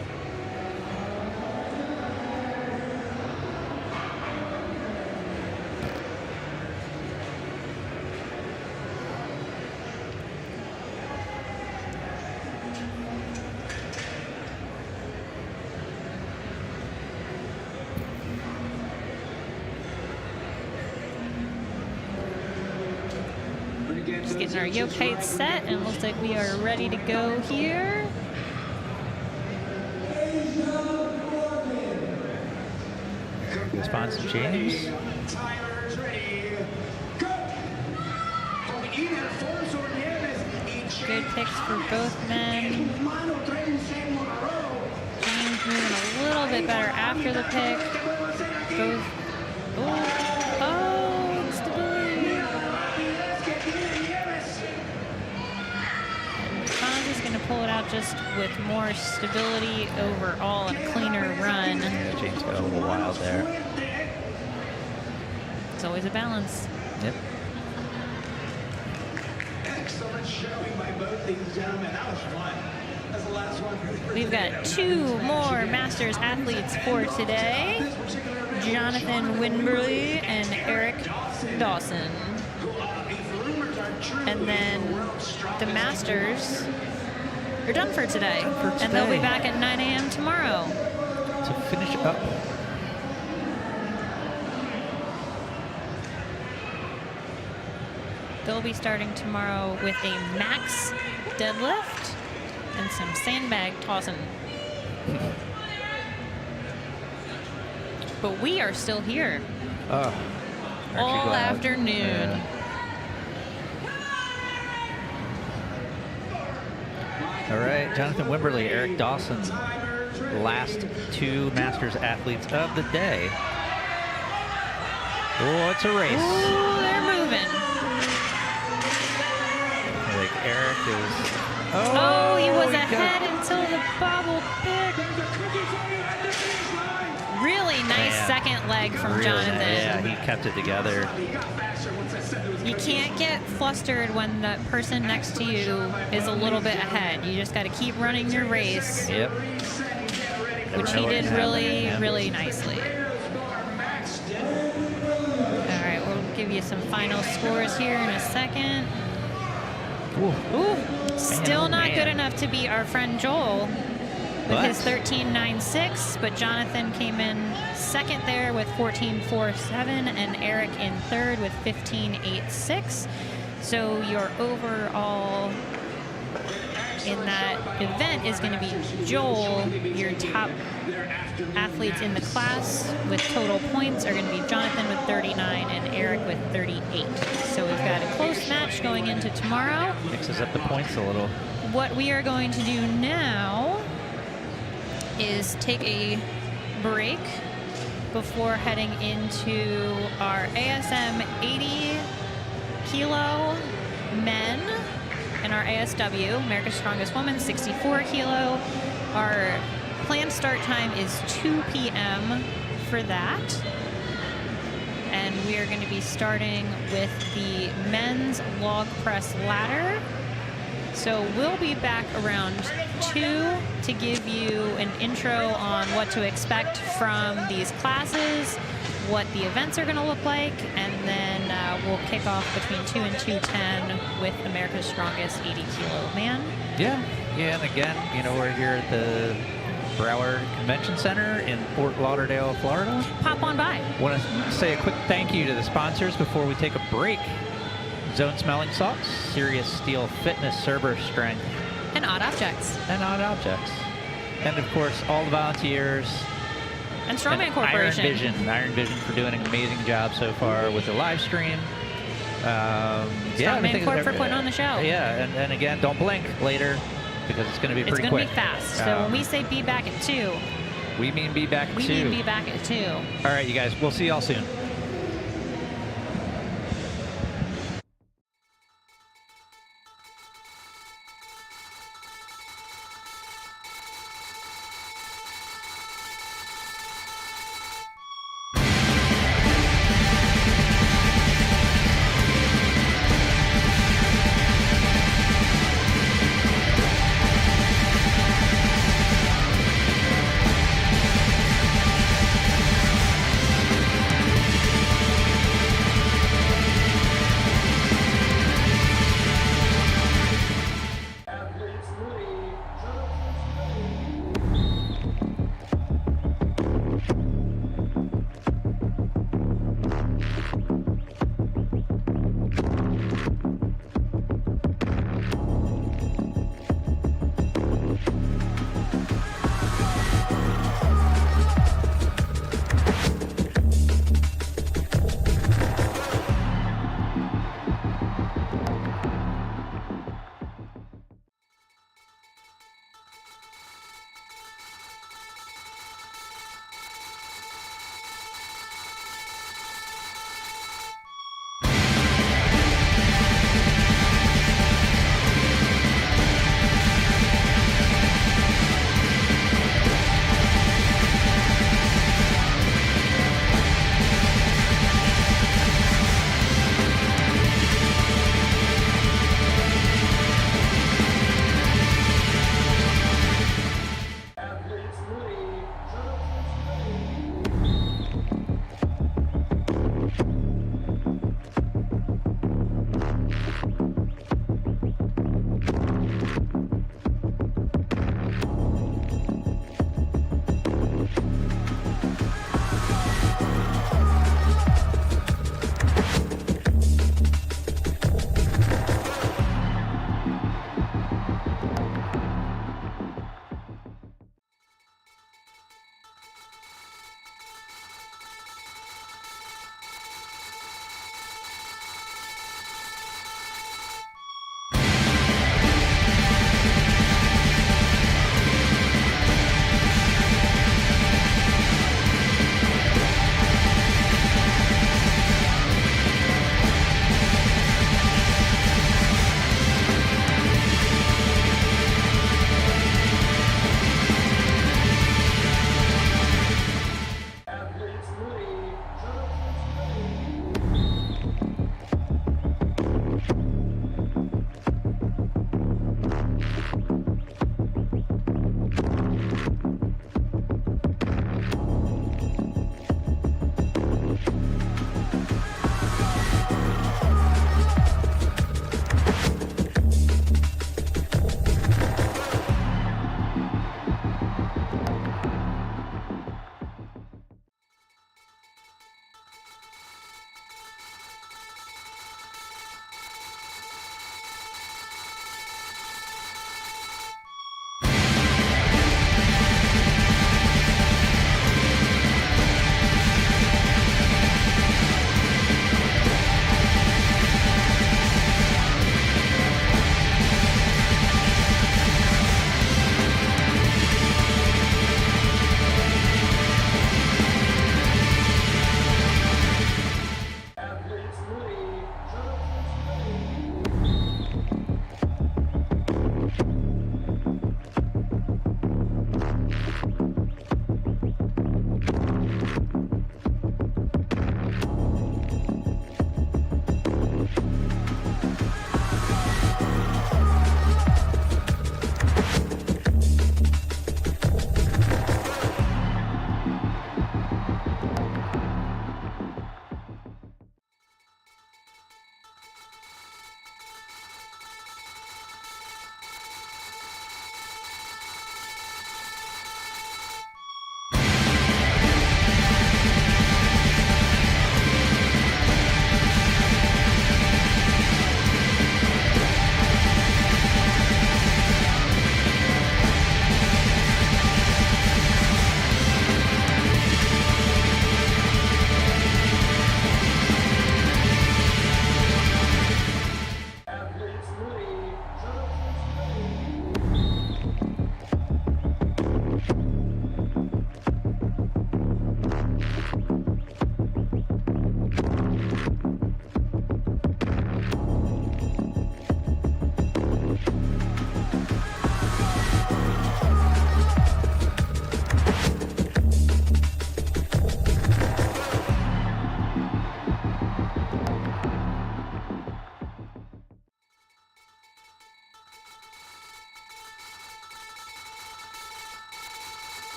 Just getting our yoke height set, and it looks like we are ready to go here. Response to James. Timers ready. Go. Good picks for both men. James moving a little bit better after the pick. Both. Oh, stability. And Franz is going to pull it out just with more stability overall and a cleaner run. Yeah, James got a little wild there. It's always a balance. Yep. Excellent showing by both these gentlemen. That was fun. That's the last one. We've got 2 more Masters athletes for today. Jonathan Winberly and Eric Dawson. And then the Masters are done for today. And they'll be back at 9 a.m. tomorrow. To finish up. They'll be starting tomorrow with a max deadlift and some sandbag tossing. But we are still here Oh, all afternoon. Yeah. All right, Jonathan Wimberly, Eric Dawson, last 2 Masters athletes of the day. Oh, it's a race. Ooh, they're moving. I think Eric is. Oh, he was got- ahead until the bobble pick. Really nice Yeah. second leg from Really, Jonathan. yeah, he kept it together. You can't get flustered when the person next to you is a little bit ahead. You just got to keep running your race, Yep. which he did really, really nicely. All right, we'll give you some final scores here in a second. Ooh, still not good enough to beat our friend Joel with his 13.96, but Jonathan came in second there with 14.47 and Eric in third with 15.86. So your overall in that event is going to be Joel. Your top athletes in the class with total points are going to be Jonathan with 39 and Eric with 38. So we've got a close match going into tomorrow. Mixes up the points a little. What we are going to do now is take a break before heading into our ASM 80 kilo men and our ASW, America's Strongest Woman, 64 kilo. Our planned start time is 2 p.m. for that. And we are going to be starting with the men's log press ladder. So we'll be back around 2 to give you an intro on what to expect from these classes, what the events are going to look like, and then we'll kick off between 2 and 2:10 with America's Strongest 80 kilo man. Yeah, and again, you know, we're here at the Broward Convention Center in Fort Lauderdale, Florida. Pop on by. Want to say a quick thank you to the sponsors before we take a break. Zone Smelling Salts, Serious Steel Fitness, Cerber Strength, And Odd Objects. and Odd Objects. And of course, all the volunteers. And Strongman and Corporation. IronVision for doing an amazing job so far with the live stream. Strongman Corp for putting on the show. Yeah, and again, don't blink later because it's going to be pretty quick. It's going to be fast. So when we say be back at 2, we mean be back at we 2. mean be back at 2. All right, you guys, we'll see y'all soon.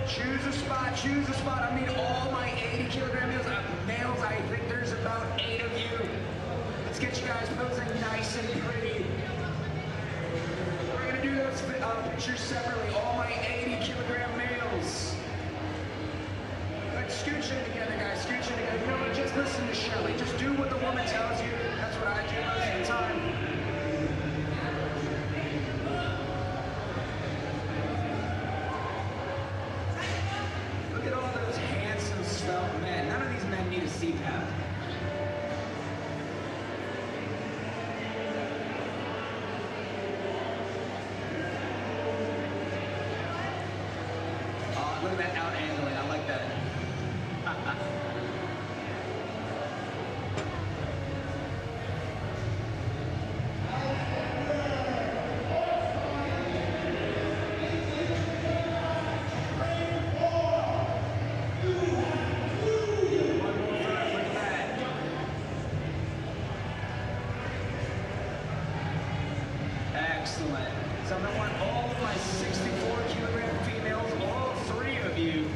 Choose a spot, choose a spot. I mean, all my 80-kilogram males, I think there's about 8 of you. Let's get you guys posing nice and pretty. We're gonna do those pictures separately. All my 80-kilogram males. Let's scooch in together, guys. Scooch in together. You know what? Just listen to Shelly. Just do what the woman tells you. That's what I do most of the time. Look at all those handsome, svelte men. None of these men need a CPAP. Look at that out angling. I like that. Excellent. So I want all of my 64-kilogram females, all 3 of you.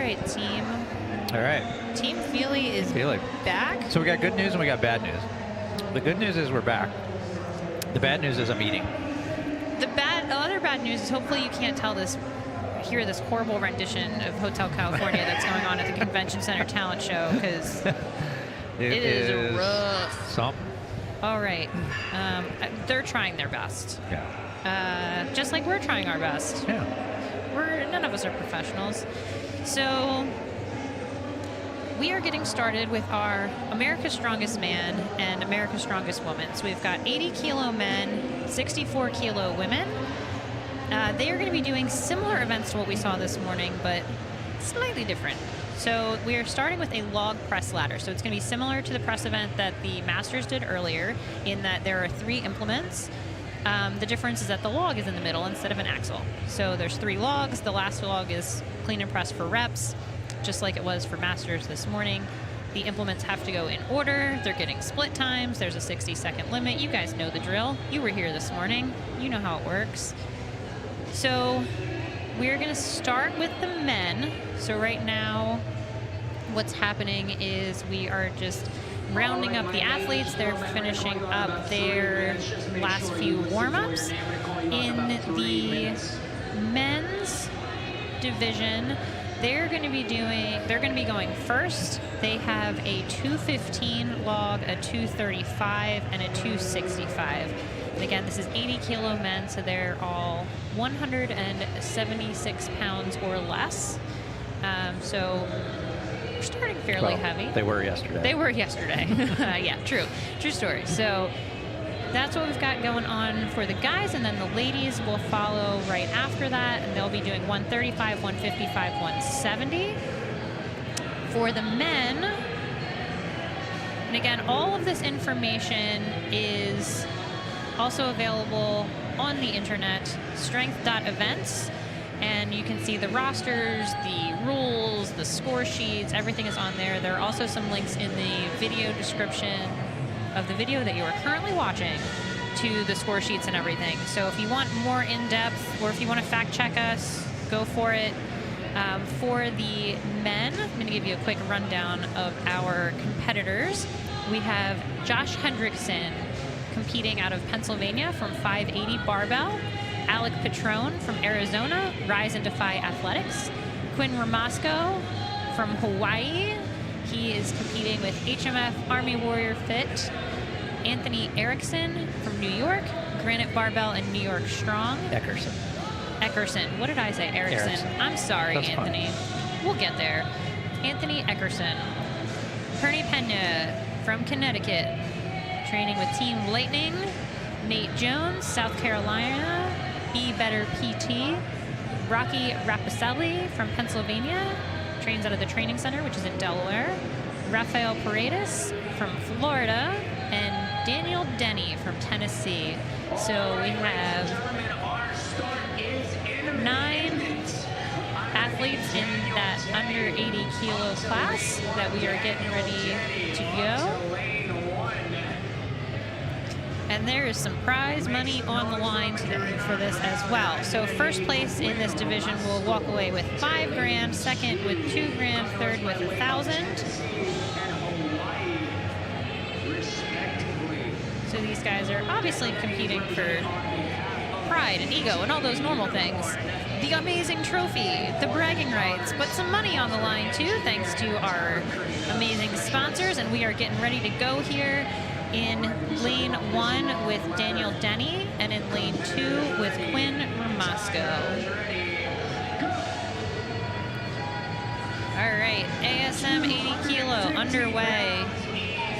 right, team. All right. Team Feely is Feely. back. So we got good news and we got bad news. The good news is we're back. The bad news is I'm eating. The other bad news is hopefully you can't hear this horrible rendition of Hotel California that's going on at the Convention Center talent show, because it is rough. Something. All right. They're trying their best. Yeah. Just like we're trying our best. Yeah. None of us are professionals. So we are getting started with our America's Strongest Man and America's Strongest Woman. So we've got 80 kilo men, 64 kilo women. They are going to be doing similar events to what we saw this morning, but slightly different. So we are starting with a log press ladder. So it's going to be similar to the press event that the Masters did earlier, in that there are 3 implements. The difference is that the log is in the middle instead of an axle. So there's 3 logs. The last log is clean and press for reps, just like it was for Masters this morning. The implements have to go in order. They're getting split times. There's a 60-second limit. You guys know the drill. You were here this morning. You know how it works. So we're going to start with the men. So right now, what's happening is we are just rounding up the athletes. They're finishing up their last few warm-ups. In the men's division, they're going to be going first. They have a 215 log, a 235, and a 265. And again, this is 80 kilo men, so they're all 176 pounds or less. So we're starting fairly heavy. They were yesterday. They were yesterday. Yeah, true story. So that's what we've got going on for the guys, and then the ladies will follow right after that, and they'll be doing 135, 155, 170. For the men, and again, all of this information is also available on the internet, strength.events, and you can see the rosters, the rules, the score sheets, everything is on there. There are also some links in the video description of the video that you are currently watching to the score sheets and everything. So if you want more in-depth, or if you want to fact check us, go for it. For the men, I'm going to give you a quick rundown of our competitors. We have Josh Hendrickson competing out of Pennsylvania from 580 barbell. Alec Petrone from Arizona, Rise and Defy Athletics. Quinn Ramasco from Hawaii. He is competing with HMF Army Warrior Fit. Anthony Erickson from New York, Granite Barbell and New York Strong. Eckerson. What did I say? Erickson. I'm sorry, That's Anthony. fine. We'll get there. Anthony Eckerson. Perny Pena from Connecticut, training with Team Lightning. Nate Jones, South Carolina. Be Better PT. Rocky Rapicelli from Pennsylvania, trains out of the training center, which is in Delaware. Rafael Paredes from Florida, and Daniel Denny from Tennessee. So we have 9 athletes in that under 80 kilo class that we are getting ready to go. And there is some prize money on the line today for this as well. So first place in this division will walk away with $5 grand, second with $2 grand, third with $1,000. So these guys are obviously competing for pride and ego and all those normal things. The amazing trophy, the bragging rights, but some money on the line too, thanks to our amazing sponsors. And we are getting ready to go here in lane 1 with Daniel Denny, and in lane 2 with Quinn Ramasco. All right, ASM 80 kilo underway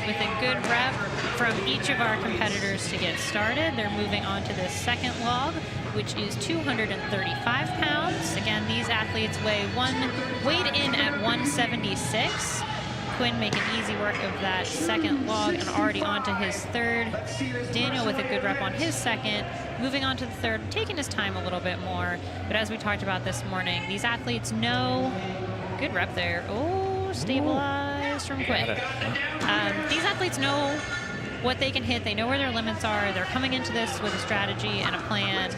with a good rep from each of our competitors to get started. They're moving on to the second log, which is 235 pounds. Again, these athletes weighed in at 176. Quinn making easy work of that second log and already on to his third. Daniel with a good rep on his second. Moving on to the third, taking his time a little bit more. But as we talked about this morning, these athletes know, good rep there. Oh, stabilized from Quinn. These athletes know what they can hit. They know where their limits are. They're coming into this with a strategy and a plan.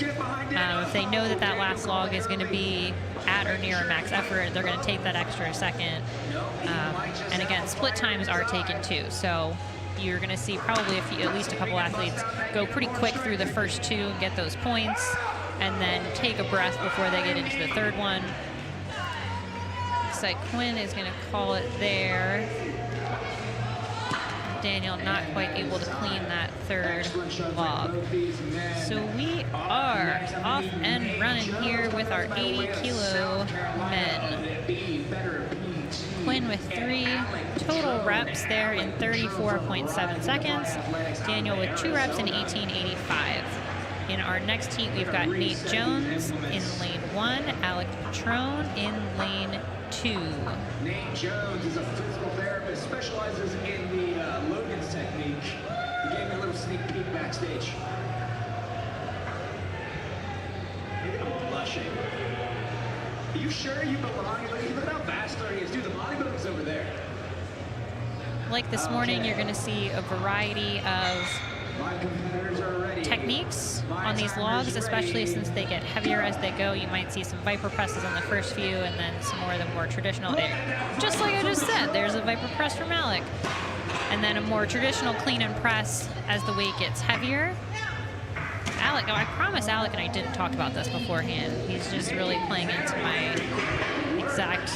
If they know that that last log is going to be at or near a max effort, they're going to take that extra second. And again, split times are taken too. So you're going to see probably at least a couple athletes go pretty quick through the first two and get those points, and then take a breath before they get into the third one. Looks like Quinn is going to call it there. Daniel not quite able to clean that third log. So we are off and running here with our 80 kilo men. Quinn with 3 total reps there in 34.7 seconds. Daniel with 2 reps in 18.85. In our next heat, we've got Nate Jones in lane 1, Alec Patron in lane 2. Nate Jones is a physical therapist, specializes in the Logan's technique. He gave me a little sneak peek backstage. Look at him blushing. Are you sure you belong? Look at how vascular he is. Dude, the bodybuilder's over there. Like this morning, you're going to see a variety of techniques on these logs, especially since they get heavier as they go. You might see some Viper presses on the first few, and then some more of the more traditional. Just like I just said, there's a Viper press from Alec. And then a more traditional clean and press as the weight gets heavier. Alec, I promise Alec and I didn't talk about this beforehand. He's just really playing into my exact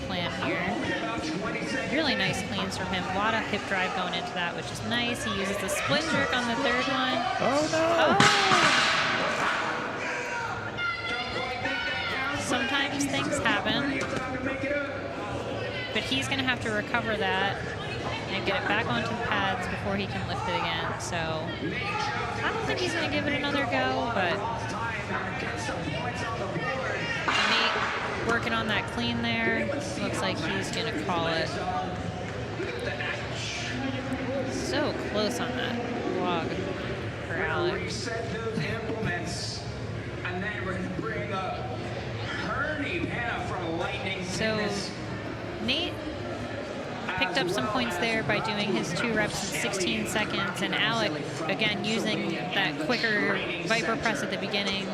plan here. Really nice cleans from him. A lot of hip drive going into that, which is nice. He uses the split jerk on the third one. Oh, no. Oh. Sometimes things happen, but he's going to have to recover that and get it back onto the pads before he can lift it again. So I don't think he's going to give it another go, but Nate working on that clean there. Looks like he's going to call it. So close on that log for Alex. So Nate picked up some points there by doing his 2 reps in 16 seconds, and Alec, again, using that quicker Viper press at the beginning,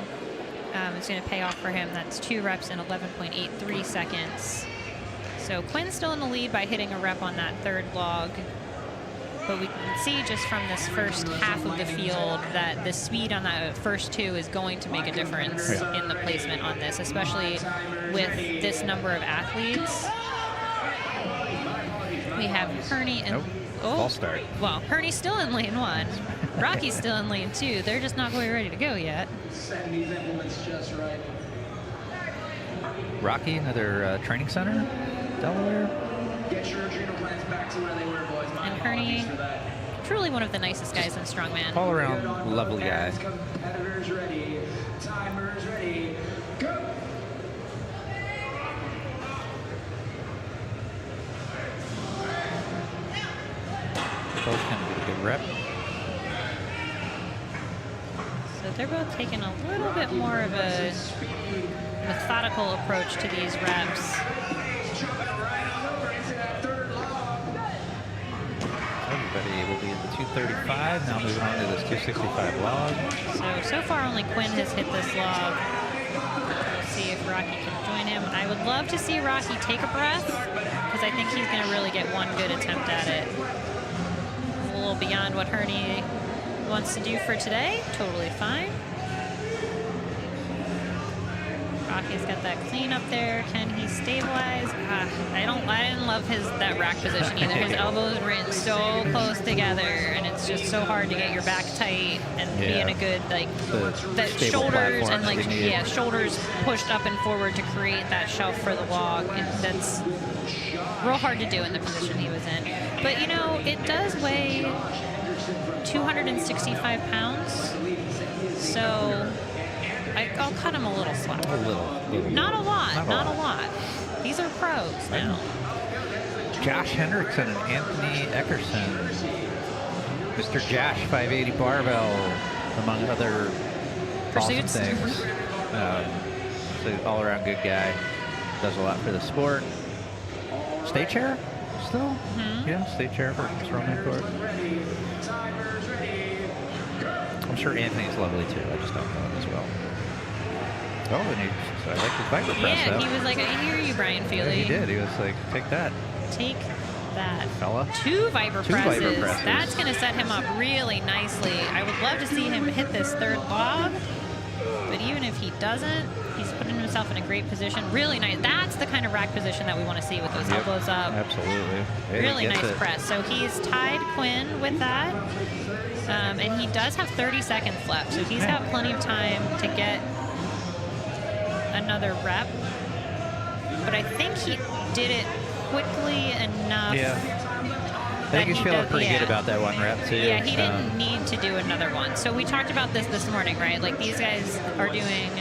is going to pay off for him. That's 2 reps in 11.83 seconds. So Quinn's still in the lead by hitting a rep on that third log, but we can see just from this first half of the field that the speed on that first 2 is going to make a difference in the placement on this, especially with this number of athletes. We have Herney and false start. Well, Herney's still in lane 1. Rocky's still in lane 2. They're just not quite ready to go yet. Setting these implements just right. Rocky, another training center, Delaware. Get your adrenal glands back to where they were, boys. And Herney, truly one of the nicest guys in Strongman. All around lovely guy. Competitors ready. Timers ready. Go! Both kind of get a good rep. So they're both taking a little bit more of a methodical approach to these reps. Everybody will be in the 235. Now moving on to this 265 log. So far only Quinn has hit this log. We'll see if Rocky can join him. I would love to see Rocky take a breath, because I think he's going to really get one good attempt at it. A little beyond what Herney wants to do for today. Totally fine. Rocky's got that clean up there. Can he stabilize? I didn't love that rack position either. His elbows were in so close together, and it's just so hard to get your back tight and be in a good, like, that shoulders and, like, shoulders pushed up and forward to create that shelf for the log. That's real hard to do in the position he was in. But, you know, it does weigh 265 pounds, so I'll cut him a little slack. A little. Not a lot, not a lot. These are pros now. Josh Hendrickson and Anthony Eckerson. Mr. Josh, 580 barbell, among other Pursuits. awesome things. So all-around good guy. Does a lot for the sport. State chair? still? Yeah, state chair for Strongman Court. Ready, timers ready, go! I'm sure Anthony's lovely too. I just don't know him as well. Oh, and so I like his Viper press. Yeah, though. he was like, I hear you, Brian Yeah, Feely. he did. He was like, take that, Take that. fella. Two Viper Two Viper presses. presses. That's going to set him up really nicely. I would love to see him hit this third log, but even if he doesn't, he's putting himself in a great position. Really nice. That's the kind of rack position that we want to see with those Yep, elbows up. Absolutely. Yeah, Really he gets nice it. press. So he's tied Quinn with that, and he does have 30 seconds left. So he's got plenty of time to get another rep. But I think he did it quickly enough. Yeah. I think he's feeling pretty good about that one rep too. Yeah, he didn't need to do another one. So we talked about this morning, right? Like these guys are doing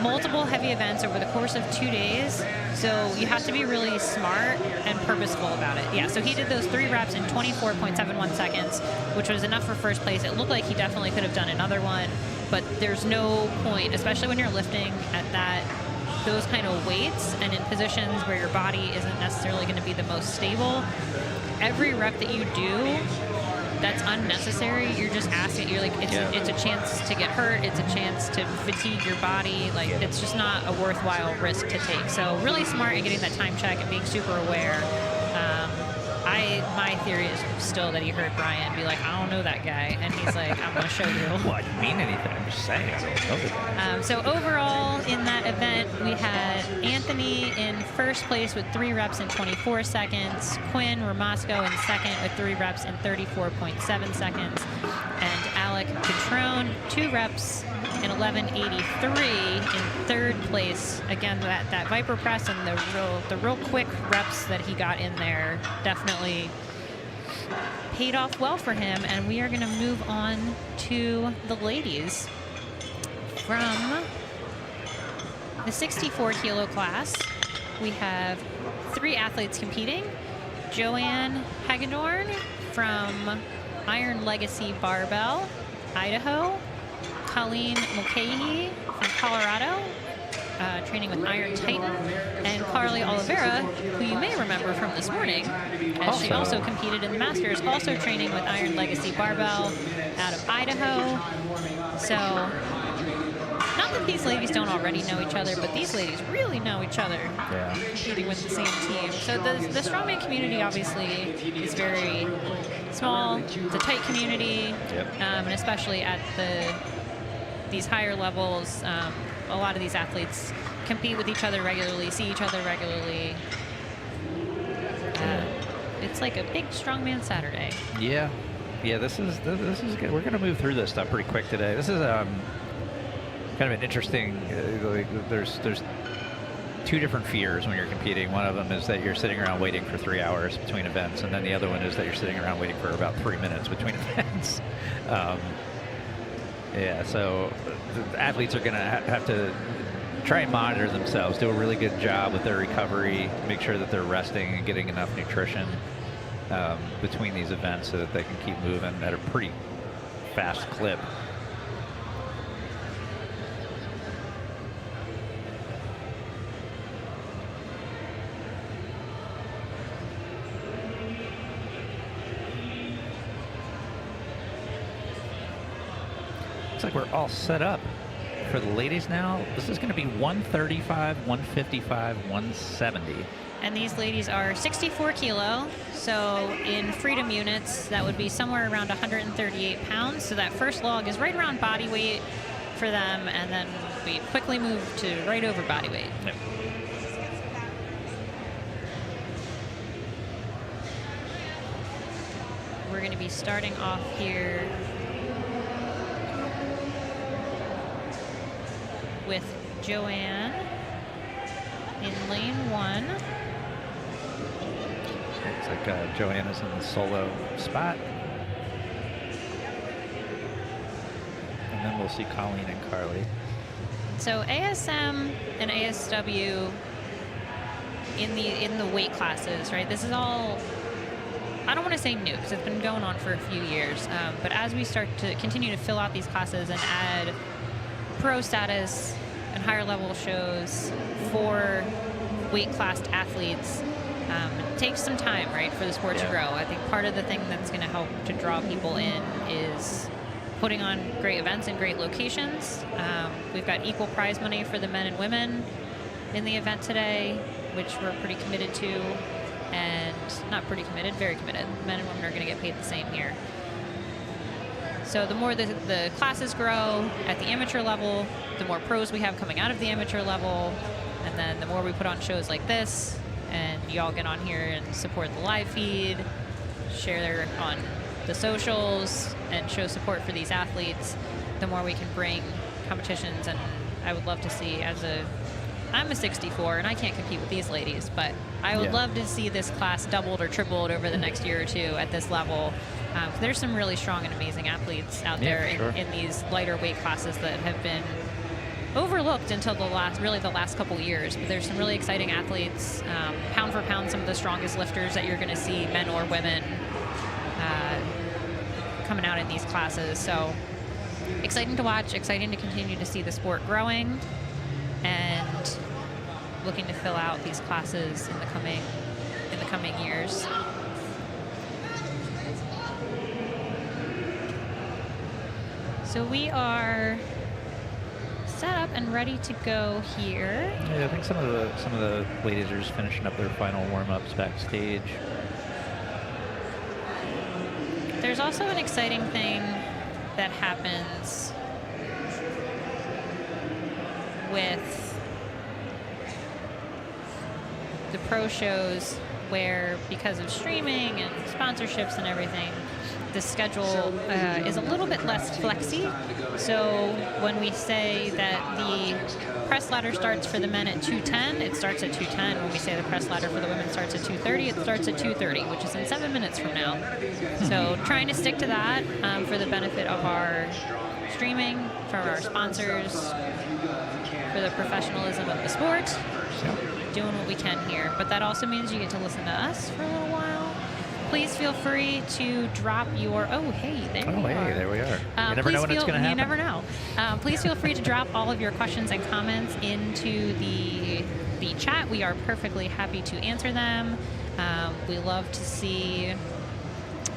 multiple heavy events over the course of 2 days. So you have to be really smart and purposeful about it. Yeah, so he did those 3 reps in 24.71 seconds, which was enough for first place. It looked like he definitely could have done another one, but there's no point, especially when you're lifting at those kind of weights and in positions where your body isn't necessarily going to be the most stable. Every rep that you do that's unnecessary, you're just asking, you're like, it's a chance to get hurt, it's a chance to fatigue your body, like it's just not a worthwhile risk to take. So really smart in getting that time check and being super aware. My theory is still that he heard Brian be like, I don't know that guy, and he's like, I'm going to show you. Well, I didn't mean anything. I'm just saying I don't know the guy. So overall in that event, we had Anthony in first place with 3 reps in 24 seconds, Quinn Ramasco in second with 3 reps in 34.7 seconds, and Alec Petrone 2 reps in 11:83 in third place. Again, that Viper press and the real quick reps that he got in there definitely paid off well for him. And we are going to move on to the ladies. From the 64 kilo class, we have 3 athletes competing. Joanne Hagedorn from Iron Legacy Barbell, Idaho. Colleen Mulcahy from Colorado, training with Iron Titan, and Carly Oliveira, who you may remember from this morning, as she also competed in the Masters, also training with Iron Legacy Barbell out of Idaho. So, not that these ladies don't already know each other, but these ladies really know each other, competing with the same team. So the Strongman community obviously is very small. It's a tight community, and especially at these higher levels, a lot of these athletes compete with each other regularly, see each other regularly. It's like a big Strongman Saturday. Yeah, this is good. We're going to move through this stuff pretty quick today. This is kind of an interesting. There's 2 different fears when you're competing. One of them is that you're sitting around waiting for 3 hours between events, and then the other one is that you're sitting around waiting for about 3 minutes between events. So the athletes are going to have to try and monitor themselves, do a really good job with their recovery, make sure that they're resting and getting enough nutrition between these events so that they can keep moving at a pretty fast clip. Looks like we're all set up for the ladies now. This is going to be 135, 155, 170. And these ladies are 64 kilo. So in freedom units, that would be somewhere around 138 pounds. So that first log is right around body weight for them. And then we quickly move to right over body weight. Yep. We're going to be starting off here with Joanne in lane 1. Looks like Joanne is in the solo spot. And then we'll see Colleen and Carly. So ASM and ASW in the weight classes, right? This is all, I don't want to say new because it's been going on for a few years, but as we start to continue to fill out these classes and add pro status and higher level shows for weight classed athletes, It takes some time, right, for the sport to grow. I think part of the thing that's going to help to draw people in is putting on great events in great locations. We've got equal prize money for the men and women in the event today, which we're pretty committed to, and not pretty committed, very committed. Men and women are going to get paid the same here. So the more the classes grow at the amateur level, the more pros we have coming out of the amateur level, and then the more we put on shows like this, and y'all get on here and support the live feed, share on the socials, and show support for these athletes, the more we can bring competitions. And I would love to see, I'm a 64 and I can't compete with these ladies, but I would love to see this class doubled or tripled over the next year or two at this level. There's some really strong and amazing athletes out there in these lighter weight classes that have been overlooked until the last couple years. But there's some really exciting athletes, pound for pound, some of the strongest lifters that you're going to see, men or women, coming out in these classes. So exciting to watch, exciting to continue to see the sport growing, and looking to fill out these classes in the coming years. So we are set up and ready to go here. Yeah, I think some of the ladies are just finishing up their final warm-ups backstage. There's also an exciting thing that happens with the pro shows, where because of streaming and sponsorships and everything, the schedule is a little bit less flexy. So when we say that the press ladder starts for the men at 2:10, it starts at 2:10. When we say the press ladder for the women starts at 2:30, it starts at 2:30, which is in 7 minutes from now. So trying to stick to that for the benefit of our streaming, for our sponsors, for the professionalism of the sport, doing what we can here. But that also means you get to listen to us for a little while. Please feel free to drop your, there we are. You never know when it's going to happen. You never know. Please feel free to drop all of your questions and comments into the chat. We are perfectly happy to answer them. We love to see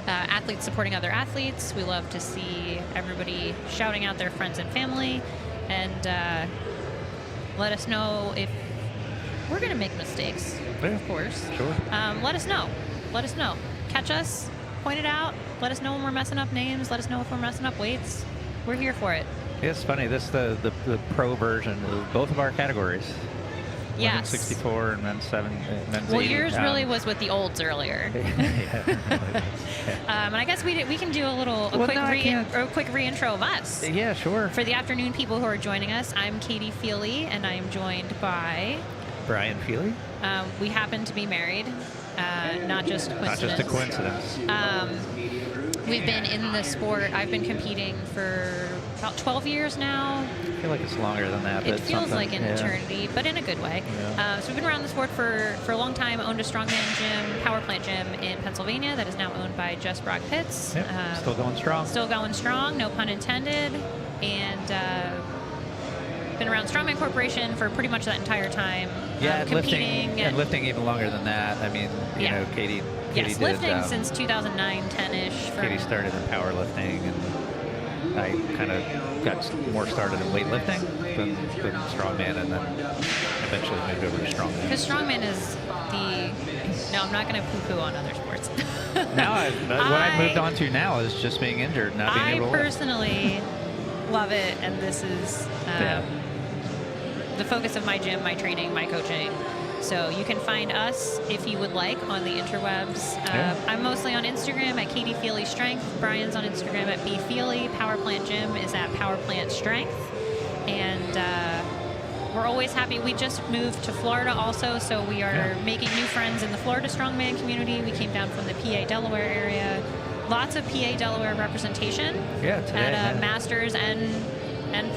athletes supporting other athletes. We love to see everybody shouting out their friends and family. And let us know if we're going to make mistakes, of course. Sure. Let us know. Let us know. Catch us, point it out, let us know when we're messing up names, let us know if we're messing up weights. We're here for it. Yeah, it's funny, this is the pro version of both of our categories. Yes. Women's 64 and men's 80. Well, yours really was with the olds earlier. And I guess we can do a quick reintro of us. Yeah, sure. For the afternoon people who are joining us, I'm Katie Feely, and I am joined by Brian Feely. We happen to be married. Not just a coincidence. Not just a coincidence. We've been in the sport. I've been competing for about 12 years now. I feel like it's longer than that. It feels like an eternity, but in a good way. Yeah. So we've been around the sport for a long time. Owned a Strongman gym, power plant gym in Pennsylvania that is now owned by Jess Brock Pitts. Yep. Still going strong. Still going strong, no pun intended. And been around Strongman Corporation for pretty much that entire time. Yeah, competing and lifting even longer than that. I mean, you know, Katie yes, did, lifting since 2009, 10-ish. Katie started in powerlifting, and I kind of got more started in weightlifting than Strongman, and then eventually moved over to Strongman. Because Strongman is no, I'm not going to poo-poo on other sports. Now, what I've moved on to now is just being injured, not being able to lift. I personally love it, and this is the focus of my gym, my training, my coaching. So you can find us, if you would like, on the interwebs. I'm mostly on Instagram at Katie Feely Strength. Brian's on Instagram at B Feely. Power Plant Gym is at Power Plant Strength. And we're always happy. We just moved to Florida also, so we are making new friends in the Florida Strongman community. We came down from the PA Delaware area. Lots of PA Delaware representation at Masters and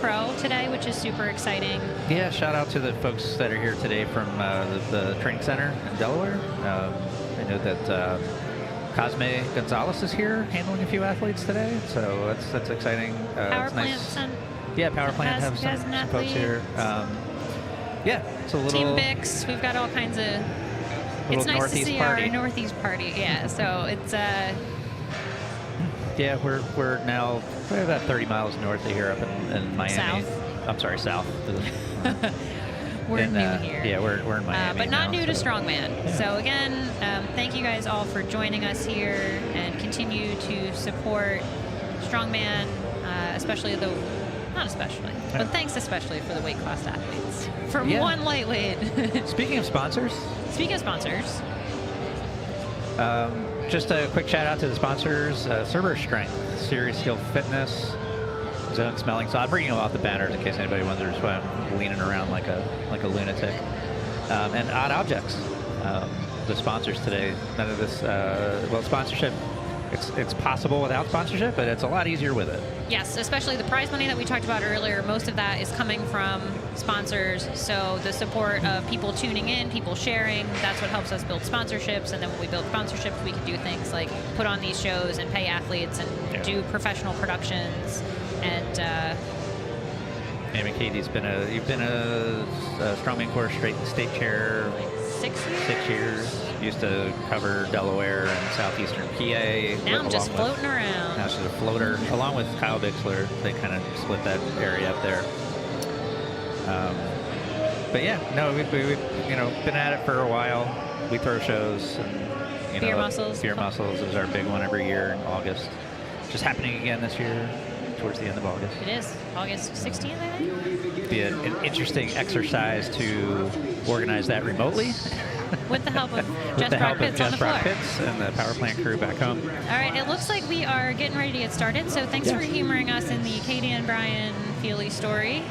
Pro today, which is super exciting. Yeah, shout out to the folks that are here today from the training center in Delaware. I know that Cosme Gonzalez is here handling a few athletes today, so that's exciting. Power Plant. Nice. Power Plant has some folks here. Yeah, it's a little... Team Bix, we've got all kinds of Little It's nice to northeast see party. our northeast party. Yeah, so it's Yeah, we're now probably about 30 miles north of here, up in Miami. South. I'm sorry, south. we're And, new here. Yeah, we're in Miami. But not now, new to so- Strongman. Yeah. So again, thank you guys all for joining us here and continue to support Strongman, especially not especially, but thanks especially for the weight class athletes. From Yeah. one lightweight. Speaking of sponsors, Speaking of sponsors, just a quick shout out to the sponsors: Server Strength, Serious Skill Fitness, Zone Smelling Salt. I'm bringing them off the banners in case anybody wonders why I'm leaning around like a lunatic. And Odd Objects, the sponsors today. None of this, sponsorship. It's possible without sponsorship, but it's a lot easier with it. yes, especially the prize money that we talked about earlier, most of that is coming from sponsors. So the support of people tuning in, people sharing, that's what helps us build sponsorships. And then when we build sponsorships, we can do things like put on these shows and pay athletes and do professional productions. And Amy Katie's you've been a strongman course state chair 6 years. 6 years. Used to cover Delaware and southeastern PA. Now I'm just along with- floating around. Now she's a floater, along with Kyle Bixler. They kind of split that area up there. But yeah, no, we've been at it for a while. We throw shows. And, Beer Muscles. Beer Muscles is our big one every year in August. Just happening again this year, towards the end of August. It is August 16th, I think. Be an interesting exercise to organize that remotely. With the help of With Jess the help Brock of Pitts on Jess the floor. Brock Pitts and the power plant crew back home. All right, it looks like we are getting ready to get started. So thanks for humoring us in the Katie and Brian Feely story.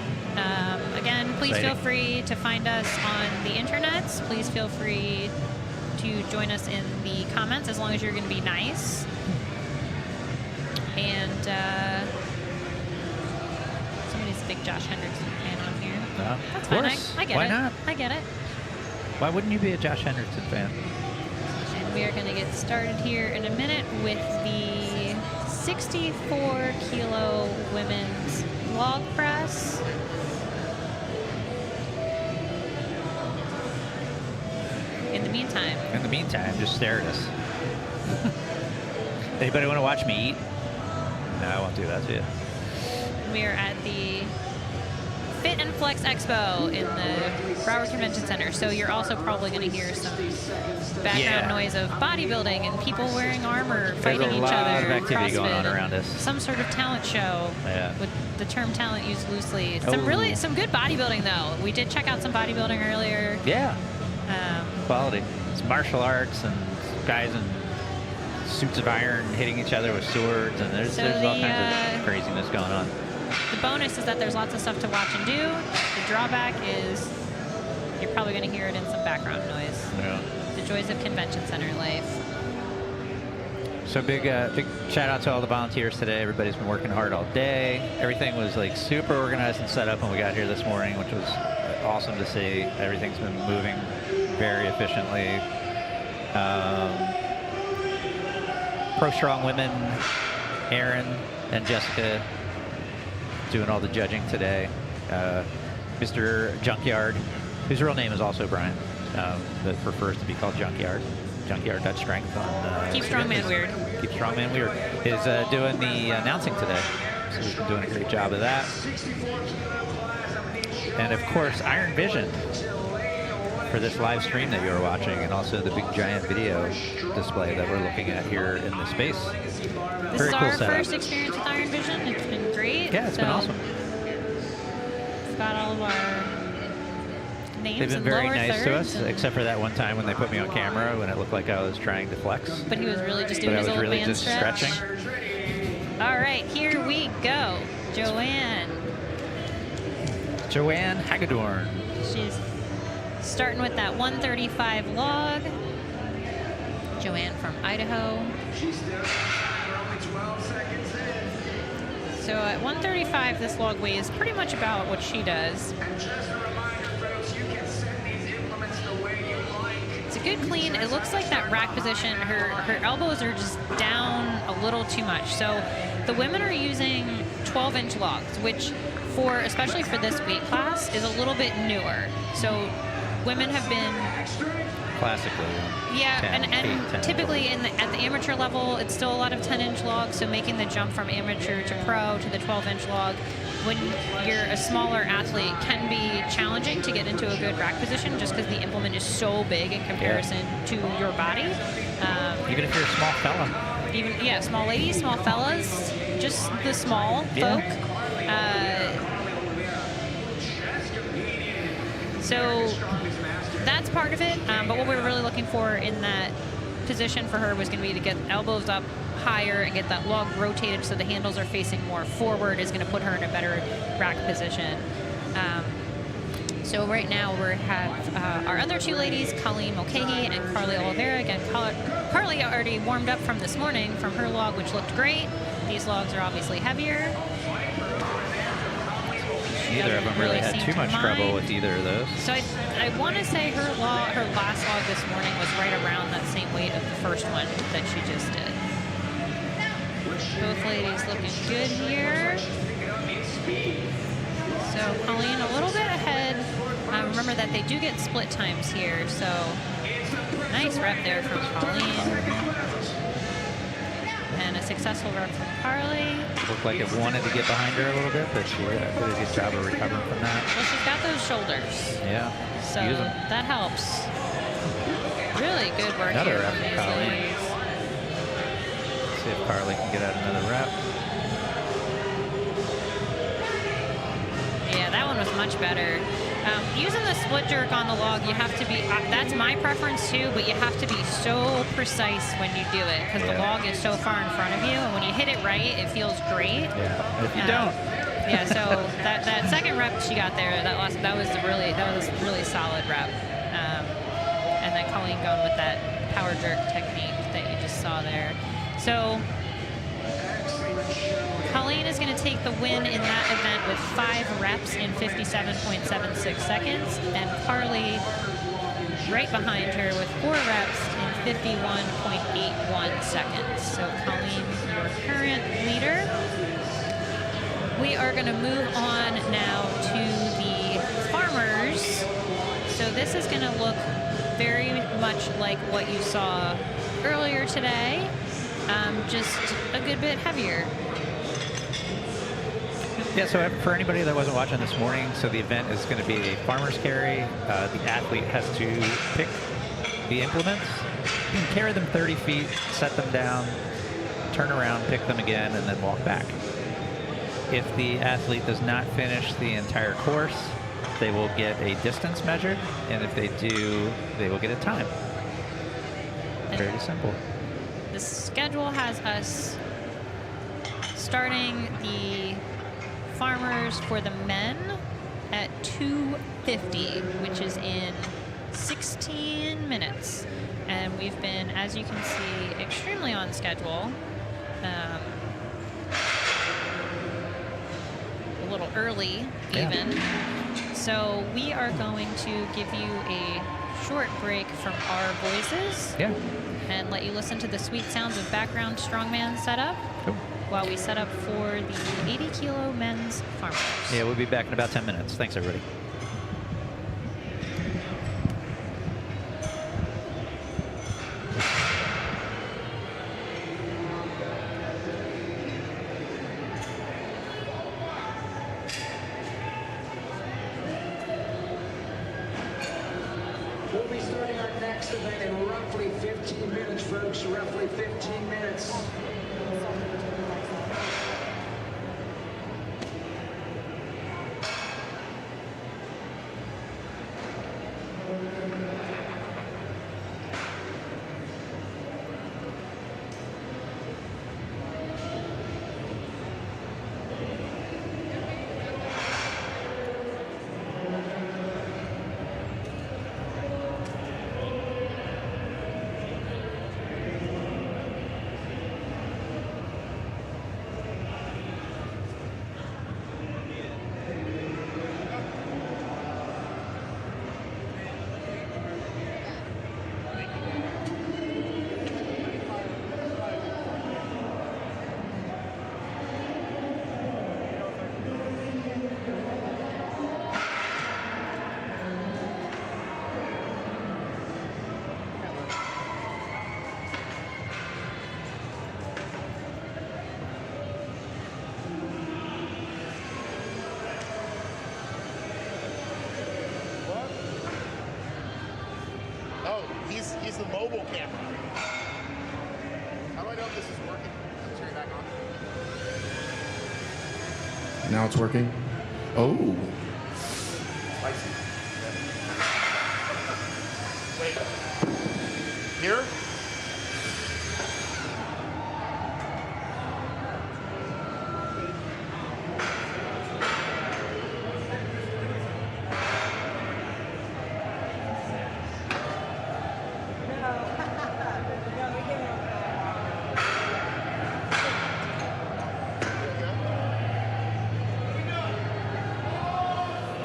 Again, please feel Exciting. free to find us on the internets. Please feel free to join us in the comments as long as you're going to be nice. And somebody's a big Josh Hendrickson fan on here. No, That's of fine. course. I get Why it. not? I get it. Why wouldn't you be a Josh Hendrickson fan? And we are going to get started here in a minute with the 64 kilo women's log press. In the meantime, just stare at us. Anybody want to watch me eat? No, I won't do that to you. we are at the Fit and Flex Expo in the Broward Convention Center. So you're also probably going to hear some background noise of bodybuilding and people wearing armor, fighting each There's a lot other. of activity going on CrossFit, around us. Some sort of talent show with the term talent used loosely. Some good bodybuilding though. We did check out some bodybuilding earlier. Yeah. Quality. It's martial arts and guys in suits of iron hitting each other with swords, and there's all kinds of craziness going on. The bonus is that there's lots of stuff to watch and do. The drawback is you're probably going to hear it in some background noise. Yeah. The joys of convention center life. So big shout out to all the volunteers today. Everybody's been working hard all day. Everything was like super organized and set up when we got here this morning, which was awesome to see. Everything's been moving very efficiently. Pro Strong Women, Aaron and Jessica doing all the judging today. Mr. Junkyard, whose real name is also Brian, that prefers to be called Junkyard. Junkyard Dutch Strength on Keep Strongman Weird. Keep Strongman Weird is doing the announcing today. So we've been doing a great job of that. And of course, IronVision for this live stream that you're watching, and also the big giant video display that we're looking at here in the space. This Very is cool our setup. first experience with IronVision. It's been great. Yeah, it's been awesome. We've got all of our names They've been in very lower nice to thirds, us, except for that one time when they put me on camera when it looked like I was trying to flex. but he was really just doing But I his was old really man just stretch. stretching. All right, here we go. Joanne. Joanne Hagedorn. She's starting with that 135 log. Joanne from Idaho. So at 135, this log weighs pretty much about what she does. It's a good clean. It looks like that rack position, her elbows are just down a little too much. So the women are using 12-inch logs, which especially for this weight class, is a little bit newer. So women have been classically. Yeah, 10, and 8, 10, typically at the amateur level, it's still a lot of 10-inch logs, so making the jump from amateur to pro to the 12-inch log, when you're a smaller athlete, can be challenging to get into a good rack position just because the implement is so big in comparison to your body. Even if you're a small fella. Small ladies, small fellas, just the small folk. So that's part of it, but what we were really looking for in that position for her was going to be to get elbows up higher and get that log rotated so the handles are facing more forward is going to put her in a better rack position. So right now we have our other two ladies, Colleen Mulcahy and Carly Oliveira. Again, Carly already warmed up from this morning from her log, which looked great. These logs are obviously heavier. Neither of them really had too much trouble with either of those. So I want to say her last log this morning was right around that same weight of the first one that she just did. Both ladies looking good here. So Colleen a little bit ahead. Remember that they do get split times here, so nice rep there from Colleen. And a successful rep from Carly. Looked like it wanted to get behind her a little bit, but she did a good job of recovering from that. Well, she's got those shoulders. Yeah. So that helps. Really good work Another here rep from from these Carly. ladies. See if Carly can get out another rep. Yeah, that one was much better. Using the split jerk on the log, you have to be, that's my preference too, but you have to be so precise when you do it because the log is so far in front of you, and when you hit it right, it feels great. Yeah, if you don't. Yeah, so that second rep she got there, that was really solid rep. And then Colleen going with that power jerk technique that you just saw there. So Colleen is going to take the win in that event with 5 reps in 57.76 seconds, and Carly right behind her with 4 reps in 51.81 seconds. So Colleen, your current leader. We are going to move on now to the farmers. So this is going to look very much like what you saw earlier today, just a good bit heavier. Yeah, so for anybody that wasn't watching this morning, so the event is going to be a farmer's carry. The athlete has to pick the implements, carry them 30 feet, set them down, turn around, pick them again, and then walk back. If the athlete does not finish the entire course, they will get a distance measured, and if they do, they will get a time. Very simple. The schedule has us starting the farmers for the men at 2:50, which is in 16 minutes. And we've been, as you can see, extremely on schedule. A little early, even. So we are going to give you a short break from our voices. Yeah. And let you listen to the sweet sounds of background strongman setup. Cool. While we set up for the 80 kilo men's farmers. Yeah, we'll be back in about 10 minutes. Thanks, everybody. We'll be starting our next event in roughly 15 minutes, folks. Roughly 15 minutes. mobile camera. How do I know if this is working? Let's turn it back on. Now it's working. Oh. Spicy. Wait. Here?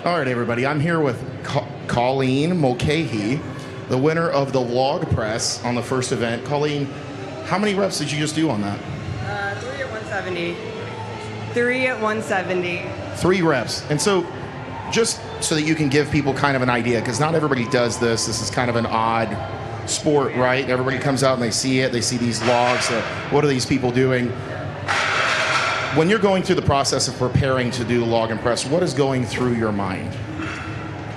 All right, everybody. I'm here with Colleen Mulcahy, the winner of the log press on the first event. Colleen, how many reps did you just do on that? 3 at 170. 3 at 170. 3 reps. And so, just so that you can give people kind of an idea, because not everybody does this. This is kind of an odd sport, right? Everybody comes out and they see it. They see these logs. What are these people doing? When you're going through the process of preparing to do the log and press, what is going through your mind?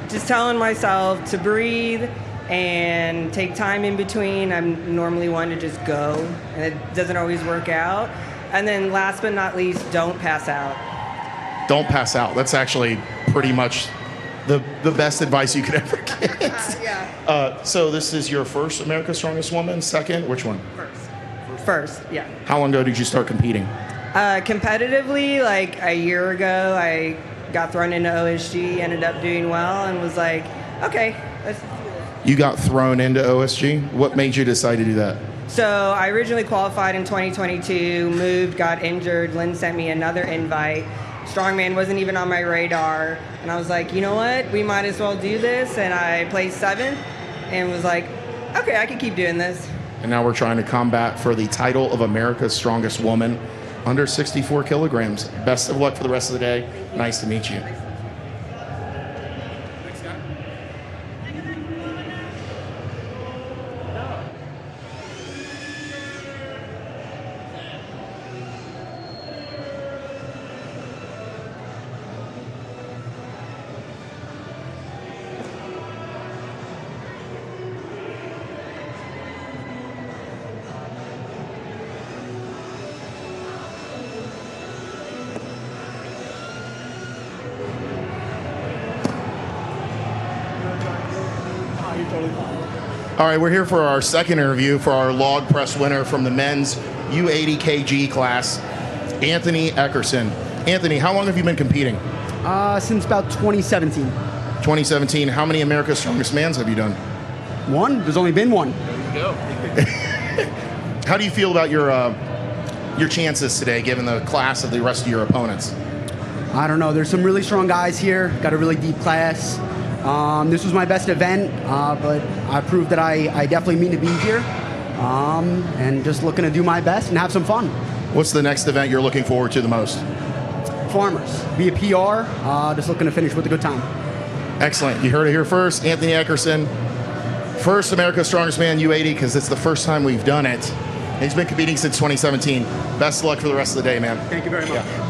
Just telling myself to breathe and take time in between. I'm normally one to just go, and it doesn't always work out. And then last but not least, don't pass out. Don't pass out. That's actually pretty much the best advice you could ever get. Yeah. So this is your first America's Strongest Woman? Second? Which one? First, yeah. How long ago did you start competing? Competitively, like a year ago, I got thrown into OSG, ended up doing well, and was like, okay, let's do this. You got thrown into OSG? What made you decide to do that? So I originally qualified in 2022, moved, got injured. Lynn sent me another invite. Strongman wasn't even on my radar. And I was like, you know what? We might as well do this. And I placed 7th and was like, okay, I can keep doing this. And now we're trying to combat for the title of America's Strongest Woman under 64 kilograms. Best of luck for the rest of the day. Nice to meet you. All right, we're here for our second interview for our log press winner from the men's U80 kg class, Anthony Eckerson. Anthony, how long have you been competing? Since about 2017. 2017. How many America's Strongest Mans have you done? One? There's only been one. How do you feel about your chances today, given the class of the rest of your opponents? I don't know. There's some really strong guys here. Got a really deep class. This was my best event, but I proved that I definitely mean to be here. And just looking to do my best and have some fun. What's the next event you're looking forward to the most? Farmers. Be a PR. Just looking to finish with a good time. Excellent. You heard it here first. Anthony Eckerson, first America's Strongest Man U80, because it's the first time we've done it. He's been competing since 2017. Best of luck for the rest of the day, man. Thank you very much. Yeah.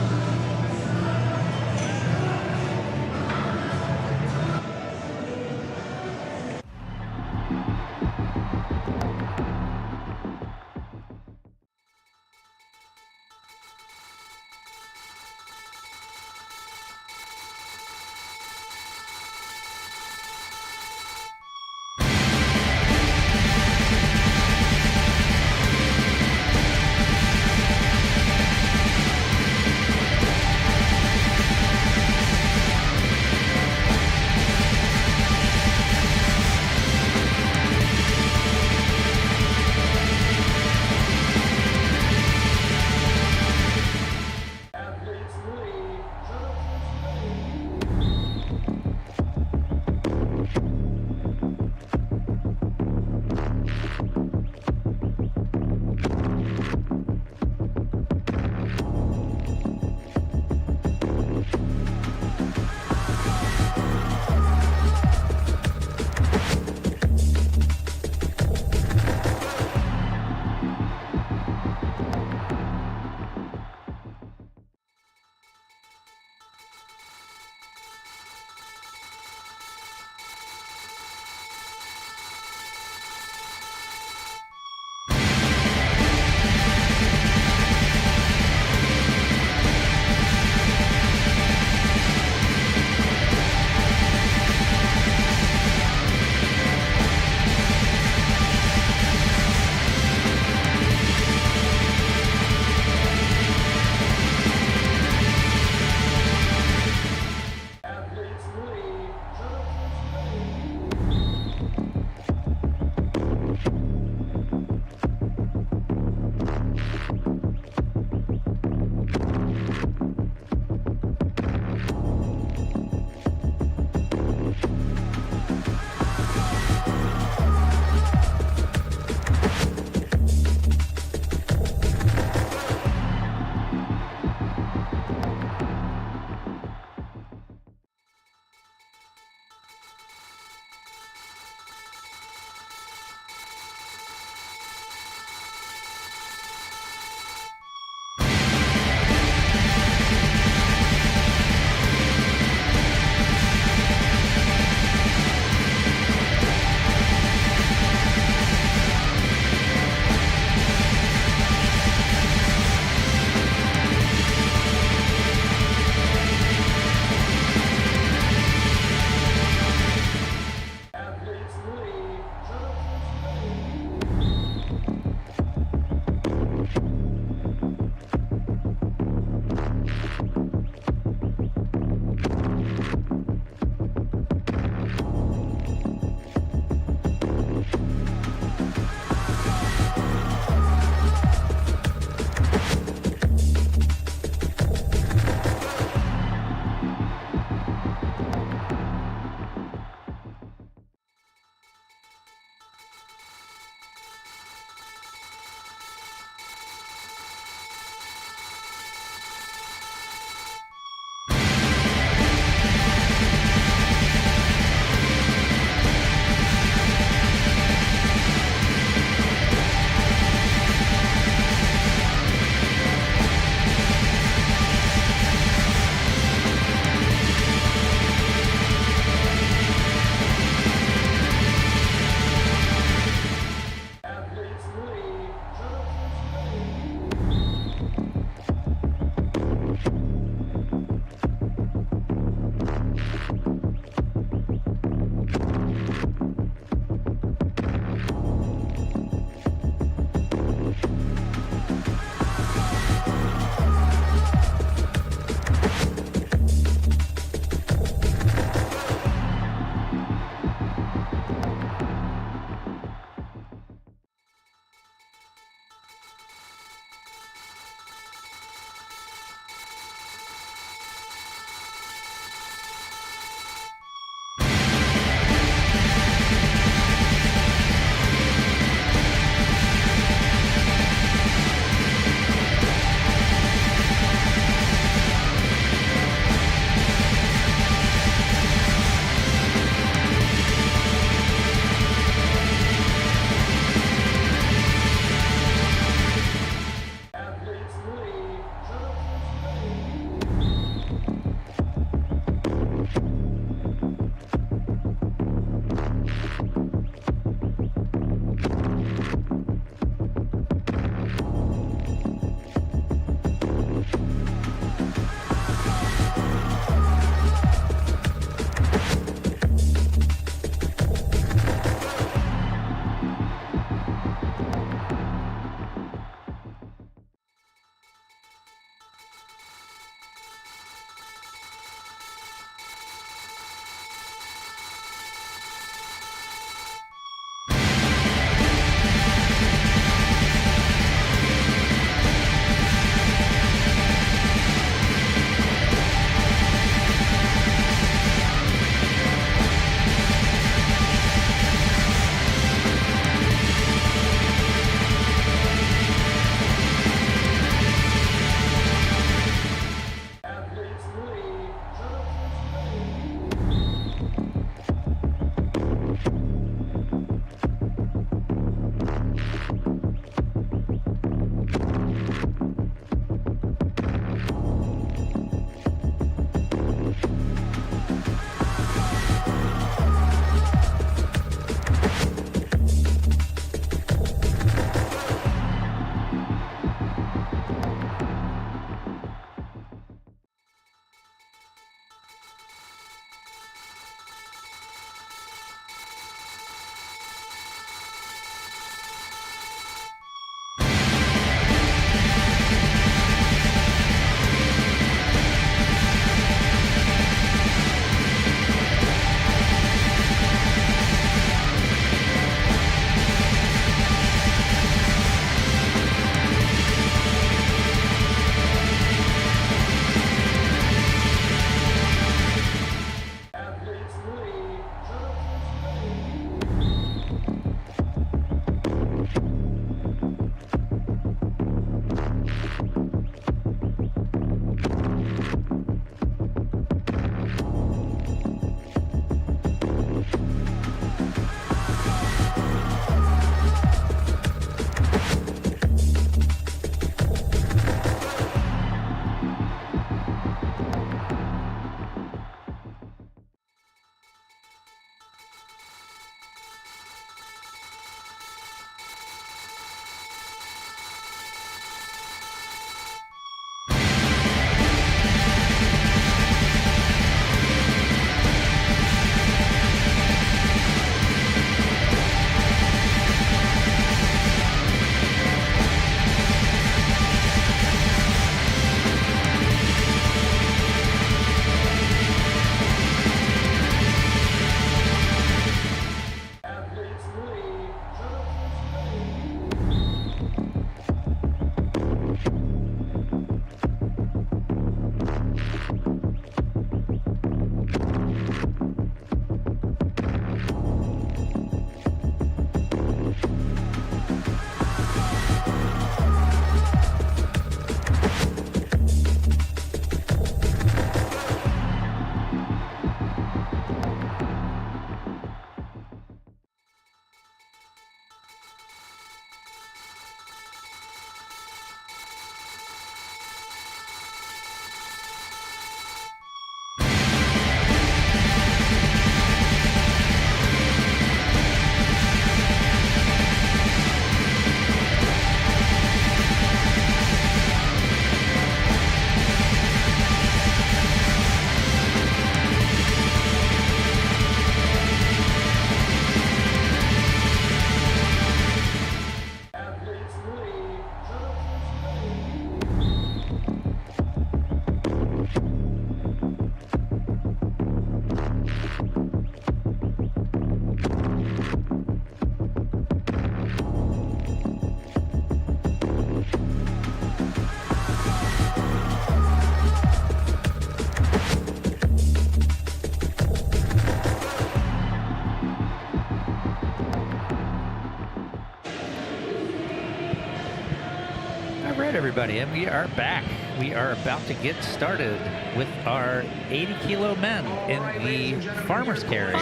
everybody, and we are back. We are about to get started with our 80-kilo men in the farmer's carry.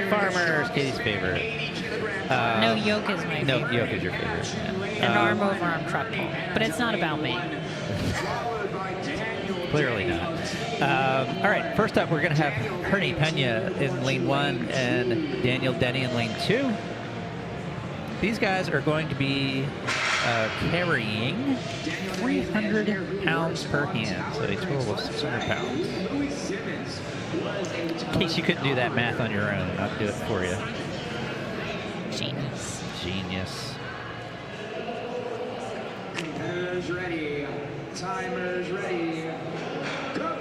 Farmers, Katie's favorite. No, Yoke is my No, favorite. Yoke is your favorite. Yeah. An arm over arm truck pull. But it's not about me. Clearly not. All right, first up, we're going to have Hernie Pena in lane 1 and Daniel Denny in lane 2. These guys are going to be carrying 300 pounds per hand, so a total of 600 pounds. In case you couldn't do that math on your own, I'll do it for you. Genius. Genius. Competitors ready. Timers ready. Go!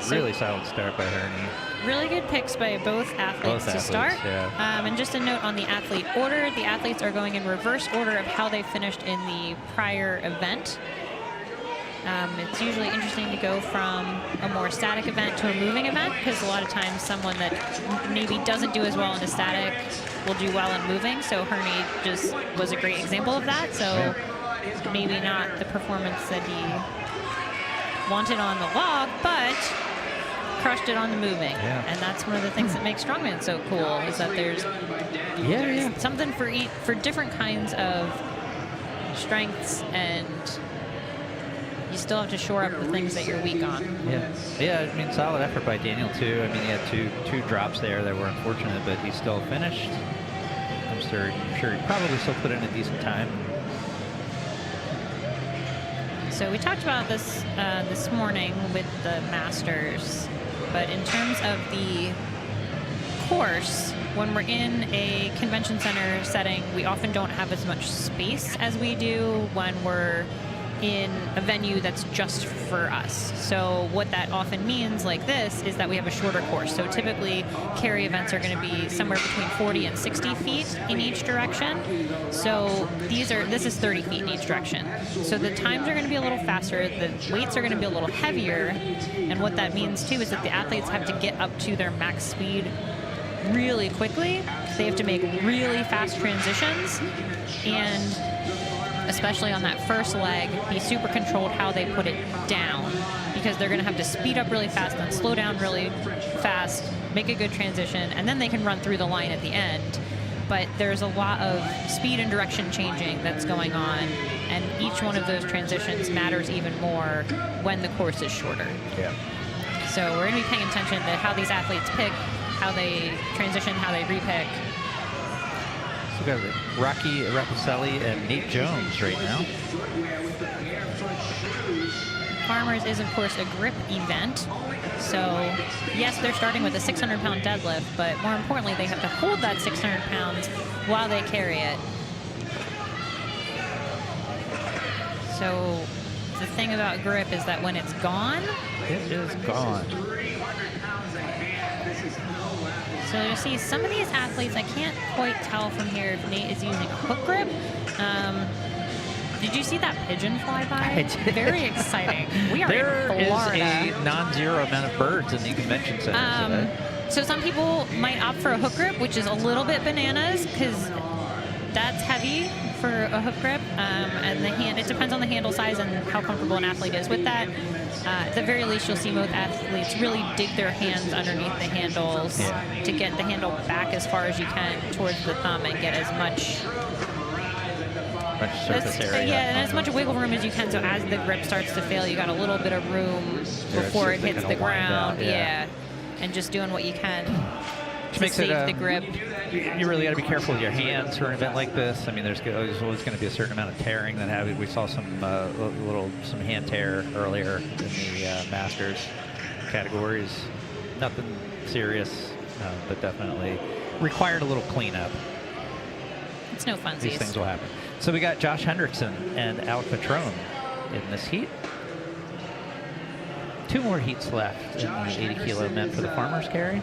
Really solid start by Hernie. Really good picks by both athletes to start. Yeah. And just a note on the athlete order, the athletes are going in reverse order of how they finished in the prior event. It's usually interesting to go from a more static event to a moving event, because a lot of times someone that maybe doesn't do as well in a static will do well in moving. So Hernie just was a great example of that. So maybe not the performance that he wanted on the log, but crushed it on the moving. Yeah. And that's one of the things that makes Strongman so cool, is that there's something for different kinds of strengths, and you still have to shore up the things that you're weak on. Yeah, I mean, solid effort by Daniel, too. I mean, he had two drops there that were unfortunate, but he still finished. I'm sure he probably still put in a decent time. So we talked about this this morning with the Masters, but in terms of the course, when we're in a convention center setting, we often don't have as much space as we do when we're in a venue that's just for us. So what that often means, like this, is that we have a shorter course. So typically carry events are going to be somewhere between 40 and 60 feet in each direction. So this is 30 feet in each direction. So the times are going to be a little faster, the weights are going to be a little heavier, and what that means too is that the athletes have to get up to their max speed really quickly. They have to make really fast transitions, and especially on that first leg, be super controlled how they put it down, because they're going to have to speed up really fast, then slow down really fast, make a good transition, and then they can run through the line at the end. But there's a lot of speed and direction changing that's going on, and each one of those transitions matters even more when the course is shorter. Yeah. So we're going to be paying attention to how these athletes pick, how they transition, how they repick. So we got Rocky Rapicelli and Nate Jones right now. Farmers is, of course, a grip event. So, yes, they're starting with a 600-pound deadlift, but more importantly, they have to hold that 600 pounds while they carry it. So, the thing about grip is that when it's gone, it is gone. So you see some of these athletes, I can't quite tell from here if Nate is using a hook grip. Did you see that pigeon fly by? I did. Very exciting. We are There in Florida. is a non-zero amount of birds in the convention center today. So some people might opt for a hook grip, which is a little bit bananas, because that's heavy for a hook grip, and it depends on the handle size and how comfortable an athlete is with that. At the very least, you'll see most athletes really dig their hands underneath the handles to get the handle back as far as you can towards the thumb and get as much surface area. Yeah, and as much wiggle room as you can, so as the grip starts to fail, you got a little bit of room before it hits the ground. Yeah, and just doing what you can to save the grip. You really got to be careful with your hands for an event like this. I mean, there's always going to be a certain amount of tearing that happens. We saw some hand tear earlier in the Masters categories. Nothing serious, but definitely required a little cleanup. It's no funsies. These things will happen. So we got Josh Hendrickson and Alec Patron in this heat. 2 more heats left in the 80-kilo men for the farmers carry.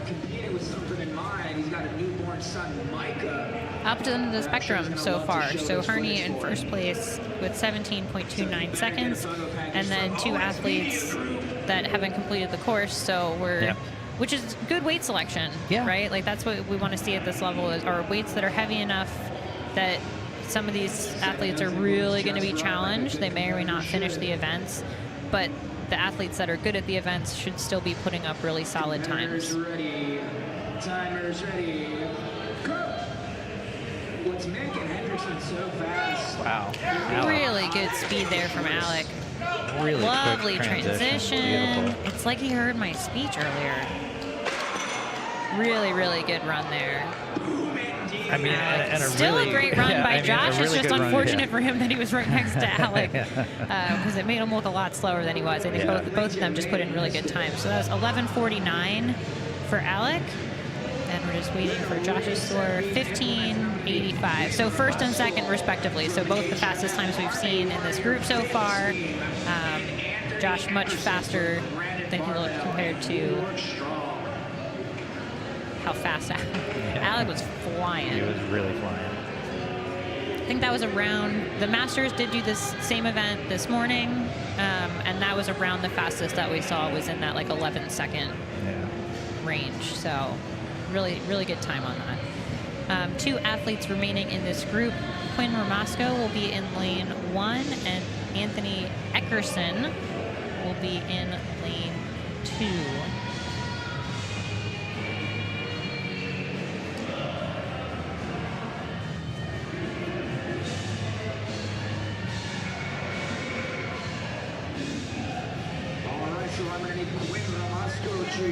Up to the spectrum so far. So Hernie in first place with 17.29 seconds, and then 2 athletes that haven't completed the course. So which is good weight selection, right? Like that's what we want to see at this level, are weights that are heavy enough that some of these athletes are really going to be challenged. They may or may not finish the events, but the athletes that are good at the events should still be putting up really solid times. Ready. Timers ready. Go. What's making Hendrickson so fast? Wow. Really good speed there from Alec. Really Lovely quick transition. Beautiful. It's like he heard my speech earlier. Really, really good run there. I mean, and Still really, a great run by Josh. Really it's just good unfortunate run, for him that he was right next to Alec because it made him look a lot slower than he was. I think both of them just put in really good times. So that was 11:49 for Alec. And we're just waiting for Josh's score, 15:85. So first and second, respectively. So both the fastest times we've seen in this group so far. Josh much faster than he looked compared to how fast Alec was flying. He was really flying. I think that was around, the Masters did do this same event this morning, and that was around the fastest that we saw was in that like 11-second range. So really, really good time on that. 2 athletes remaining in this group. Quinn Ramasco will be in lane 1, and Anthony Eckerson will be in lane 2.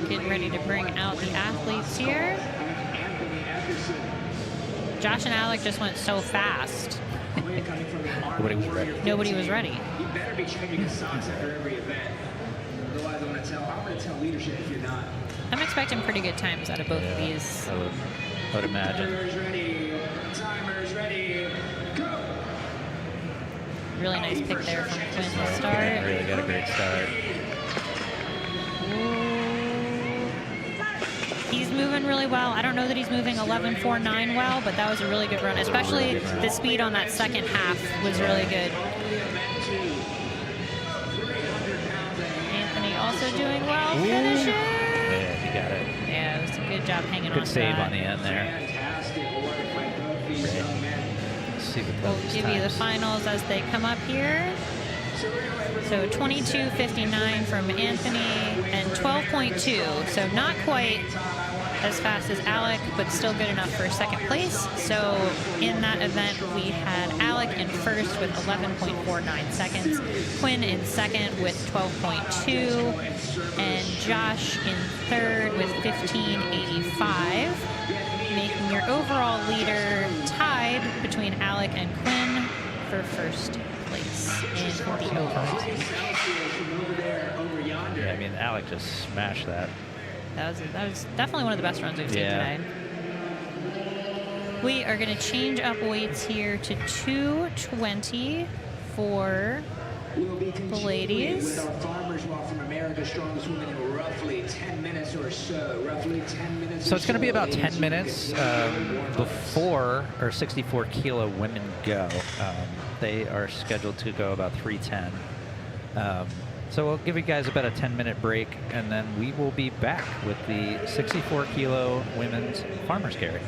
Getting ready to bring out the athletes here. Josh and Alec just went so fast. Nobody was ready. Nobody was ready. You better be changing his socks after every event. Otherwise, I'm going to tell leadership if you're not. I'm expecting pretty good times out of both of these. I would imagine. Timers ready. Timers ready. Go. Really nice pick there from Quinn to start. Really got a great start. He's moving really well. I don't know that he's moving 11:49 well, but that was a really good run. Especially the speed on that second half was really good. Anthony also doing well, finishing. Yeah, he got it. Yeah, it was a good job hanging on Good to save that. on the end there. Let's see what We'll those give you the times. finals as they come up here. So 22:59 from Anthony and 12.2. So not quite as fast as Alec, but still good enough for second place. So in that event, we had Alec in first with 11.49 seconds, Quinn in second with 12.2, and Josh in third with 15:85, making your overall leader tied between Alec and Quinn for first place in the overall. Yeah, I mean, Alec just smashed that. That was definitely one of the best runs we've seen today. We are going to change up weights here to 220 for the ladies. With our farmers walk from America's Strongest Women in roughly 10 minutes or so. Roughly 10 minutes. So it's going to be about 10 minutes before our 64-kilo women go. They are scheduled to go about 3:10. So we'll give you guys about a 10-minute break, and then we will be back with the 64-kilo women's farmer's carry.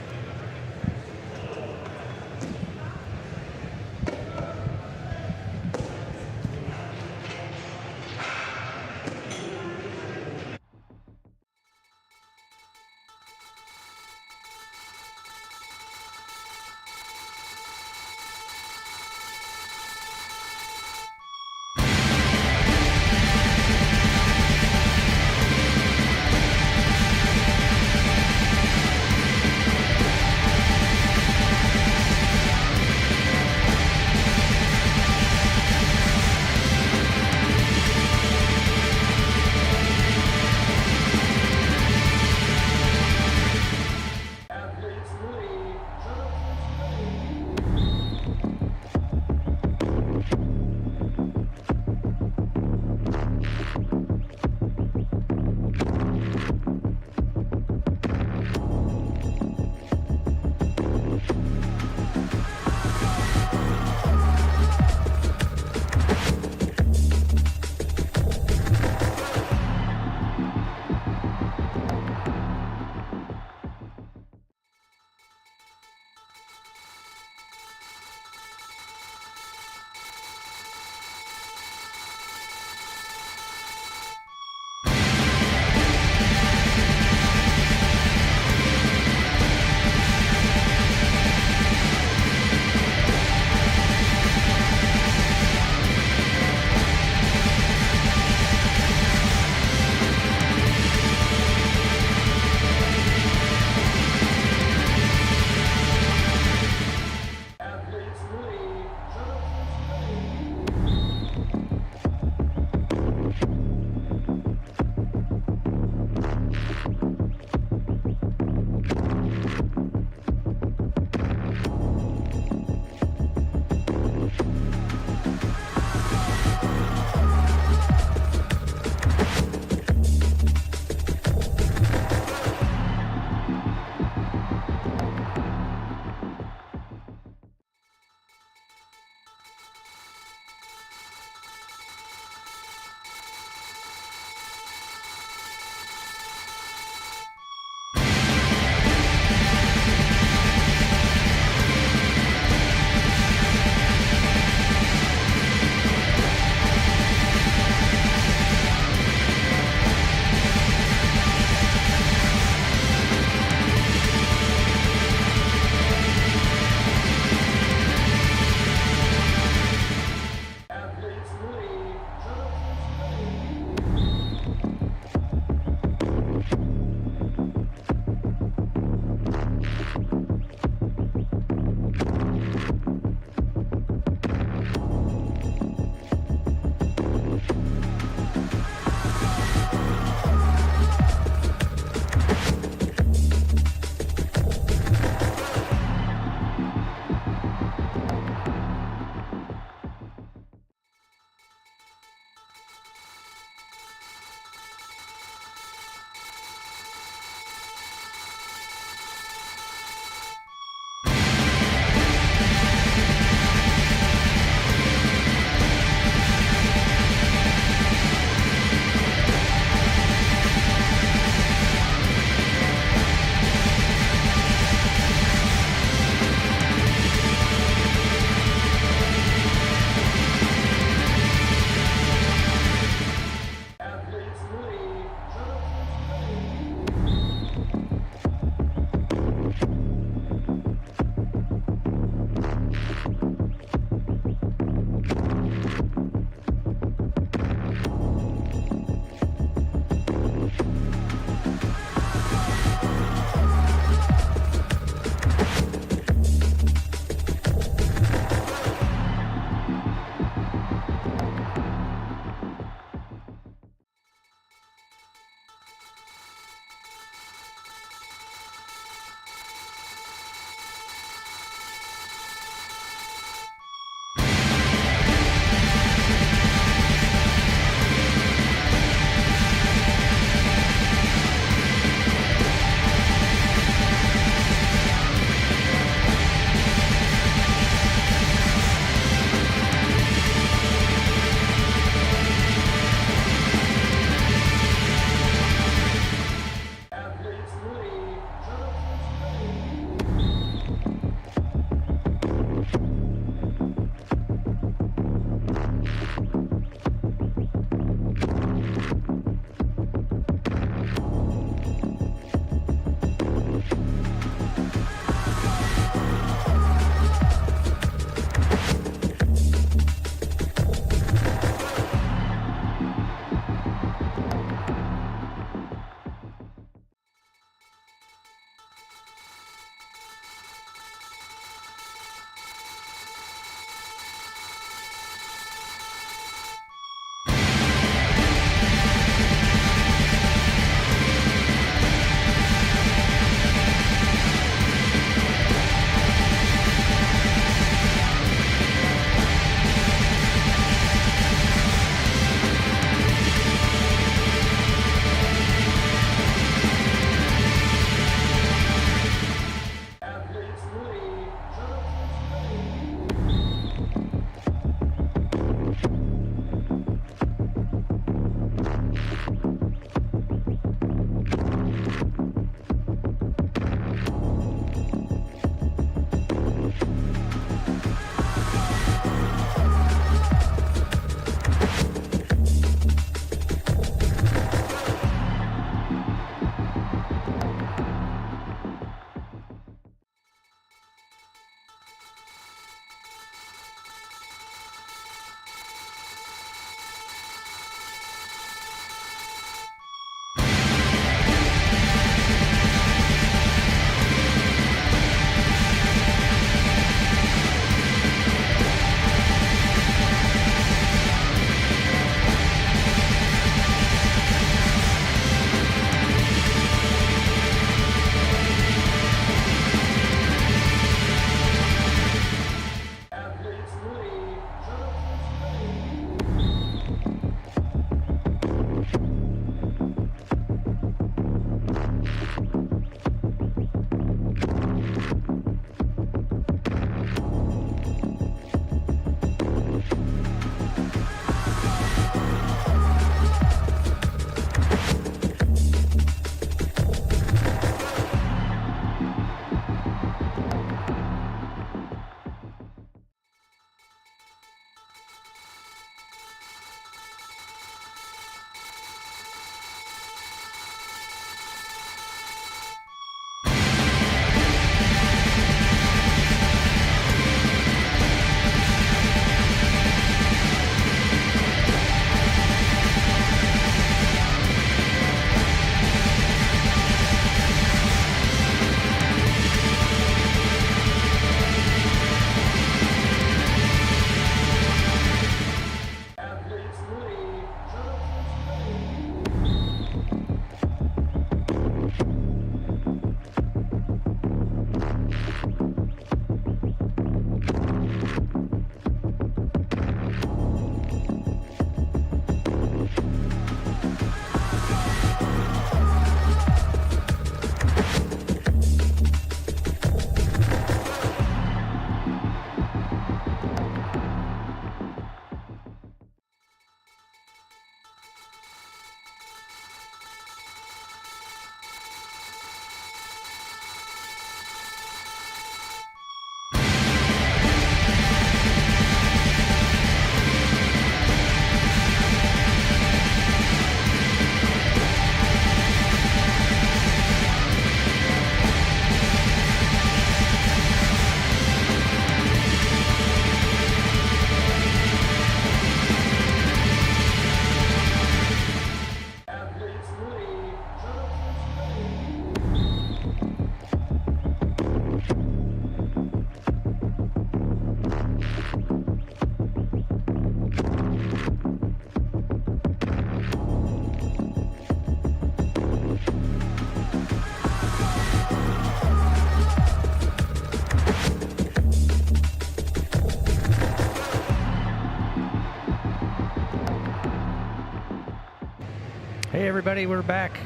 Hey everybody, we're back.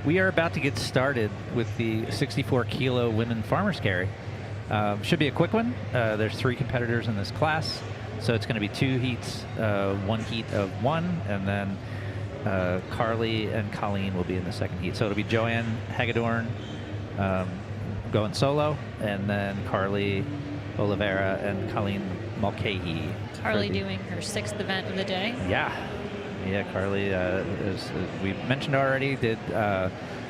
We are about to get started with the 64 kilo women farmers carry. Should be a quick one. There's 3 competitors in this class, so it's going to be 2 heats, 1 heat of 1, and then Carly and Colleen will be in the second heat. So it'll be Joanne Hagedorn going solo, and then Carly Oliveira and Colleen Mulcahy. Carly doing her 6th event of the day. Yeah, Carly, as we mentioned already, did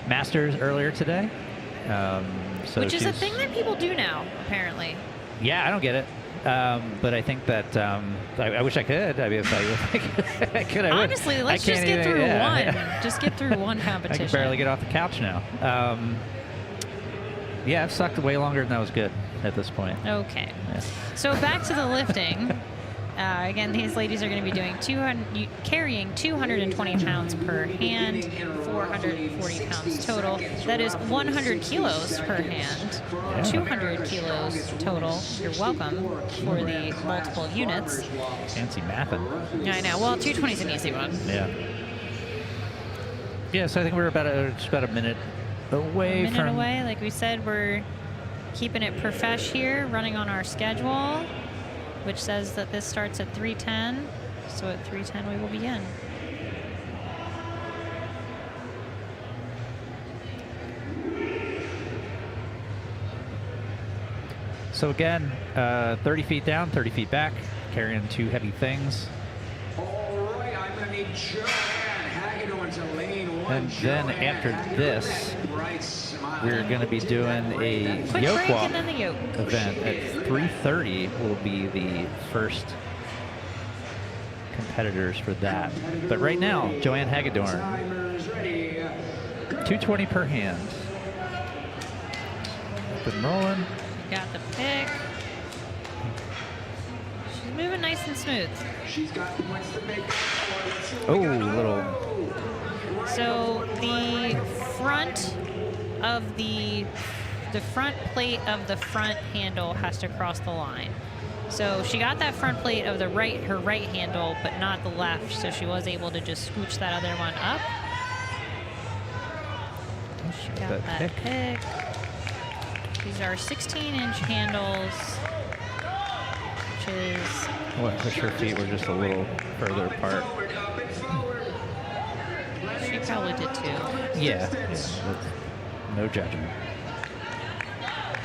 Masters earlier today. So which is a thing that people do now, apparently. Yeah, I don't get it. But I think that I wish I could. I mean, if I could, I would. Honestly, let's just get through one. Just get through one competition. I can barely get off the couch now. Yeah, I've sucked way longer than I was good at this point. Okay. Yeah. So back to the lifting. Again, these ladies are going to be doing carrying 220 pounds per hand, 440 pounds total. That is 100 kilos per hand, 200 kilos total. You're welcome for the multiple units. Fancy mapping. I know. Well, 220 is an easy one. Yeah. Yeah, so I think we're just about a minute away from... away. Like we said, we're keeping it profesh here, running on our schedule, which says that this starts at 3:10. So at 3:10 we will begin. So again, 30 feet down, 30 feet back, carrying 2 heavy things. All right, I'm going to need Joanne Hagedorn to lane 1. And then after this, we're going to be doing a Quick Yoke break Walk and then the yoke. event. At 3:30 will be the first competitors for that. But right now, Joanne Hagedorn, 220 per hand. Up and rolling. Got the pick. She's moving nice and smooth. She's got points to make. Oh, little. So the front of the front plate of the front handle has to cross the line. So she got that front plate of her right handle, but not the left. So she was able to just scooch that other one up. She got that pick. These are 16-inch handles, which is... Well, I wish her feet were just a little further apart. She probably did too. Yeah. No judgment.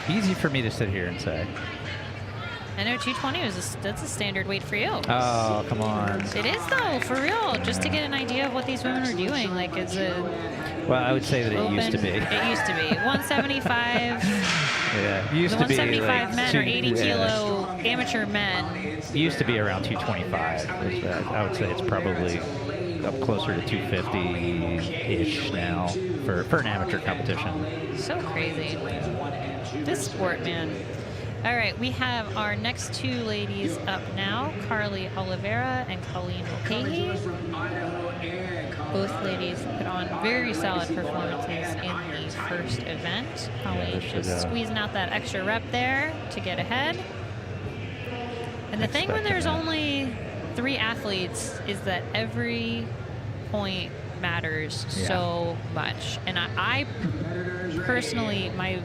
Easy for me to sit here and say. I know 220 that's a standard weight for you. Oh, come on. It is though, for real. Just to get an idea of what these women are doing. Like, is it... Well, I would say that it used to be. It used to be. 175. Yeah, used the to be 175 like men or 80 kilo amateur men. It used to be around 225. I would say it's probably up closer to 250-ish now for an amateur competition. So crazy. This sport, man. All right, we have our next 2 ladies up now, Carly Oliveira and Colleen Mulcahy. Both ladies put on very solid performances in the first event. Colleen just squeezing out that extra rep there to get ahead. And the thing when there's only 3 athletes is that every point matters so much. And I personally, my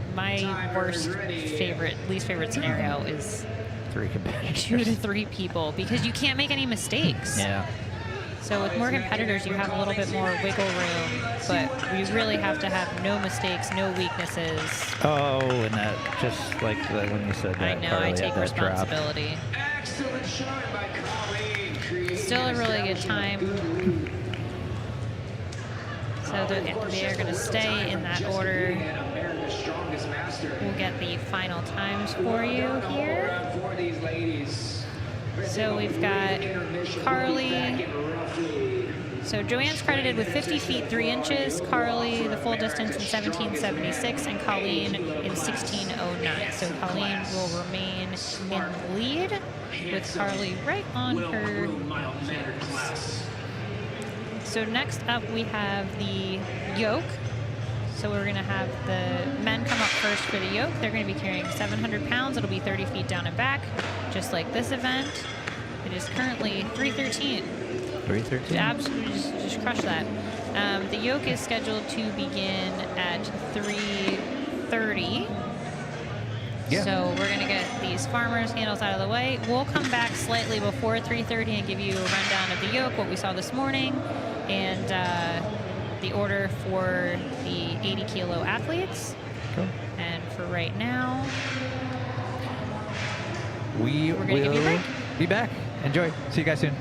least favorite scenario is 3 competitors. 2 to 3 people, because you can't make any mistakes. Yeah. So with more competitors, you have a little bit more wiggle room, but you really have to have no mistakes, no weaknesses. Oh, and that, just like when you said that, I know, Carly I take had that drop. responsibility. Still a really good time. So they are going to stay in that order. We'll get the final times for you here. So we've got Carly. So Joanne's credited with 50 feet 3 inches, Carly the full distance in 17:76, and Colleen in 16:09. So Colleen will remain in the lead with Carly right on her heels. So next up we have the yoke. So we're going to have the men come up first for the yoke. They're going to be carrying 700 pounds. It'll be 30 feet down and back, just like this event. It is currently 313. 313? Absolutely, just crush that. The yoke is scheduled to begin at 3:30. Yeah. So we're going to get these farmers' handles out of the way. We'll come back slightly before 3:30 and give you a rundown of the yoke, what we saw this morning, and the order for the 80-kilo athletes. Cool. And for right now, We We're gonna give you a will break. be back. Enjoy. See you guys soon.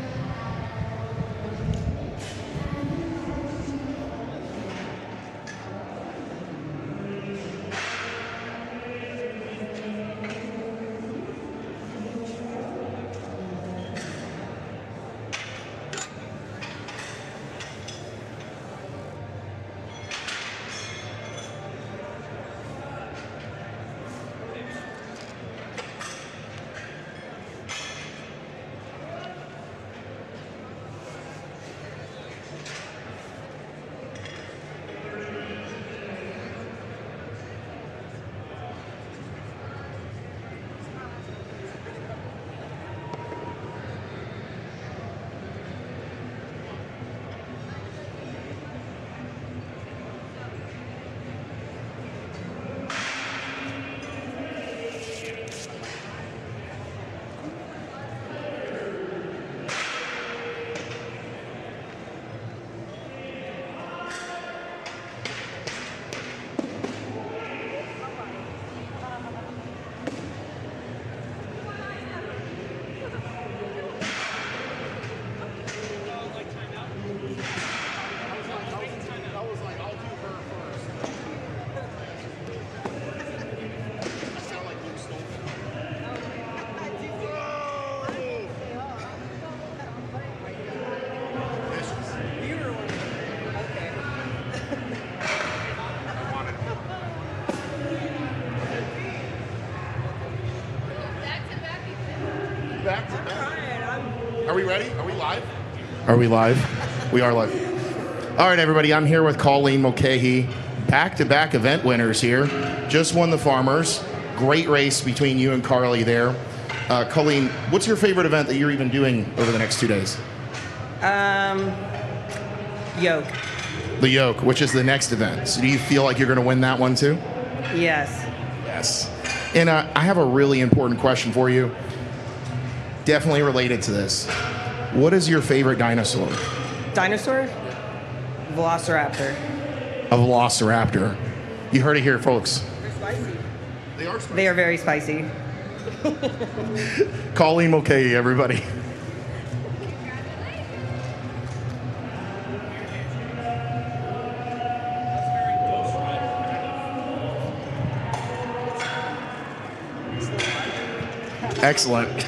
Back to back. Are we ready? Are we live? Are we live? We are live. All right, everybody. I'm here with Colleen Mulcahy. Back-to-back event winners here. Just won the Farmers. Great race between you and Carly there. Colleen, what's your favorite event that you're even doing over the next 2 days? Yoke. The Yoke, which is the next event. So do you feel like you're going to win that one too? Yes. Yes. And I have a really important question for you. Definitely related to this. What is your favorite dinosaur? Dinosaur? Velociraptor. A velociraptor. You heard it here, folks. They're spicy. They are spicy. They are very spicy. Colleen Mulcahy, everybody. Excellent.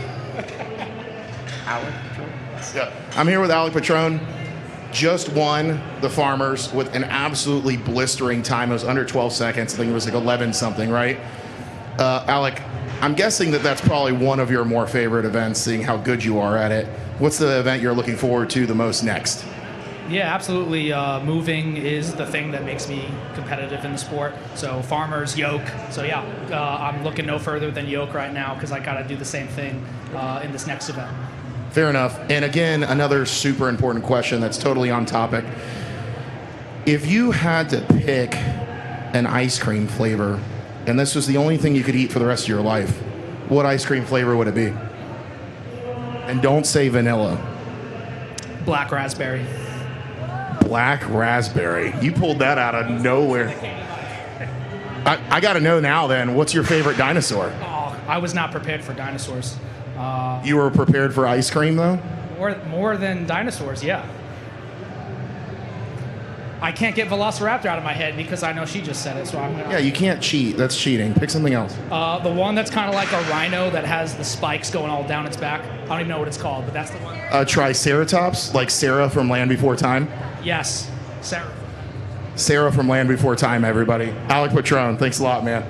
Alec Patron? Yeah. I'm here with Alec Patron. Just won the Farmers with an absolutely blistering time. It was under 12 seconds. I think it was like 11 something, right? Alec, I'm guessing that that's probably one of your more favorite events, seeing how good you are at it. What's the event you're looking forward to the most next? Yeah, absolutely. Moving is the thing that makes me competitive in the sport. So Farmers, Yoke. So yeah, I'm looking no further than Yoke right now because I got to do the same thing in this next event. Fair enough. And again, another super important question that's totally on topic. If you had to pick an ice cream flavor, and this was the only thing you could eat for the rest of your life, what ice cream flavor would it be? And don't say vanilla. Black raspberry. Black raspberry. You pulled that out of nowhere. I got to know now then, what's your favorite dinosaur? Oh, I was not prepared for dinosaurs. You were prepared for ice cream though? More than dinosaurs, yeah. I can't get Velociraptor out of my head because I know she just said it, so I'm gonna... Yeah, you can't cheat. That's cheating. Pick something else. The one that's kind of like a rhino that has the spikes going all down its back. I don't even know what it's called, but that's the one. Triceratops, like Sarah from Land Before Time? Yes, Sarah. Sarah from Land Before Time, everybody. Alec Patron, thanks a lot, man.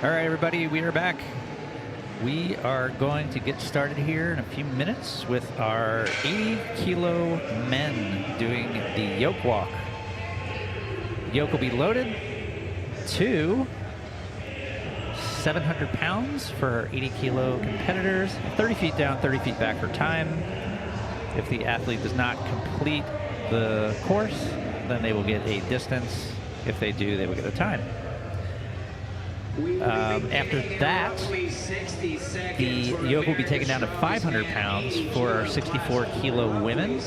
All right, everybody, we are back. We are going to get started here in a few minutes with our 80-kilo men doing the Yoke Walk. Yoke will be loaded to 700 pounds for our 80-kilo competitors, 30 feet down, 30 feet back for time. If the athlete does not complete the course, then they will get a distance. If they do, they will get a time. After that, the yoke will be taken down to 500 pounds for our 64-kilo women.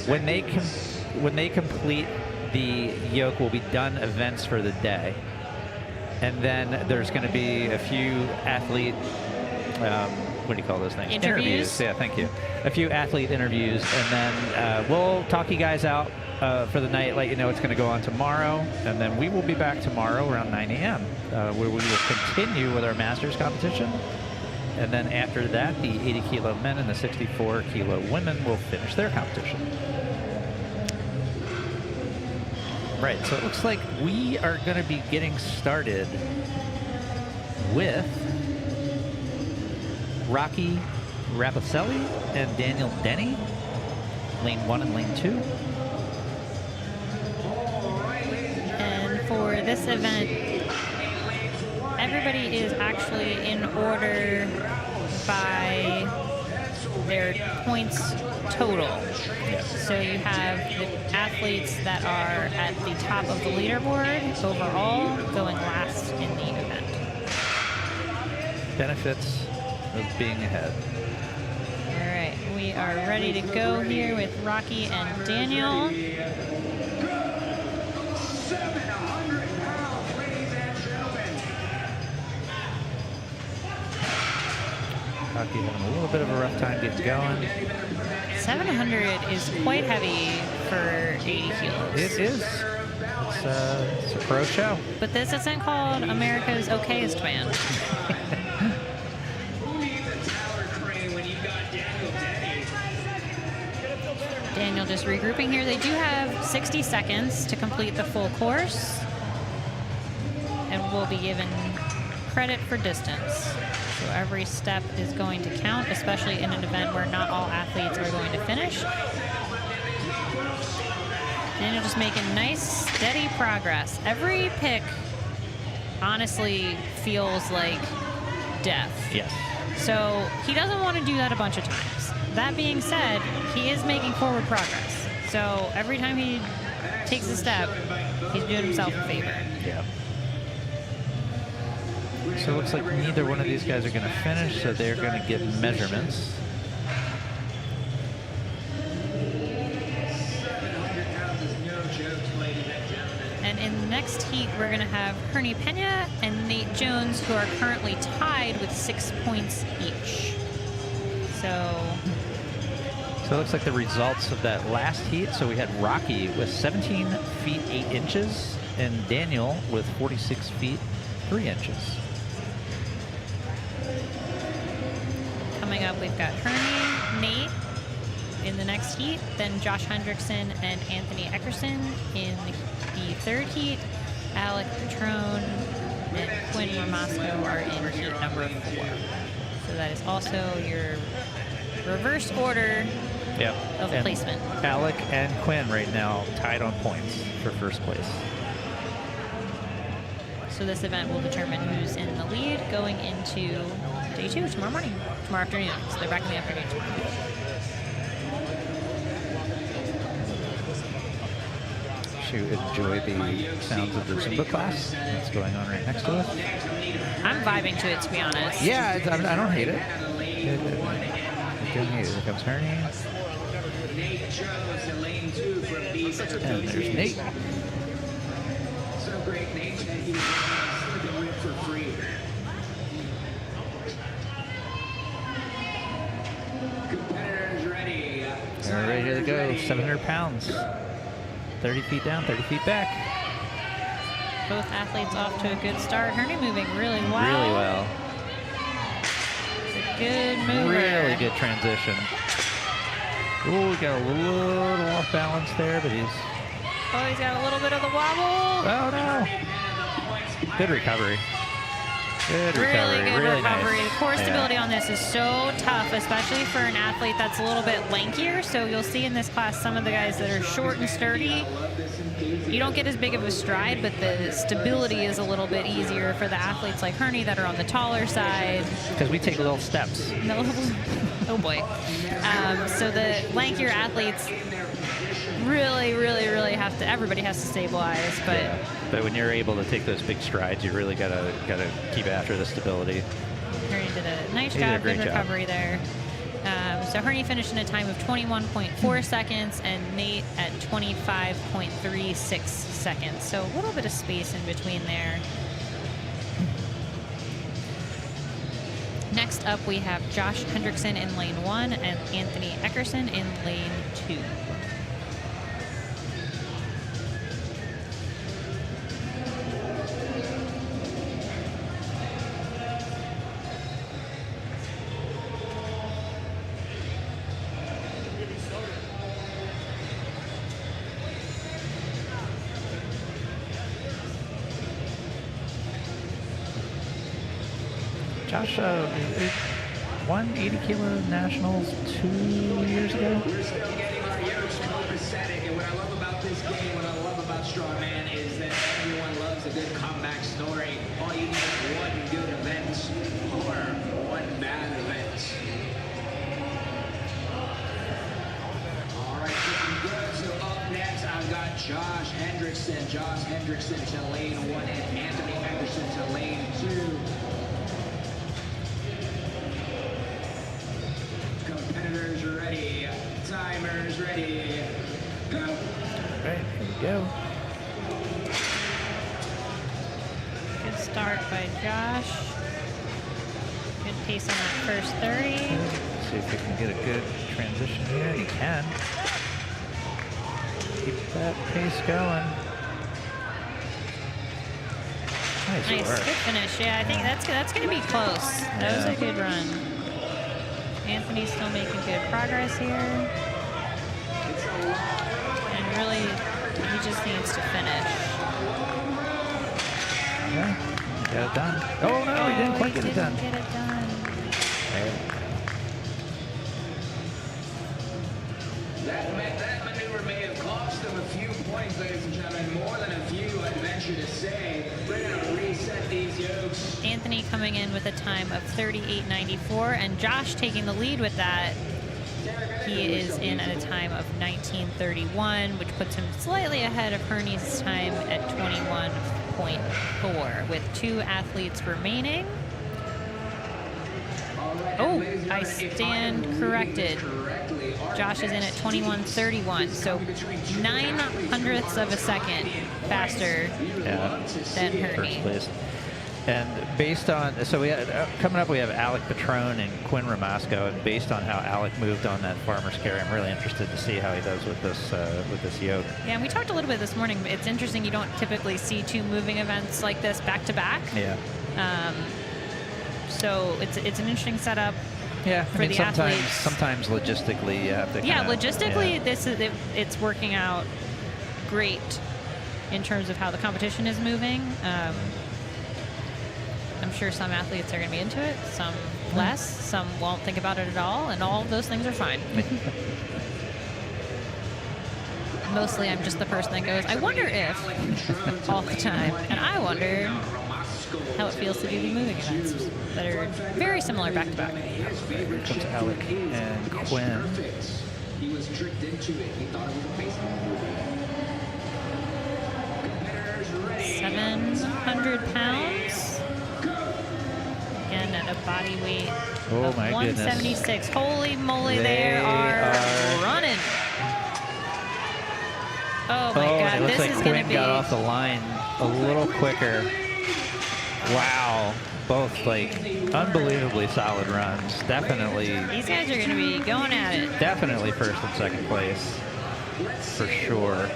When they complete the yoke, will be done events for the day. And then there's going to be a few athlete, what do you call those things? Interviews. Yeah, thank you. A few athlete interviews, and then we'll talk you guys out for the night, let you know what's going to go on tomorrow, and then we will be back tomorrow around 9 a.m. Where we will continue with our Masters competition. And then after that, the 80-kilo men and the 64-kilo women will finish their competition. Right, so it looks like we are going to be getting started with Rocky Rapacelli and Daniel Denny, lane 1 and lane 2. And for this event, everybody is actually in order by their points total. So you have the athletes that are at the top of the leaderboard overall going last in the event. Benefits of being ahead. All right, we are ready to go here with Rocky and Daniel. 700 pounds, ladies and gentlemen. Rocky having a little bit of a rough time getting going. 700 is quite heavy for 80 kilos. It is. It's a pro show. But this isn't called America's Okayest Man. Daniel just regrouping here. They do have 60 seconds to complete the full course and will be given credit for distance. So every step is going to count, especially in an event where not all athletes are going to finish. Daniel just making nice, steady progress. Every pick honestly feels like death. Yes. So he doesn't want to do that a bunch of times. That being said, he is making forward progress. So every time he takes a step, he's doing himself a favor. Yeah. So it looks like neither one of these guys are going to finish, so they're going to get measurements. And in the next heat, we're going to have Hernie Pena and Nate Jones, who are currently tied with 6 points each. So it looks like the results of that last heat. So we had Rocky with 17 feet 8 inches and Daniel with 46 feet 3 inches. Coming up, we've got Hernie, Nate in the next heat, then Josh Hendrickson and Anthony Eckerson in the third heat. Alec Petrone and Quinn Ramasco are in heat number 4. So that is also your reverse order of and placement. Alec and Quinn right now tied on points for first place. So this event will determine who's in the lead going into day 2 tomorrow afternoon. So they're back in the afternoon tomorrow. To enjoy the sounds of the Zumba class that's going on right next to us. I'm vibing to it, to be honest. Yeah, I don't hate it. I don't hate it. Here comes Hernie. And there's Nate. So great, Nate, that he was slipping whip for free. Competitors ready. All right, here they go. 700 pounds. 30 feet down, 30 feet back. Both athletes off to a good start. Hernie moving really well. Really well. It's a good mover. Really good transition. Ooh, we got a little off balance there, but he's... Oh, he's got a little bit of the wobble. Oh, no. Good recovery. Good Really recovery. good Really recovery. nice. The core Yeah. stability on this is so tough, especially for an athlete that's a little bit lankier. So you'll see in this class some of the guys that are short and sturdy. You don't get as big of a stride, but the stability is a little bit easier for the athletes like Herney that are on the taller side. Because we take little steps. No, oh boy. So the lankier athletes really have to. Everybody has to stabilize, but. Yeah. But when you're able to take those big strides, you really gotta keep after the stability. Herney did a nice He did a job, great good job. recovery there. So Herney finished in a time of 21.4 seconds and Nate at 25.36 seconds. So a little bit of space in between there. Next up, we have Josh Hendrickson in lane 1 and Anthony Eckerson in lane 2. Josh won 80 kilo nationals 2 years ago. We're still getting our yokes copacetic, and what I love about this game, what I love about Strongman is that everyone loves a good comeback story. All you need is one good event or one bad event. All right, looking good. So up next, I've got Josh Hendrickson. Josh Hendrickson to lane 1 and Anthony Eckerson to lane 2. Competitors ready, timers ready, go. All right, here we go. Good start by Josh. Good pace on that first 30. Let's see if we can get a good transition here. You can. Keep that pace going. Nice Nice, work. good finish. Yeah, I think that's going to be close. That was a good run. Anthony's still making good progress here. And really, he just needs to finish. Yeah, got it done. Oh no, he didn't quite get it done. Get it done. That maneuver may have cost them a few points, ladies and gentlemen. More than a few, I'd venture to say. We're going to reset these yokes. Anthony coming in with a time of 38.94, and Josh taking the lead with that. He is in at a time of 19.31, which puts him slightly ahead of Herney's time at 21.4, with 2 athletes remaining. Oh, I stand corrected. Josh is in at 21.31, so 0.09 of a second faster than Herney. First place. And based on, so we had, coming up we have Alec Patron and Quinn Ramasco, and based on how Alec moved on that farmer's carry, I'm really interested to see how he does with this yoke. Yeah, and we talked a little bit this morning. It's interesting, you don't typically see 2 moving events like this back to back. Yeah. So it's an interesting setup. Yeah, for the athletes. Sometimes logistically you have to. Yeah, logistically, it's working out great in terms of how the competition is moving. I'm sure some athletes are going to be into it, some less, some won't think about it at all, and all of those things are fine. Mostly, I'm just the person that goes, I wonder if, all the time, and I wonder how it feels to do the moving events that are very similar back to back. Here comes Alec and Quinn. He was tricked into it. He thought it was a baseball movie. 700 pounds. Again, at a body weight of my 176. goodness. Holy moly, they are running. Oh my God, it looks this like is going to Quinn be. got off the line a little quicker. Wow, both like unbelievably solid runs. Definitely. These guys are going to be going at it. Definitely first and second place, for sure.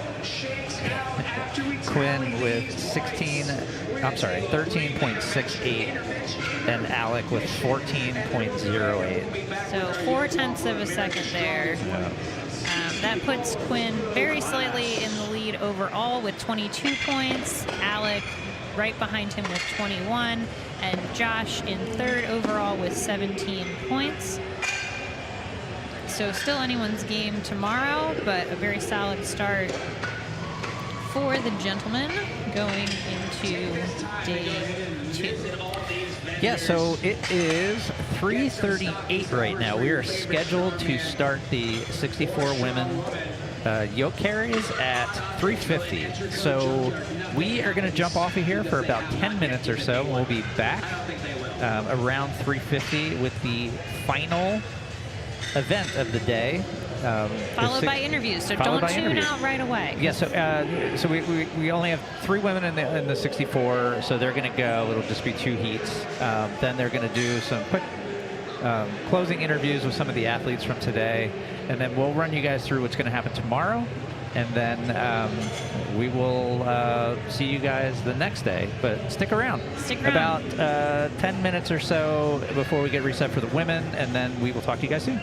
Quinn with 13.68, and Alec with 14.08. So 0.4 of a second there. Yeah. That puts Quinn very slightly in the lead overall with 22 points. Alec right behind him with 21. and Josh in third overall with 17 points. So still anyone's game tomorrow, but a very solid start for the gentlemen going into day 2. Yeah, so it is 3:38 right now. We are scheduled to start the 64 women yoke carries at 3:50. So we are going to jump off of here for about 10 minutes or so. We'll be back around 3:50 with the final event of the day. Followed by interviews, so don't tune out right away. Yeah, so we only have 3 women in the 64, so they're going to go. It'll just be 2 heats. Then they're going to do some quick closing interviews with some of the athletes from today, and then we'll run you guys through what's going to happen tomorrow, and then we will see you guys the next day. But stick around. Stick around. About 10 minutes or so before we get reset for the women, and then we will talk to you guys soon.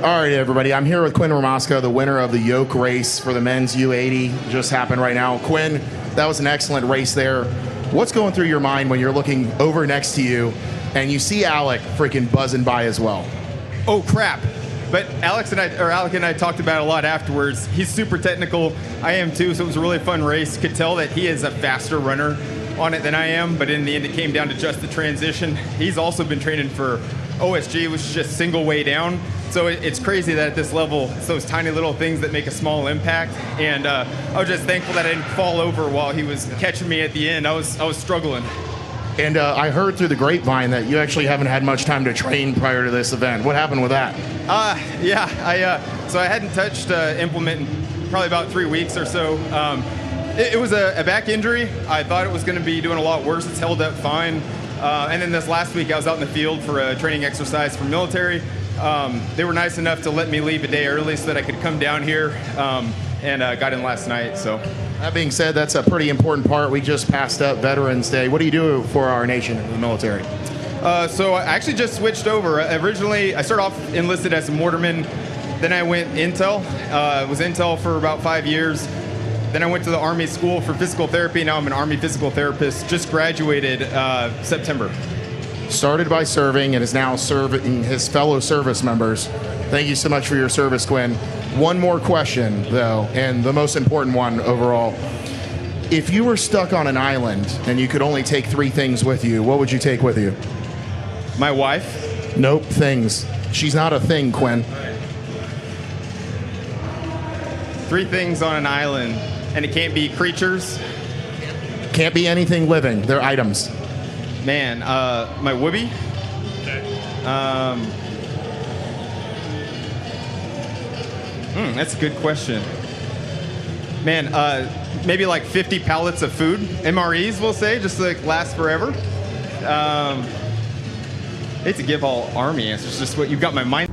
All right, everybody. I'm here with Quinn Ramasco, the winner of the yoke race for the men's U80. Just happened right now. Quinn, that was an excellent race there. What's going through your mind when you're looking over next to you and you see Alec freaking buzzing by as well? Oh, crap. But Alec and I talked about it a lot afterwards. He's super technical. I am too, so it was a really fun race. Could tell that he is a faster runner on it than I am, but in the end it came down to just the transition. He's also been training for OSG, which is just single way down. So it's crazy that at this level, it's those tiny little things that make a small impact. And I was just thankful that I didn't fall over while he was catching me at the end. I was struggling. And I heard through the grapevine that you actually haven't had much time to train prior to this event. What happened with that? So I hadn't touched implement in probably about 3 weeks or so. It was a back injury. I thought it was going to be doing a lot worse. It's held up fine. And then this last week, I was out in the field for a training exercise for military. they were nice enough to let me leave a day early so that I could come down here, and got in last night. So, that being said, that's a pretty important part. We just passed up Veterans Day. What do you do for our nation in the military? So I actually just switched over. Originally, I started off enlisted as a mortarman. Then I went Intel. Was Intel for about 5 years. Then I went to the Army School for Physical Therapy. Now I'm an Army physical therapist. Just graduated September. Started by serving and is now serving his fellow service members. Thank you so much for your service, Quinn. One more question, though, and the most important one overall. If you were stuck on an island and you could only take 3 things with you, what would you take with you? My wife? Nope, things. She's not a thing, Quinn. 3 things on an island, and it can't be creatures? Can't be anything living. They're items. Man, my whoopee? That's a good question. Man, maybe like 50 pallets of food. MREs, we'll say, just to like last forever. I hate to give all Army answers, just what you've got my mind.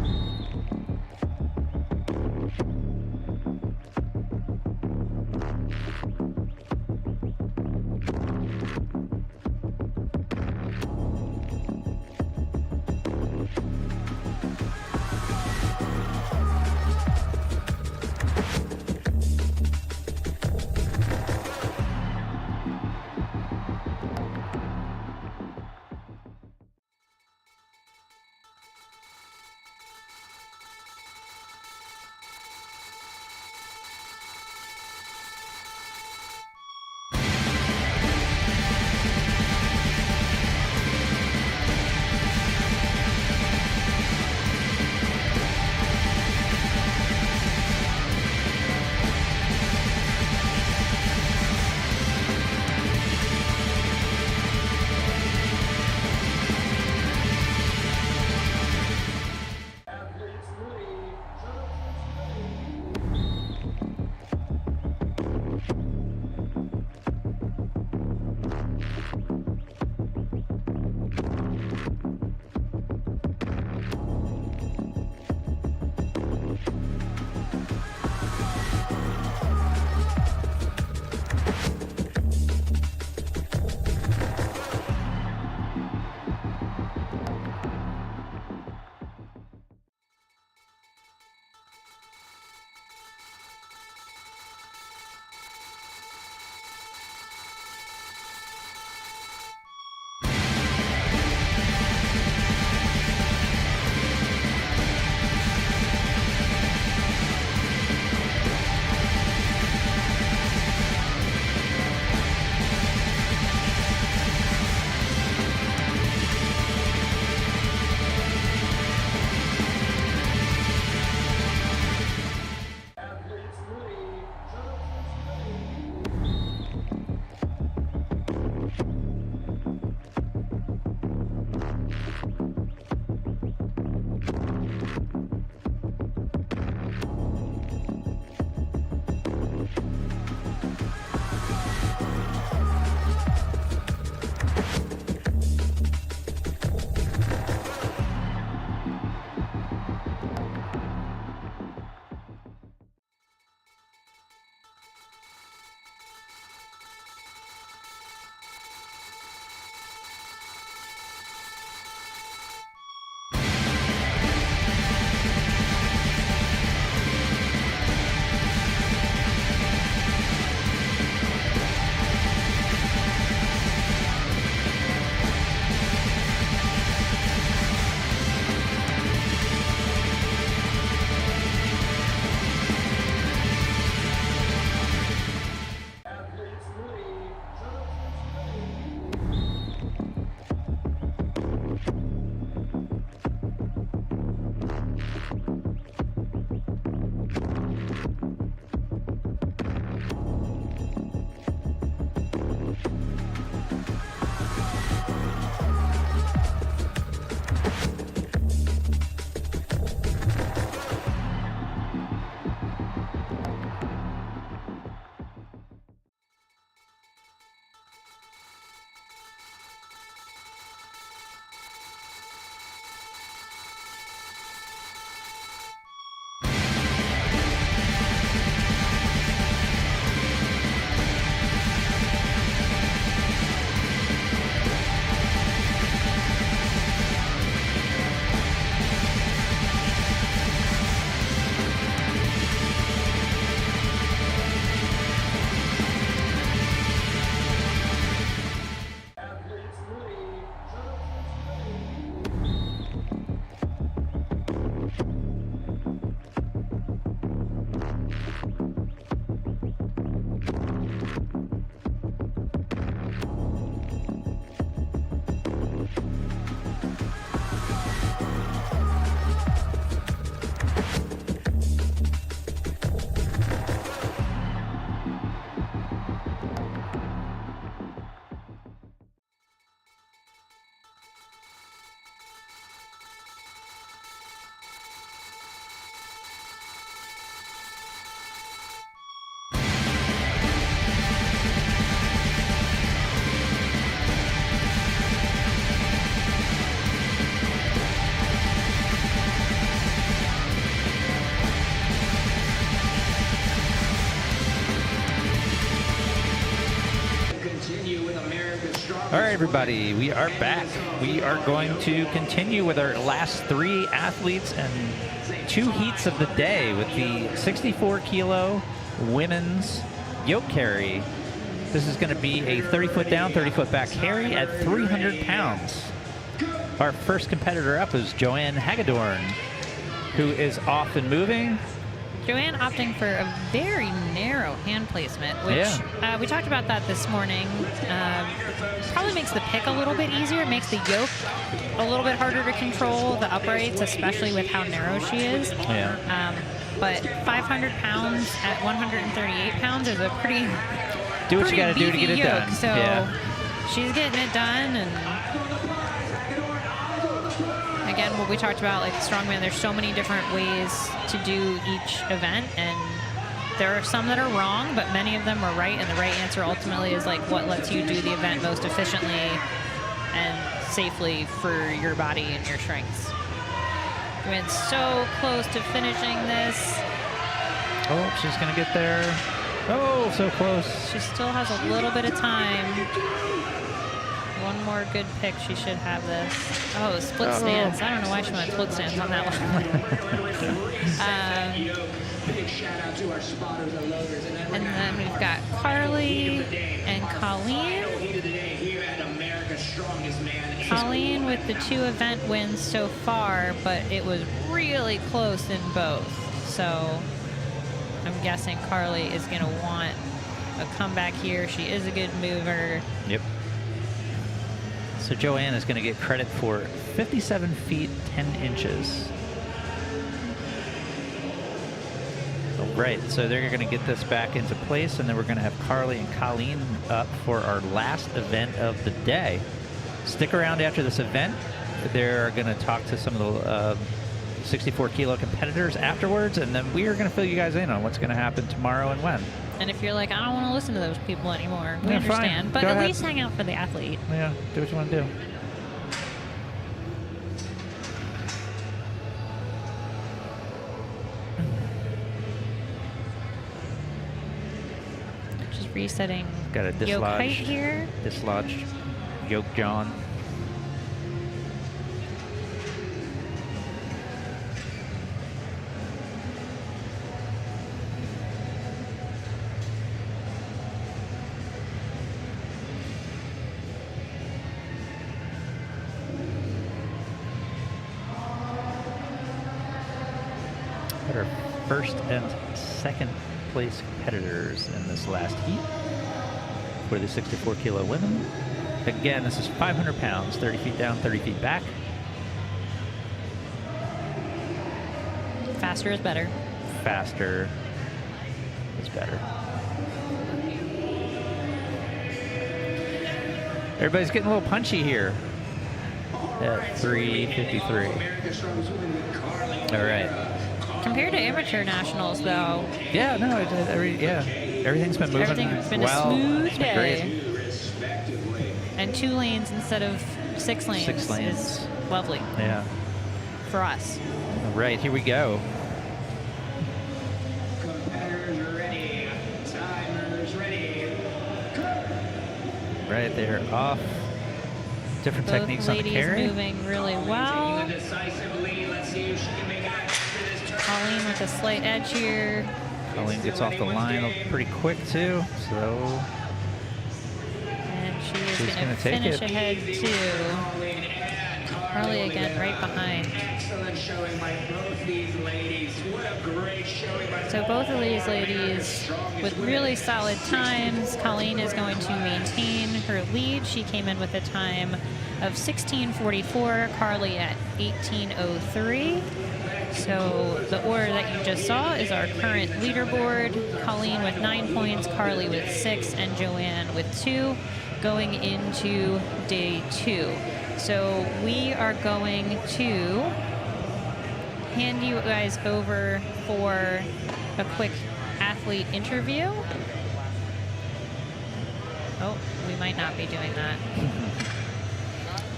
All right, everybody, we are back. We are going to continue with our last 3 athletes and 2 heats of the day with the 64 kilo women's yoke carry. This is going to be a 30-foot down, 30-foot back carry at 300 pounds. Our first competitor up is Joanne Hagedorn, who is off and moving. Joanne opting for a very narrow hand placement, which we talked about that this morning. Probably makes the pick a little bit easier. It makes the yoke a little bit harder to control, the uprights, especially with how narrow she is. But 500 pounds at 138 pounds is a pretty do what you got to do to get it yoke. done. So she's getting it done. And again, what we talked about, like Strongman, there's so many different ways to do each event, and there are some that are wrong, but many of them are right, and the right answer ultimately is like what lets you do the event most efficiently and safely for your body and your strengths. Joanne's so close to finishing this. Oh, she's going to get there. Oh, so close. She still has a little bit of time. One more good pick, she should have this. Oh, split stance. I don't know why she went split stance on that one. And then we've got Carly and Colleen. Colleen with the 2 event wins so far, but it was really close in both. So I'm guessing Carly is going to want a comeback here. She is a good mover. Yep. So Joanne is going to get credit for 57 feet 10 inches. All right, so they're going to get this back into place, and then we're going to have Carly and Colleen up for our last event of the day. Stick around after this event. They're going to talk to some of the 64 kilo competitors afterwards, and then we are going to fill you guys in on what's going to happen tomorrow and when. And if you're like, I don't want to listen to those people anymore, we Yeah, understand. fine. But Go at ahead. least hang out for the athlete. Yeah, do what you want to do. Just resetting Got a yoke height dislodged, here. dislodged yoke John. Our first and second place competitors in this last heat for the 64 kilo women. Again, this is 500 pounds, 30 feet down, 30 feet back. Faster is better. Faster is better. Everybody's getting a little punchy here at 353. All right. Compared to amateur nationals, though. Yeah, no, everything's been moving Everything's been well. a smooth It's been day. And 2 lanes instead of 6 lanes. 6 lanes. Is lovely. Yeah. For us. All right, here we go. Competitors ready. Timers ready. Right there, off. Different Both techniques on the ladies carry. moving really well. Decisive lead. Let's see if she can make it after this. Colleen with a slight edge here. Colleen gets off the line pretty quick too, so And she is she's going gonna to take finish it. ahead too. Carly again right behind. Excellent showing by both these ladies. What a great showing by So both of these ladies with really solid times. Colleen is going to maintain her lead. She came in with a time of 16:44. Carly at 18:03. So the order that you just saw is our current leaderboard. Colleen with 9 points, Carly with 6, and Joanne with 2 going into day 2. So we are going to hand you guys over for a quick athlete interview. Oh, we might not be doing that.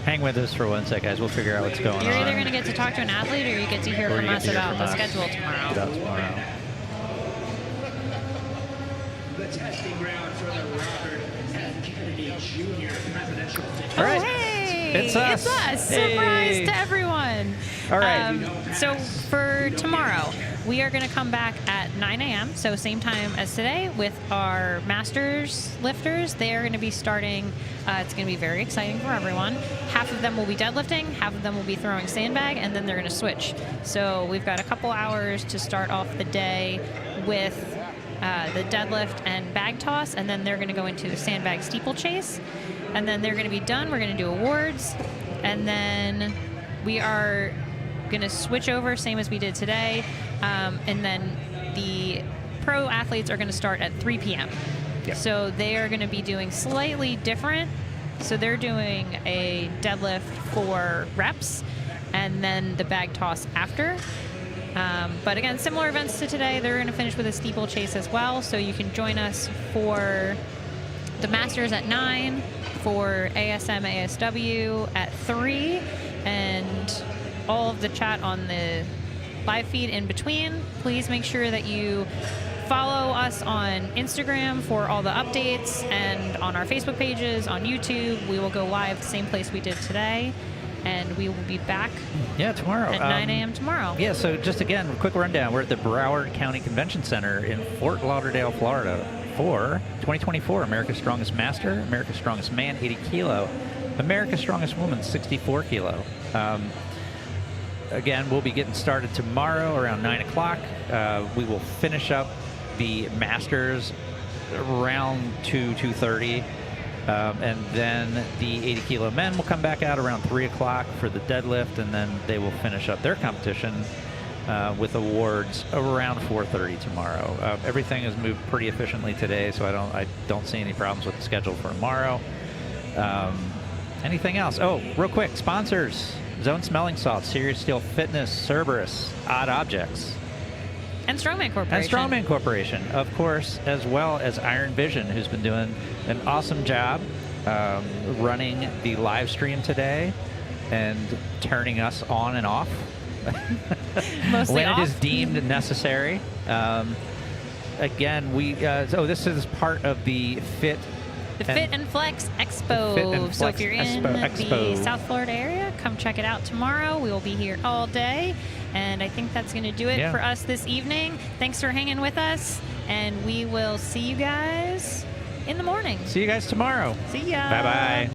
hang with us for 1 sec, guys. We'll figure out what's going on. You're either going to get to talk to an athlete or you get to hear Or from you get us to hear about from the us schedule tomorrow. about tomorrow. The testing ground for the Robert All right. Hey, It's us. Surprise Hey. to everyone. All right. So for tomorrow, we are going to come back at 9 a.m., so same time as today, with our Masters lifters. They are going to be starting. It's going to be very exciting for everyone. Half of them will be deadlifting, half of them will be throwing sandbag, and then they're going to switch. So we've got a couple hours to start off the day with the deadlift and bag toss, and then they're going to go into sandbag steeplechase, and then they're going to be done. We're going to do awards, and then we are going to switch over, same as we did today, and then the pro athletes are going to start at 3 p.m. Yep. So they are going to be doing slightly different. So they're doing a deadlift for reps, and then the bag toss after. But again, similar events to today. They're going to finish with a steeplechase as well. So you can join us for the Masters at 9, for ASM, ASW at 3, and all of the chat on the live feed in between. Please make sure that you follow us on Instagram for all the updates, and on our Facebook pages, on YouTube. We will go live the same place we did today, and we will be back tomorrow at 9 a.m. tomorrow. Yeah, so just again, a quick rundown. We're at the Broward County Convention Center in Fort Lauderdale, Florida for 2024 America's Strongest Master, America's Strongest Man, 80 kilo, America's Strongest Woman, 64 kilo. Again, we'll be getting started tomorrow around 9 o'clock. We will finish up the Masters around 2:30. And then the 80 kilo men will come back out around 3 o'clock for the deadlift, and then they will finish up their competition with awards around 4:30 tomorrow. Everything has moved pretty efficiently today, so I don't see any problems with the schedule for tomorrow. Anything else? Oh, real quick, sponsors: Zone Smelling Salts, Serious Steel Fitness, Cerberus, Odd Objects, and Strongman Corporation. And Strongman Corporation, of course, as well as IronVision, who's been doing an awesome job running the live stream today and turning us on and off Mostly when off. it is deemed necessary. Again, this is part of the Fit and Flex Expo. Fit and So Flex if you're in Expo. the South Florida area, come check it out tomorrow. We will be here all day. And I think that's going to do it for us this evening. Thanks for hanging with us. And we will see you guys in the morning. See you guys tomorrow. See ya. Bye-bye.